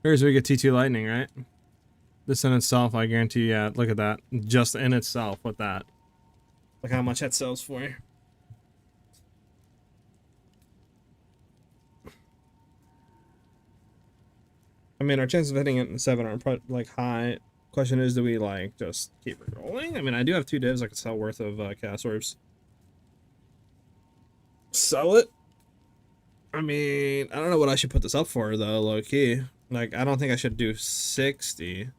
Here's where we get T2 lightning, right? This in itself, I guarantee you, yeah, look at that. Just in itself with that. Look how much that sells for you. I mean, our chances of hitting it in 7 are like high. Question is, do we like just keep it rolling? I mean, I do have 2 divs I could sell worth of chaos orbs. Sell it? I mean, I don't know what I should put this up for though, low key. Like, I don't think I should do 60.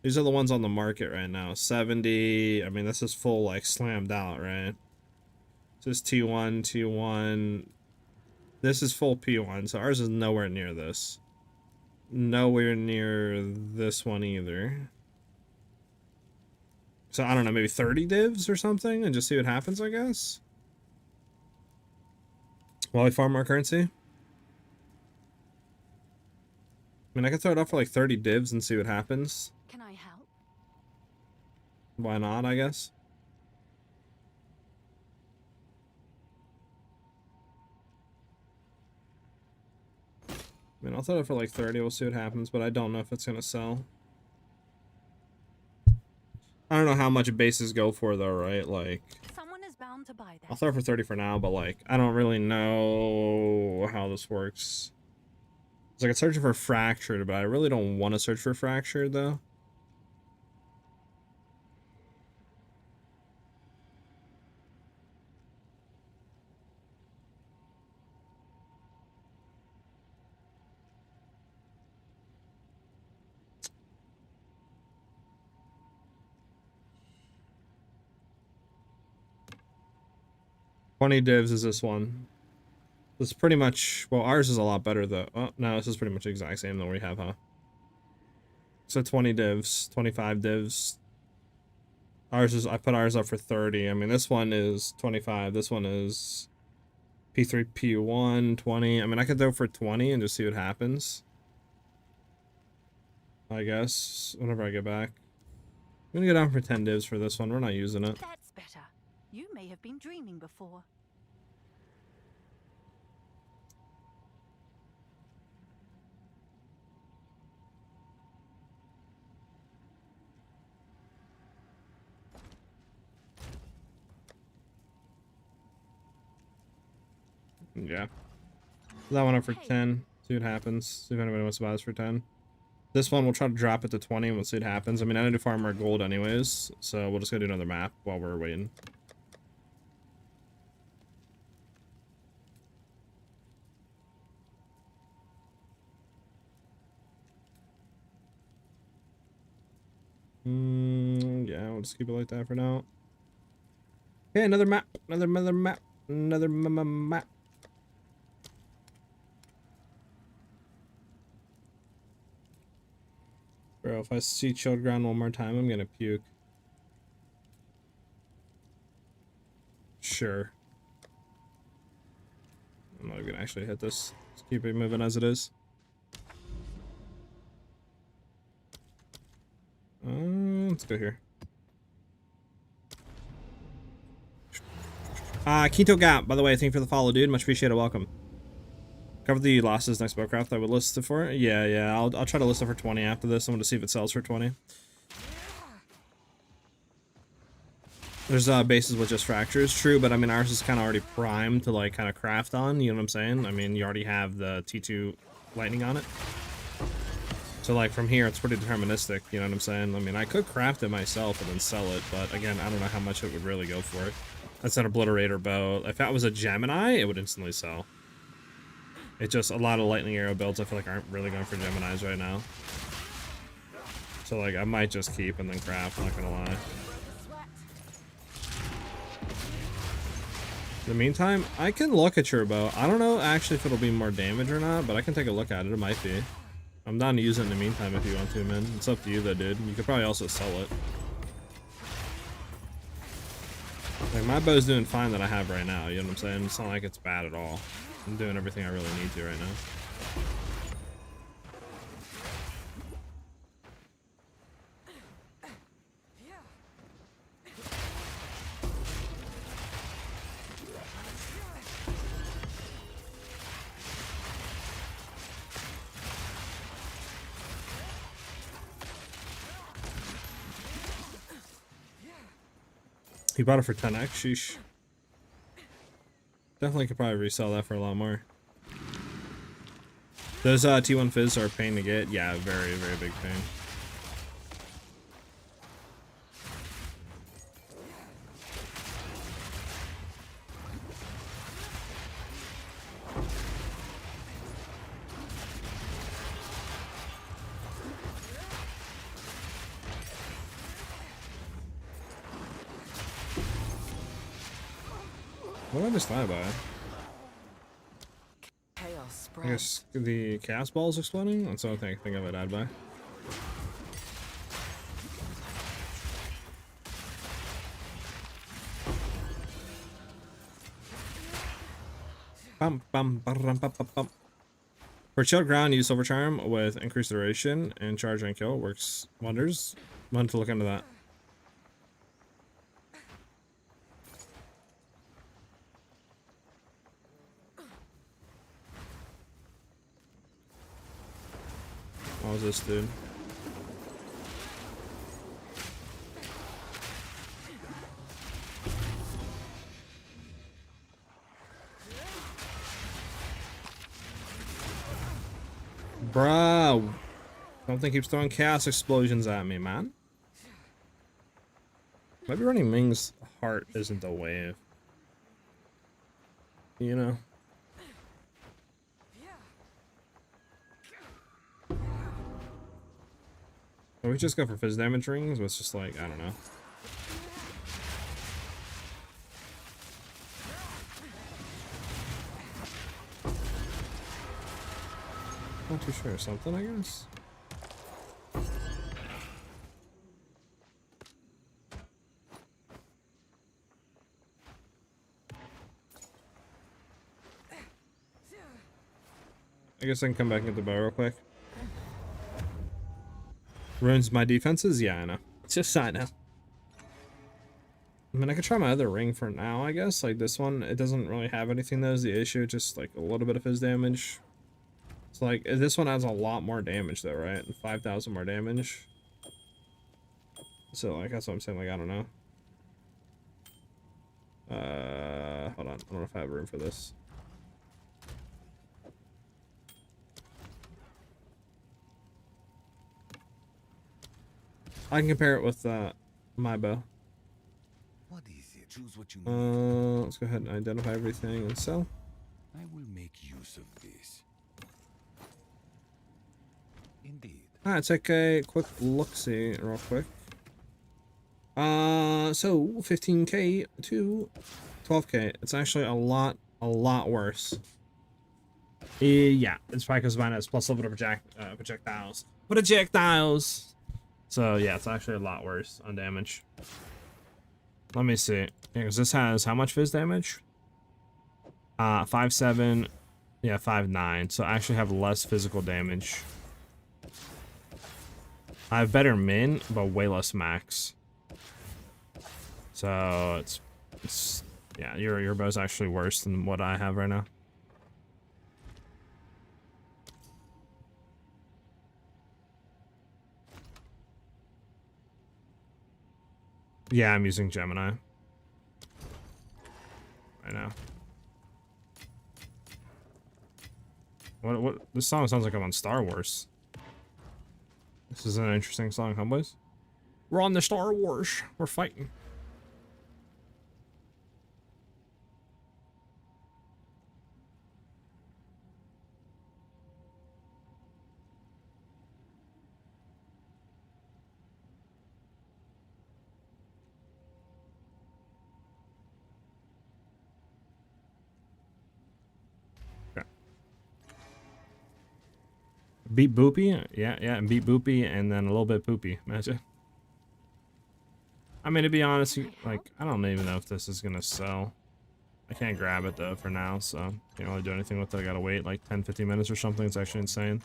These are the ones on the market right now. 70. I mean, this is full like slammed out, right? This is T1, T1. This is full P1, so ours is nowhere near this. Nowhere near this one either. So I don't know, maybe 30 divs or something and just see what happens, I guess. While we farm our currency. I mean, I could throw it up for like 30 divs and see what happens. Can I help? Why not, I guess. I mean, I'll throw it for like 30, we'll see what happens, but I don't know if it's gonna sell. I don't know how much bases go for though, right? Like, Someone is bound to buy that. I'll throw it for 30 for now, but like, I don't really know how this works. It's like it's searching for fractured, but I really don't want to search for fractured though. $20 divs is this one. This is pretty much, well, ours is a lot better though. Oh, no, this is pretty much the exact same that we have, huh? So 20 divs, 25 divs. Ours is, I put ours up for 30. I mean, this one is 25. This one is P3, P1, 20. I mean, I could go for 20 and just see what happens. I guess, whenever I get back. I'm gonna go down for 10 divs for this one. We're not using it. That's better. You may have been dreaming before. Yeah. That one up for 10. See what happens. See if anybody wants to buy this for 10. This one, we'll try to drop it to 20 and we'll see what happens. I mean, I need to farm our gold anyways, so we'll just go do another map while we're waiting. Yeah, we'll just keep it like that for now. Okay, another map. Another map. Another map. Bro, if I see chilled ground one more time, I'm gonna puke. Sure. I'm not gonna actually hit this. Just keep it moving as it is. Let's go here. Keto Gap, by the way, thank you for the follow, dude. Much appreciated. Welcome. Cover the losses next Bowcraft. I would list it for. Yeah. I'll try to list it for 20 after this. I'm going to see if it sells for 20. There's bases with just fractures, true, but I mean ours is kind of already primed to like kind of craft on. You know what I'm saying? I mean you already have the T2 lightning on it. So like from here it's pretty deterministic. You know what I'm saying? I mean I could craft it myself and then sell it, but again I don't know how much it would really go for. That's an obliterator bow. If that was a Gemini, it would instantly sell. It's just a lot of lightning arrow builds I feel like aren't really going for Geminis right now. So like I might just keep and then craft, not gonna lie. In the meantime, I can look at your bow. I don't know actually if it'll be more damage or not, but I can take a look at it. It might be. I'm down to use it in the meantime if you want to, man. It's up to you though, dude. You could probably also sell it. Like my bow's doing fine that I have right now, you know what I'm saying? It's not like it's bad at all. I'm doing everything I really need to right now. He bought it for 10x, sheesh. Definitely could probably resell that for a lot more. Those T1 Fizz are a pain to get. Yeah, very, very big pain. What did I just die by? Chaos I guess spreads. the cast ball is exploding? That's the only thing I think of it died by. Bum. For chilled ground, use Silver Charm with increased duration and charge and kill. Works wonders. Want to look into that. What was this, dude? Bro, something keeps throwing chaos explosions at me, man. Maybe running Ming's heart isn't the wave. You know? Or we just go for fizz damage rings, but it's just like, I don't know. Not too sure. Something, I guess. I guess I can come back and get the bow real quick. Ruins my defenses? Yeah, I know. It's just I know. I mean, I could try my other ring for now, I guess. Like this one, it doesn't really have anything though, is the issue. Just like a little bit of his damage. So like, this one has a lot more damage though, right? 5,000 more damage. So like, that's what I'm saying, like, I don't know. Hold on. I don't know if I have room for this. I can compare it with my bow. What is it? Choose what you need. Let's go ahead and identify everything and sell. I will make use of this. Indeed. Alright, take a quick look-see real quick. So 15k to 12k. It's actually a lot worse. Yeah, it's probably because mine has plus level to projectiles. Projectiles! So yeah, it's actually a lot worse on damage. Let me see. Yeah, because this has how much fizz damage? 5.7. Yeah, 5.9. So I actually have less physical damage. I have better min, but way less max. So it's yeah, your bow's actually worse than what I have right now. Yeah, I'm using Gemini right now. What this song sounds like I'm on Star Wars. This is an interesting song, huh, boys? We're on the Star Wars. We're fighting. Beat Boopy? Yeah, and beat Boopy and then a little bit Poopy. Imagine. I mean, to be honest, like, I don't even know if this is gonna sell. I can't grab it though for now, so can't really do anything with it. I gotta wait like 10-15 minutes or something. It's actually insane.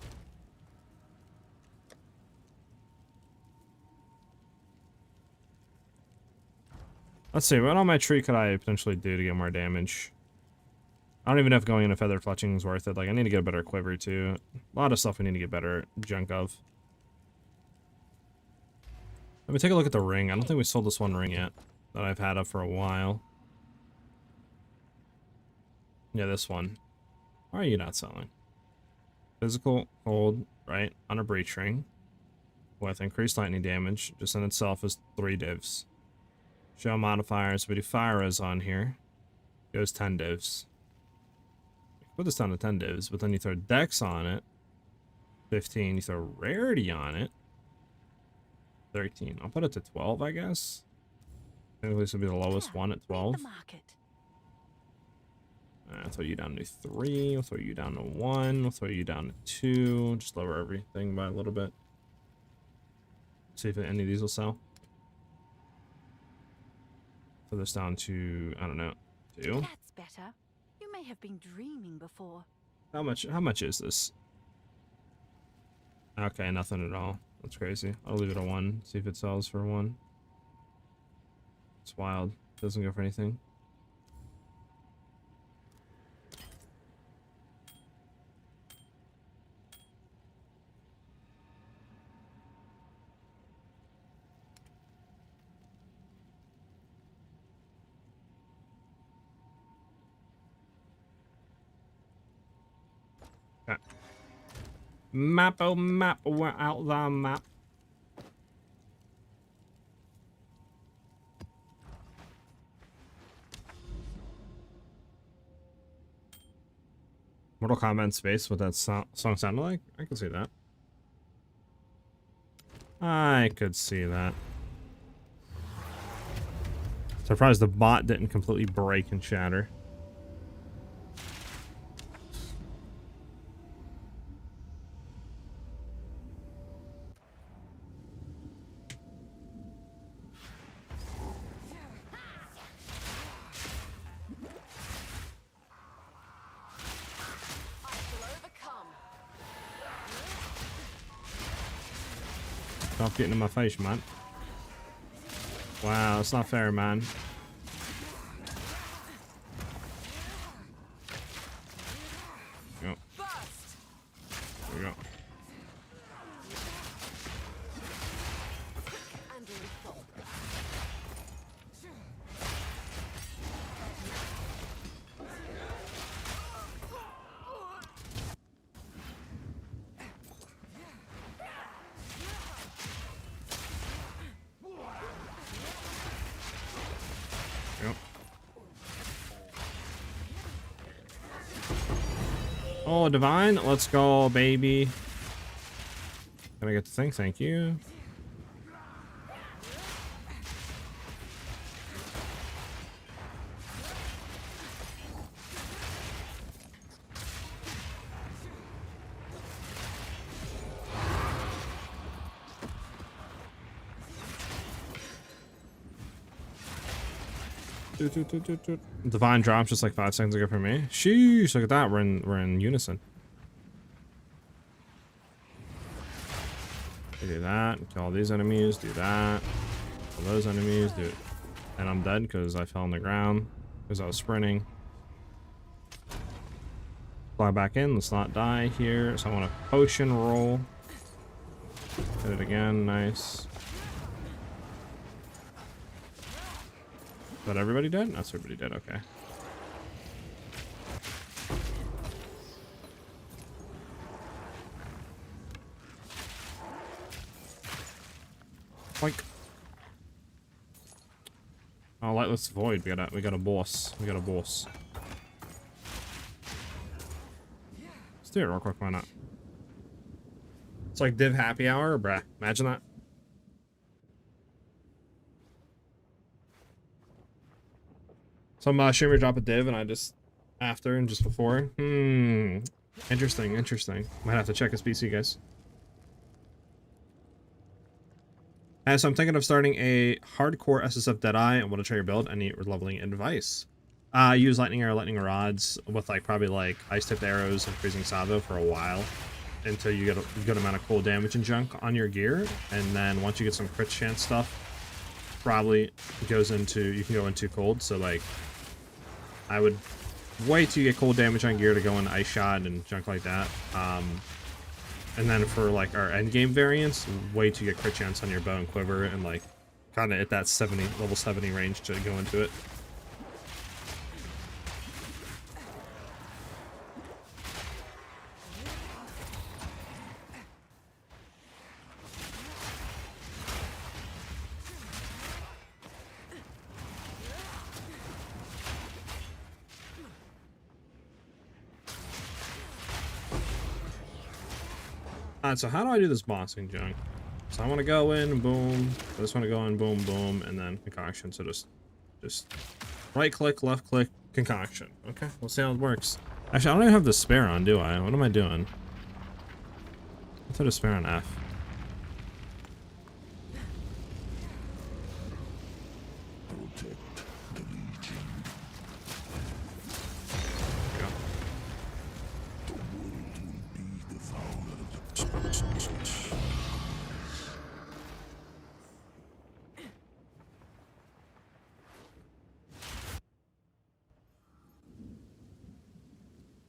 Let's see, what on my tree could I potentially do to get more damage? I don't even know if going into feather fletching is worth it. Like, I need to get a better quiver too. A lot of stuff we need to get better junk of. Let me take a look at the ring. I don't think we sold this one ring yet that I've had up for a while. Yeah, this one. Why are you not selling? Physical, cold, right? On a breach ring. With increased lightning damage. Just in itself is 3 divs. Show modifiers. We do fire res on here. Goes 10 divs. Put this down to 10 divs, but then you throw dex on it. 15. You throw rarity on it. 13. I'll put it to 12, I guess. I think this would be the lowest one at 12. I'll throw you down to 3. I'll throw you down to 1. I'll throw you down to 2. Just lower everything by a little bit. See if any of these will sell. Throw this down to, I don't know, 2. That's better. You may have been dreaming before. How much is this? Okay, nothing at all. That's crazy. I'll leave it at 1. See if it sells for 1. It's wild. Doesn't go for anything. Okay. Map, oh map, we're out the map. Mortal Kombat in space, what that song sounded like? I could see that. I could see that. Surprised the bot didn't completely break and shatter. Stop getting in my face, man. Wow, that's not fair, man. Yep. There we go. And lethal. Yep. Oh, divine. Let's go, baby. Can I get the thing? Thank you. Divine drops just like 5 seconds ago for me. Sheesh, look at that. We're in unison. We do that, kill all these enemies, do that, kill those enemies, do it. And I'm dead because I fell on the ground because I was sprinting. Fly back in, let's not die here. So I want a potion roll. Hit it again, nice. Is that everybody dead? That's everybody dead, okay. Like, oh, Lightless Void. We got a boss. We got a boss. Let's do it real quick. Why not? It's like Div Happy Hour, bruh. Imagine that. Some streamer drop a div and I just after and just before. Interesting. Interesting. Might have to check his PC, guys. So I'm thinking of starting a hardcore SSF Deadeye and want to try your build. Any leveling advice? Use lightning arrow, lightning rods with like probably like ice tipped arrows and freezing salvo for a while until you get a good amount of cold damage and junk on your gear, and then once you get some crit chance stuff, probably goes into you can go into cold. So like I would wait till you get cold damage on gear to go into ice shot and junk like that. And then for like our end game variants, wait to get crit chance on your bow and quiver and like kind of at that level 70 range to go into it. So how do I do this bossing junk? So I want to go in, boom. I just want to go in, boom, boom, and then concoction. So just right click, left click, concoction. Okay, we'll see how it works. Actually, I don't even have the spare on, do I? What am I doing? I thought a spare on F.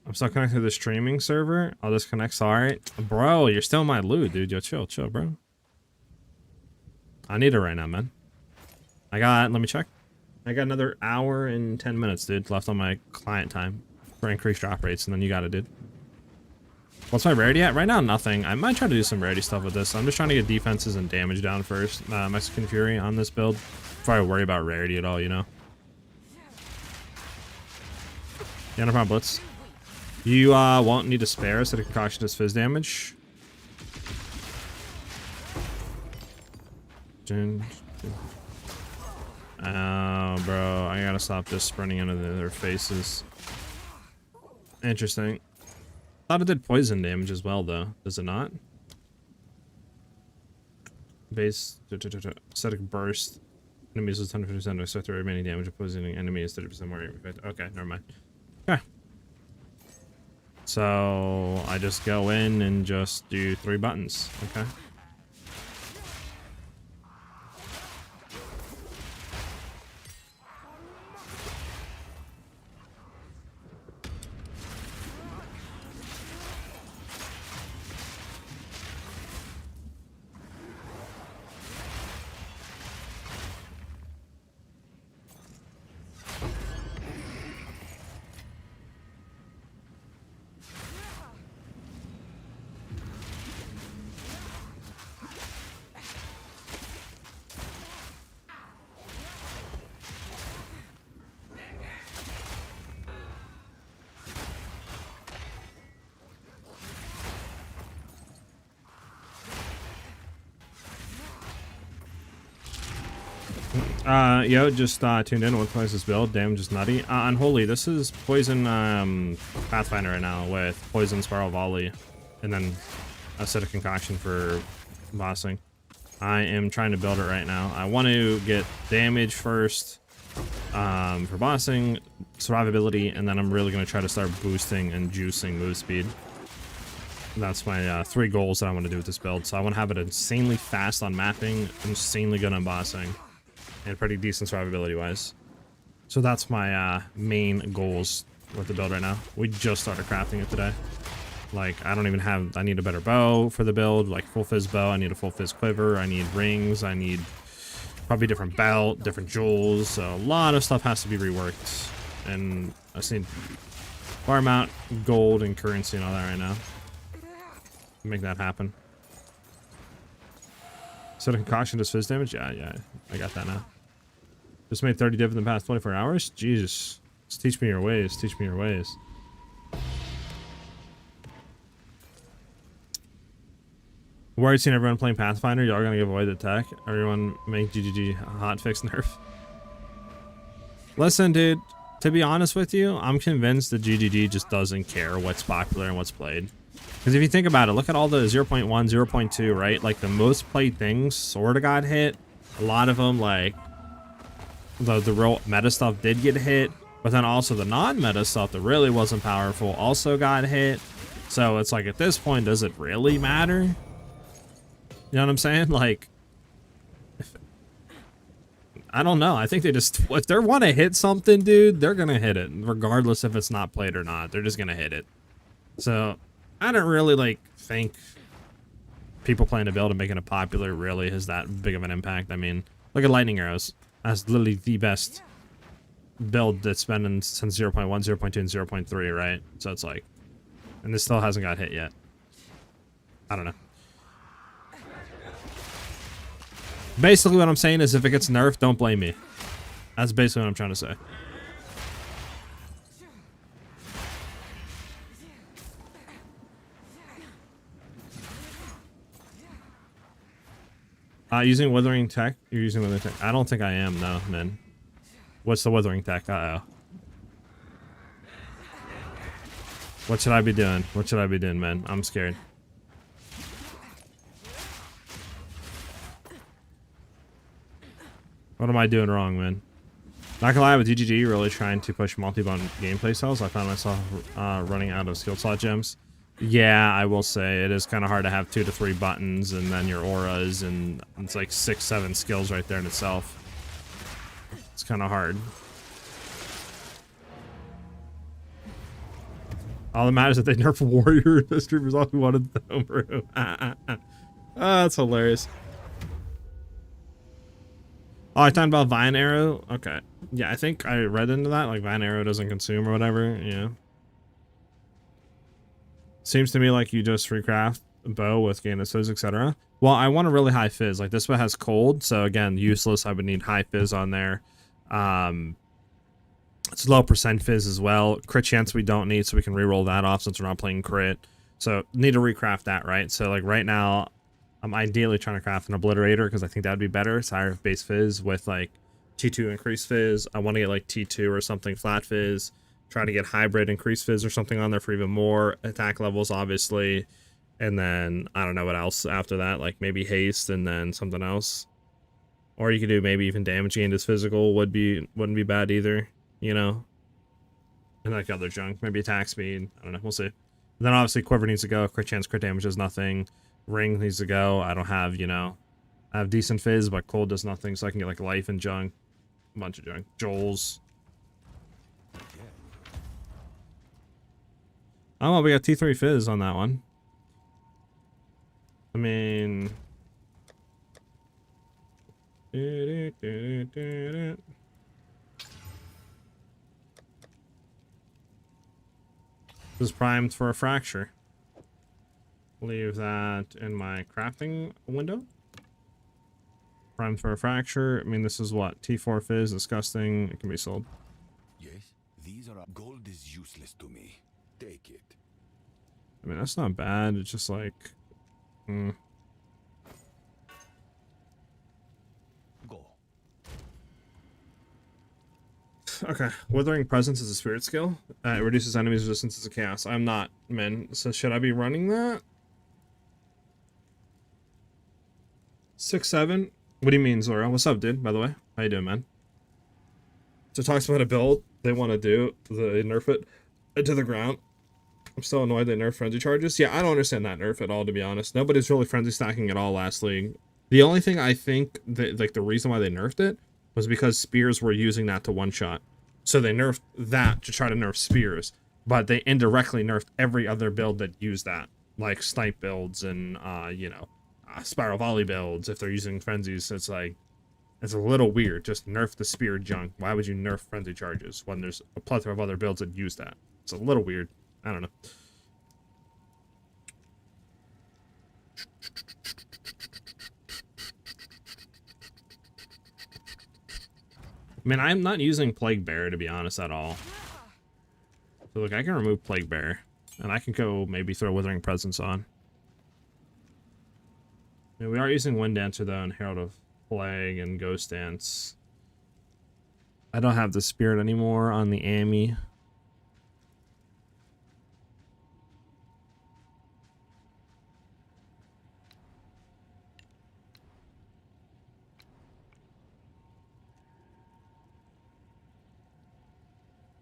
I'm still connected to the streaming server. I'll disconnect. Sorry. Bro, you're still in my loot, dude. Yo, chill, bro. I need it right now, man. let me check. I got another hour and 10 minutes, dude, left on my client time for increased drop rates, and then you got it, dude. What's my rarity at? Right now, nothing. I might try to do some rarity stuff with this. I'm just trying to get defenses and damage down first. Mexican Fury on this build. Before I worry about rarity at all, you know? Yeah, no problem, Blitz. You won't need a spare, so the concoction does fizz damage. Oh, bro. I gotta stop just sprinting into their faces. Interesting. Thought it did poison damage as well, though. Does it not? Base static burst. Enemies with 150% expect the remaining damage of poisoning enemies 30% more. Okay, never mind. Okay. So I just go in and just do 3 buttons. Okay. Yo, just tuned in. What plays this build? Damn, just nutty. Unholy. This is poison pathfinder right now with poison spiral volley, and then acidic concoction for bossing. I am trying to build it right now. I want to get damage first for bossing, survivability, and then I'm really going to try to start boosting and juicing move speed. That's my 3 goals that I want to do with this build. So I want to have it insanely fast on mapping, insanely good on bossing, and pretty decent survivability wise. So that's my main goals with the build right now. We just started crafting it today. Like, I don't even have, I need a better bow for the build, like full fizz bow, I need a full fizz quiver, I need rings, I need probably different belt, different jewels, so a lot of stuff has to be reworked. And I just need bar amount, gold, and currency and all that right now. Make that happen. So the concoction does fizz damage? Yeah, I got that now. Just made 30 div in the past 24 hours? Jesus. Just teach me your ways, teach me your ways. Worried seeing everyone playing Pathfinder, y'all gonna give away the tech. Everyone make GGG hotfix nerf. Listen, dude, to be honest with you, I'm convinced that GGG just doesn't care what's popular and what's played. Because if you think about it, look at all the 0.1, 0.2, right? Like the most played things sorta got hit. A lot of them, like the real meta stuff did get hit, but then also the non-meta stuff that really wasn't powerful also got hit. So it's like, at this point, does it really matter? You know what I'm saying? Like, I don't know. I think they just, if they want to hit something, dude, they're going to hit it. Regardless if it's not played or not. They're just going to hit it. So, I don't really, like, think people playing a build and making it popular really has that big of an impact. I mean, look at Lightning Arrows. That's literally the best build that's been in since 0.1, 0.2, and 0.3, right? So it's like, and this still hasn't got hit yet. I don't know. Basically what I'm saying is if it gets nerfed, don't blame me. That's basically what I'm trying to say. Using withering tech? You're using withering tech? I don't think I am, no, man. What's the withering tech? Uh-oh. What should I be doing? What should I be doing, man? I'm scared. What am I doing wrong, man? Not gonna lie, with DGG really trying to push multi-bone gameplay styles, I found myself running out of skill slot gems. Yeah, I will say, it is kind of hard to have 2 to 3 buttons and then your auras, and it's like 6, 7 skills right there in itself. It's kind of hard. All that matters is that they nerf warrior. The streamers all who wanted the homebrew. That's hilarious. Oh, I talked about Vine Arrow? Okay. Yeah, I think I read into that, like Vine Arrow doesn't consume or whatever, yeah. Seems to me like you just recraft a bow with gain of fizz, etc. Well, I want a really high fizz. Like this one has cold, so again, useless. I would need high fizz on there. It's low percent fizz as well. Crit chance we don't need, so we can reroll that off since we're not playing crit. So need to recraft that, right? So like right now, I'm ideally trying to craft an obliterator because I think that would be better. It's higher base fizz with like T2 increased fizz. I want to get like T2 or something flat fizz. Try to get hybrid increased fizz or something on there for even more attack levels, obviously. And then I don't know what else after that, like maybe haste and then something else. Or you could do maybe even damage gained as physical wouldn't be bad either, you know. And like other junk, maybe attack speed. I don't know, we'll see. And then obviously quiver needs to go. Crit chance, crit damage does nothing. Ring needs to go. I don't have, you know, I have decent fizz, but cold does nothing, so I can get like life and junk, a bunch of junk. Joel's. Oh, well, we got T3 fizz on that one. I mean, this is primed for a fracture. Leave that in my crafting window. Primed for a fracture. I mean, this is what? T4 fizz, disgusting. It can be sold. Yes, these are gold is useless to me. Take it. I mean, that's not bad. It's just like, Go. Okay, Withering Presence is a spirit skill. It reduces enemies' resistance to chaos. I'm not, man. So should I be running that? 6-7. What do you mean, Zora? What's up, dude? By the way, how you doing, man? So it talks about a build they want to do. They nerf it to the ground. I'm still annoyed they nerf frenzy charges. Yeah, I don't understand that nerf at all, to be honest. Nobody's really frenzy stacking at all last league. The only thing I think that, like, the reason why they nerfed it was because spears were using that to one-shot. So they nerfed that to try to nerf spears. But they indirectly nerfed every other build that used that. Like snipe builds and, you know, spiral volley builds if they're using frenzies. It's like, it's a little weird. Just nerf the spear junk. Why would you nerf frenzy charges when there's a plethora of other builds that use that? It's a little weird. I don't know. I mean, I'm not using Plague Bear, to be honest, at all. So, look, I can remove Plague Bear. And I can go maybe throw Withering Presence on. I mean, we are using Wind Dancer, though, and Herald of Plague and Ghost Dance. I don't have the Spirit anymore on the Ami.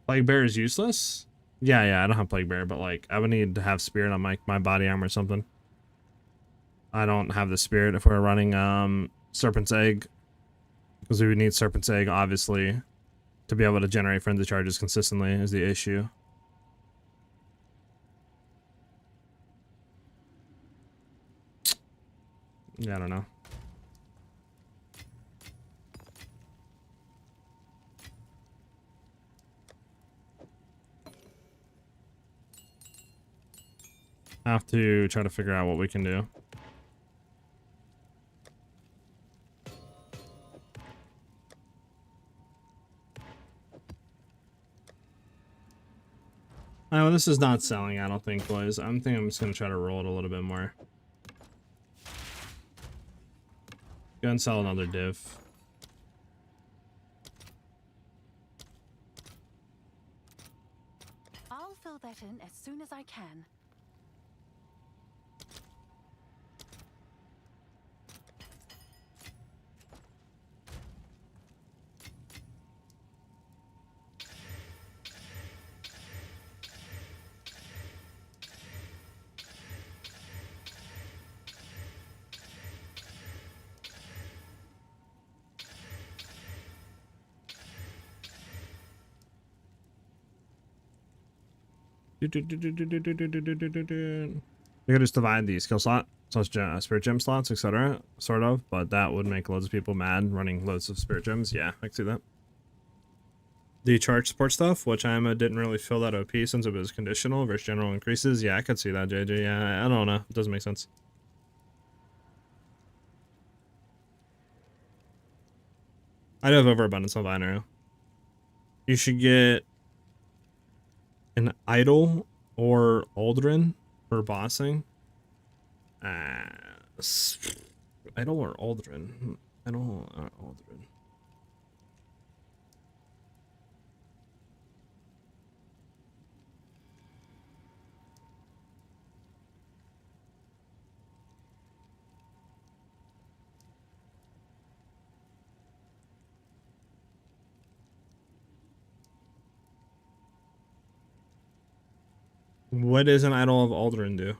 Plague Bear is useless? Yeah, I don't have Plague Bear, but like, I would need to have Spirit on my body armor or something. I don't have the Spirit if we're running Serpent's Egg. Because we would need Serpent's Egg, obviously, to be able to generate frenzy charges consistently is the issue. Yeah, I don't know. I have to try to figure out what we can do. Oh, this is not selling, I don't think, boys. I'm just gonna try to roll it a little bit more. Go and sell another div. I'll fill that in as soon as I can. You could just divide the skill slot, so it's spirit gem slots, etc. Sort of, but that would make loads of people mad running loads of spirit gems. Yeah, I can see that. The charge support stuff, which I didn't really feel that OP since it was conditional versus general increases. Yeah, I could see that, JJ. Yeah, I don't know. It doesn't make sense. I do have overabundance on binary. You should get an idol or Aldrin for bossing. Idol or Aldrin? Idol or Aldrin? What does an Idol of Aldrin do?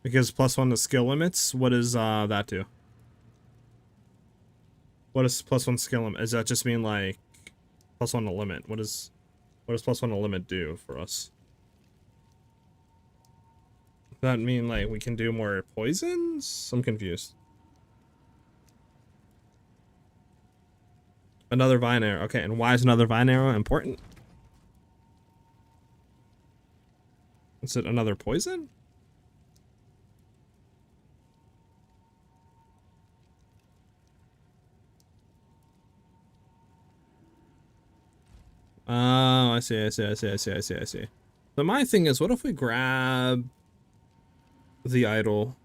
Because +1 to skill limits, what does that do? What is +1 skill limit? Does that just mean like +1 to limit? What does +1 to limit do for us? Does that mean like we can do more poisons? I'm confused. Another vine arrow. Okay, and why is another vine arrow important? Is it another poison? Oh, I see. So my thing is, what if we grab the idol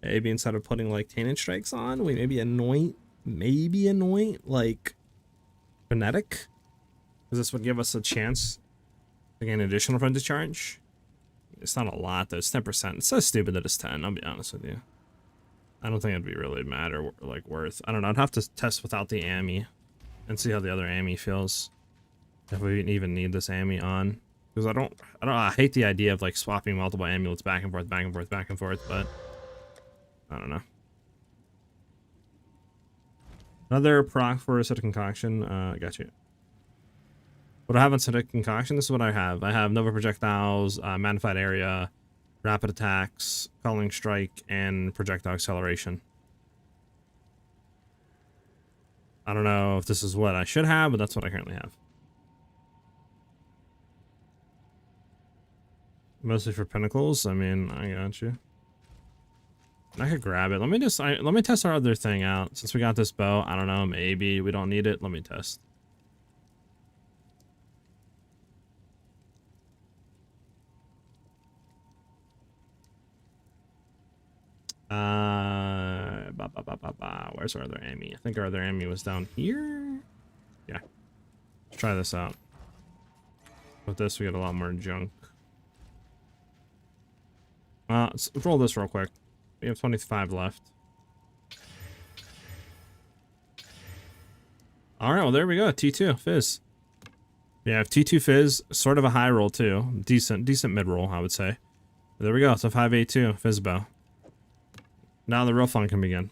Maybe instead of putting like Tainted Strikes on, we maybe anoint like Frenetic, because this would give us a chance to gain additional from discharge. It's not a lot though, it's 10%. It's so stupid that it's 10, I'll be honest with you. I don't think it'd be really matter, like worth. I don't know, I'd have to test without the AMI and see how the other AMI feels. If we even need this AMI on. Because I hate the idea of like swapping multiple amulets back and forth, but I don't know. Another proc for acidic concoction. Got you. What do I have on acidic concoction? This is what I have. I have Nova projectiles, magnified area, rapid attacks, calling strike, and projectile acceleration. I don't know if this is what I should have, but that's what I currently have. Mostly for pinnacles. I mean, I got you. I could grab it. Let me test our other thing out. Since we got this bow, I don't know, maybe we don't need it. Let me test. Where's our other AMI? I think our other AMI was down here. Yeah. Let's try this out. With this, we get a lot more junk. Let's roll this real quick. We have 25 left. All right, well, there we go. T2 Fizz. Yeah, I have T2 Fizz, sort of a high roll too. Decent mid roll, I would say. There we go. So 582 Fizz bow. Now the real fun can begin.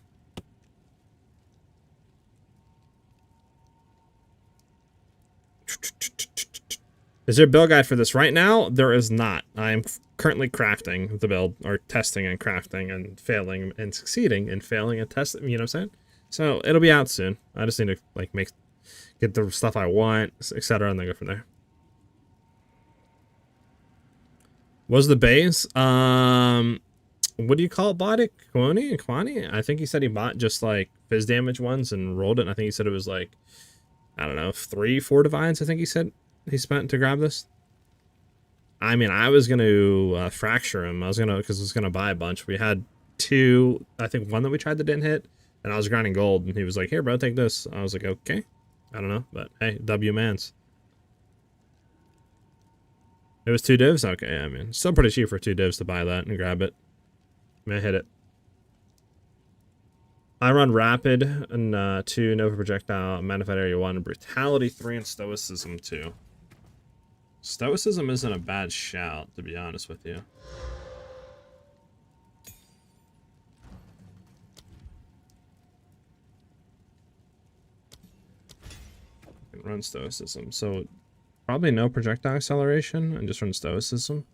Is there a build guide for this? Right now, there is not. I'm currently crafting the build, or testing and crafting and failing and succeeding and failing and testing, you know what I'm saying? So it'll be out soon. I just need to like get the stuff I want, etc., and then go from there. Was the base? What do you call it? Bought it? Kwani? I think he said he bought just like fizz damage ones and rolled it. And I think he said it was like, I don't know, 3-4 divines. I think he said he spent to grab this. I mean, I was gonna fracture him. Because I was gonna buy a bunch. We had 2. I think one that we tried that didn't hit, and I was grinding gold, and he was like, "Here, bro, take this." I was like, "Okay." I don't know, but hey, W mans. It was 2 divs. Okay, I mean, still pretty cheap for 2 divs to buy that and grab it. May hit it. I run rapid and 2 Nova projectile, magnified area 1, brutality 3, and stoicism 2. Stoicism isn't a bad shout, to be honest with you. I can run stoicism, so probably no projectile acceleration and just run stoicism.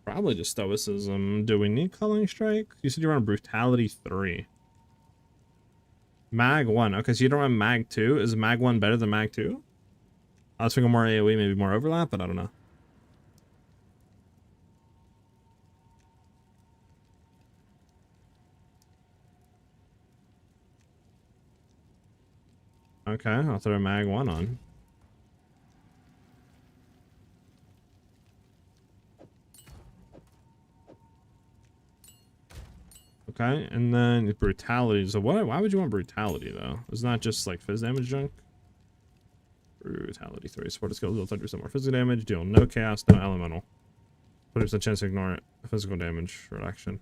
Probably just stoicism. Do we need calling strike? You said you run brutality 3. Mag 1. Okay, so you don't run mag 2. Is mag 1 better than mag 2? I was thinking more AoE, maybe more overlap, but I don't know. Okay, I'll throw mag 1 on. Okay, and then brutality. So why would you want brutality though? It's not just like fizz damage junk. Brutality 3. Support skills will 30% more physical damage. Deal no chaos, no elemental. 20% chance to ignore it. Physical damage reduction.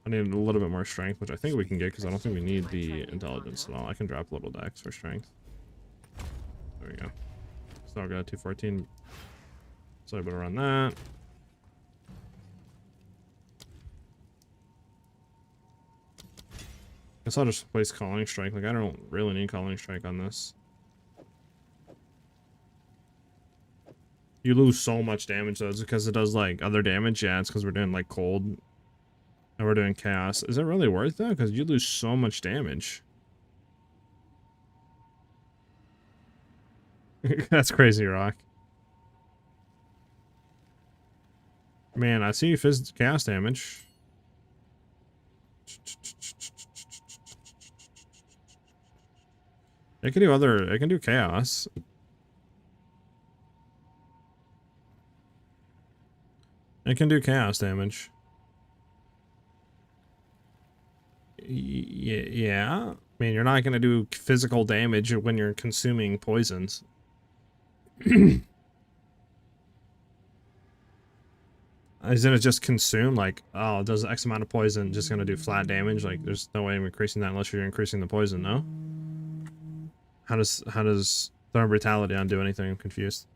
I need a little bit more strength, which I think we can get because I don't think we need the intelligence at all. I can drop a little dex for strength. There we go. Still got 214. So I better run that. Guess I'll just place calling strike. Like I don't really need calling strike on this. You lose so much damage though. It's because it does like other damage. Yeah, it's because we're doing like cold. And we're doing chaos. Is it really worth it? Because you lose so much damage. That's crazy, Rock. Man, I see you fizz chaos damage. It can do other. It can do chaos. It can do chaos damage. Yeah. I mean, you're not gonna do physical damage when you're consuming poisons. Isn't it just consume? Like, oh, does X amount of poison just gonna do flat damage? Like, there's no way of increasing that unless you're increasing the poison, no? How does Thermal Brutality undo anything? I'm confused.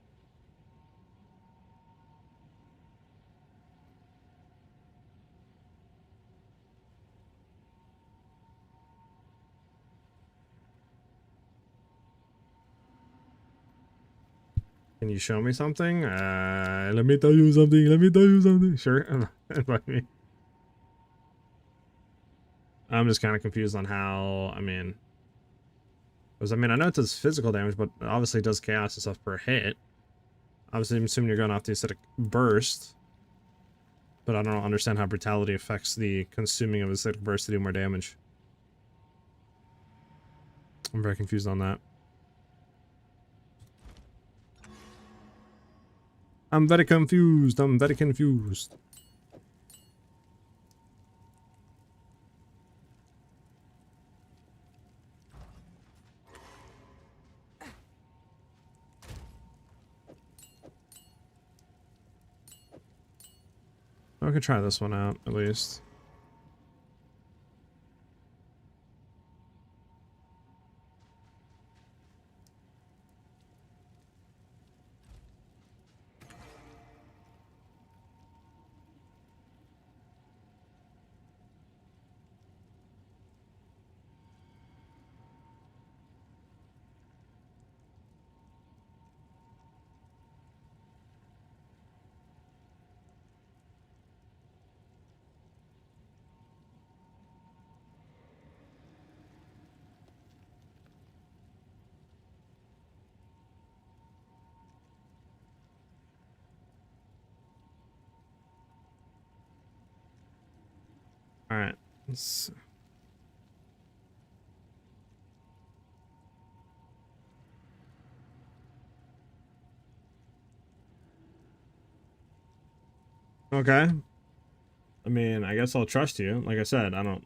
Can you show me something? Let me tell you something. Let me tell you something. Sure. Invite me. I'm just kind of confused on how, I mean, because I mean, I know it does physical damage, but it obviously does chaos and stuff per hit. Obviously, I'm assuming you're going off the acidic burst, but I don't understand how brutality affects the consuming of acidic burst to do more damage. I'm very confused on that. I'm very confused. I'm very confused. I could try this one out, at least. Alright. Okay. I mean, I guess I'll trust you. Like I said, I don't...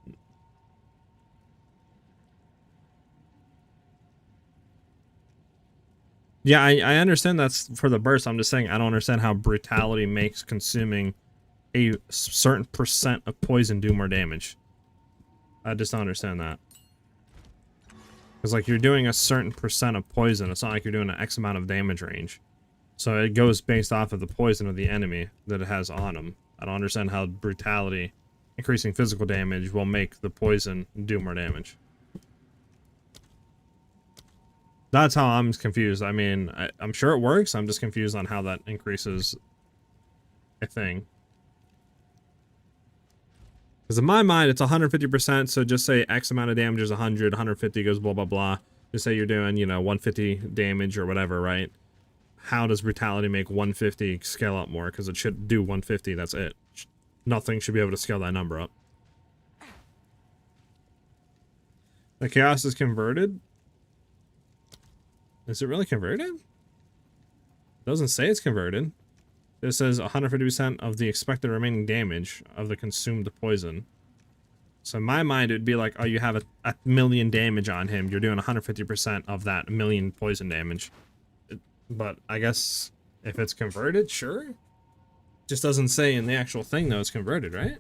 Yeah, I understand that's for the burst. I'm just saying I don't understand how brutality makes consuming a certain percent of poison do more damage. I just don't understand that. Because, like, you're doing a certain percent of poison. It's not like you're doing an X amount of damage range. So it goes based off of the poison of the enemy that it has on them. I don't understand how brutality, increasing physical damage, will make the poison do more damage. That's how I'm confused. I mean, I'm sure it works. I'm just confused on how that increases a thing. Because in my mind, it's 150%, so just say X amount of damage is 100, 150 goes blah, blah, blah. Just say you're doing, you know, 150 damage or whatever, right? How does brutality make 150 scale up more? Because it should do 150, that's it. Nothing should be able to scale that number up. The chaos is converted? Is it really converted? It doesn't say it's converted. It says 150% of the expected remaining damage of the consumed poison. So in my mind, it would be like, oh, you have a million damage on him. You're doing 150% of that million poison damage. But I guess if it's converted, sure. Just doesn't say in the actual thing, though, it's converted, right?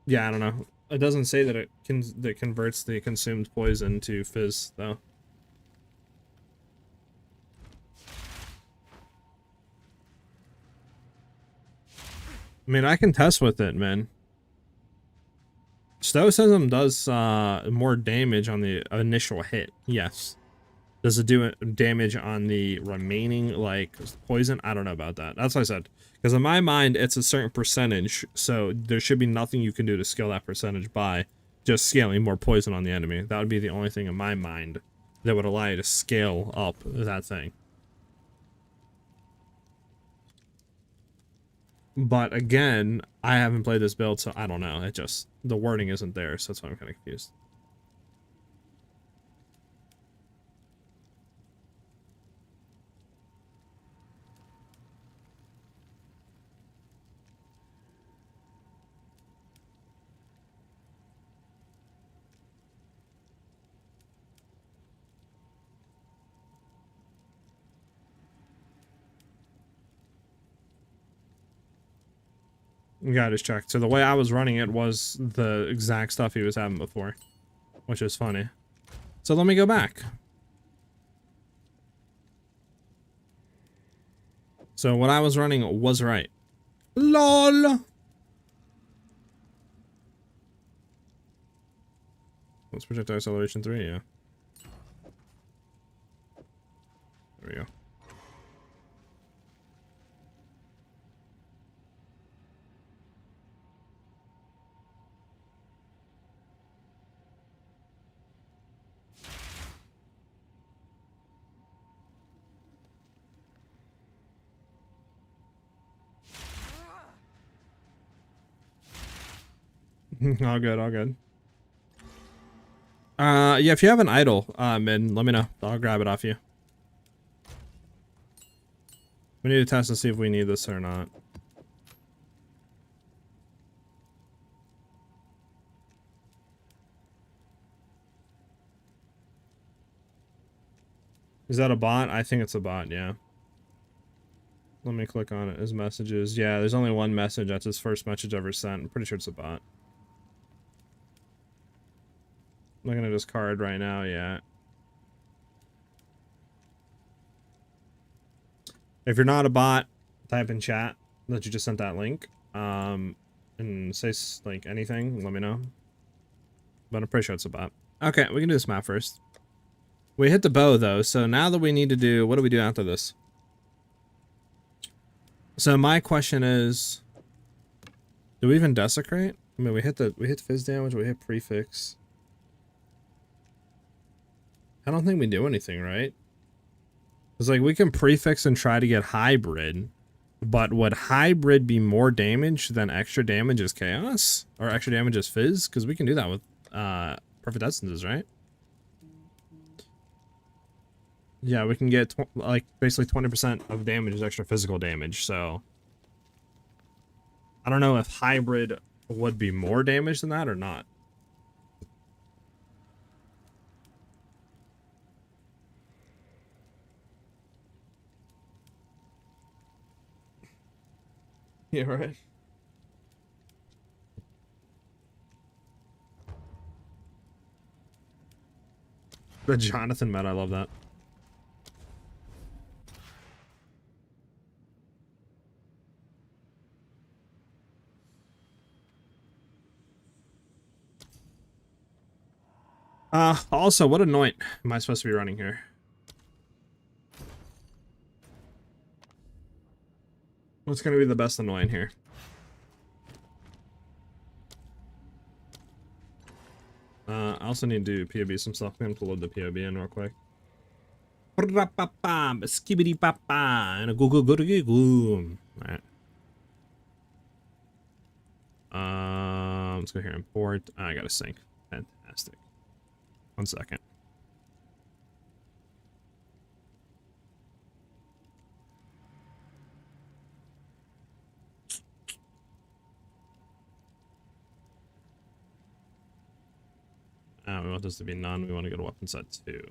Yeah, I don't know. It doesn't say that that converts the consumed poison to fizz, though. I mean, I can test with it, man. Stoicism does more damage on the initial hit, yes. Does it do damage on the remaining, like, poison? I don't know about that. That's what I said. Because in my mind, it's a certain percentage, so there should be nothing you can do to scale that percentage by just scaling more poison on the enemy. That would be the only thing in my mind that would allow you to scale up that thing. But again, I haven't played this build, so I don't know. It just, the wording isn't there, so that's why I'm kind of confused. You gotta just check. So the way I was running it was the exact stuff he was having before, which is funny. So let me go back. So what I was running was right. LOL! Let's projectile acceleration 3, yeah. There we go. All good, all good. Yeah, if you have an idol, mid, let me know. I'll grab it off you. We need to test to see if we need this or not. Is that a bot? I think it's a bot, yeah. Let me click on it. His messages. Yeah, there's only one message. That's his first message ever sent. I'm pretty sure it's a bot. Looking at his card right now, yeah. If you're not a bot, type in chat that you just sent that link. And say, like, anything. Let me know. But I'm pretty sure it's a bot. Okay, we can do this map first. We hit the bow, though. So now that we need to do... What do we do after this? So my question is... Do we even desecrate? I mean, we hit fizz damage, we hit prefix. I don't think we do anything, right? It's like we can prefix and try to get hybrid, but would hybrid be more damage than extra damage as chaos? Or extra damage as fizz? Because we can do that with perfect essences, right? Yeah, we can get like basically 20% of damage is extra physical damage, so I don't know if hybrid would be more damage than that or not. Yeah, right. The Jonathan meta, I love that. Also, what anoint am I supposed to be running here? What's gonna be the best anoint here? I also need to do POB some stuff. I'm gonna load the POB in real quick. Skibbity papa and a go. Alright. Let's go here and import. I gotta sync. Fantastic. 1 second. We want this to be none. We want to go to weapon set 2. We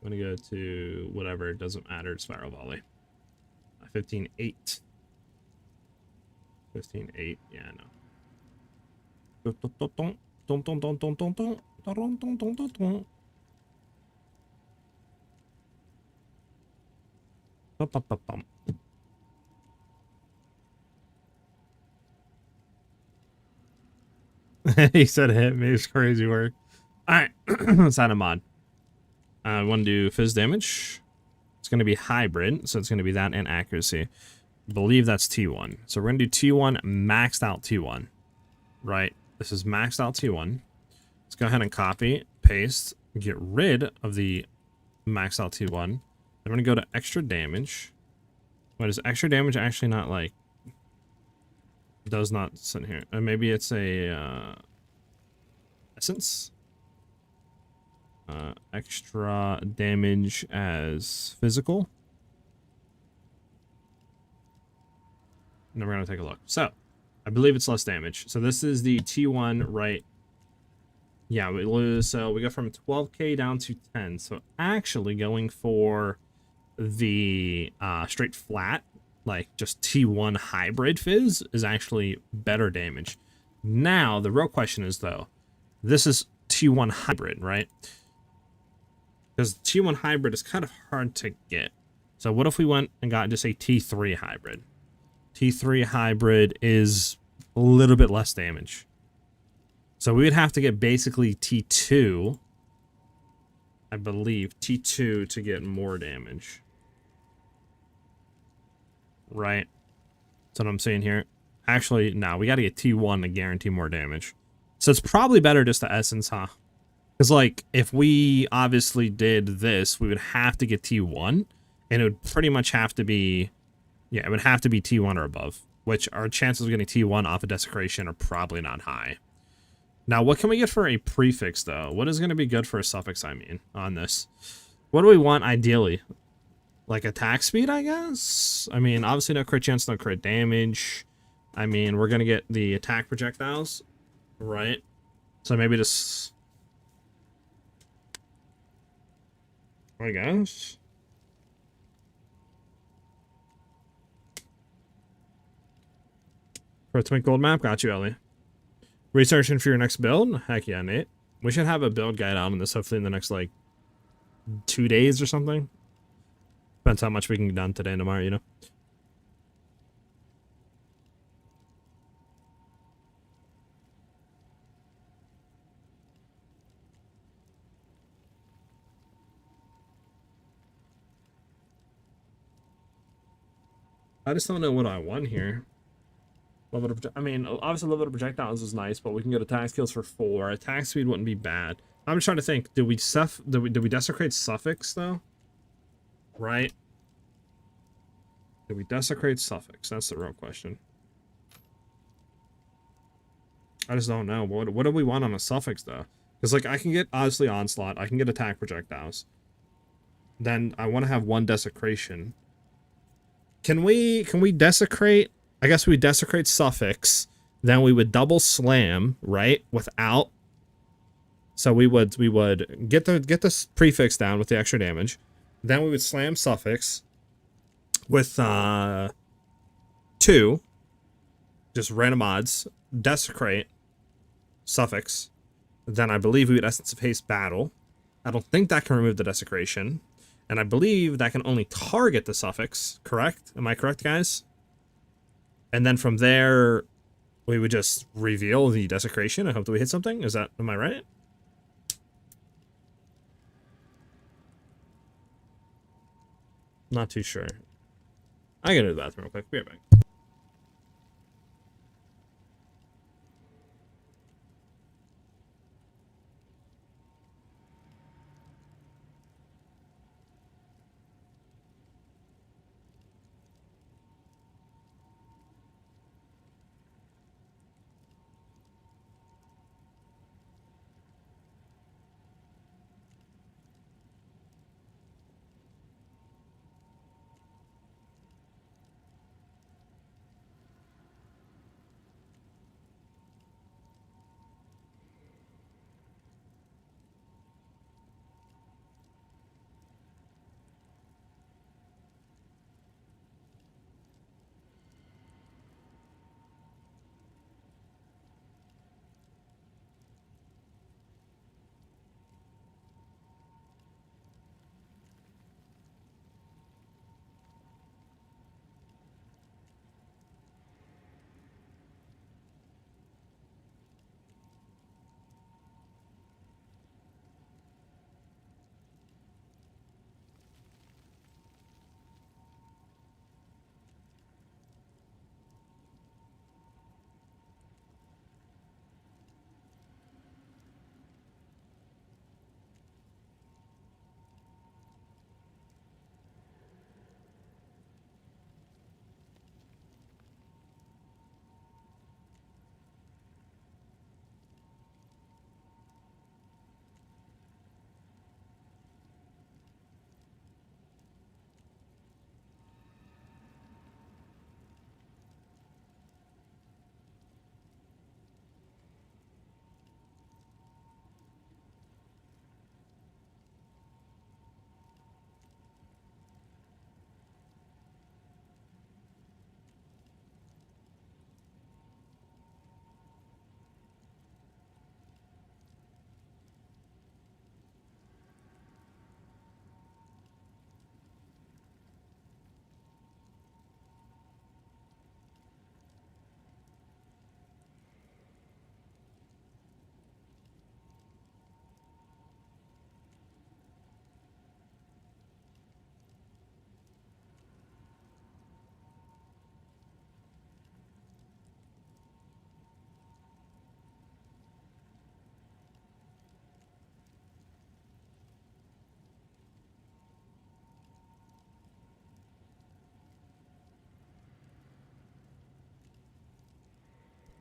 want to go to whatever. It doesn't matter. Spiral volley. 15-8. 15-8. Yeah, no. He said hit me. It's crazy work. Alright, let's add a mod. We want to do fizz damage. It's going to be hybrid, so it's going to be that and accuracy. I believe that's T1. So we're going to do T1, maxed out T1. Right? This is maxed out T1. Let's go ahead and copy, paste, get rid of the max out T1. I'm going to go to extra damage. What is extra damage actually not like? Does not sit here. Maybe it's a essence. Extra damage as physical. And then we're going to take a look. So, I believe it's less damage. So this is the T1 right. Yeah, we lose. So we go from 12k down to 10. So actually going for the straight flat, like just T1 hybrid fizz is actually better damage. Now, the real question is though, this is T1 hybrid, right? Because T1 hybrid is kind of hard to get. So what if we went and got just a T3 hybrid? T3 hybrid is a little bit less damage. So we would have to get basically T2, I believe, T2 to get more damage. Right? That's what I'm saying here. Actually, no, we got to get T1 to guarantee more damage. So it's probably better just to Essence, huh? Because, like, if we obviously did this, we would have to get T1, and it would pretty much have to be, yeah, it would have to be T1 or above, which our chances of getting T1 off of Desecration are probably not high. Now, what can we get for a prefix, though? What is going to be good for a suffix, I mean, on this? What do we want, ideally? Like, attack speed, I guess? I mean, obviously no crit chance, no crit damage. I mean, we're going to get the attack projectiles, right? So maybe just... I guess. Rhythmic gold map, got you, Ellie. Researching for your next build? Heck yeah, Nate. We should have a build guide out on this hopefully in the next, like, 2 days or something. Depends how much we can get done today and tomorrow, you know? I just don't know what I want here. I mean, obviously level of projectiles is nice, but we can get attack skills for 4. Attack speed wouldn't be bad. I'm just trying to think. Do we desecrate suffix though? Right? Do we desecrate suffix? That's the real question. I just don't know. What do we want on a suffix though? Because like I can get obviously onslaught. I can get attack projectiles. Then I want to have 1 desecration. Can we desecrate? I guess we desecrate suffix, then we would double slam, right? Without. So we would get the prefix down with the extra damage. Then we would slam suffix with 2, just random odds, desecrate suffix. Then I believe we would Essence of Haste battle. I don't think that can remove the desecration. And I believe that can only target the suffix, correct? Am I correct, guys? And then from there, we would just reveal the desecration. I hope that we hit something. Am I right? Not too sure. I gotta go to the bathroom real quick. Be right back.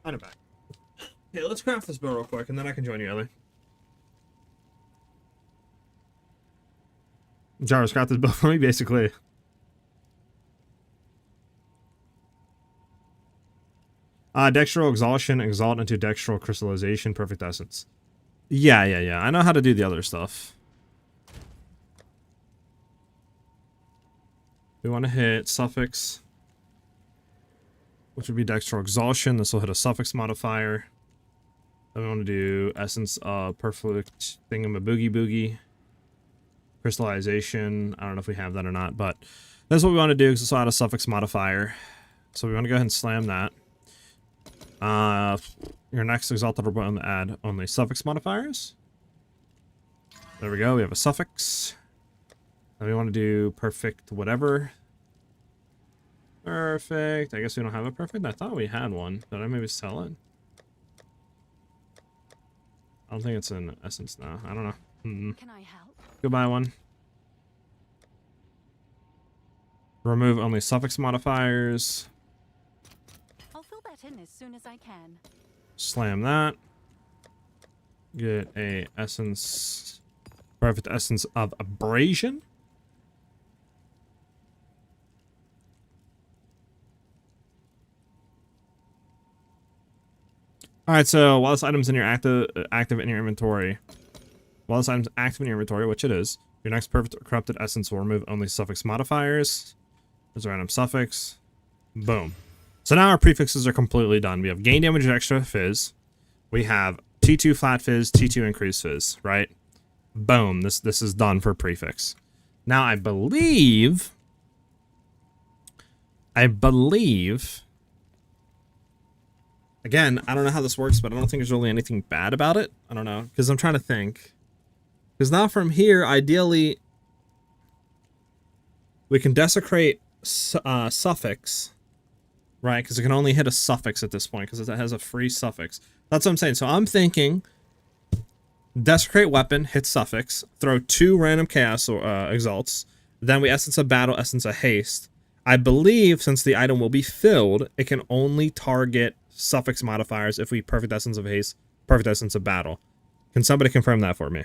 I'm back. Okay, let's craft this bill real quick, and then I can join you, Ellie. Jarvis, craft this bill for me, basically. Dextral Exhaustion, Exalt into Dextral Crystallization, Perfect Essence. Yeah. I know how to do the other stuff. We want to hit Suffix, which would be Dextral Exhaustion. This will hit a Suffix modifier. Then we want to do Essence of Perfect Thingamaboogie Boogie. Crystallization. I don't know if we have that or not, but that's what we want to do because it's not a Suffix modifier. So we want to go ahead and slam that. Your next Exalted will add only Suffix modifiers. There we go. We have a Suffix. Then we want to do Perfect whatever. Perfect. I guess we don't have a perfect. I thought we had one. Did I maybe sell it? I don't think it's in Essence now. I don't know. Can I help? Goodbye one. Remove only Suffix modifiers. I'll fill that in as soon as I can. Slam that. Get a Essence. Perfect Essence of Abrasion. Alright, so while this item's in your active in your inventory, which it is, your next perfect corrupted essence will remove only suffix modifiers. There's a random suffix. Boom. So now our prefixes are completely done. We have gain damage extra fizz. We have T2 flat fizz, T2 increased fizz, right? Boom. This is done for prefix. Now I believe again, I don't know how this works, but I don't think there's really anything bad about it. I don't know, because I'm trying to think. Because now from here, ideally, we can desecrate suffix, right? Because it can only hit a suffix at this point, because it has a free suffix. That's what I'm saying. So I'm thinking, desecrate weapon, hit suffix, throw 2 random chaos exalts, then we essence a battle, essence a haste. I believe since the item will be filled, it can only target suffix modifiers if we perfect essence of haste, perfect essence of battle. Can somebody confirm that for me?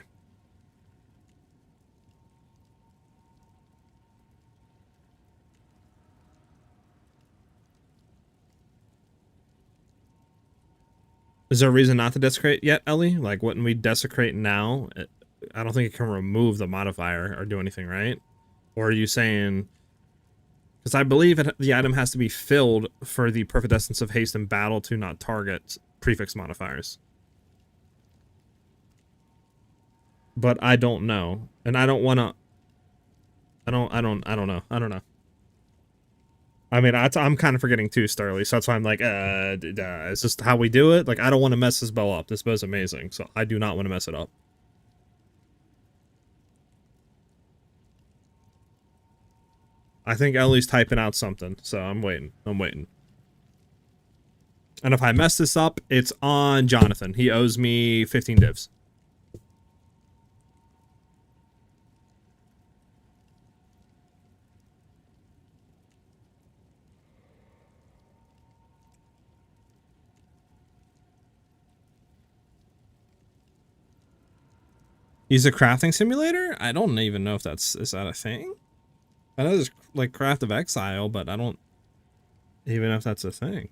Is there a reason not to desecrate yet, Ellie? Like, wouldn't we desecrate now? I don't think it can remove the modifier or do anything, right? Or are you saying... Because I believe the item has to be filled for the perfect essence of haste and battle to not target prefix modifiers. But I don't know. And I don't want to... I don't know. I mean, I'm kind of forgetting too, Starly, so that's why I'm like, it's just how we do it. Like, I don't want to mess this bow up. This bow's amazing, so I do not want to mess it up. I think Ellie's typing out something, so I'm waiting. And if I mess this up, it's on Jonathan. He owes me 15 divs. Use a crafting simulator? I don't even know if is that a thing? I know there's like Craft of Exile, but I don't even know if that's a thing.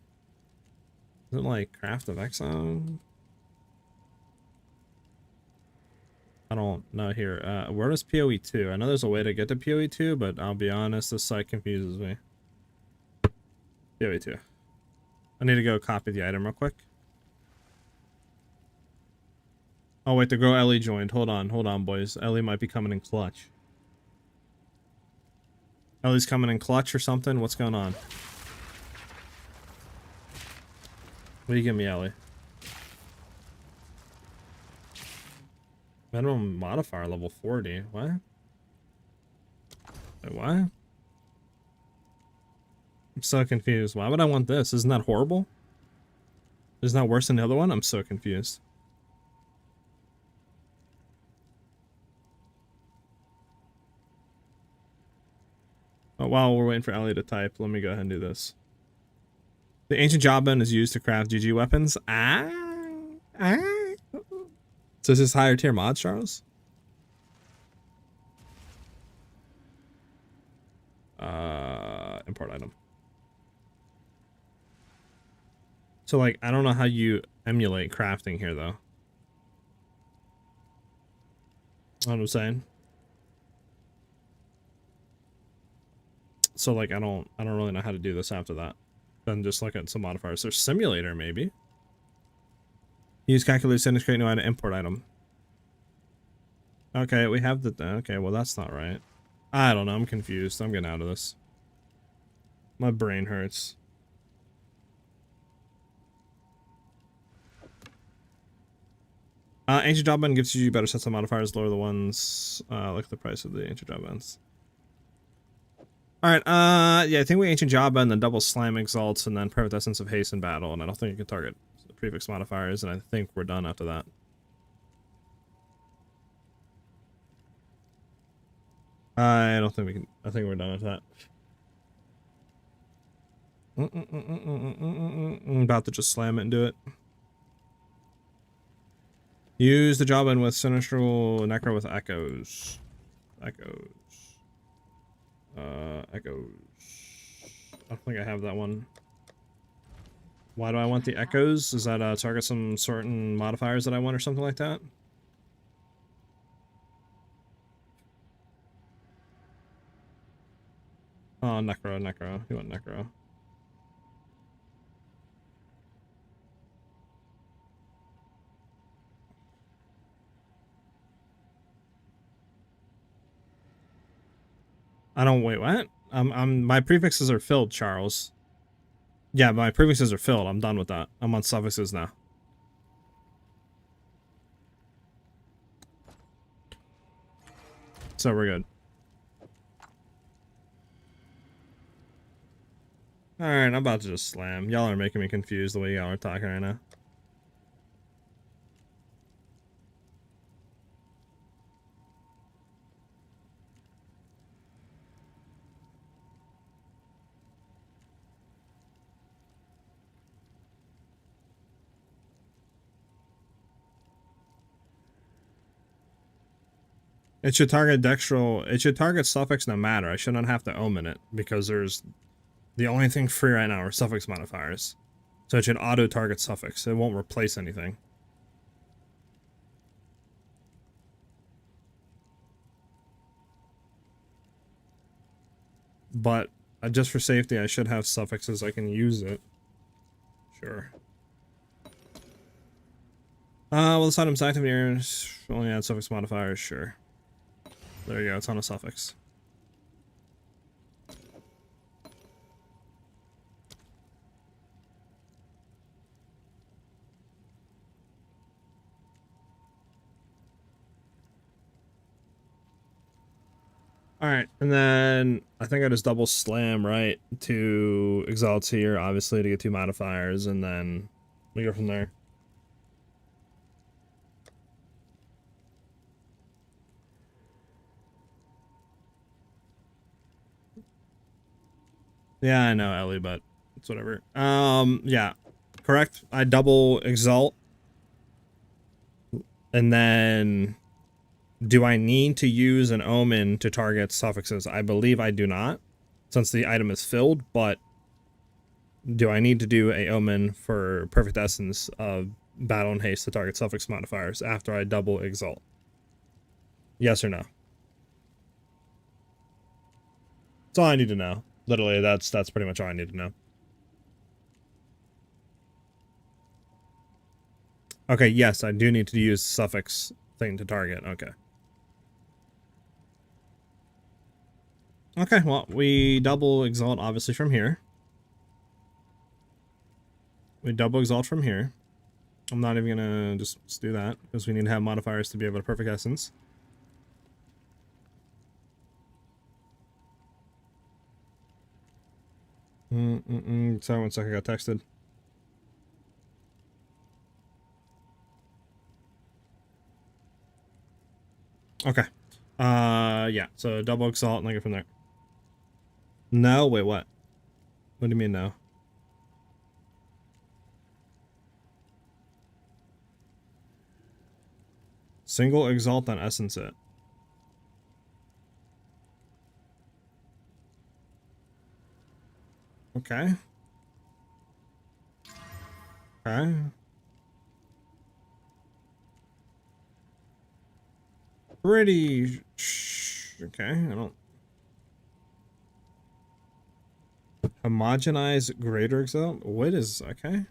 Is it like Craft of Exile? I don't know here. Where does PoE 2? I know there's a way to get to PoE 2, but I'll be honest, this site confuses me. PoE 2. I need to go copy the item real quick. Oh wait, the girl Ellie joined. Hold on, boys. Ellie might be coming in clutch. Ellie's coming in clutch or something? What's going on? What do you give me, Ellie? Minimum modifier level 40. What? Wait, what? I'm so confused. Why would I want this? Isn't that horrible? Isn't that worse than the other one? I'm so confused. Oh, while we're waiting for Ellie to type, let me go ahead and do this. The ancient jawbone is used to craft GG weapons. So is this higher tier mod, Charles? Import item. So like, I don't know how you emulate crafting here though. Know what I'm saying? So like, I don't really know how to do this after that. Then just look at some modifiers. There's simulator maybe. Use calculator settings, create new item, import item. Okay, we have the, okay, well that's not right. I don't know, I'm confused. I'm getting out of this. My brain hurts. Ancient jawbone gives you better sets of modifiers, lower the ones. Look at the price of the ancient jawbones. Alright, yeah, I think we ancient jawbone, then double slam exalts, and then perfect essence of haste in battle, and I don't think you can target prefix modifiers, and I think we're done after that. I don't think we can. I think we're done with that. I'm about to just slam it and do it. Use the jawbone with sinistral necro with echoes. Echoes. Echoes. I don't think I have that one. Why do I want the echoes? Is that target some certain modifiers that I want or something like that? Oh, necro, necro. You want necro. I don't, wait, what? My prefixes are filled, Charles. Yeah, my prefixes are filled. I'm done with that. I'm on suffixes now. So we're good. Alright, I'm about to just slam. Y'all are making me confused the way y'all are talking right now. It should target dextral. It should target suffix no matter. I should not have to omen it because there's the only thing free right now are suffix modifiers. So it should auto target suffix. It won't replace anything. But just for safety, I should have suffixes. I can use it. Sure. Well, this item's active here. Only add suffix modifiers. Sure. There you go, it's on a suffix. Alright, and then I think I just double slam, right, to exalts here, obviously, to get 2 modifiers, and then we go from there. Yeah, I know, Ellie, but it's whatever. Yeah, correct. I double exalt. And then, do I need to use an omen to target suffixes? I believe I do not, since the item is filled, but do I need to do a omen for perfect essence of battle and haste to target suffix modifiers after I double exalt? Yes or no? That's all I need to know. Literally, that's pretty much all I need to know. Okay, yes, I do need to use suffix thing to target. Okay. Okay, well, we double exalt obviously from here. We double exalt from here. I'm not even gonna just do that because we need to have modifiers to be able to perfect essence. Sorry, 1 second, I got texted. Okay. Yeah, so double exalt and I go from there. No, wait, what? What do you mean no? Single exalt on essence it. Okay. Okay. Okay, I don't. Homogenize greater exalt? What is. Okay.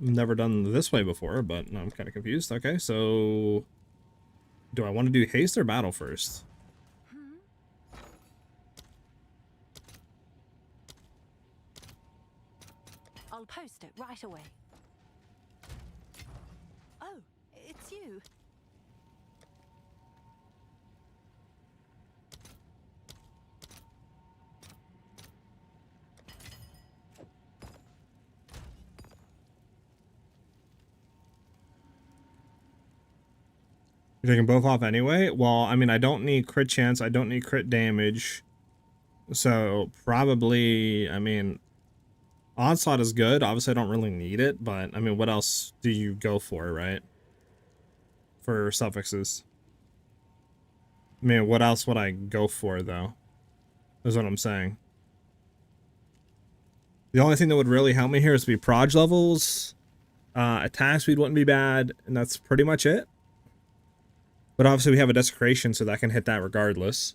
Never done this way before, but no, I'm kind of confused. Okay, so. Do I want to do haste or battle first? I'll post it right away. Oh, it's you. You're taking both off anyway? Well, I mean, I don't need crit chance. I don't need crit damage. So, probably, I mean, Onslaught is good. Obviously, I don't really need it, but, I mean, what else do you go for, right? For suffixes. I mean, what else would I go for, though? Is what I'm saying. The only thing that would really help me here is to be proj levels. Attack speed wouldn't be bad, and that's pretty much it. But obviously we have a desecration, so that can hit that regardless.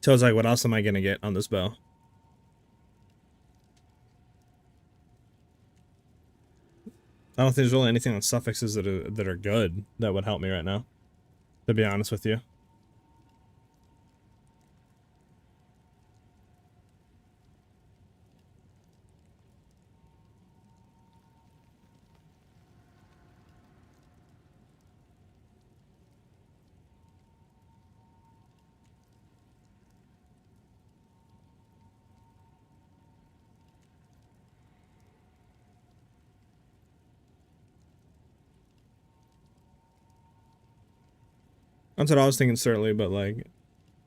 So it's like, what else am I gonna get on this bow? I don't think there's really anything on suffixes that are good that would help me right now, to be honest with you. That's what I was thinking, certainly, but like,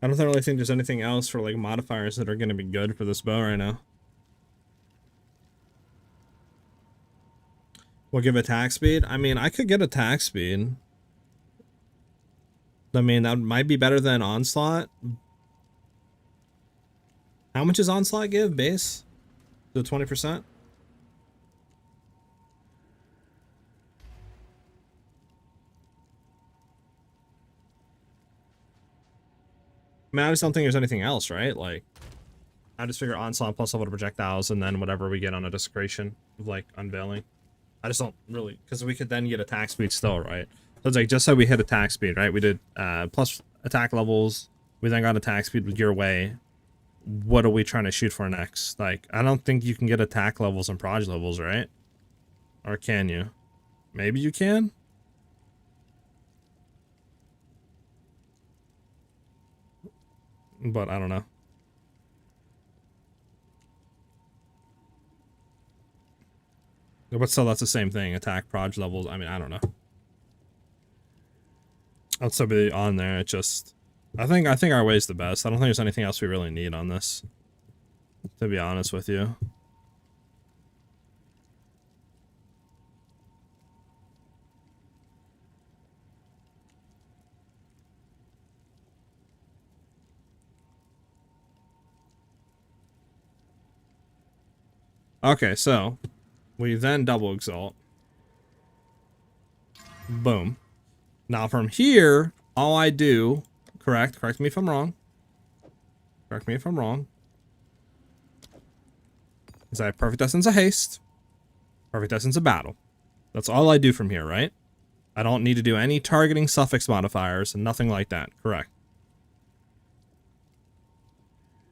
I don't really think there's anything else for like modifiers that are gonna be good for this bow right now. We'll give attack speed. I mean, I could get attack speed. I mean, that might be better than onslaught. How much does onslaught give base? The 20%? I mean, I just don't think there's anything else, right? Like, I just figure onslaught plus level to projectiles and then whatever we get on a desecration of like unveiling. I just don't really, because we could then get attack speed still, right? So it's like, just so we hit attack speed, right? We did plus attack levels. We then got attack speed with your way. What are we trying to shoot for next? Like, I don't think you can get attack levels and proj levels, right? Or can you? Maybe you can? But I don't know. But still, that's the same thing. Attack, proj levels. I mean, I don't know. I'll still be on there. It just, I think our way is the best. I don't think there's anything else we really need on this, to be honest with you. Okay, so we then double exalt. Boom. Now from here, all I do, correct me if I'm wrong. Correct me if I'm wrong. Is I have perfect essence of haste, perfect essence of battle. That's all I do from here, right? I don't need to do any targeting suffix modifiers and nothing like that. Correct.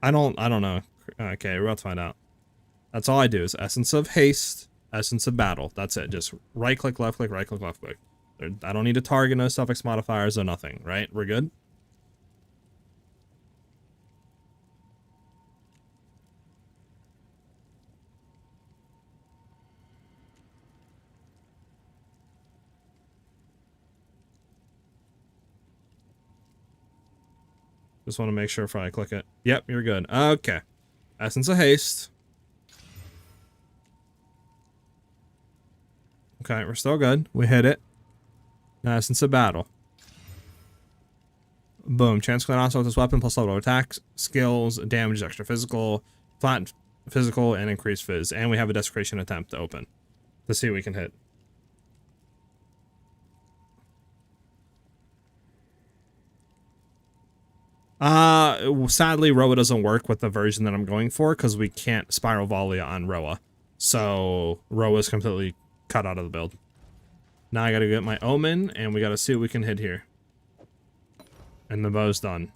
I don't know. Okay, we're about to find out. That's all I do is essence of haste, essence of battle. That's it. Just right click, left click, right click, left click. I don't need to target no suffix modifiers or nothing, right? We're good? Just want to make sure before I click it. Yep, you're good. Okay. Essence of haste. Okay, we're still good. We hit it. Essence of battle. Boom. Chance to clear onslaught with this weapon plus level attack skills, damage, extra physical, flat physical, and increased fizz. And we have a desecration attempt to open to see what we can hit. Sadly, Roa doesn't work with the version that I'm going for because we can't spiral volley on Roa. So Roa is completely cut out of the build. Now I gotta get my omen and we gotta see what we can hit here. And the bow's done.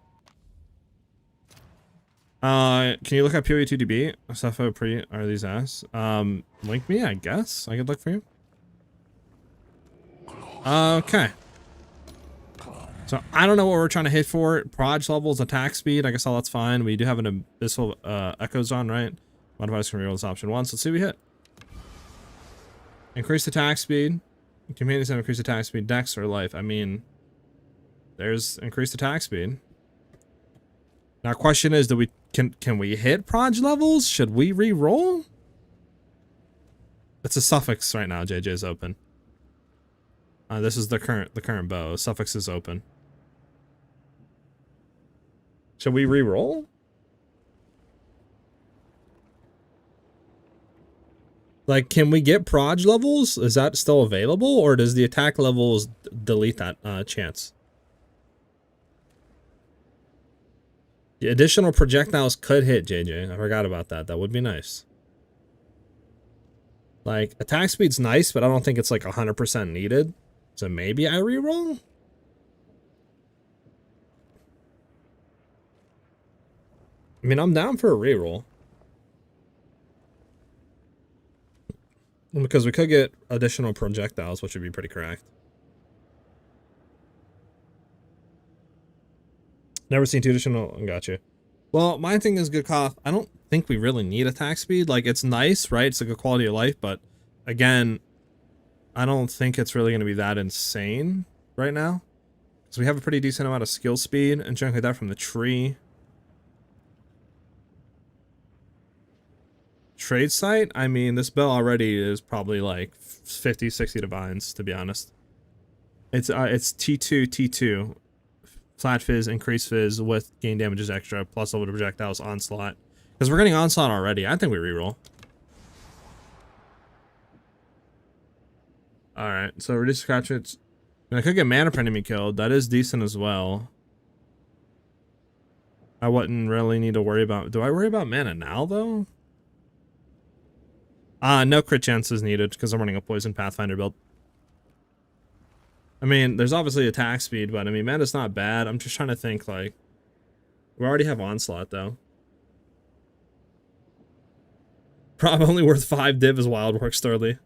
Can you look up PoE 2DB? Sufo pre are these ass? Link me, I guess. I could look for you. Okay. So I don't know what we're trying to hit for. Proj levels, attack speed. I guess all that's fine. We do have an abyssal echoes on, right? Modifiers can reroll this option once. Let's see what we hit. Increased attack speed. Companions have increased attack speed, dex or life. I mean, there's increased attack speed. Now, question is, do we can we hit Proj levels? Should we re-roll? It's a suffix right now. JJ's open. This is the current bow. Suffix is open. Should we re-roll? Like, can we get Proj levels? Is that still available, or does the attack levels delete that chance? The additional projectiles could hit, JJ. I forgot about that. That would be nice. Like, attack speed's nice, but I don't think it's like 100% needed. So maybe I reroll? I mean, I'm down for a reroll. Because we could get additional projectiles, which would be pretty correct. Never seen two additional. Gotcha. Well, my thing is good cough. I don't think we really need attack speed. Like, it's nice, right? It's a good quality of life, but again, I don't think it's really going to be that insane right now. Because we have a pretty decent amount of skill speed and junk like that from the tree. Trade site? I mean, this bell already is probably like 50, 60 divines, to be honest. It's T2, T2. Flat fizz, increased fizz with gain damages extra, plus level projectiles, onslaught. Because we're getting onslaught already. I think we reroll. Alright, so reduce scratch it. I could get mana per enemy killed. That is decent as well. I wouldn't really need to worry about... Do I worry about mana now, though? No crit chance is needed because I'm running a poison pathfinder build. I mean, there's obviously attack speed, but I mean, mana's not bad. I'm just trying to think, like... We already have onslaught, though. Probably only worth 5 div is wild works thoroughly.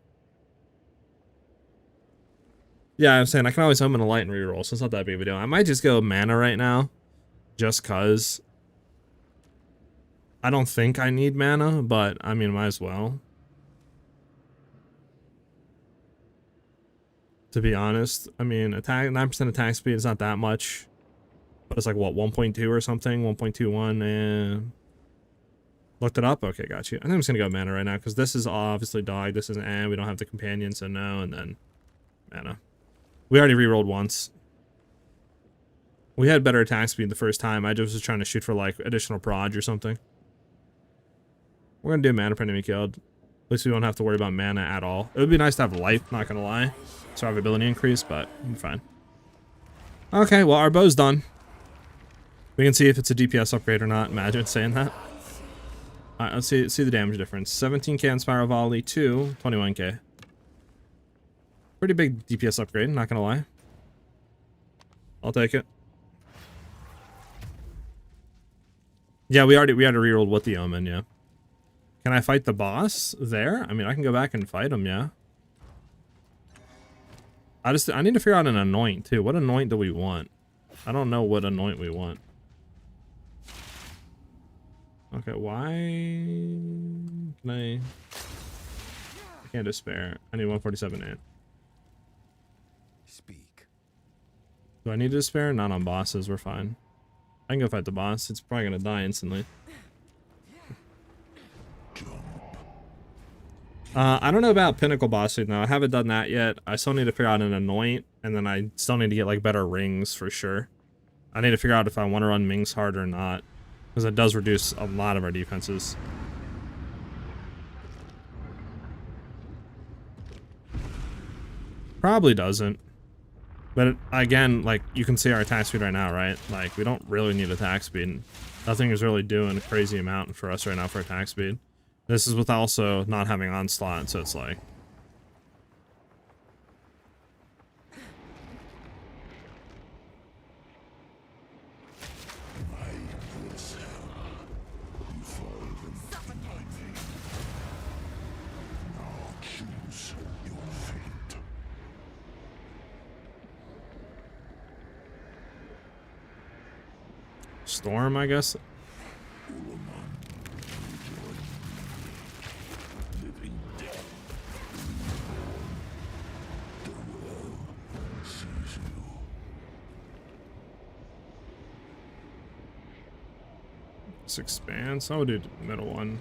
Yeah, I'm saying I can always omen a light and reroll, so it's not that big of a deal. I might just go mana right now, just cause. I don't think I need mana, but I mean, might as well. To be honest, I mean, attack 9% attack speed is not that much, but it's like what 1.2 or something, 1.21. And looked it up. Okay, got you. I think I'm just gonna go mana right now because this is obviously dog. This isn't, and we don't have the companion, so no, and then mana. We already rerolled once. We had better attack speed the first time. I just was trying to shoot for like additional proj or something. We're gonna do mana per enemy killed. At least we don't have to worry about mana at all. It would be nice to have life, not gonna lie. Survivability increase, but I'm fine. Okay, well, our bow's done. We can see if it's a DPS upgrade or not. Imagine saying that. Alright, let's see the damage difference. 17k on Spiral Volley to 21k. Pretty big DPS upgrade, not gonna lie. I'll take it. Yeah, we already rerolled with the Omen, yeah. Can I fight the boss there? I mean, I can go back and fight him, yeah. I need to figure out an anoint too. What anoint do we want? I don't know what anoint we want. Okay, why can I can't despair. I need 147 ant. Speak. Do I need to despair? Not on bosses, we're fine. I can go fight the boss. It's probably gonna die instantly. I don't know about Pinnacle bossing though. I haven't done that yet. I still need to figure out an anoint, and then I still need to get like better rings for sure. I need to figure out if I want to run Mings hard or not, because it does reduce a lot of our defenses. Probably doesn't. But again, like, you can see our attack speed right now, right? Like, we don't really need attack speed. Nothing is really doing a crazy amount for us right now for attack speed. This is with also not having onslaught, so it's like... Choose your fate. Storm, I guess? This expands. I would do the middle one.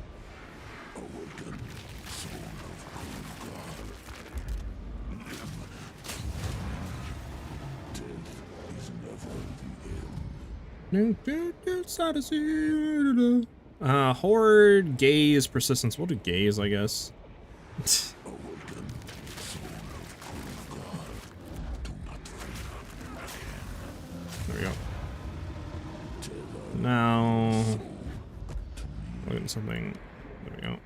Horde, gaze, persistence. We'll do gaze, I guess. There we go. Now, look at something. There we go.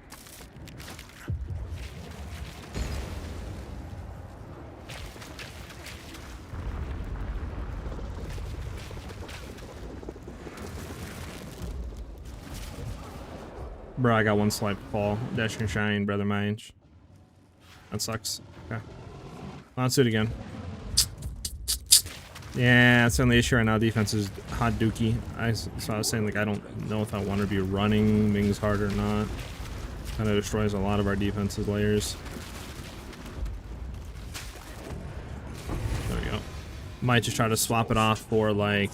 Bro, I got one slight fall. Dash and shine, brother mage. That sucks. Okay. Let's do it again. Yeah, that's the only issue right now. Defense is hot dookie. So I was saying, like, I don't know if I want to be running Mings hard or not. Kind of destroys a lot of our defensive layers. There we go. Might just try to swap it off for, like,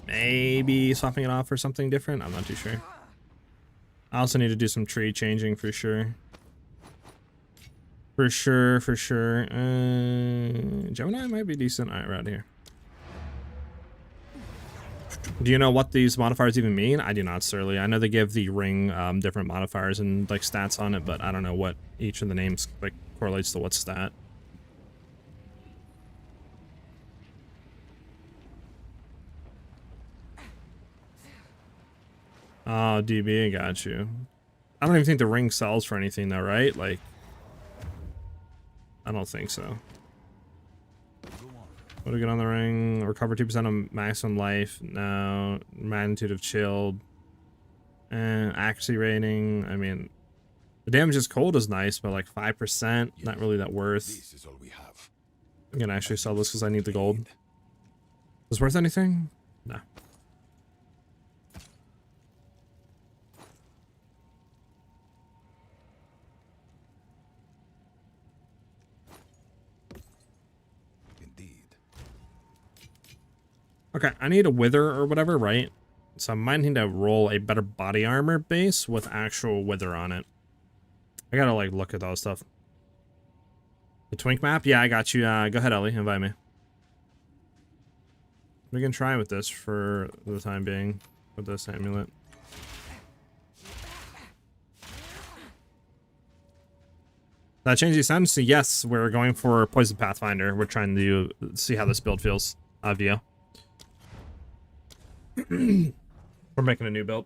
maybe swapping it off for something different. I'm not too sure. I also need to do some tree changing for sure. For sure. Gemini might be decent. Alright, right here. Do you know what these modifiers even mean? I do not, Surly. I know they give the ring different modifiers and like stats on it, but I don't know what each of the names like correlates to what stat. Oh, DB, got you. I don't even think the ring sells for anything though, right? Like, I don't think so. What do we get on the ring? Recover 2% of maximum life. No. Magnitude of chilled. And accuracy rating. I mean, the damage is cold is nice, but like 5%, not really that worth. This is all we have. I'm gonna actually sell this because I need the gold. Is this worth anything? No. Okay, I need a wither or whatever, right? So I might need to roll a better body armor base with actual wither on it. I gotta like look at all this stuff. The twink map? Yeah, I got you. Go ahead, Ellie, invite me. We can try with this for the time being, with this amulet. Did I change the Ascendancy? Yes, we're going for Poison Pathfinder. We're trying to see how this build feels. Via. We're making a new build.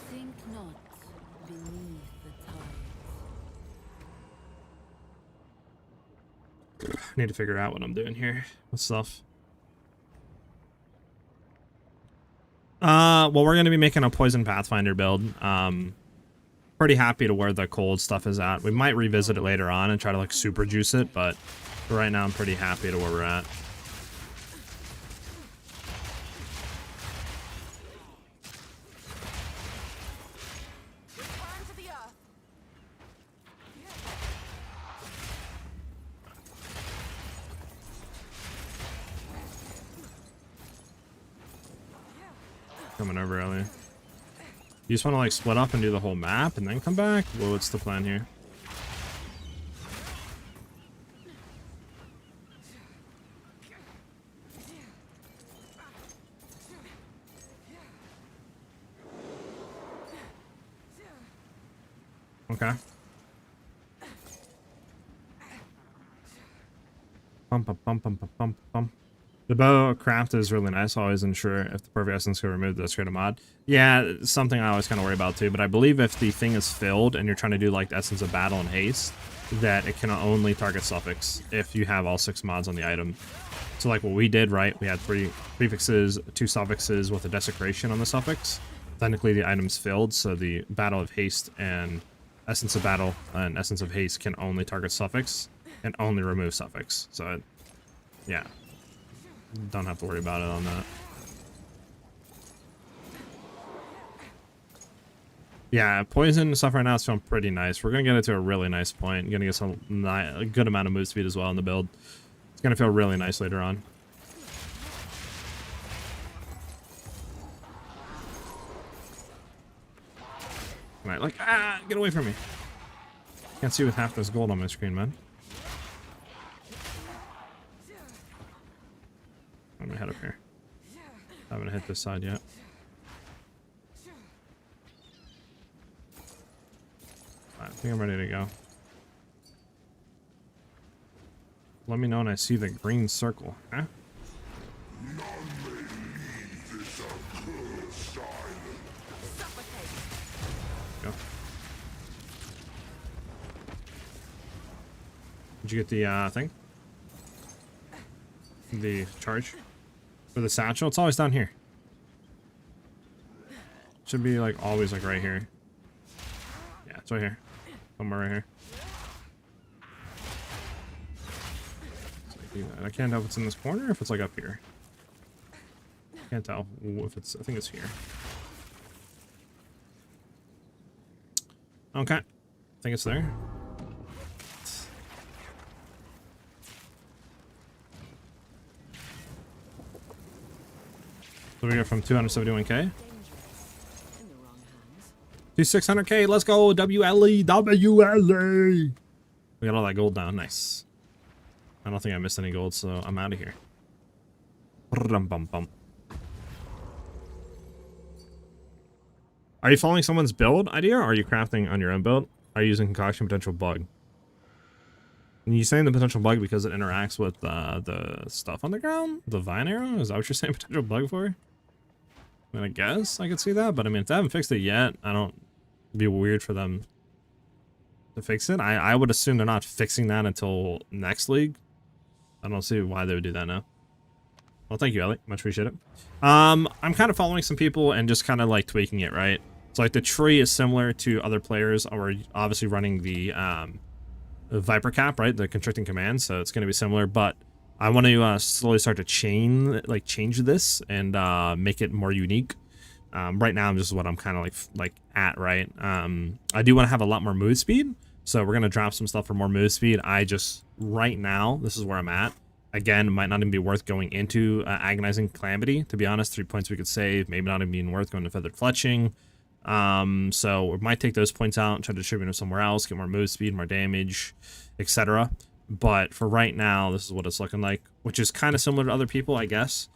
Think not beneath the tides. I need to figure out what I'm doing here with stuff. Well, we're gonna be making a Poison Pathfinder build. Pretty happy to where the cold stuff is at. We might revisit it later on and try to like super juice it, but for right now I'm pretty happy to where we're at. Return to the earth. Coming over, Ellie. You just want to like split up and do the whole map and then come back? Well, what's the plan here? Okay. Bum. The bow craft is really nice. Always ensure if the perfect essence can remove this create a mod. Yeah, it's something I always kind of worry about too. But I believe if the thing is filled and you're trying to do like the essence of battle and haste, that it can only target suffix if you have all 6 mods on the item. So like what we did, right? We had 3 prefixes, 2 suffixes with a desecration on the suffix. Technically the item's filled, so the battle of haste and essence of battle and essence of haste can only target suffix and only remove suffix. So yeah. Don't have to worry about it on that. Yeah, poison stuff right now is feeling pretty nice. We're gonna get it to a really nice point. Gonna get a good amount of move speed as well in the build. It's gonna feel really nice later on. Right, like get away from me! Can't see with half this gold on my screen, man. I'm gonna head up here. I haven't hit this side yet. I think I'm ready to go. Let me know when I see the green circle, huh? Go. Did you get the thing? The charge? For the satchel? It's always down here. Should be like always like right here. Yeah, it's right here. Somewhere right here. I can't tell if it's in this corner or if it's like up here. Can't tell if it's, I think it's here. Okay. I think it's there. So we go from 271k to 600k. Let's go, WLE, WLE. We got all that gold down. Nice. I don't think I missed any gold, so I'm out of here. Are you following someone's build idea, or are you crafting on your own build? Are you using concoction potential bug? And you saying the potential bug because it interacts with the stuff on the ground? The vine arrow? Is that what you're saying potential bug for? I mean, I guess I could see that, but I mean, if they haven't fixed it yet, I don't... It'd be weird for them to fix it. I would assume they're not fixing that until next league. I don't see why they would do that now. Well, thank you, Ellie. Much appreciate it. I'm kind of following some people and just kind of like tweaking it, right? So like the tree is similar to other players, or obviously running the Viper cap, right? The constricting command, so it's going to be similar, but I want to slowly start to change this and make it more unique. Right now, this is what I'm kind of like at, right? I do want to have a lot more move speed, so we're going to drop some stuff for more move speed. Right now, this is where I'm at. Again, it might not even be worth going into Agonizing Calamity, to be honest. 3 points we could save, maybe not even being worth going to Feathered Fletching. So we might take those points out and try to distribute them somewhere else, get more move speed, more damage, etc. But for right now, this is what it's looking like, which is kind of similar to other people, I guess.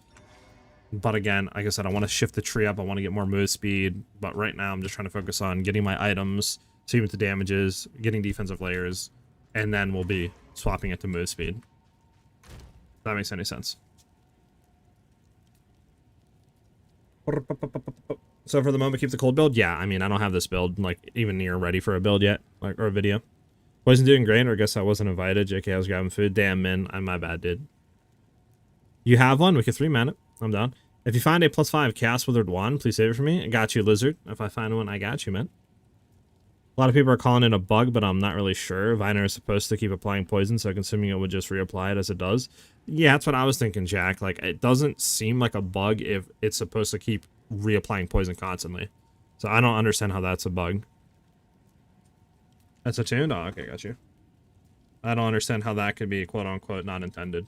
But again, like I said, I want to shift the tree up. I want to get more move speed. But right now, I'm just trying to focus on getting my items, seeing what the damages, getting defensive layers, and then we'll be swapping it to move speed. If that makes any sense. So for the moment, keep the cold build. Yeah, I mean, I don't have this build like even near ready for a build yet, like, or a video. Wasn't doing great, or I guess I wasn't invited. JK, I was grabbing food. Damn, man, I'm my bad, dude. You have one? We can 3-man it. I'm down. If you find a +5 Chaos Withered Wand, please save it for me. I got you, Lizard. If I find one, I got you, man. A lot of people are calling it a bug, but I'm not really sure. Viner is supposed to keep applying poison, so consuming it would just reapply it as it does. Yeah, that's what I was thinking, Jack. Like, it doesn't seem like a bug if it's supposed to keep reapplying poison constantly. So I don't understand how that's a bug. That's attuned? Oh, okay, got you. I don't understand how that could be quote-unquote not intended.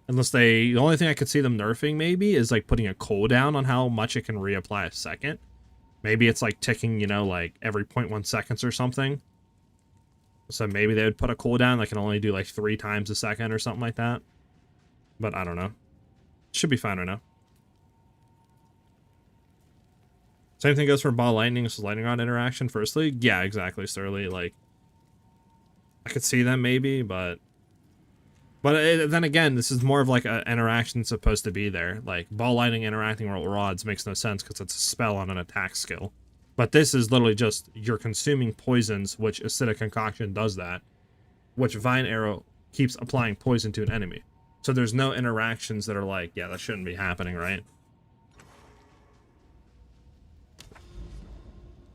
Unless the only thing I could see them nerfing maybe is like putting a cooldown on how much it can reapply a second. Maybe it's like ticking, you know, like every 0.1 seconds or something. So maybe they would put a cooldown that can only do like 3 times a second or something like that. But I don't know. Should be fine right now. Same thing goes for ball lightning. This is lightning rod interaction. Firstly, yeah, exactly, Sterling. Like, I could see them maybe, but then again, this is more of like an interaction supposed to be there. Like, ball lightning interacting with rods makes no sense because it's a spell on an attack skill. But this is literally just you're consuming poisons, which acidic concoction does that, which vine arrow keeps applying poison to an enemy. So there's no interactions that are like, yeah, that shouldn't be happening, right?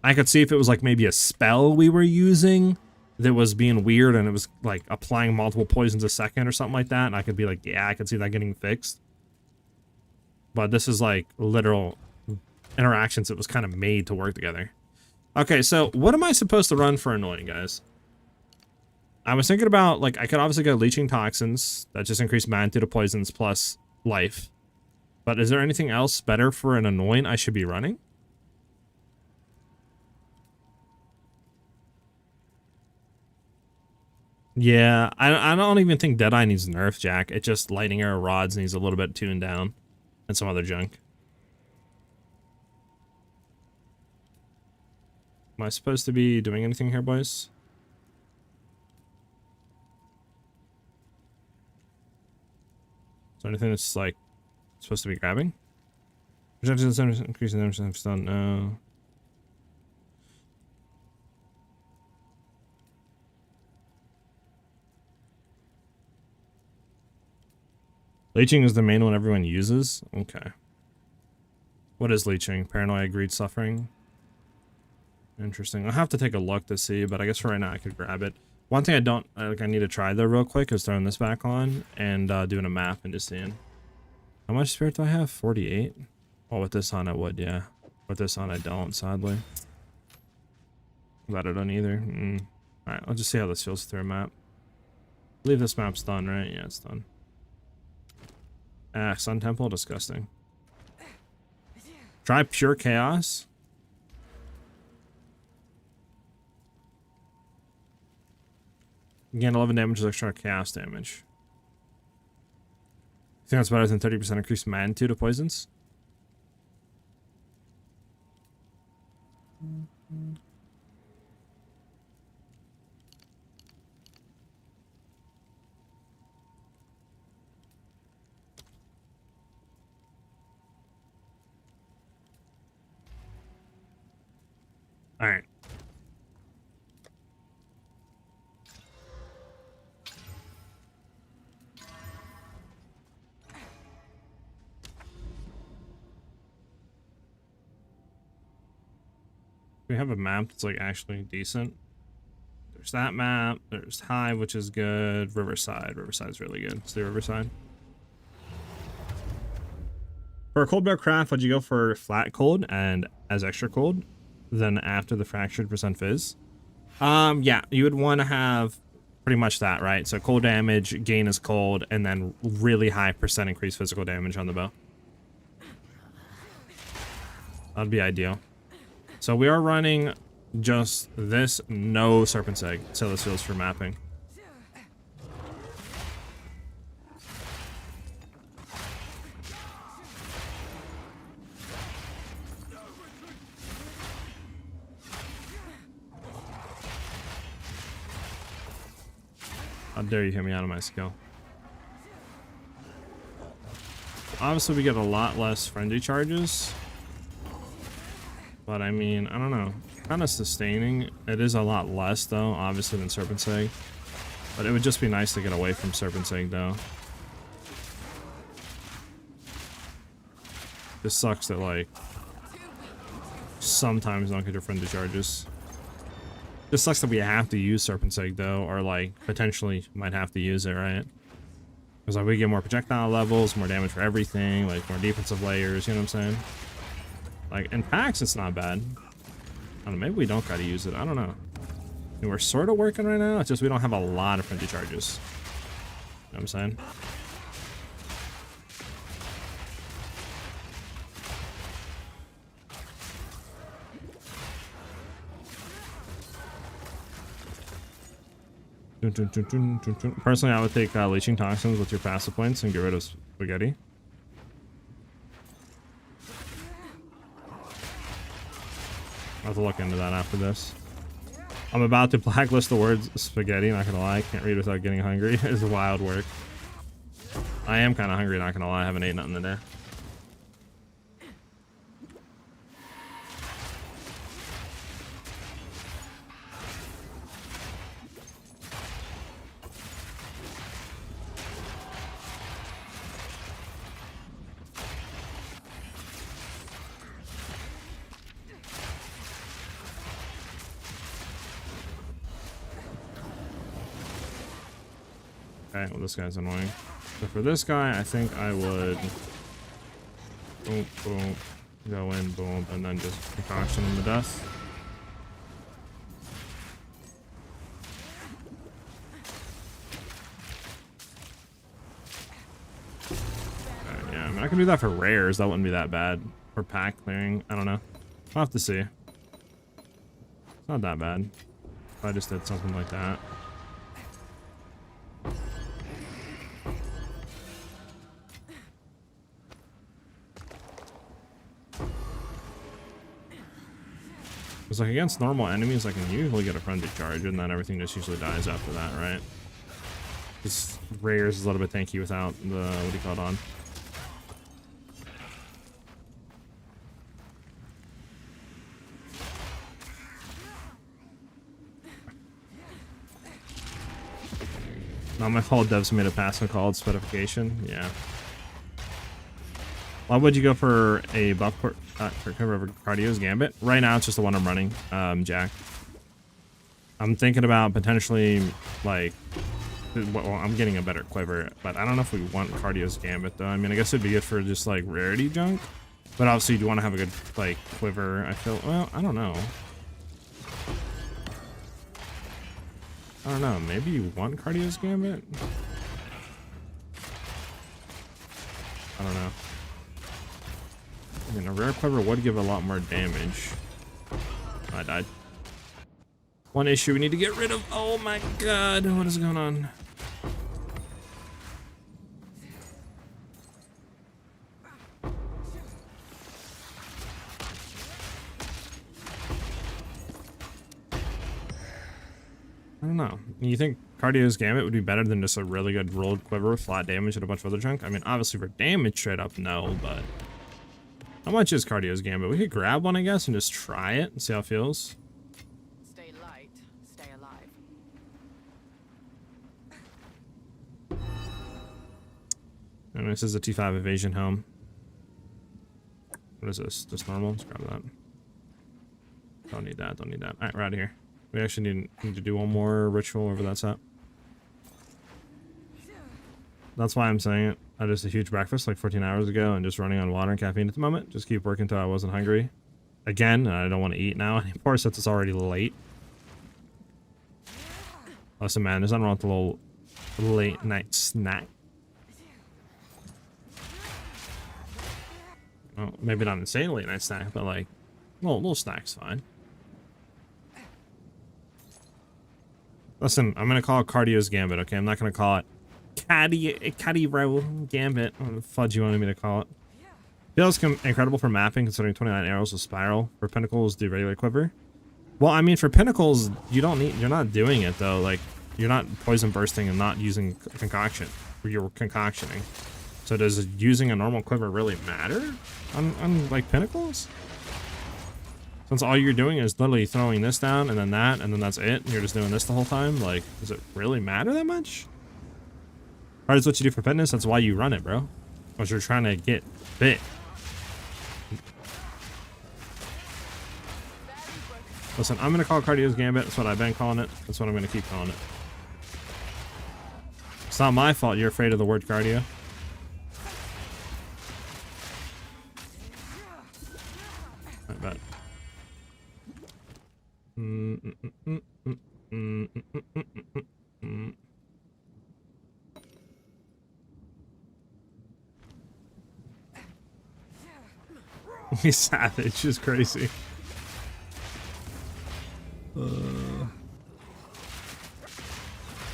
I could see if it was like maybe a spell we were using that was being weird and it was like applying multiple poisons a second or something like that, and I could be like, yeah, I could see that getting fixed. But this is like literal interactions that was kind of made to work together. Okay, so what am I supposed to run for annoying, guys? I was thinking about, like, I could obviously go leeching toxins that just increase magnitude of poisons plus life. But is there anything else better for an annoying I should be running? Yeah, I don't even think Deadeye needs nerf, Jack. It just lightning arrow rods needs a little bit tuned down and some other junk. Am I supposed to be doing anything here, boys? Is there anything that's like supposed to be grabbing? Increasing damage stun. No. Leeching is the main one everyone uses? Okay. What is leeching? Paranoia, greed, suffering? Interesting. I'll have to take a look to see, but I guess for right now I could grab it. One thing I need to try though real quick is throwing this back on and doing a map and just seeing. How much spirit do I have? 48? Oh, with this on I would, yeah. With this on I don't, sadly. That I don't either. Alright, I'll just see how this feels through a map. I believe this map's done, right? Yeah, it's done. Ah, Sun Temple, disgusting. Try Pure Chaos. Gain 11 damage with extra chaos damage. I think that's better than 30% increased magnitude of poisons. All right. We have a map that's like actually decent. There's that map. There's Hive, which is good. Riverside. Riverside's really good. Let's do Riverside. For a cold bear craft, would you go for flat cold and as extra cold? Then after the fractured percent fizz? Yeah, you would want to have pretty much that, right? So cold damage, gain is cold, and then really high percent increased physical damage on the bow. That'd be ideal. So we are running just this, no Serpent's Egg, so this feels for mapping. How dare you hit me out of my skill. Obviously we get a lot less frenzy charges. But I mean, I don't know. Kind of sustaining. It is a lot less though, obviously, than Serpent's Egg. But it would just be nice to get away from Serpent's Egg though. This sucks that like sometimes don't get your frenzy charges. This sucks that we have to use Serpent's Egg though, or like potentially might have to use it, right? Because like we get more projectile levels, more damage for everything, like more defensive layers, you know what I'm saying? Like in packs it's not bad. I don't know, maybe we don't gotta use it, I don't know. I mean, we're sort of working right now, it's just we don't have a lot of frenzy charges. You know what I'm saying? Personally, I would take leeching toxins with your passive points and get rid of spaghetti. I'll have to look into that after this. I'm about to blacklist the words spaghetti, not gonna lie. Can't read without getting hungry. It's wild work. I am kind of hungry, not gonna lie. I haven't ate nothing today. Okay, well, this guy's annoying. So for this guy, I think I would boom, boom, go in, boom, and then just concoction him to death. Okay, yeah, I mean, I can do that for rares. That wouldn't be that bad. For pack clearing, I don't know. I'll have to see. It's not that bad. If I just did something like that. Because like against normal enemies, I can usually get a frenzy charge, and then everything just usually dies after that, right? Just rares is a little bit tanky without the what do you call it on. Not my fault. Devs made a passive called specification. Yeah. Why would you go for a buff for cover over Cardio's Gambit? Right now, it's just the one I'm running, Jack. I'm thinking about potentially, like, well, I'm getting a better quiver, but I don't know if we want Cardio's Gambit, though. I mean, I guess it'd be good for just, like, rarity junk. But obviously, you do want to have a good, like, quiver. I feel, well, I don't know. I don't know. Maybe you want Cardio's Gambit? I don't know. I mean, a rare quiver would give a lot more damage. I died. One issue we need to get rid of. Oh my god, what is going on? I don't know. You think Cardio's Gambit would be better than just a really good rolled quiver with flat damage and a bunch of other junk? I mean, obviously for damage straight up, no, but... How much is Cardio's Gambit? We could grab one, I guess, and just try it and see how it feels. Stay light, stay alive. And this is a T5 evasion helm. What is this? Just normal? Let's grab that. Don't need that, don't need that. Alright, we're out of here. We actually need to do one more ritual over that set. That's why I'm saying it. I just a huge breakfast like 14 hours ago and just running on water and caffeine at the moment. Just keep working until I wasn't hungry. Again, I don't want to eat now anymore since it's already late. Listen, man, there's nothing wrong with a little late night snack. Well, maybe not insane late night snack, but like, little snack's fine. Listen, I'm gonna call it Cardio's Gambit, okay? I'm not gonna call it Caddy Row Gambit. What the fudge you wanted me to call it? Feels incredible for mapping, considering 29 arrows with spiral. For Pinnacles, the regular quiver. Well, I mean, for Pinnacles, you don't need. You're not doing it though. Like, you're not poison bursting and not using concoction. You're concoctioning. So does using a normal quiver really matter on like Pinnacles? Since all you're doing is literally throwing this down and then that's it. And you're just doing this the whole time. Like, does it really matter that much? Hard is what you do for fitness. That's why you run it, bro. Because you're trying to get fit. Listen, I'm gonna call Cardio's Gambit. That's what I've been calling it. That's what I'm gonna keep calling it. It's not my fault you're afraid of the word cardio. I bet. He's savage, is crazy.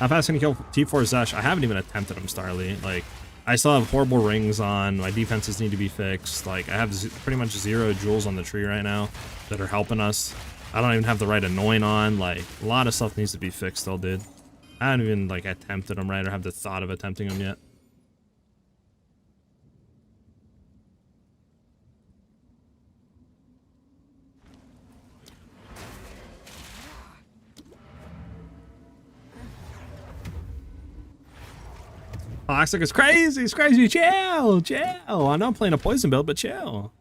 How fast can you kill T4 Zesh? I haven't even attempted him, Starly. Like, I still have horrible rings on. My defenses need to be fixed. Like, I have pretty much 0 jewels on the tree right now that are helping us. I don't even have the right anoint on. Like, a lot of stuff needs to be fixed still, dude. I haven't even, like, attempted him right or have the thought of attempting him yet. Toxic is crazy. It's crazy. Chill. Chill. I know I'm playing a poison build, but chill.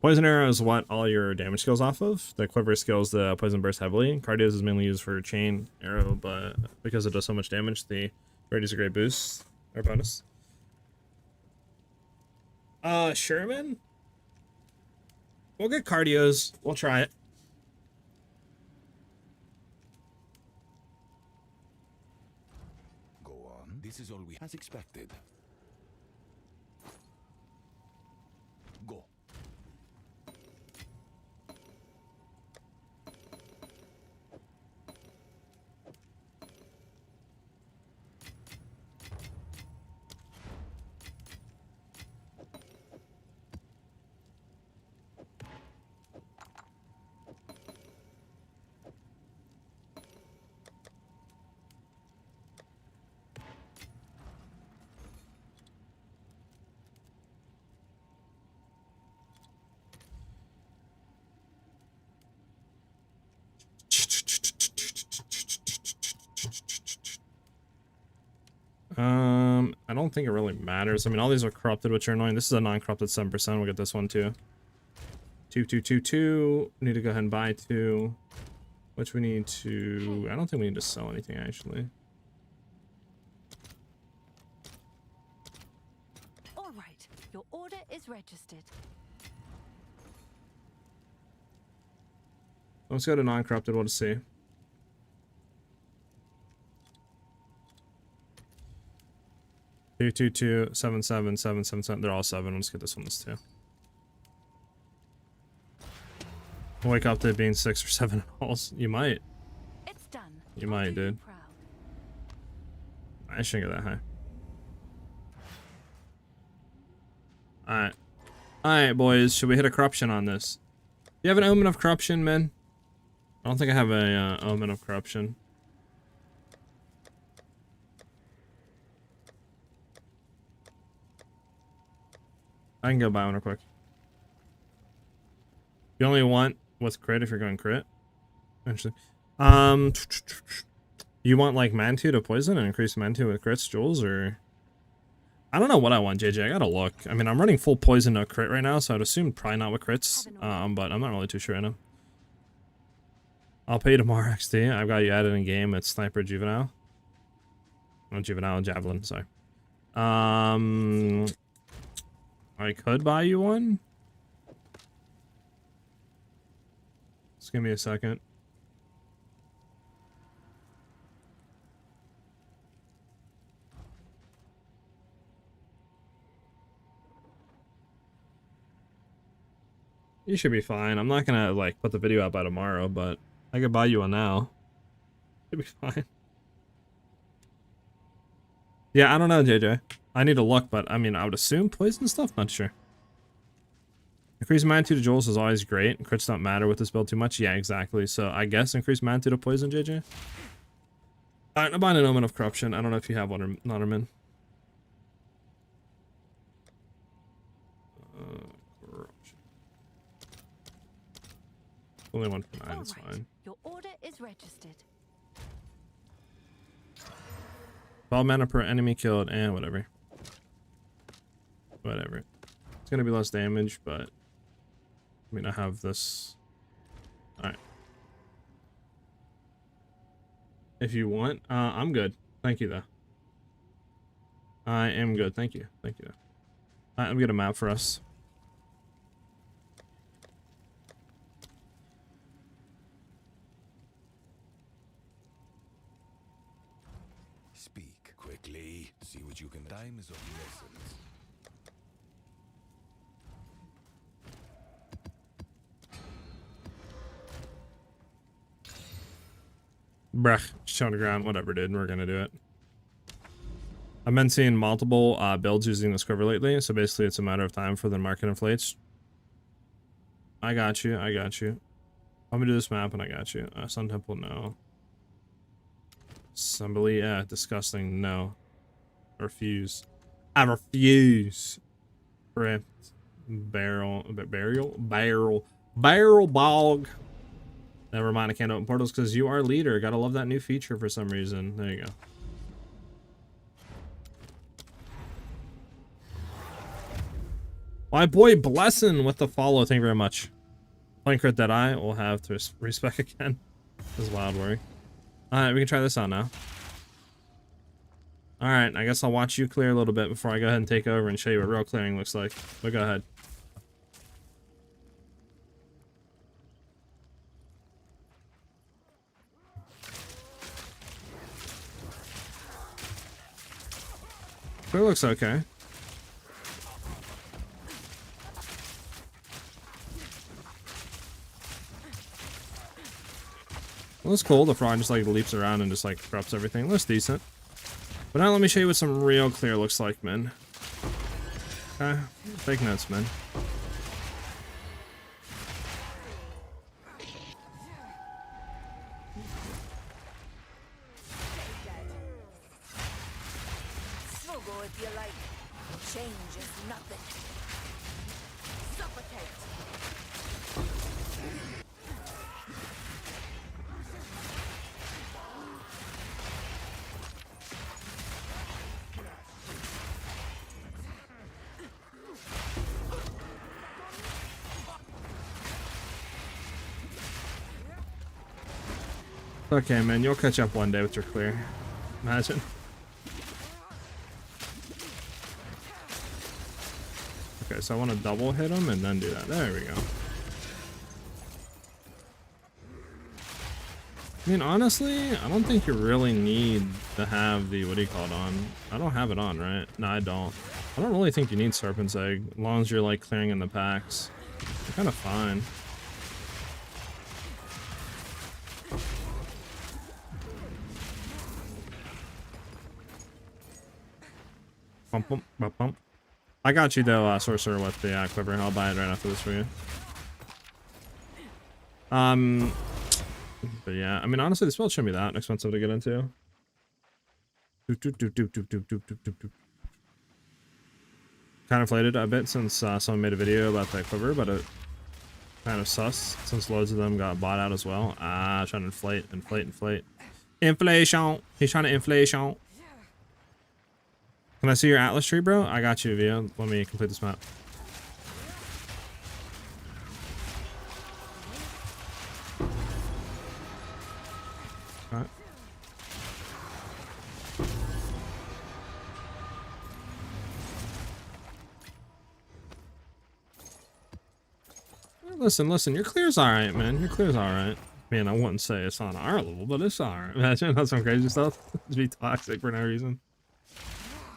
Poison arrow is what all your damage skills off of. The quiver skills the poison burst heavily. Cardio's is mainly used for chain arrow, but because it does so much damage, the radius is a great boost or bonus. Sherman? We'll get cardios. We'll try it. This is all we as expected. Go. I don't think it really matters. I mean, all these are corrupted, which are annoying. This is a non-corrupted 7%. We'll get this one too. 2. Need to go ahead and buy 2. Which we need to... I don't think we need to sell anything, actually. All right, your order is registered. Let's go to non-corrupted. We'll just see. 2, 7, 7, 7, 7, 7. They're all 7. Let's get this one as 2. We'll wake up to it being 6 or 7 alls. You might. It's done. You might, dude. Proud. I shouldn't get that high. Alright. Alright, boys. Should we hit a corruption on this? Do you have an omen of corruption, man? I don't think I have a omen of corruption. I can go buy one real quick. You only want with crit if you're going crit. Actually, you want like Mantu to poison and increase Mantu with crits, jewels, or I don't know what I want, JJ. I gotta look. I mean, I'm running full poison no crit right now, so I'd assume probably not with crits. But I'm not really too sure right now. I'll pay you tomorrow, XD. I've got you added in game. It's Sniper Juvenile. Not Juvenile, Javelin. Sorry. I could buy you one. Just give me a second. You should be fine. I'm not gonna like put the video out by tomorrow, but I could buy you one now. Should be fine. Yeah, I don't know, JJ. I need to look, but I mean, I would assume poison stuff. Not sure. Increase Mantu to Jewels is always great. Crits don't matter with this build too much. Yeah, exactly. So I guess increase Mantu to poison, JJ. Alright, I'm buying an Omen of Corruption. I don't know if you have one or not, Armin. Corruption. Only 1 for 9, it's fine. Your order is registered. 12 mana per enemy killed, and whatever. Whatever. It's gonna be less damage, but I mean, I have this. Alright. If you want, I'm good. Thank you, though. I am good. Thank you. Thank you. Alright, let me get a map for us. Speak quickly. See what you can. Time is of the essence. Bruh, just on the ground. Whatever, dude. We're gonna do it. I've been seeing multiple builds using this quiver lately, so basically it's a matter of time for the market inflates. I got you. I got you. I'm gonna do this map and I got you. Sun Temple, no. Assembly, yeah, disgusting, no. I refuse. I refuse. Crypt. Barrel bog. Never mind, I can't open portals because you are leader. Gotta love that new feature for some reason. There you go. My boy Blessin with the follow. Thank you very much. Playing crit Deadeye. We'll have to respec again. This is wild worry. Alright, we can try this out now. Alright, I guess I'll watch you clear a little bit before I go ahead and take over and show you what real clearing looks like. But go ahead. Clear looks okay. Well, that's cool. The frog just like leaps around and just like corrupts everything. Looks decent. But now let me show you what some real clear looks like, man. Okay, take notes, man. Struggle if you like. Change is nothing. Suffocate. Okay, man, you'll catch up one day with your clear. Imagine. Okay, so I want to double hit him and then do that. There we go. I mean, honestly, I don't think you really need to have the, what do you call it, on. I don't have it on, right? No, I don't. I don't really think you need Serpent's Egg, as long as you're, like, clearing in the packs. You're kind of fine. Bump, bump, bump, bump. I got you, though, Sorcerer, with the quiver. I'll buy it right after this for you. But yeah, I mean, honestly, this build shouldn't be that expensive to get into. Kind of inflated a bit since someone made a video about that quiver, but it kind of sus since loads of them got bought out as well. Trying to inflate. Inflation. He's trying to inflation. Can I see your Atlas tree, bro? I got you, Via. Let me complete this map. Alright. Listen, your clear's alright, man. Your clear's alright. Man, I wouldn't say it's on our level, but it's alright. Imagine that's some crazy stuff. Just be toxic for no reason.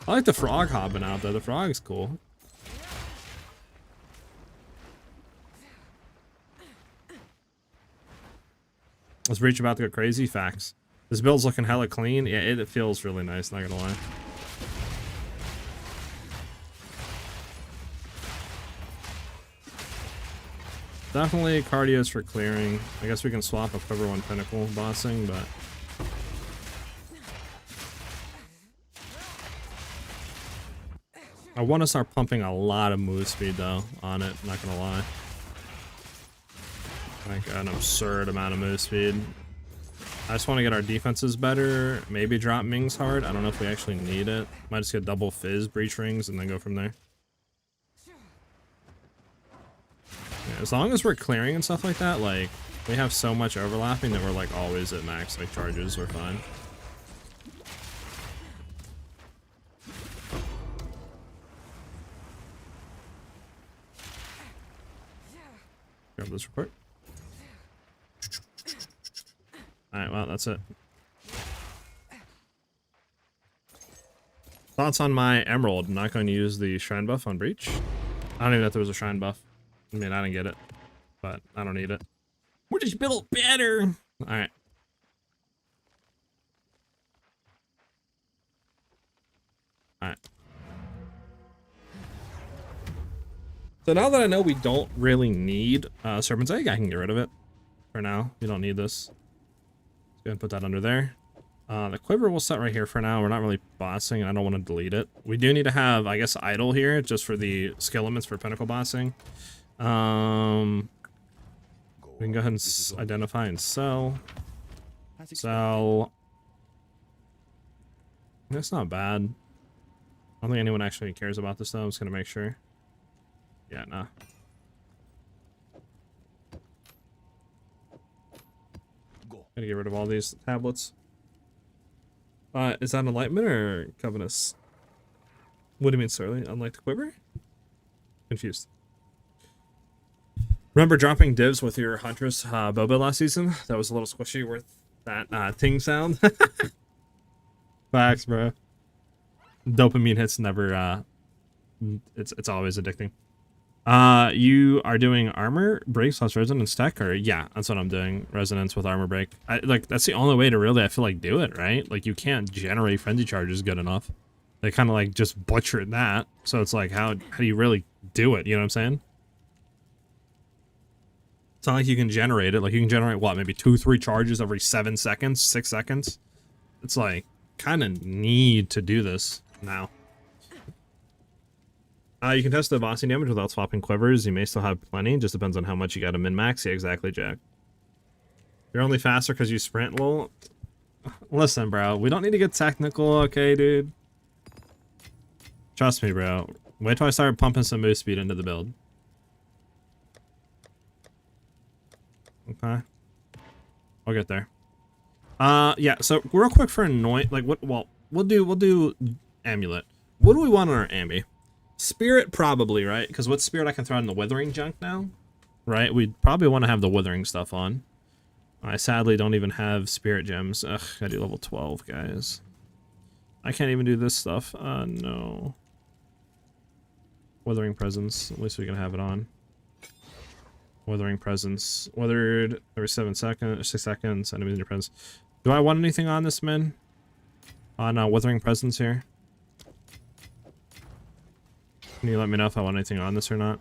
I like the frog hopping out though. The frog's cool. Was Breach about to go crazy? Facts. This build's looking hella clean. Yeah, it feels really nice, not gonna lie. Definitely cardio's for clearing. I guess we can swap a quiver one pinnacle bossing, but I want to start pumping a lot of move speed though on it, not gonna lie. Like an absurd amount of move speed. I just want to get our defenses better, maybe drop Ming's hard. I don't know if we actually need it. Might just get double fizz breach rings and then go from there. Yeah, as long as we're clearing and stuff like that, like we have so much overlapping that we're like always at max like charges, we're fine. Grab this report. Alright, well, that's it. Thoughts on my Emerald? I'm not going to use the Shrine buff on Breach. I don't even know if there was a Shrine buff. I mean, I didn't get it, but I don't need it. We're just built better! Alright. Alright. So now that I know we don't really need Serpent's Egg, I can get rid of it. For now, we don't need this. Let's go ahead and put that under there. The quiver we'll set right here for now. We're not really bossing, and I don't want to delete it. We do need to have, I guess, idle here, just for the skill limits for pinnacle bossing. We can go ahead and identify and sell. Sell. That's not bad. I don't think anyone actually cares about this, though. I'm just going to make sure. Yeah, nah. Gotta get rid of all these tablets. Is that Enlightenment or Covenant? What do you mean, Surly? Unlike the quiver? Confused. Remember dropping divs with your Huntress Boba last season? That was a little squishy worth that ting sound. Facts, bro. Dopamine hits never, it's always addicting. You are doing armor breaks plus resonance tech, or yeah, that's what I'm doing. Resonance with armor break. Like that's the only way to really, I feel like, do it, right? Like you can't generate frenzy charges good enough. They kind of like just butchered that. So it's like, how do you really do it? You know what I'm saying? It's not like you can generate it. Like you can generate what, maybe 2-3 charges every 7 seconds, 6 seconds. It's like kind of need to do this now. You can test the bossing damage without swapping quivers. You may still have plenty. Just depends on how much you got to min-max. Yeah, exactly, Jack. You're only faster because you sprint. Well, listen, bro. We don't need to get technical, okay, dude? Trust me, bro. Wait till I start pumping some move speed into the build. Okay. I'll get there. Yeah, so real quick for annoying, like, what, well, we'll do amulet. What do we want on our ambi? Spirit, probably, right? Because with Spirit, I can throw in the Withering junk now, right? We'd probably want to have the Withering stuff on. I sadly don't even have Spirit gems. Ugh, I do level 12, guys. I can't even do this stuff. No. Withering Presence. At least we can have it on. Withering Presence. Withered every 6 seconds. Enemies in your presence. Do I want anything on this, man? On Withering Presence here? Can you let me know if I want anything on this or not?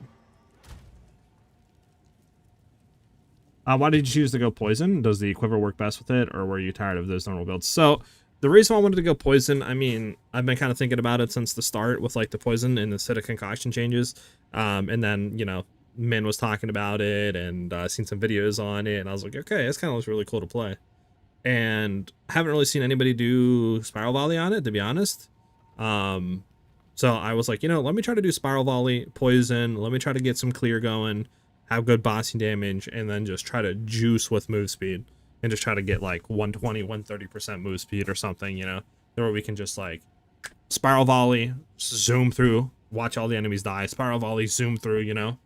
Why did you choose to go Poison? Does the Quiver work best with it, or were you tired of those normal builds? So, the reason I wanted to go Poison, I mean, I've been kind of thinking about it since the start with, like, the Poison and the Acidic Concoction changes. And then, you know, Min was talking about it, and seen some videos on it, and I was like, okay, this kind of looks really cool to play. And I haven't really seen anybody do Spiral Volley on it, to be honest. So I was like, you know, let me try to do Spiral Volley, Poison, let me try to get some clear going, have good bossing damage, and then just try to juice with move speed. And just try to get like 120, 130% move speed or something, you know? Where we can just like Spiral Volley, zoom through, watch all the enemies die, Spiral Volley, zoom through, you know?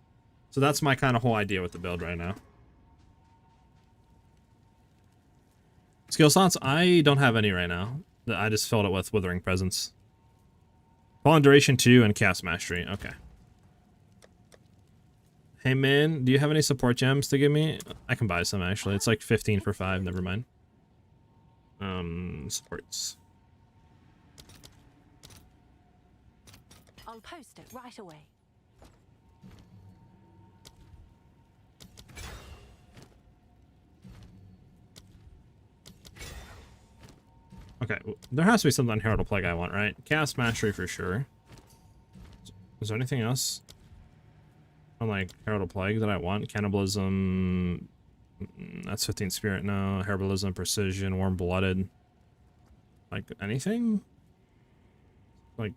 So that's my kind of whole idea with the build right now. Skill slots, I don't have any right now. I just filled it with Withering Presence. Fallen Duration 2 and Cast Mastery. Okay. Hey, man, do you have any support gems to give me? I can buy some, actually. It's like 15 for 5. Never mind. Supports. I'll post it right away. Okay, there has to be something on Herald of Plague I want, right? Cast Mastery for sure. Is there anything else on, like, Herald of Plague that I want? Cannibalism... That's 15 Spirit, no. Herbalism, Precision, Warm-Blooded. Like, anything? Like...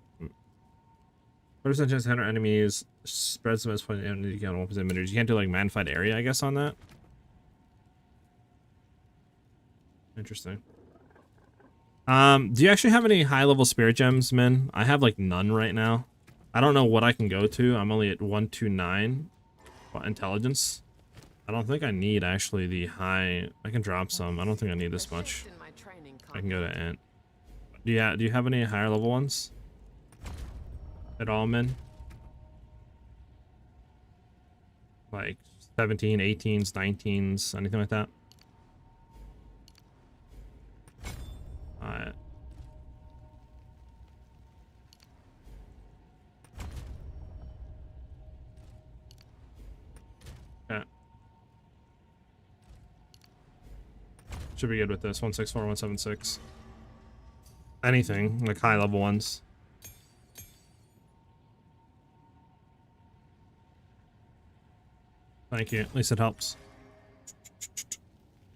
30% chance to enter enemies. Spreads the most point enemy you can open emitters. You can't do, like, Magnified Area, I guess, on that? Interesting. Do you actually have any high-level spirit gems, men? I have, like, none right now. I don't know what I can go to. I'm only at 129 intelligence. I don't think I need, actually, the high... I can drop some. I don't think I need this much. I can go to Ant. Do you have any higher-level ones? At all, men? Like, 17, 18s, 19s, anything like that? Should be good with this. 164, 176. Anything, like high level ones. Thank you. At least it helps.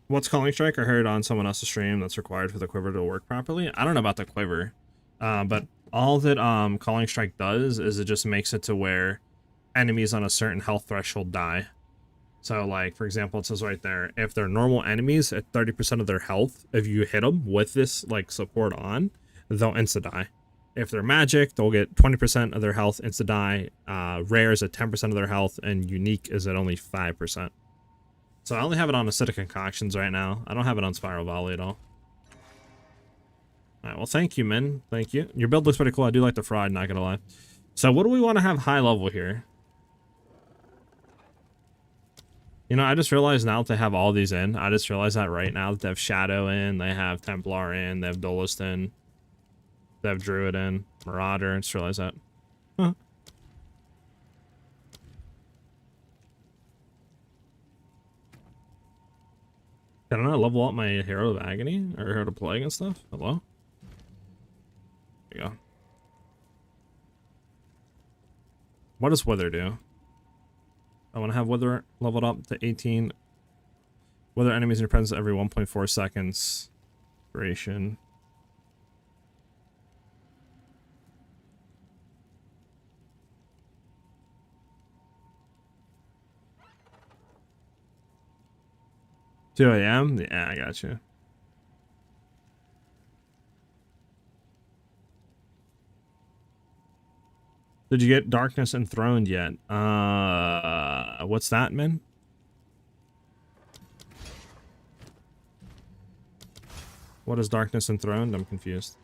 What's Calling Strike? I heard on someone else's stream that's required for the quiver to work properly. I don't know about the quiver. But all that Calling Strike does is it just makes it to where enemies on a certain health threshold die. So, like, for example, it says right there, if they're normal enemies at 30% of their health, if you hit them with this, like, support on, they'll insta-die. If they're magic, they'll get 20% of their health insta-die. Rare is at 10% of their health, and unique is at only 5%. So I only have it on Acidic Concoctions right now. I don't have it on Spiral Volley at all. Alright, well, thank you, Min. Thank you. Your build looks pretty cool. I do like the fraud, not gonna lie. So what do we want to have high level here? You know, I just realized now that they have all these in. I just realized that right now that they have Shadow in, they have Templar in, they have Duelist in, they have Druid in, Marauder. I just realized that. Huh. Can I not level up my Hero of Agony or Hero to Plague and stuff? Hello? There you go. What does Wither do? I want to have Wither leveled up to 18. Wither enemies in your presence every 1.4 seconds. Duration. $2 a.m.? Yeah, I got you. Did you get Darkness Enthroned yet? What's that, man? What is Darkness Enthroned? I'm confused.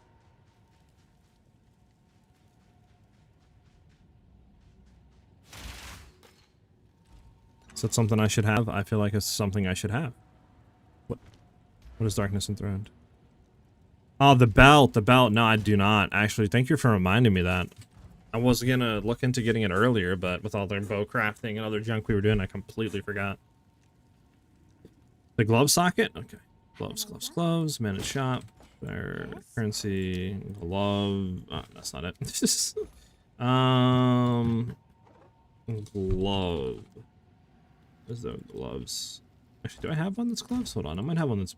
Is that something I should have? I feel like it's something I should have. What is Darkness Enthroned? Oh, the belt. The belt. No, I do not. Actually, thank you for reminding me that. I was gonna look into getting it earlier, but with all the bow crafting and other junk we were doing, I completely forgot. The glove socket? Okay. Gloves, gloves, gloves. Manage shop. There. Currency. Glove. Oh, that's not it. Glove. Where's the gloves? Actually, do I have one that's gloves? Hold on. I might have one that's...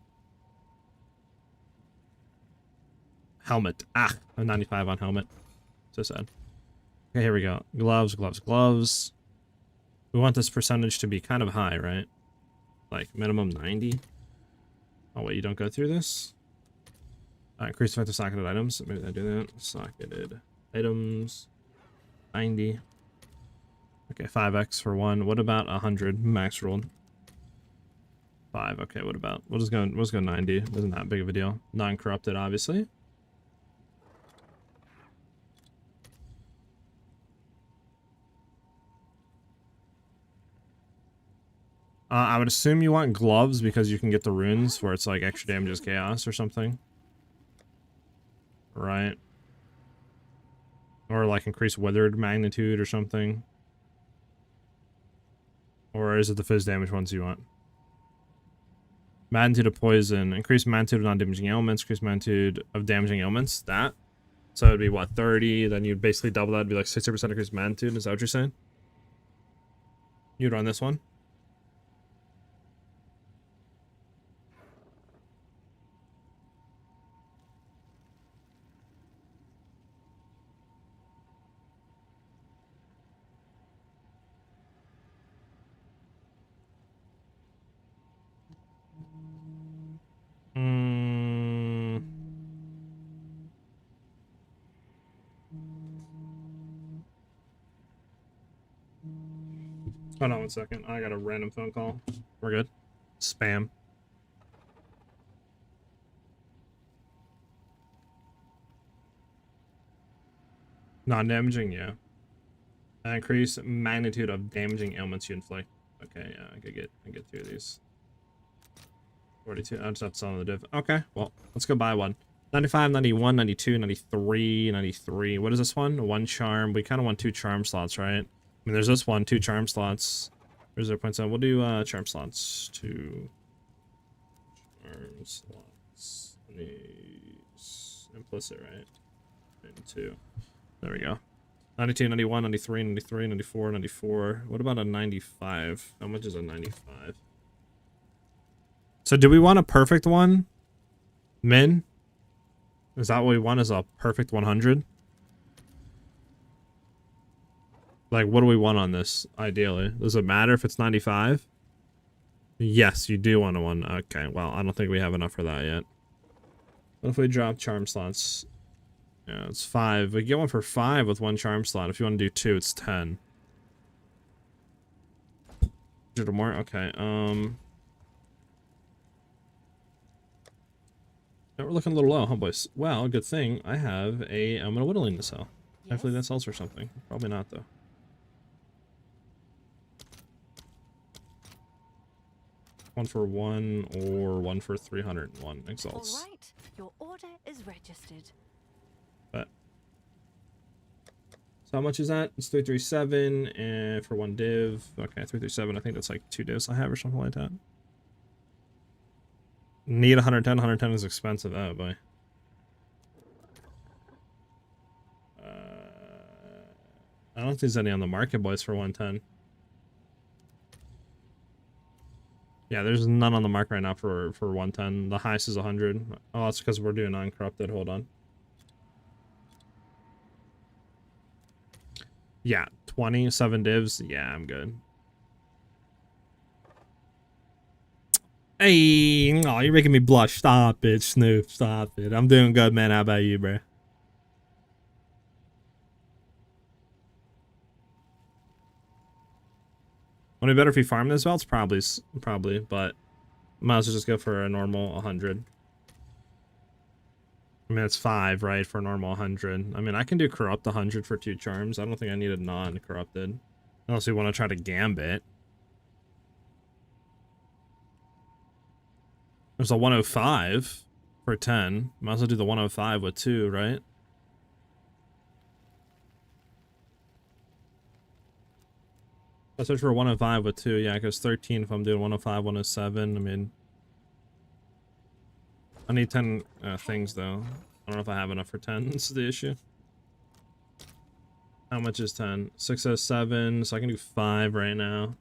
Helmet. Ah, I'm 95 on helmet. So sad. Okay, here we go. Gloves, gloves, gloves. We want this percentage to be kind of high, right? Like minimum 90. Oh wait, you don't go through this? Increase effective socketed items. Maybe I do that. Socketed items. 90. Okay, 5x for one. What about 100 max rolled? 5. Okay, what about... We'll just go 90. Isn't that big of a deal. Non-corrupted, obviously. I would assume you want gloves because you can get the runes where it's like extra damage is chaos or something. Right. Or like increase withered magnitude or something. Or is it the fizz damage ones you want? Magnitude of poison. Increase magnitude of non-damaging elements. Increase magnitude of damaging elements. That. So it'd be what, 30? Then you'd basically double that. It'd be like 60% increased magnitude. Is that what you're saying? You'd run this one? Hold on 1 second. I got a random phone call. We're good. Spam. Non-damaging, yeah. Increase magnitude of damaging ailments you inflict. Okay, yeah, I could get through these. 42. I just have to sell the div. Okay, well, let's go buy one. 95, 91, 92, 93, 93. What is this one? One charm. We kind of want 2 charm slots, right? I mean, there's this one, 2 charm slots. Where's their points on? We'll do charm slots. 2 charm slots. These implicit, right? And 2. There we go. 92, 91, 93, 93, 94, 94. What about a 95? How much is a 95? So do we want a perfect one? Min? Is that what we want, is a perfect 100? Like, what do we want on this, ideally? Does it matter if it's 95? Yes, you do want a one. Okay, well, I don't think we have enough for that yet. What if we drop charm slots? Yeah, it's 5. We get one for 5 with 1 charm slot. If you want to do 2, it's 10. Or more? Okay, yeah, we're looking a little low, huh, boys? Well, good thing I have a whittling to sell. Hopefully that sells for something. Probably not, though. One for 1 or 1 for 301 exalts. All right, your order is registered. But so how much is that? It's 337 and for 1 div. Okay, 337. I think that's like 2 divs I have or something like that. Need 110. 110 is expensive. Oh boy. I don't think there's any on the market, boys, for 110. Yeah, there's none on the market right now for 110. The highest is 100. Oh, that's because we're doing uncorrupted. Hold on. Yeah, 27 divs. Yeah, I'm good. Hey, oh, you're making me blush. Stop it, Snoop. Stop it. I'm doing good, man. How about you, bro? Would it be better if you farm this belts? Probably, but might as well just go for a normal 100. I mean, it's 5, right, for a normal 100. I mean, I can do corrupt 100 for 2 charms. I don't think I need a non-corrupted. Unless we want to try to gambit. There's a 105 for 10. Might as well do the 105 with 2, right? Let's search for 105 with 2. Yeah, it goes 13 if I'm doing 105, 107. I mean, I need 10 things, though. I don't know if I have enough for 10. This is the issue. How much is 10? 607, so I can do 5 right now.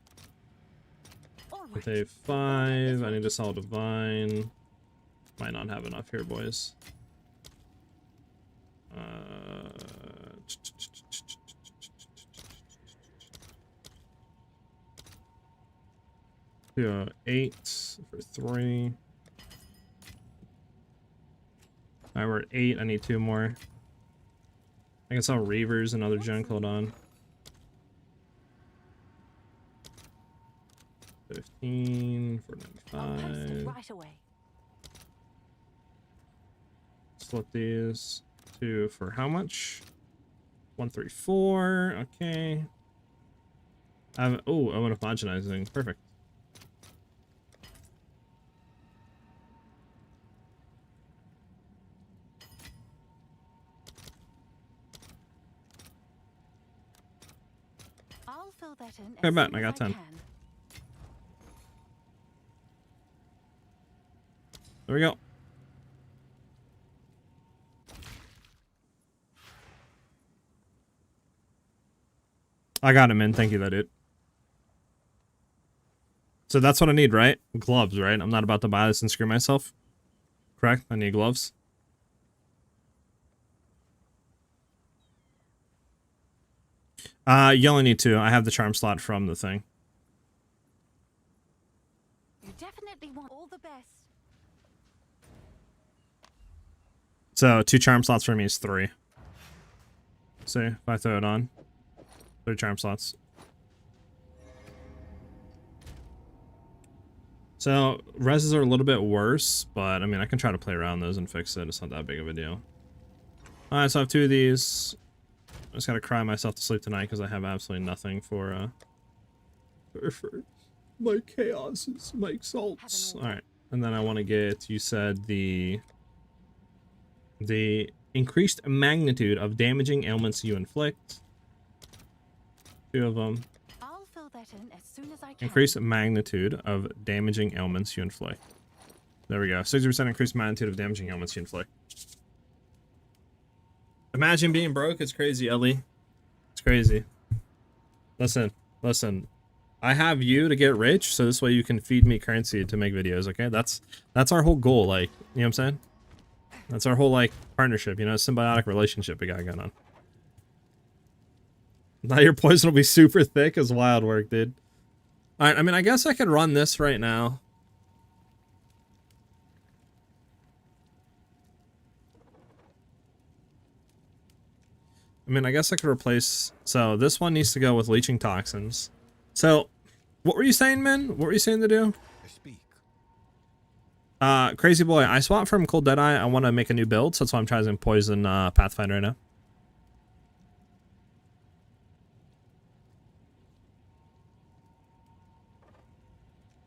With a 5, I need to sell Divine. Might not have enough here, boys. 208 for 3. Alright, we're at 8. I need 2 more. I can sell Reavers and other junk. Hold on. 15 for 95. Right away. Split these. 2 for how much? 134. Okay. I want to homogenizing. Perfect. I'll fill that in. Okay, bet. I got 10. There we go. I got him in. Thank you, though, dude. So that's what I need, right? Gloves, right? I'm not about to buy this and screw myself. Correct? I need gloves. You only need 2. I have the charm slot from the thing. You definitely want all the best. So 2 charm slots for me is 3. See, if I throw it on. 3 charm slots. So reses are a little bit worse, but I mean I can try to play around those and fix it. It's not that big of a deal. Alright, so I have 2 of these. I just gotta cry myself to sleep tonight because I have absolutely nothing for my chaoses, my exalts. Alright, and then I want to get, you said, the increased magnitude of damaging ailments you inflict. 2 of them. I'll fill that in as soon as I can. Increased magnitude of damaging ailments you inflict. There we go. 60% increased magnitude of damaging helmets you inflict. Imagine being broke. It's crazy, Ellie. It's crazy. Listen. I have you to get rich, so this way you can feed me currency to make videos, okay? That's our whole goal, like, you know what I'm saying? That's our whole, like, partnership, you know, symbiotic relationship we got going on. Now your poison will be super thick as wild work, dude. Alright, I mean, I guess I could run this right now. I mean, I guess I could replace... So, this one needs to go with leeching toxins. So, what were you saying, man? What were you saying to do? Speak. Crazy boy, I swapped from Cold Deadeye. I want to make a new build, so that's why I'm trying to poison Pathfinder right now.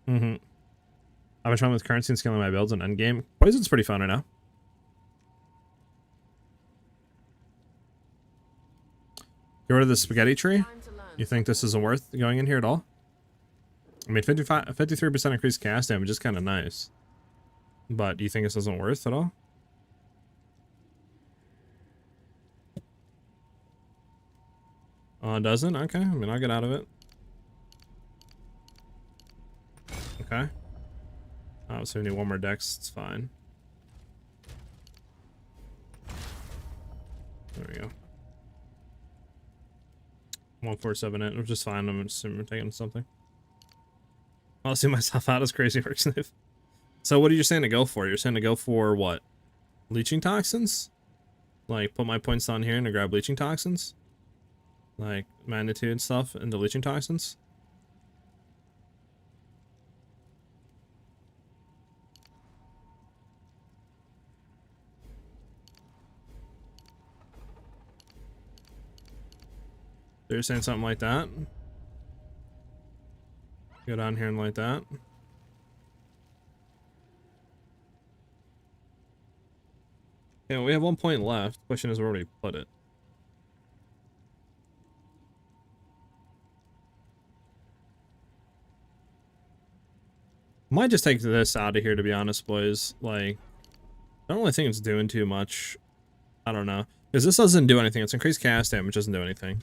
I've been trying with currency and scaling my builds in endgame. Poison's pretty fun right now. Get rid of the spaghetti tree. You think this isn't worth going in here at all? I mean, 53% increased cast damage is kind of nice. But do you think this isn't worth at all? Doesn't? Okay, I mean, I'll get out of it. Okay. Oh, so we need one more dex, it's fine. There we go. 147 it, which is fine. I'm assuming we're taking something. I'll see myself out as crazy work sniff. So what are you saying to go for? You're saying to go for what? Leeching toxins? Like put my points down here and to grab leeching toxins? Like magnitude stuff into leeching toxins? So you're saying something like that? Go down here and like that. Yeah, we have 1 point left. Question is where we put it. Might just take this out of here, to be honest, boys. Like, I don't really think it's doing too much. I don't know. Because this doesn't do anything. It's increased cast damage, doesn't do anything.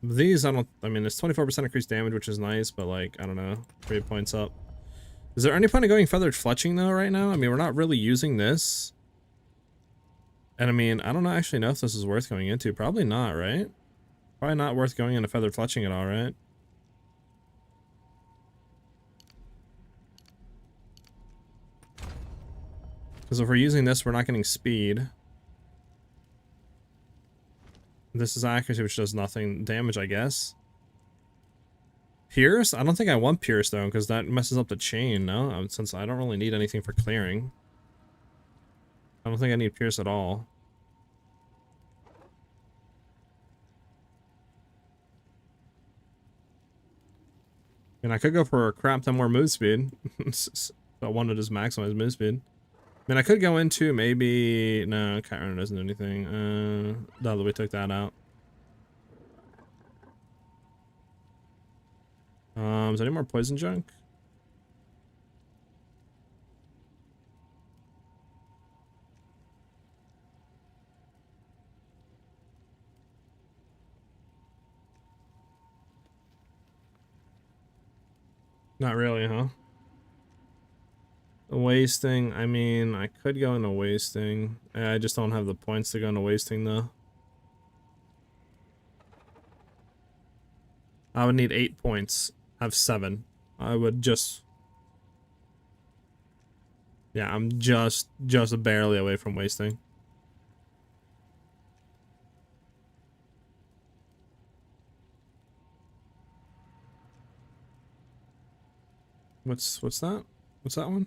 These, I mean, it's 24% increased damage, which is nice, but like, I don't know, 3 points up. Is there any point of going feathered fletching though right now? I mean, we're not really using this. And I mean, I don't actually know if this is worth going into. Probably not, right? Probably not worth going into feathered fletching at all, right? Because if we're using this, we're not getting speed. This is accuracy, which does nothing. Damage, I guess. Pierce? I don't think I want Pierce, though, because that messes up the chain, no? Since I don't really need anything for clearing. I don't think I need Pierce at all. And I could go for a crap ton more move speed. If I wanted to just maximize move speed. I mean, I could go into maybe... No, Cat Runner doesn't do anything. No, we took that out. Is there any more poison junk? Not really, huh? Wasting, I mean, I could go into wasting. I just don't have the points to go into wasting, though. I would need 8 points. I have 7. I would just... Yeah, I'm just barely away from wasting. What's that? What's that one?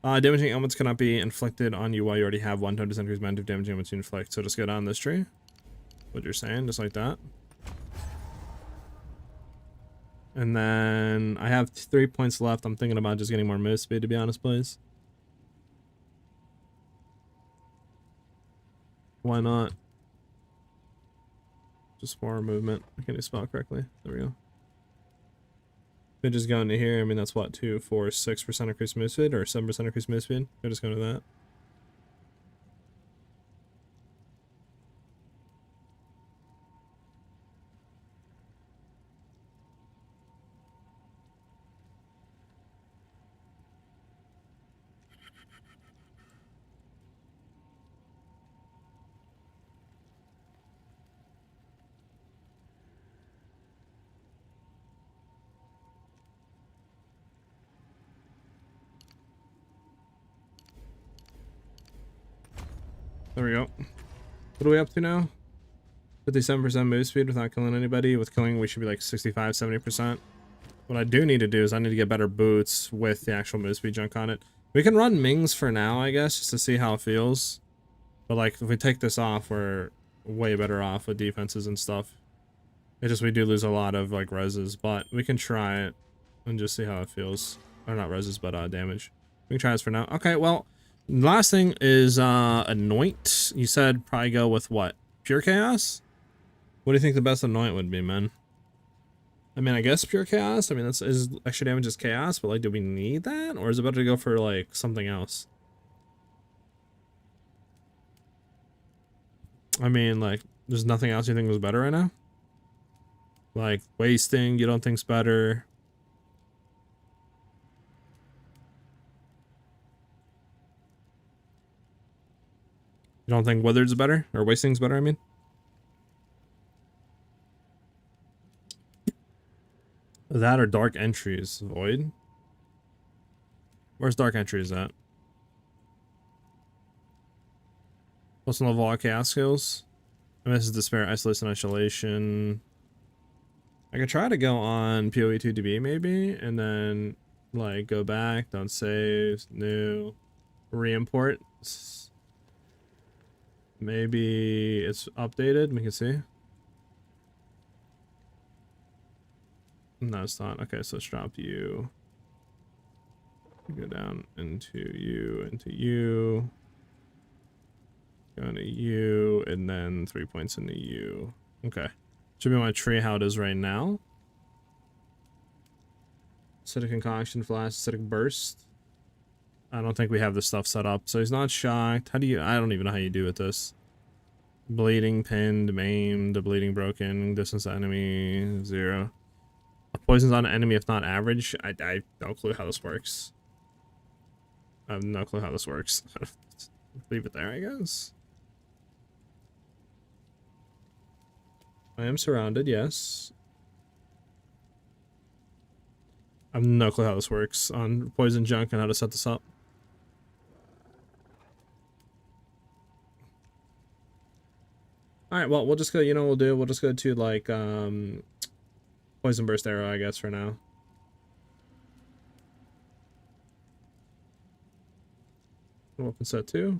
Damaging elements cannot be inflicted on you while you already have 1 to increase amount of damaging elements you inflict. So just go down this tree. What you're saying, just like that. And then I have 3 points left. I'm thinking about just getting more move speed, to be honest, please. Why not? Just more movement. I can't do spell correctly. There we go. We just go into here. I mean, that's what, 2, 4, 6% increased move speed or 7% increased move speed. We just go into that. There we go. What are we up to now? 57% move speed without killing anybody. With killing, we should be like 65, 70%. What I do need to do is I need to get better boots with the actual move speed junk on it. We can run Mings for now, I guess, just to see how it feels. But like, if we take this off, we're way better off with defenses and stuff. It's just we do lose a lot of like reses, but we can try it and just see how it feels. Or not reses, but damage. We can try this for now. Okay, well, last thing is Anoint. You said probably go with what? Pure Chaos? What do you think the best Anoint would be, man? I mean, I guess Pure Chaos. I mean, that's is extra damage is chaos, but like, do we need that? Or is it better to go for like something else? I mean, like, there's nothing else you think was better right now? Like, wasting, you don't think's better? You don't think Withered's better? Or wasting's better, I mean? That or Dark Entries. Void? Where's Dark Entries at? Plus one level all chaos skills. I mean, this is Despair, Isolation, Isolation. I could try to go on PoE 2DB maybe, and then like go back, don't save, new, re-import. Maybe it's updated, we can see. No, it's not. Okay, so let's drop you. Go down into you, go into you, and then 3 points into you. Okay. Should be my tree how it is right now. Acidic Concoction, Flash, Acidic Burst. I don't think we have this stuff set up, so he's not shocked. How do you... I don't even know how you do with this. Bleeding, pinned, maimed, bleeding, broken, distance to enemy, 0. Poisons on an enemy if not average. I have no clue how this works. I have no clue how this works. Leave it there, I guess. I am surrounded, yes. I have no clue how this works on poison junk and how to set this up. Alright, well, we'll just go, you know what we'll just go to, like, Poison Burst Arrow, I guess, for now. Weapon set 2.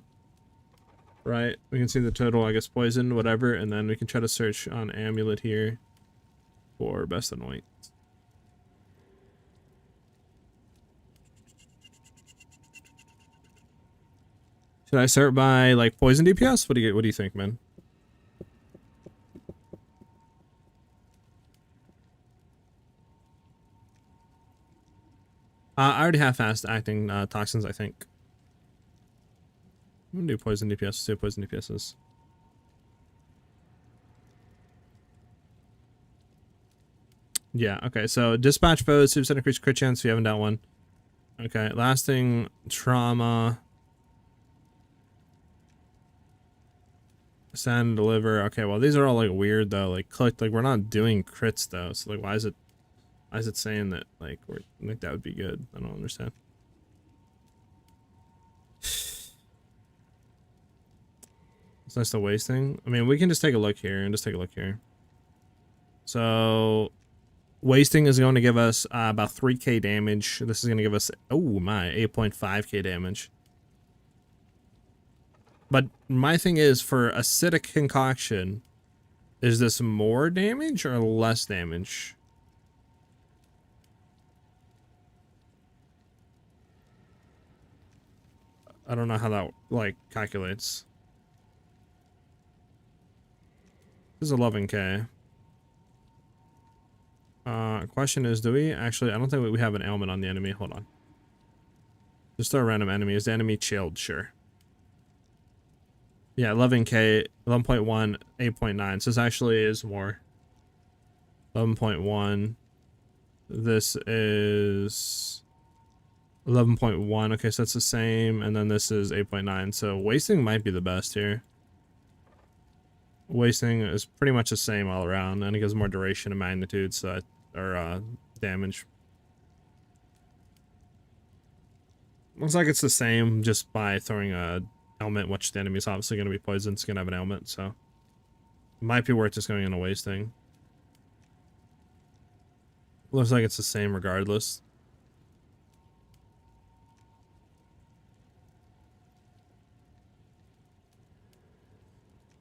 Right, we can see the total, I guess, poison, whatever, and then we can try to search on Amulet here for Best Anoint. Should I start by, like, poison DPS? What do you think, man? I already have fast acting toxins, I think. I'm gonna do poison DPS. Let's do poison DPSs. Yeah, okay, so dispatch foes, 2% increased crit chance if you haven't done one. Okay, lasting trauma. Stand and deliver. Okay, well these are all like weird though. Like click, like we're not doing crits though. So like why is it saying that like we're like that would be good? I don't understand. It's nice to wasting. I mean, we can just take a look here and just take a look here. So wasting is going to give us about 3k damage. This is going to give us, oh my, 8.5k damage. But my thing is, for acidic concoction, is this more damage or less damage? I don't know how that like calculates. This is 11k. Question is, do we actually... I don't think we have an ailment on the enemy. Hold on. Just throw a random enemy. Is the enemy chilled? Sure. Yeah, 11k, 11.1, 8.9. So this actually is more. 11.1. This is 11.1. Okay, so that's the same. And then this is 8.9. So wasting might be the best here. Wasting is pretty much the same all around. And it gives more duration and magnitude, so or damage. Looks like it's the same just by throwing a helmet, which the enemy's obviously going to be poisoned. It's going to have an helmet, so it might be worth just going into wasting. Looks like it's the same regardless.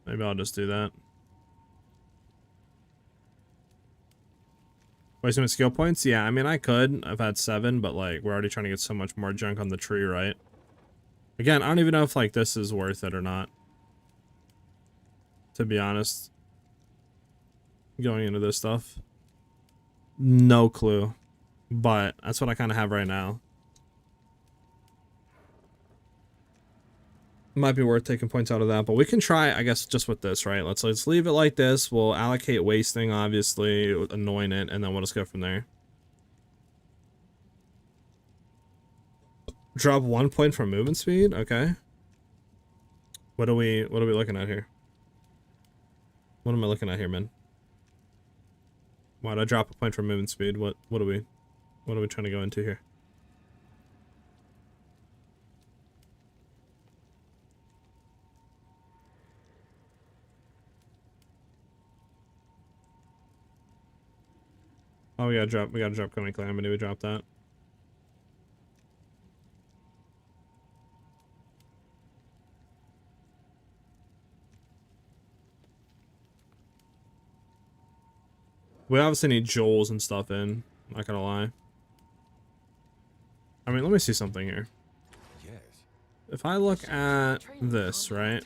Maybe I'll just do that. Wasting with skill points? Yeah, I mean, I could. I've had 7, but, like, we're already trying to get so much more junk on the tree, right? Again, I don't even know if, like, this is worth it or not. To be honest. Going into this stuff. No clue. But that's what I kind of have right now. Might be worth taking points out of that, but we can try, I guess, just with this, right? Let's leave it like this. We'll allocate wasting, obviously, anoint it, and then we'll just go from there. Drop 1 point from movement speed. Okay. What are we looking at here? What am I looking at here, man? Why'd I drop a point from movement speed? What are we trying to go into here? Oh, we gotta drop Coming Calamity. We dropped that. We obviously need Joels and stuff in. Not gonna lie. I mean, let me see something here. Yes. If I look at this, right?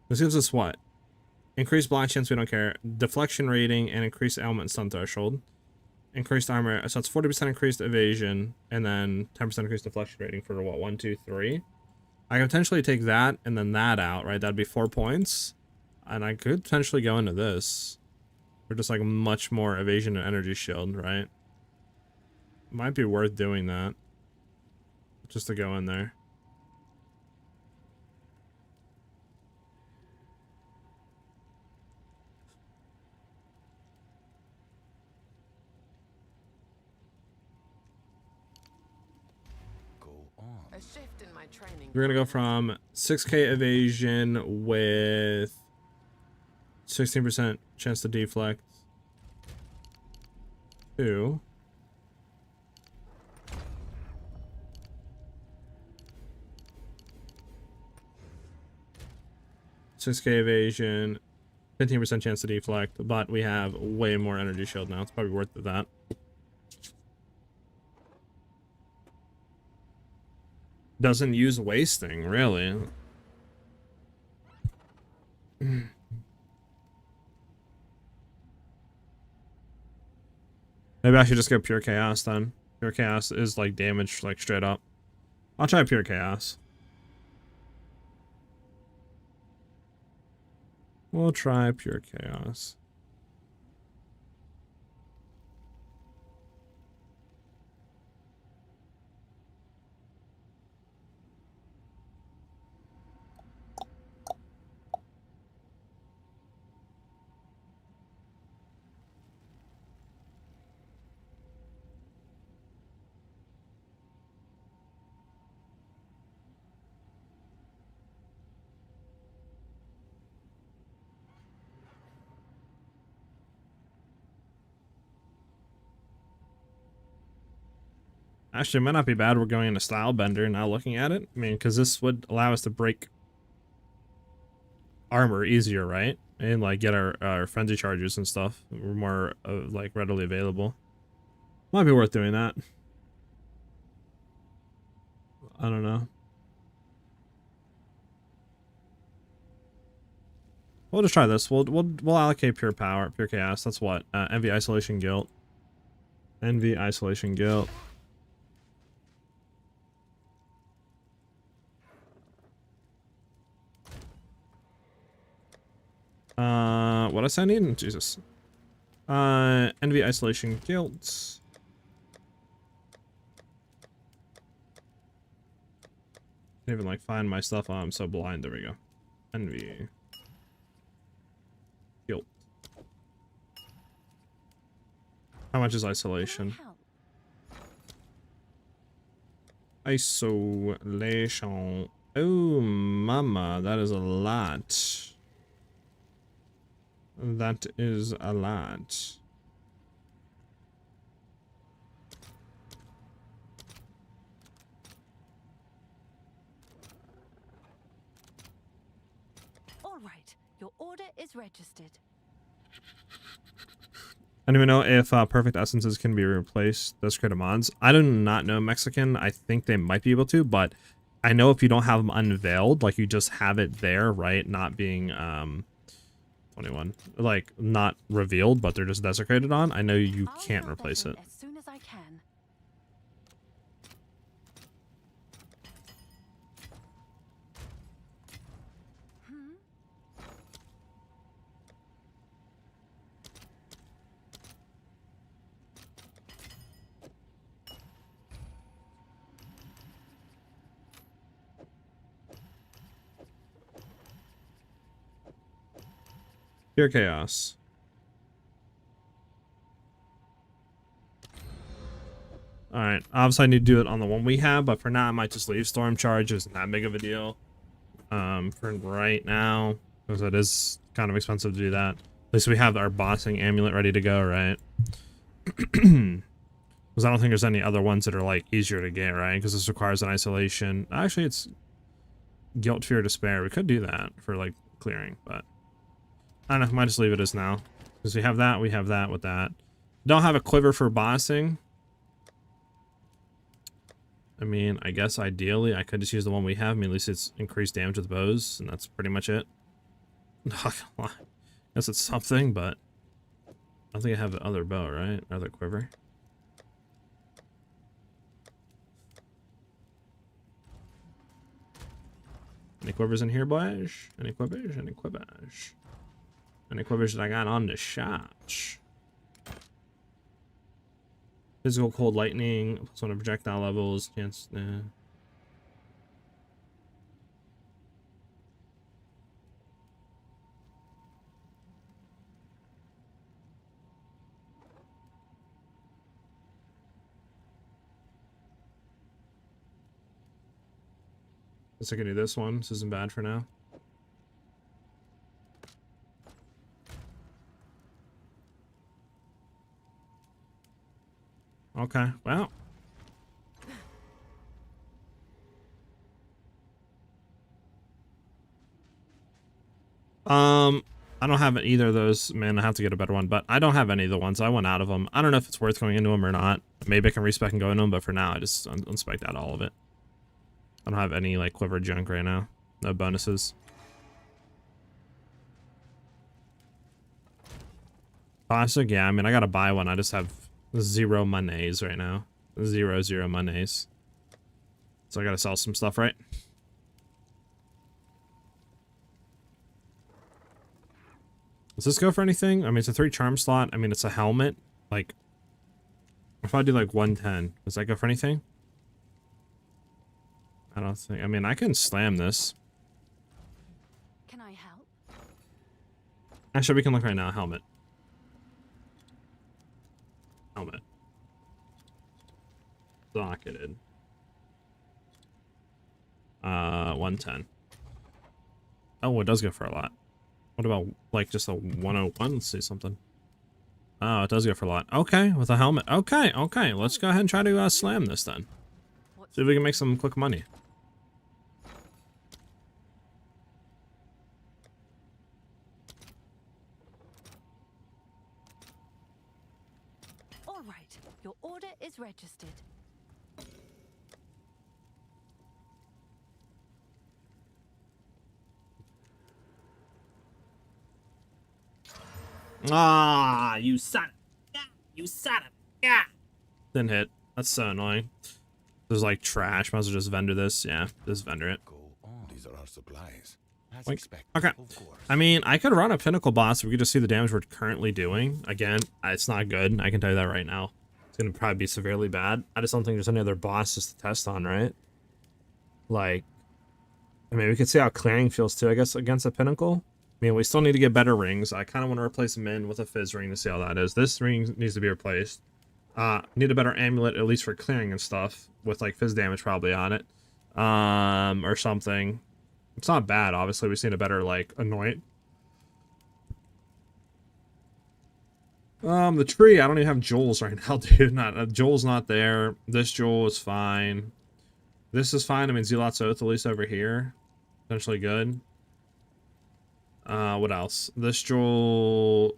This gives us what? Increased blind chance, we don't care. Deflection rating and increased ailment and stun threshold. Increased armor, so it's 40% increased evasion, and then 10% increased deflection rating for what? 1, 2, 3. I can potentially take that and then that out, right? That'd be 4 points. And I could potentially go into this. For just like much more evasion and energy shield, right? Might be worth doing that. Just to go in there. Go on. A shift in my training. We're gonna go from 6k evasion with 16% chance to deflect to 6k evasion, 15% chance to deflect, but we have way more energy shield now. It's probably worth that. Doesn't use wasting, really. Maybe I should just go Pure Chaos then. Pure Chaos is like damage, like straight up. I'll try Pure Chaos. We'll try Pure Chaos. Actually, it might not be bad we're going into Style Bender now looking at it. I mean, because this would allow us to break armor easier, right? And like get our frenzy charges and stuff. We're more like readily available. Might be worth doing that. I don't know. We'll just try this. We'll allocate Pure Power, Pure Chaos. That's what? Envy, Isolation, Guilt. Envy, isolation, guilt. What else I need? Jesus. Envy, isolation, guilt. Can't even like find my stuff. Oh, I'm so blind. There we go. Envy. Guilt. How much is isolation? Isolation. Oh, mama, that is a lot. That is a lot. All right, your order is registered. I don't even know if perfect essences can be replaced. Those creative mods. I do not know Mexican. I think they might be able to, but I know if you don't have them unveiled, like you just have it there, right? Not being 21, like not revealed, but they're just desecrated on. I know you can't I'll replace fill it. that in as soon as I can. Pure chaos. Alright, obviously I need to do it on the one we have, but for now I might just leave storm charge. It isn't that big of a deal. For right now, because it is kind of expensive to do that. At least we have our bossing amulet ready to go, right? Because I don't think there's any other ones that are like easier to get, right? Because this requires an isolation. Actually, it's guilt, fear, despair. We could do that for like clearing, but I don't know. Might just leave it as now because we have that with that. Don't have a quiver for bossing. I mean, I guess ideally I could just use the one we have. I mean, at least it's increased damage with bows, and that's pretty much it. Not gonna lie. Guess it's something, but I don't think I have the other bow, right? Other quiver. Any quivers in here, boys? Any quivers? Any quivers? Any quivers that I got on the shot? Physical cold lightning, plus one of projectile levels, chance. Guess I can do this one. This isn't bad for now. Okay, well. I don't have either of those, man. I have to get a better one, but I don't have any of the ones. I went out of them. I don't know if it's worth going into them or not. Maybe I can respec and go into them, but for now, I just unspec'd out all of it. I don't have any, like, quiver junk right now. No bonuses. Classic? Yeah, I mean, I gotta buy one. I just have 0 monies right now. 0 monies. So I gotta sell some stuff, right? Does this go for anything? I mean, it's a 3 charm slot. I mean, it's a helmet. Like, if I do like 110, does that go for anything? I don't think. I mean, I can slam this. Can I help? Actually, we can look right now. Helmet. Helmet. Docketed. 110. Oh, it does go for a lot. What about, like, just a 101? Let's see something. Oh, it does go for a lot. Okay, with a helmet. Okay, okay. Let's go ahead and try to slam this then. See if we can make some quick money. All right, your order is registered. Ah, you son of... Yeah, you son of... Yeah. Didn't hit. That's so annoying. There's like trash. Might as well just vendor this. Yeah, just vendor it. Go on. These are our supplies. As Like, expected. okay. Of course. I mean, I could run a Pinnacle boss. We could just see the damage we're currently doing. Again, it's not good. I can tell you that right now. It's going to probably be severely bad. I just don't think there's any other bosses to test on, right? Like, I mean, we could see how clearing feels too, I guess, against a Pinnacle. I mean, we still need to get better rings. I kind of want to replace Min with a Fizz ring to see how that is. This ring needs to be replaced. Need a better amulet, at least for clearing and stuff, with like Fizz damage probably on it. Or something. It's not bad, obviously. We've seen a better, like, Anoint. The tree, I don't even have jewels right now, dude. Jewel's not there. This jewel is fine. This is fine. I mean, Zealot's Oath, at least over here. Potentially good. What else? This jewel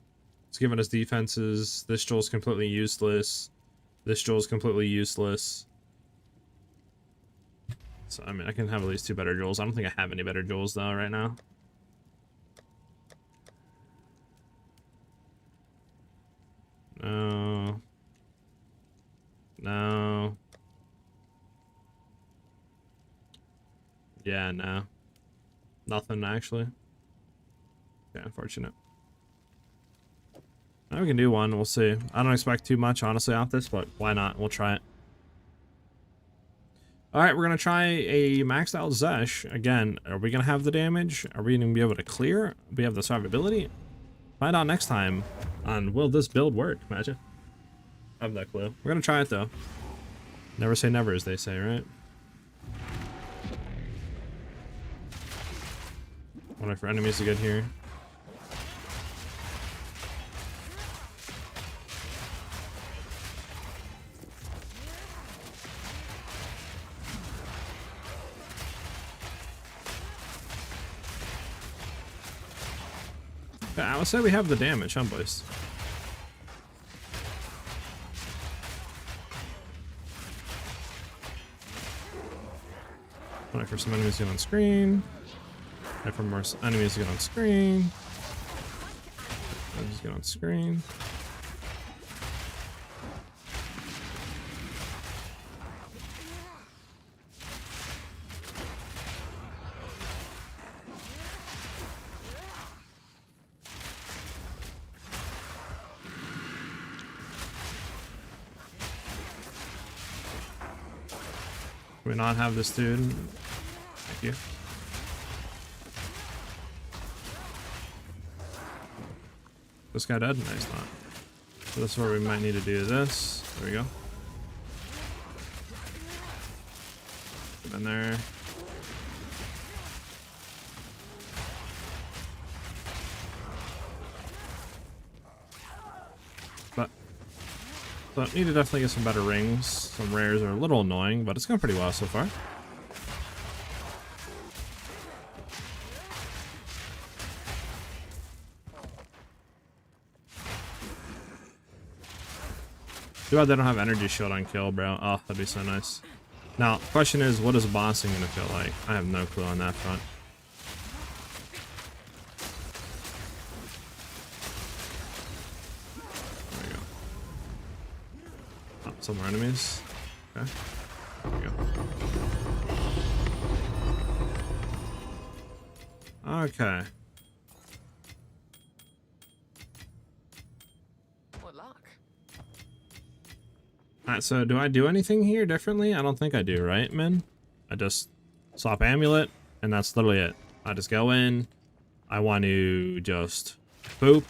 is giving us defenses. This jewel is completely useless. This jewel is completely useless. So, I mean, I can have at least 2 better jewels. I don't think I have any better jewels, though, right now. No. No. Yeah, no. Nothing, actually. Okay, unfortunate. Now we can do one. We'll see. I don't expect too much, honestly, off this, but why not? We'll try it. Alright, we're going to try a maxed out Zesh. Again, are we going to have the damage? Are we going to be able to clear? Do we have the survivability? Find out next time on will this build work? Imagine. I have that clue. We're going to try it, though. Never say never, as they say, right? Wonder for enemies to get here. I would say we have the damage, huh, boys? Wait for some enemies to get on screen. Wait for more enemies to get on screen. Enemies get on screen. Can we not have this dude? Thank you. This guy dead? No, he's not. So this is where we might need to do this. There we go. Get in there. But need to definitely get some better rings. Some rares are a little annoying, but it's going pretty well so far. Too bad they don't have energy shield on kill, bro. Oh, that'd be so nice. Now, question is, what is bossing gonna feel like? I have no clue on that front. Some more enemies. Okay. There we go. Okay. What luck? Alright, so do I do anything here differently? I don't think I do, right, men? I just swap amulet, and that's literally it. I just go in. I want to just boop,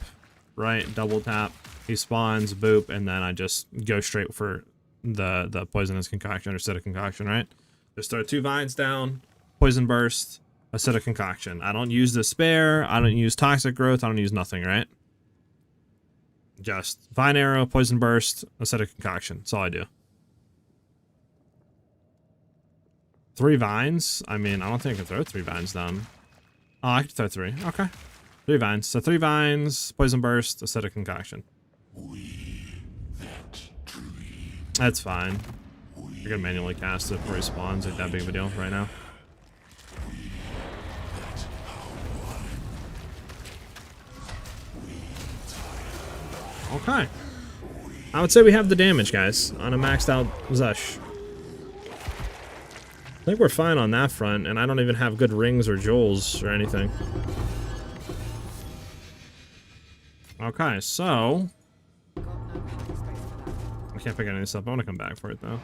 right? Double tap. He spawns, boop, and then I just go straight for the poisonous concoction or acidic concoction, right? Just throw 2 vines down, poison burst, acidic concoction. I don't use despair, I don't use toxic growth, I don't use nothing, right? Just vine arrow, poison burst, acidic concoction. That's all I do. 3 vines? I mean, I don't think I can throw 3 vines down. Oh, I can throw 3. Okay. 3 vines. So 3 vines, poison burst, acidic concoction. That's fine. You're gonna manually cast it before he spawns. Ain't that big of a deal right now. Okay. I would say we have the damage, guys, on a maxed out Zesh. I think we're fine on that front, and I don't even have good rings or jewels or anything. Okay, so... I can't pick any of this up. I want to come back for it, though.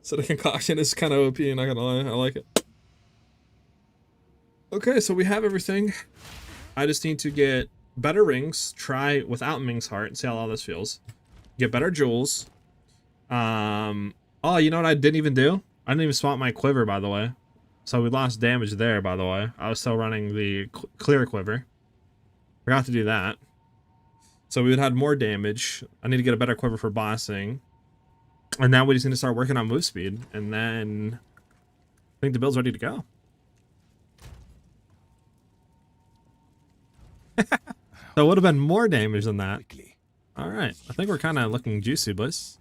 So the concoction is kind of OP, not gonna lie. I like it. Okay, so we have everything. I just need to get better rings, try without Ming's Heart, see how all this feels. Get better jewels. Oh, you know what I didn't even do? I didn't even swap my quiver, by the way. So we lost damage there, by the way. I was still running the clear quiver. Forgot to do that. So we would have more damage. I need to get a better quiver for bossing. And now we just need to start working on move speed. And then I think the build's ready to go. So it would have been more damage than that. Alright, I think we're kind of looking juicy, boys.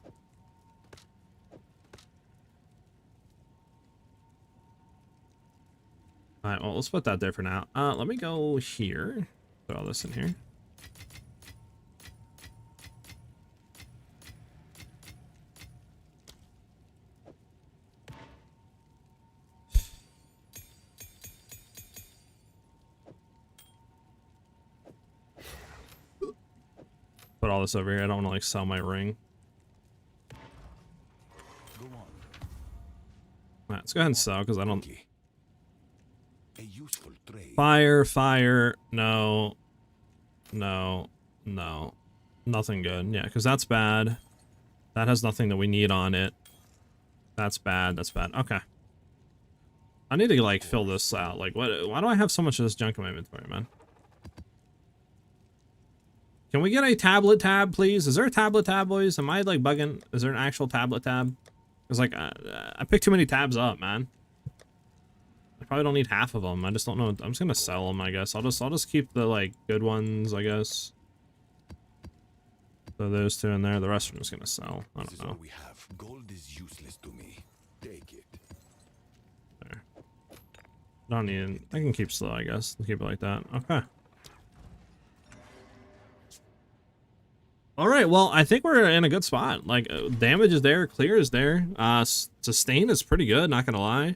Alright, well, let's put that there for now. Let me go here. Put all this in here. Put all this over here. I don't want to like sell my ring. Alright, let's go ahead and sell because I don't. Fire, fire. No. No. No. Nothing good. Yeah, because that's bad. That has nothing that we need on it. That's bad. That's bad. Okay. I need to like fill this out. Like, what? Why do I have so much of this junk in my inventory, man? Can we get a tablet tab, please? Is there a tablet tab, boys? Am I like bugging? Is there an actual tablet tab? Because like I picked too many tabs up, man. I probably don't need half of them. I just don't know. I'm just gonna sell them, I guess. I'll just keep the like good ones, I guess. So those two in there. The rest I'm just gonna sell. I don't know. We have. Gold is useless to me. Take it. There. Don't need it. I can keep slow, I guess. Keep it like that. Okay. All right, well, I think we're in a good spot. Like, damage is there, clear is there. Sustain is pretty good, not gonna lie.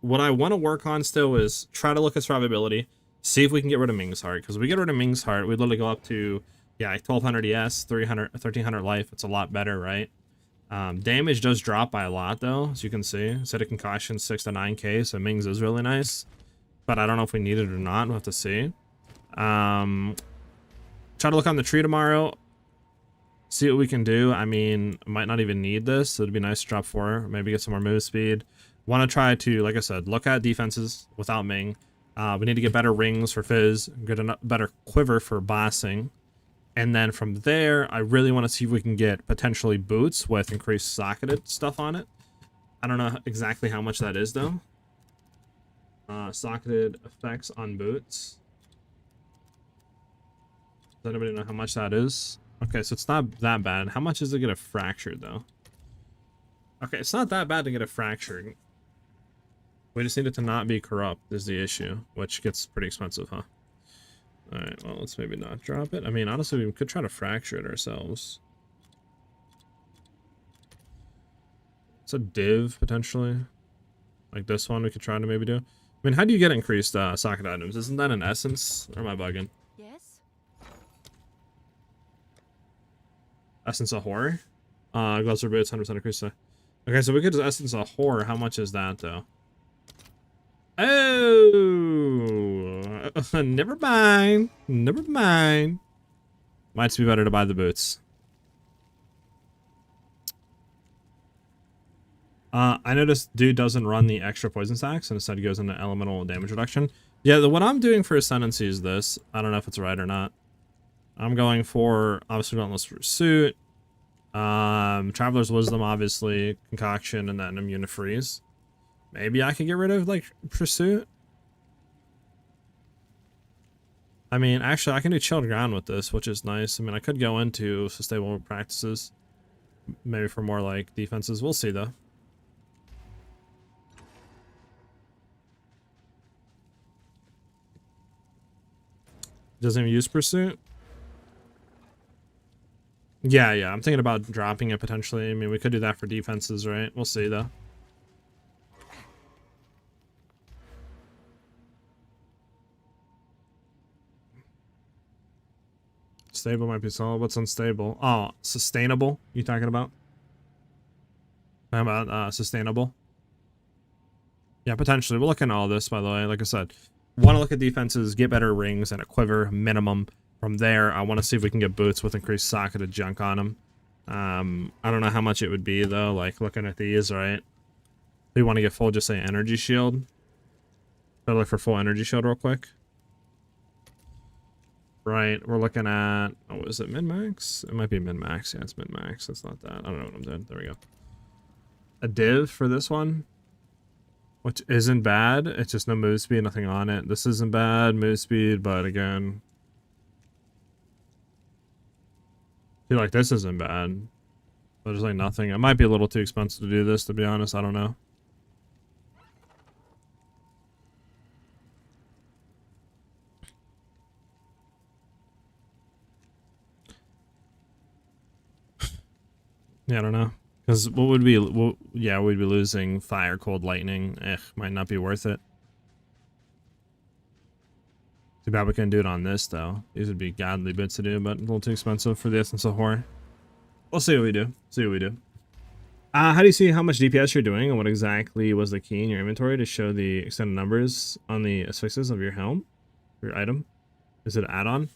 What I want to work on still is try to look at survivability, see if we can get rid of Ming's Heart. Because if we get rid of Ming's Heart, we'd literally go up to, yeah, 1200 ES, 1300 life. It's a lot better, right? Damage does drop by a lot, though, as you can see. Instead of concussion, 6 to 9k, so Ming's is really nice. But I don't know if we need it or not. We'll have to see. Try to look on the tree tomorrow. See what we can do. I mean, might not even need this. So it'd be nice to drop 4. Maybe get some more move speed. Want to try to, like I said, look at defenses without Ming. We need to get better rings for Fizz. Get a better quiver for bossing. And then from there, I really want to see if we can get potentially boots with increased socketed stuff on it. I don't know exactly how much that is, though. Socketed effects on boots. Does anybody know how much that is? Okay, so it's not that bad. How much is to get a fractured, though? Okay, it's not that bad to get a fractured. We just need it to not be corrupt is the issue, which gets pretty expensive, huh? Alright, well, let's maybe not drop it. I mean, honestly, we could try to fracture it ourselves. It's a div, potentially. Like this one we could try to maybe do. I mean, how do you get increased socket items? Isn't that an essence? Or am I bugging? Yes? Essence of Horror? Gloves or boots, 100% increase. Okay, so we could just Essence of Horror. How much is that, though? Oh! Never mind. Never mind. Might just be better to buy the boots. I noticed dude doesn't run the extra poison stacks and instead goes into elemental damage reduction. Yeah, what I'm doing for Ascendancy is this. I don't know if it's right or not. I'm going for, obviously, Dauntless Pursuit, Traveler's Wisdom, obviously, Concoction, and then Immune to Freeze. Maybe I could get rid of, like, Pursuit. I mean, actually, I can do Chilled Ground with this, which is nice. I mean, I could go into Sustainable Practices, maybe for more, like, defenses. We'll see, though. Doesn't even use pursuit. Yeah, yeah. I'm thinking about dropping it potentially. I mean, we could do that for defenses, right? We'll see though. Stable might be solid. What's unstable? Oh, sustainable. You talking about? How about sustainable? Yeah, potentially. We'll look into all this, by the way. Like I said, want to look at defenses, get better rings and a quiver minimum. From there, I want to see if we can get boots with increased socketed junk on them. I don't know how much it would be, though, like looking at these, right? We want to get full, just say energy shield. I'll look for full energy shield real quick. Right, we're looking at, oh, is it min-max? It might be min-max. Yeah, it's min-max. It's not that. I don't know what I'm doing. There we go. A div for this one, which isn't bad. It's just no move speed, nothing on it. This isn't bad, move speed, but again, I feel like this isn't bad. But there's like nothing. It might be a little too expensive to do this, to be honest. I don't know. Yeah, I don't know. Because what would be, yeah, we'd be losing fire, cold, lightning. Might not be worth it. Too bad we couldn't do it on this, though. These would be godly bits to do, but a little too expensive for the Essence of Horror. We'll see what we do. See what we do. How do you see how much DPS you're doing, and what exactly was the key in your inventory to show the extended numbers on the asphyxes of your helm? Your item? Is it add-on?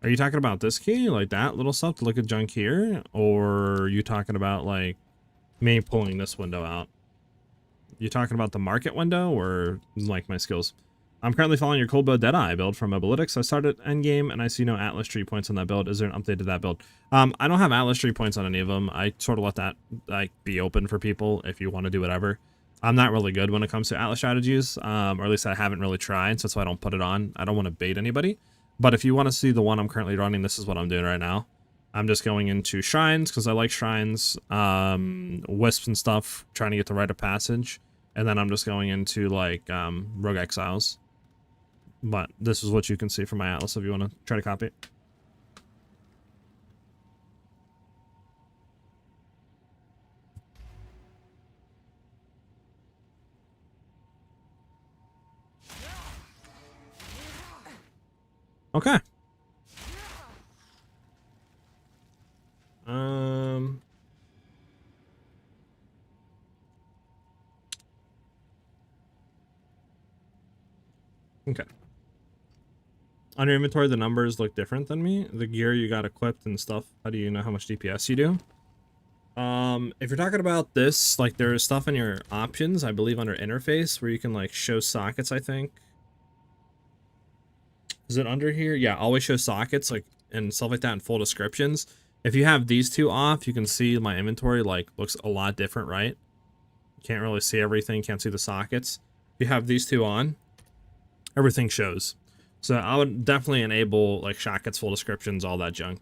Are you talking about this key? Like that little stuff to look at junk here? Or are you talking about, like, me pulling this window out? You talking about the market window or like my skills? I'm currently following your cold bow Deadeye build from Mobalytics. I started endgame and I see no Atlas tree points on that build. Is there an update to that build? I don't have Atlas tree points on any of them. I sort of let that like be open for people if you want to do whatever. I'm not really good when it comes to Atlas strategies, or at least I haven't really tried, so that's why I don't put it on. I don't want to bait anybody. But if you want to see the one I'm currently running, this is what I'm doing right now. I'm just going into shrines because I like shrines, wisps and stuff, trying to get the rite of passage. And then I'm just going into like rogue exiles. But this is what you can see from my Atlas if you want to try to copy it. Okay. Okay. On your inventory, the numbers look different than me. The gear you got equipped and stuff. How do you know how much DPS you do? If you're talking about this, like there's stuff in your options, I believe under interface, where you can like show sockets, I think. Is it under here? Yeah, always show sockets, like, and stuff like that in full descriptions. If you have these two off, you can see my inventory, like, looks a lot different, right? Can't really see everything, can't see the sockets. If you have these two on, everything shows. So I would definitely enable, like, sockets, full descriptions, all that junk.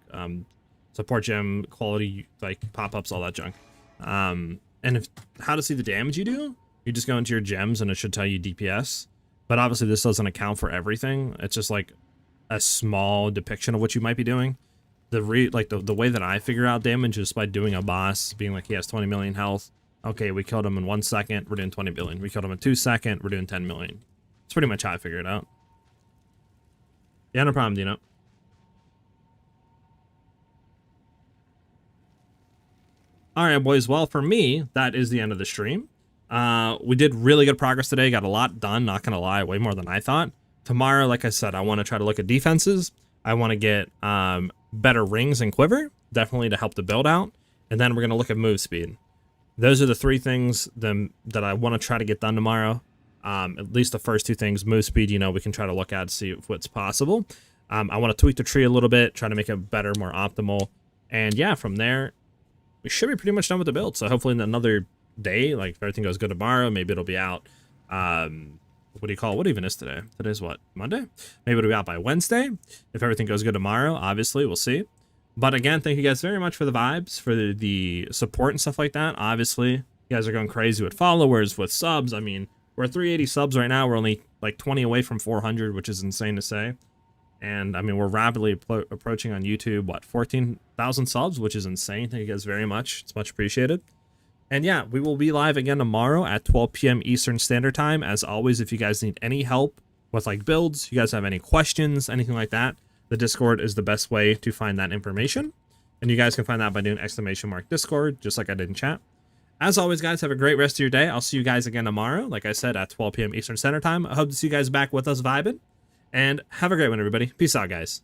Support gem, quality, like, pop-ups, all that junk. And how to see the damage you do, you just go into your gems and it should tell you DPS. But obviously this doesn't account for everything. It's just like a small depiction of what you might be doing. The way that I figure out damage is by doing a boss, being like he has 20 million health. Okay, we killed him in 1 second, we're doing 20 billion. We killed him in 2 seconds, we're doing 10 million. It's pretty much how I figure it out. Yeah, no problem, Dino. Alright, boys, well, for me, that is the end of the stream. We did really good progress today, got a lot done, not gonna lie, way more than I thought. Tomorrow, like I said, I want to try to look at defenses. I want to get better rings and quiver, definitely to help the build out. And then we're going to look at move speed. Those are the three things that I want to try to get done tomorrow. At least the first two things, move speed, you know, we can try to look at, see what's possible. I want to tweak the tree a little bit, try to make it better, more optimal. And yeah, from there, we should be pretty much done with the build. So hopefully in another day, like if everything goes good tomorrow, maybe it'll be out. What do you call it? What even is today? Today's what? Monday? Maybe it'll be out by Wednesday. If everything goes good tomorrow, obviously, we'll see. But again, thank you guys very much for the vibes, for the support and stuff like that. Obviously, you guys are going crazy with followers, with subs. I mean, We're at 380 subs right now. We're only like 20 away from 400, which is insane to say. And I mean, we're rapidly approaching on YouTube, what, 14,000 subs, which is insane. Thank you guys very much. It's much appreciated. And yeah, we will be live again tomorrow at 12 p.m. Eastern Standard Time. As always, if you guys need any help with like builds, you guys have any questions, anything like that, the Discord is the best way to find that information. And you guys can find that by doing !Discord, just like I did in chat. As always, guys, have a great rest of your day. I'll see you guys again tomorrow, like I said, at 12 p.m. Eastern Standard Time. I hope to see you guys back with us vibing. And have a great one, everybody. Peace out, guys.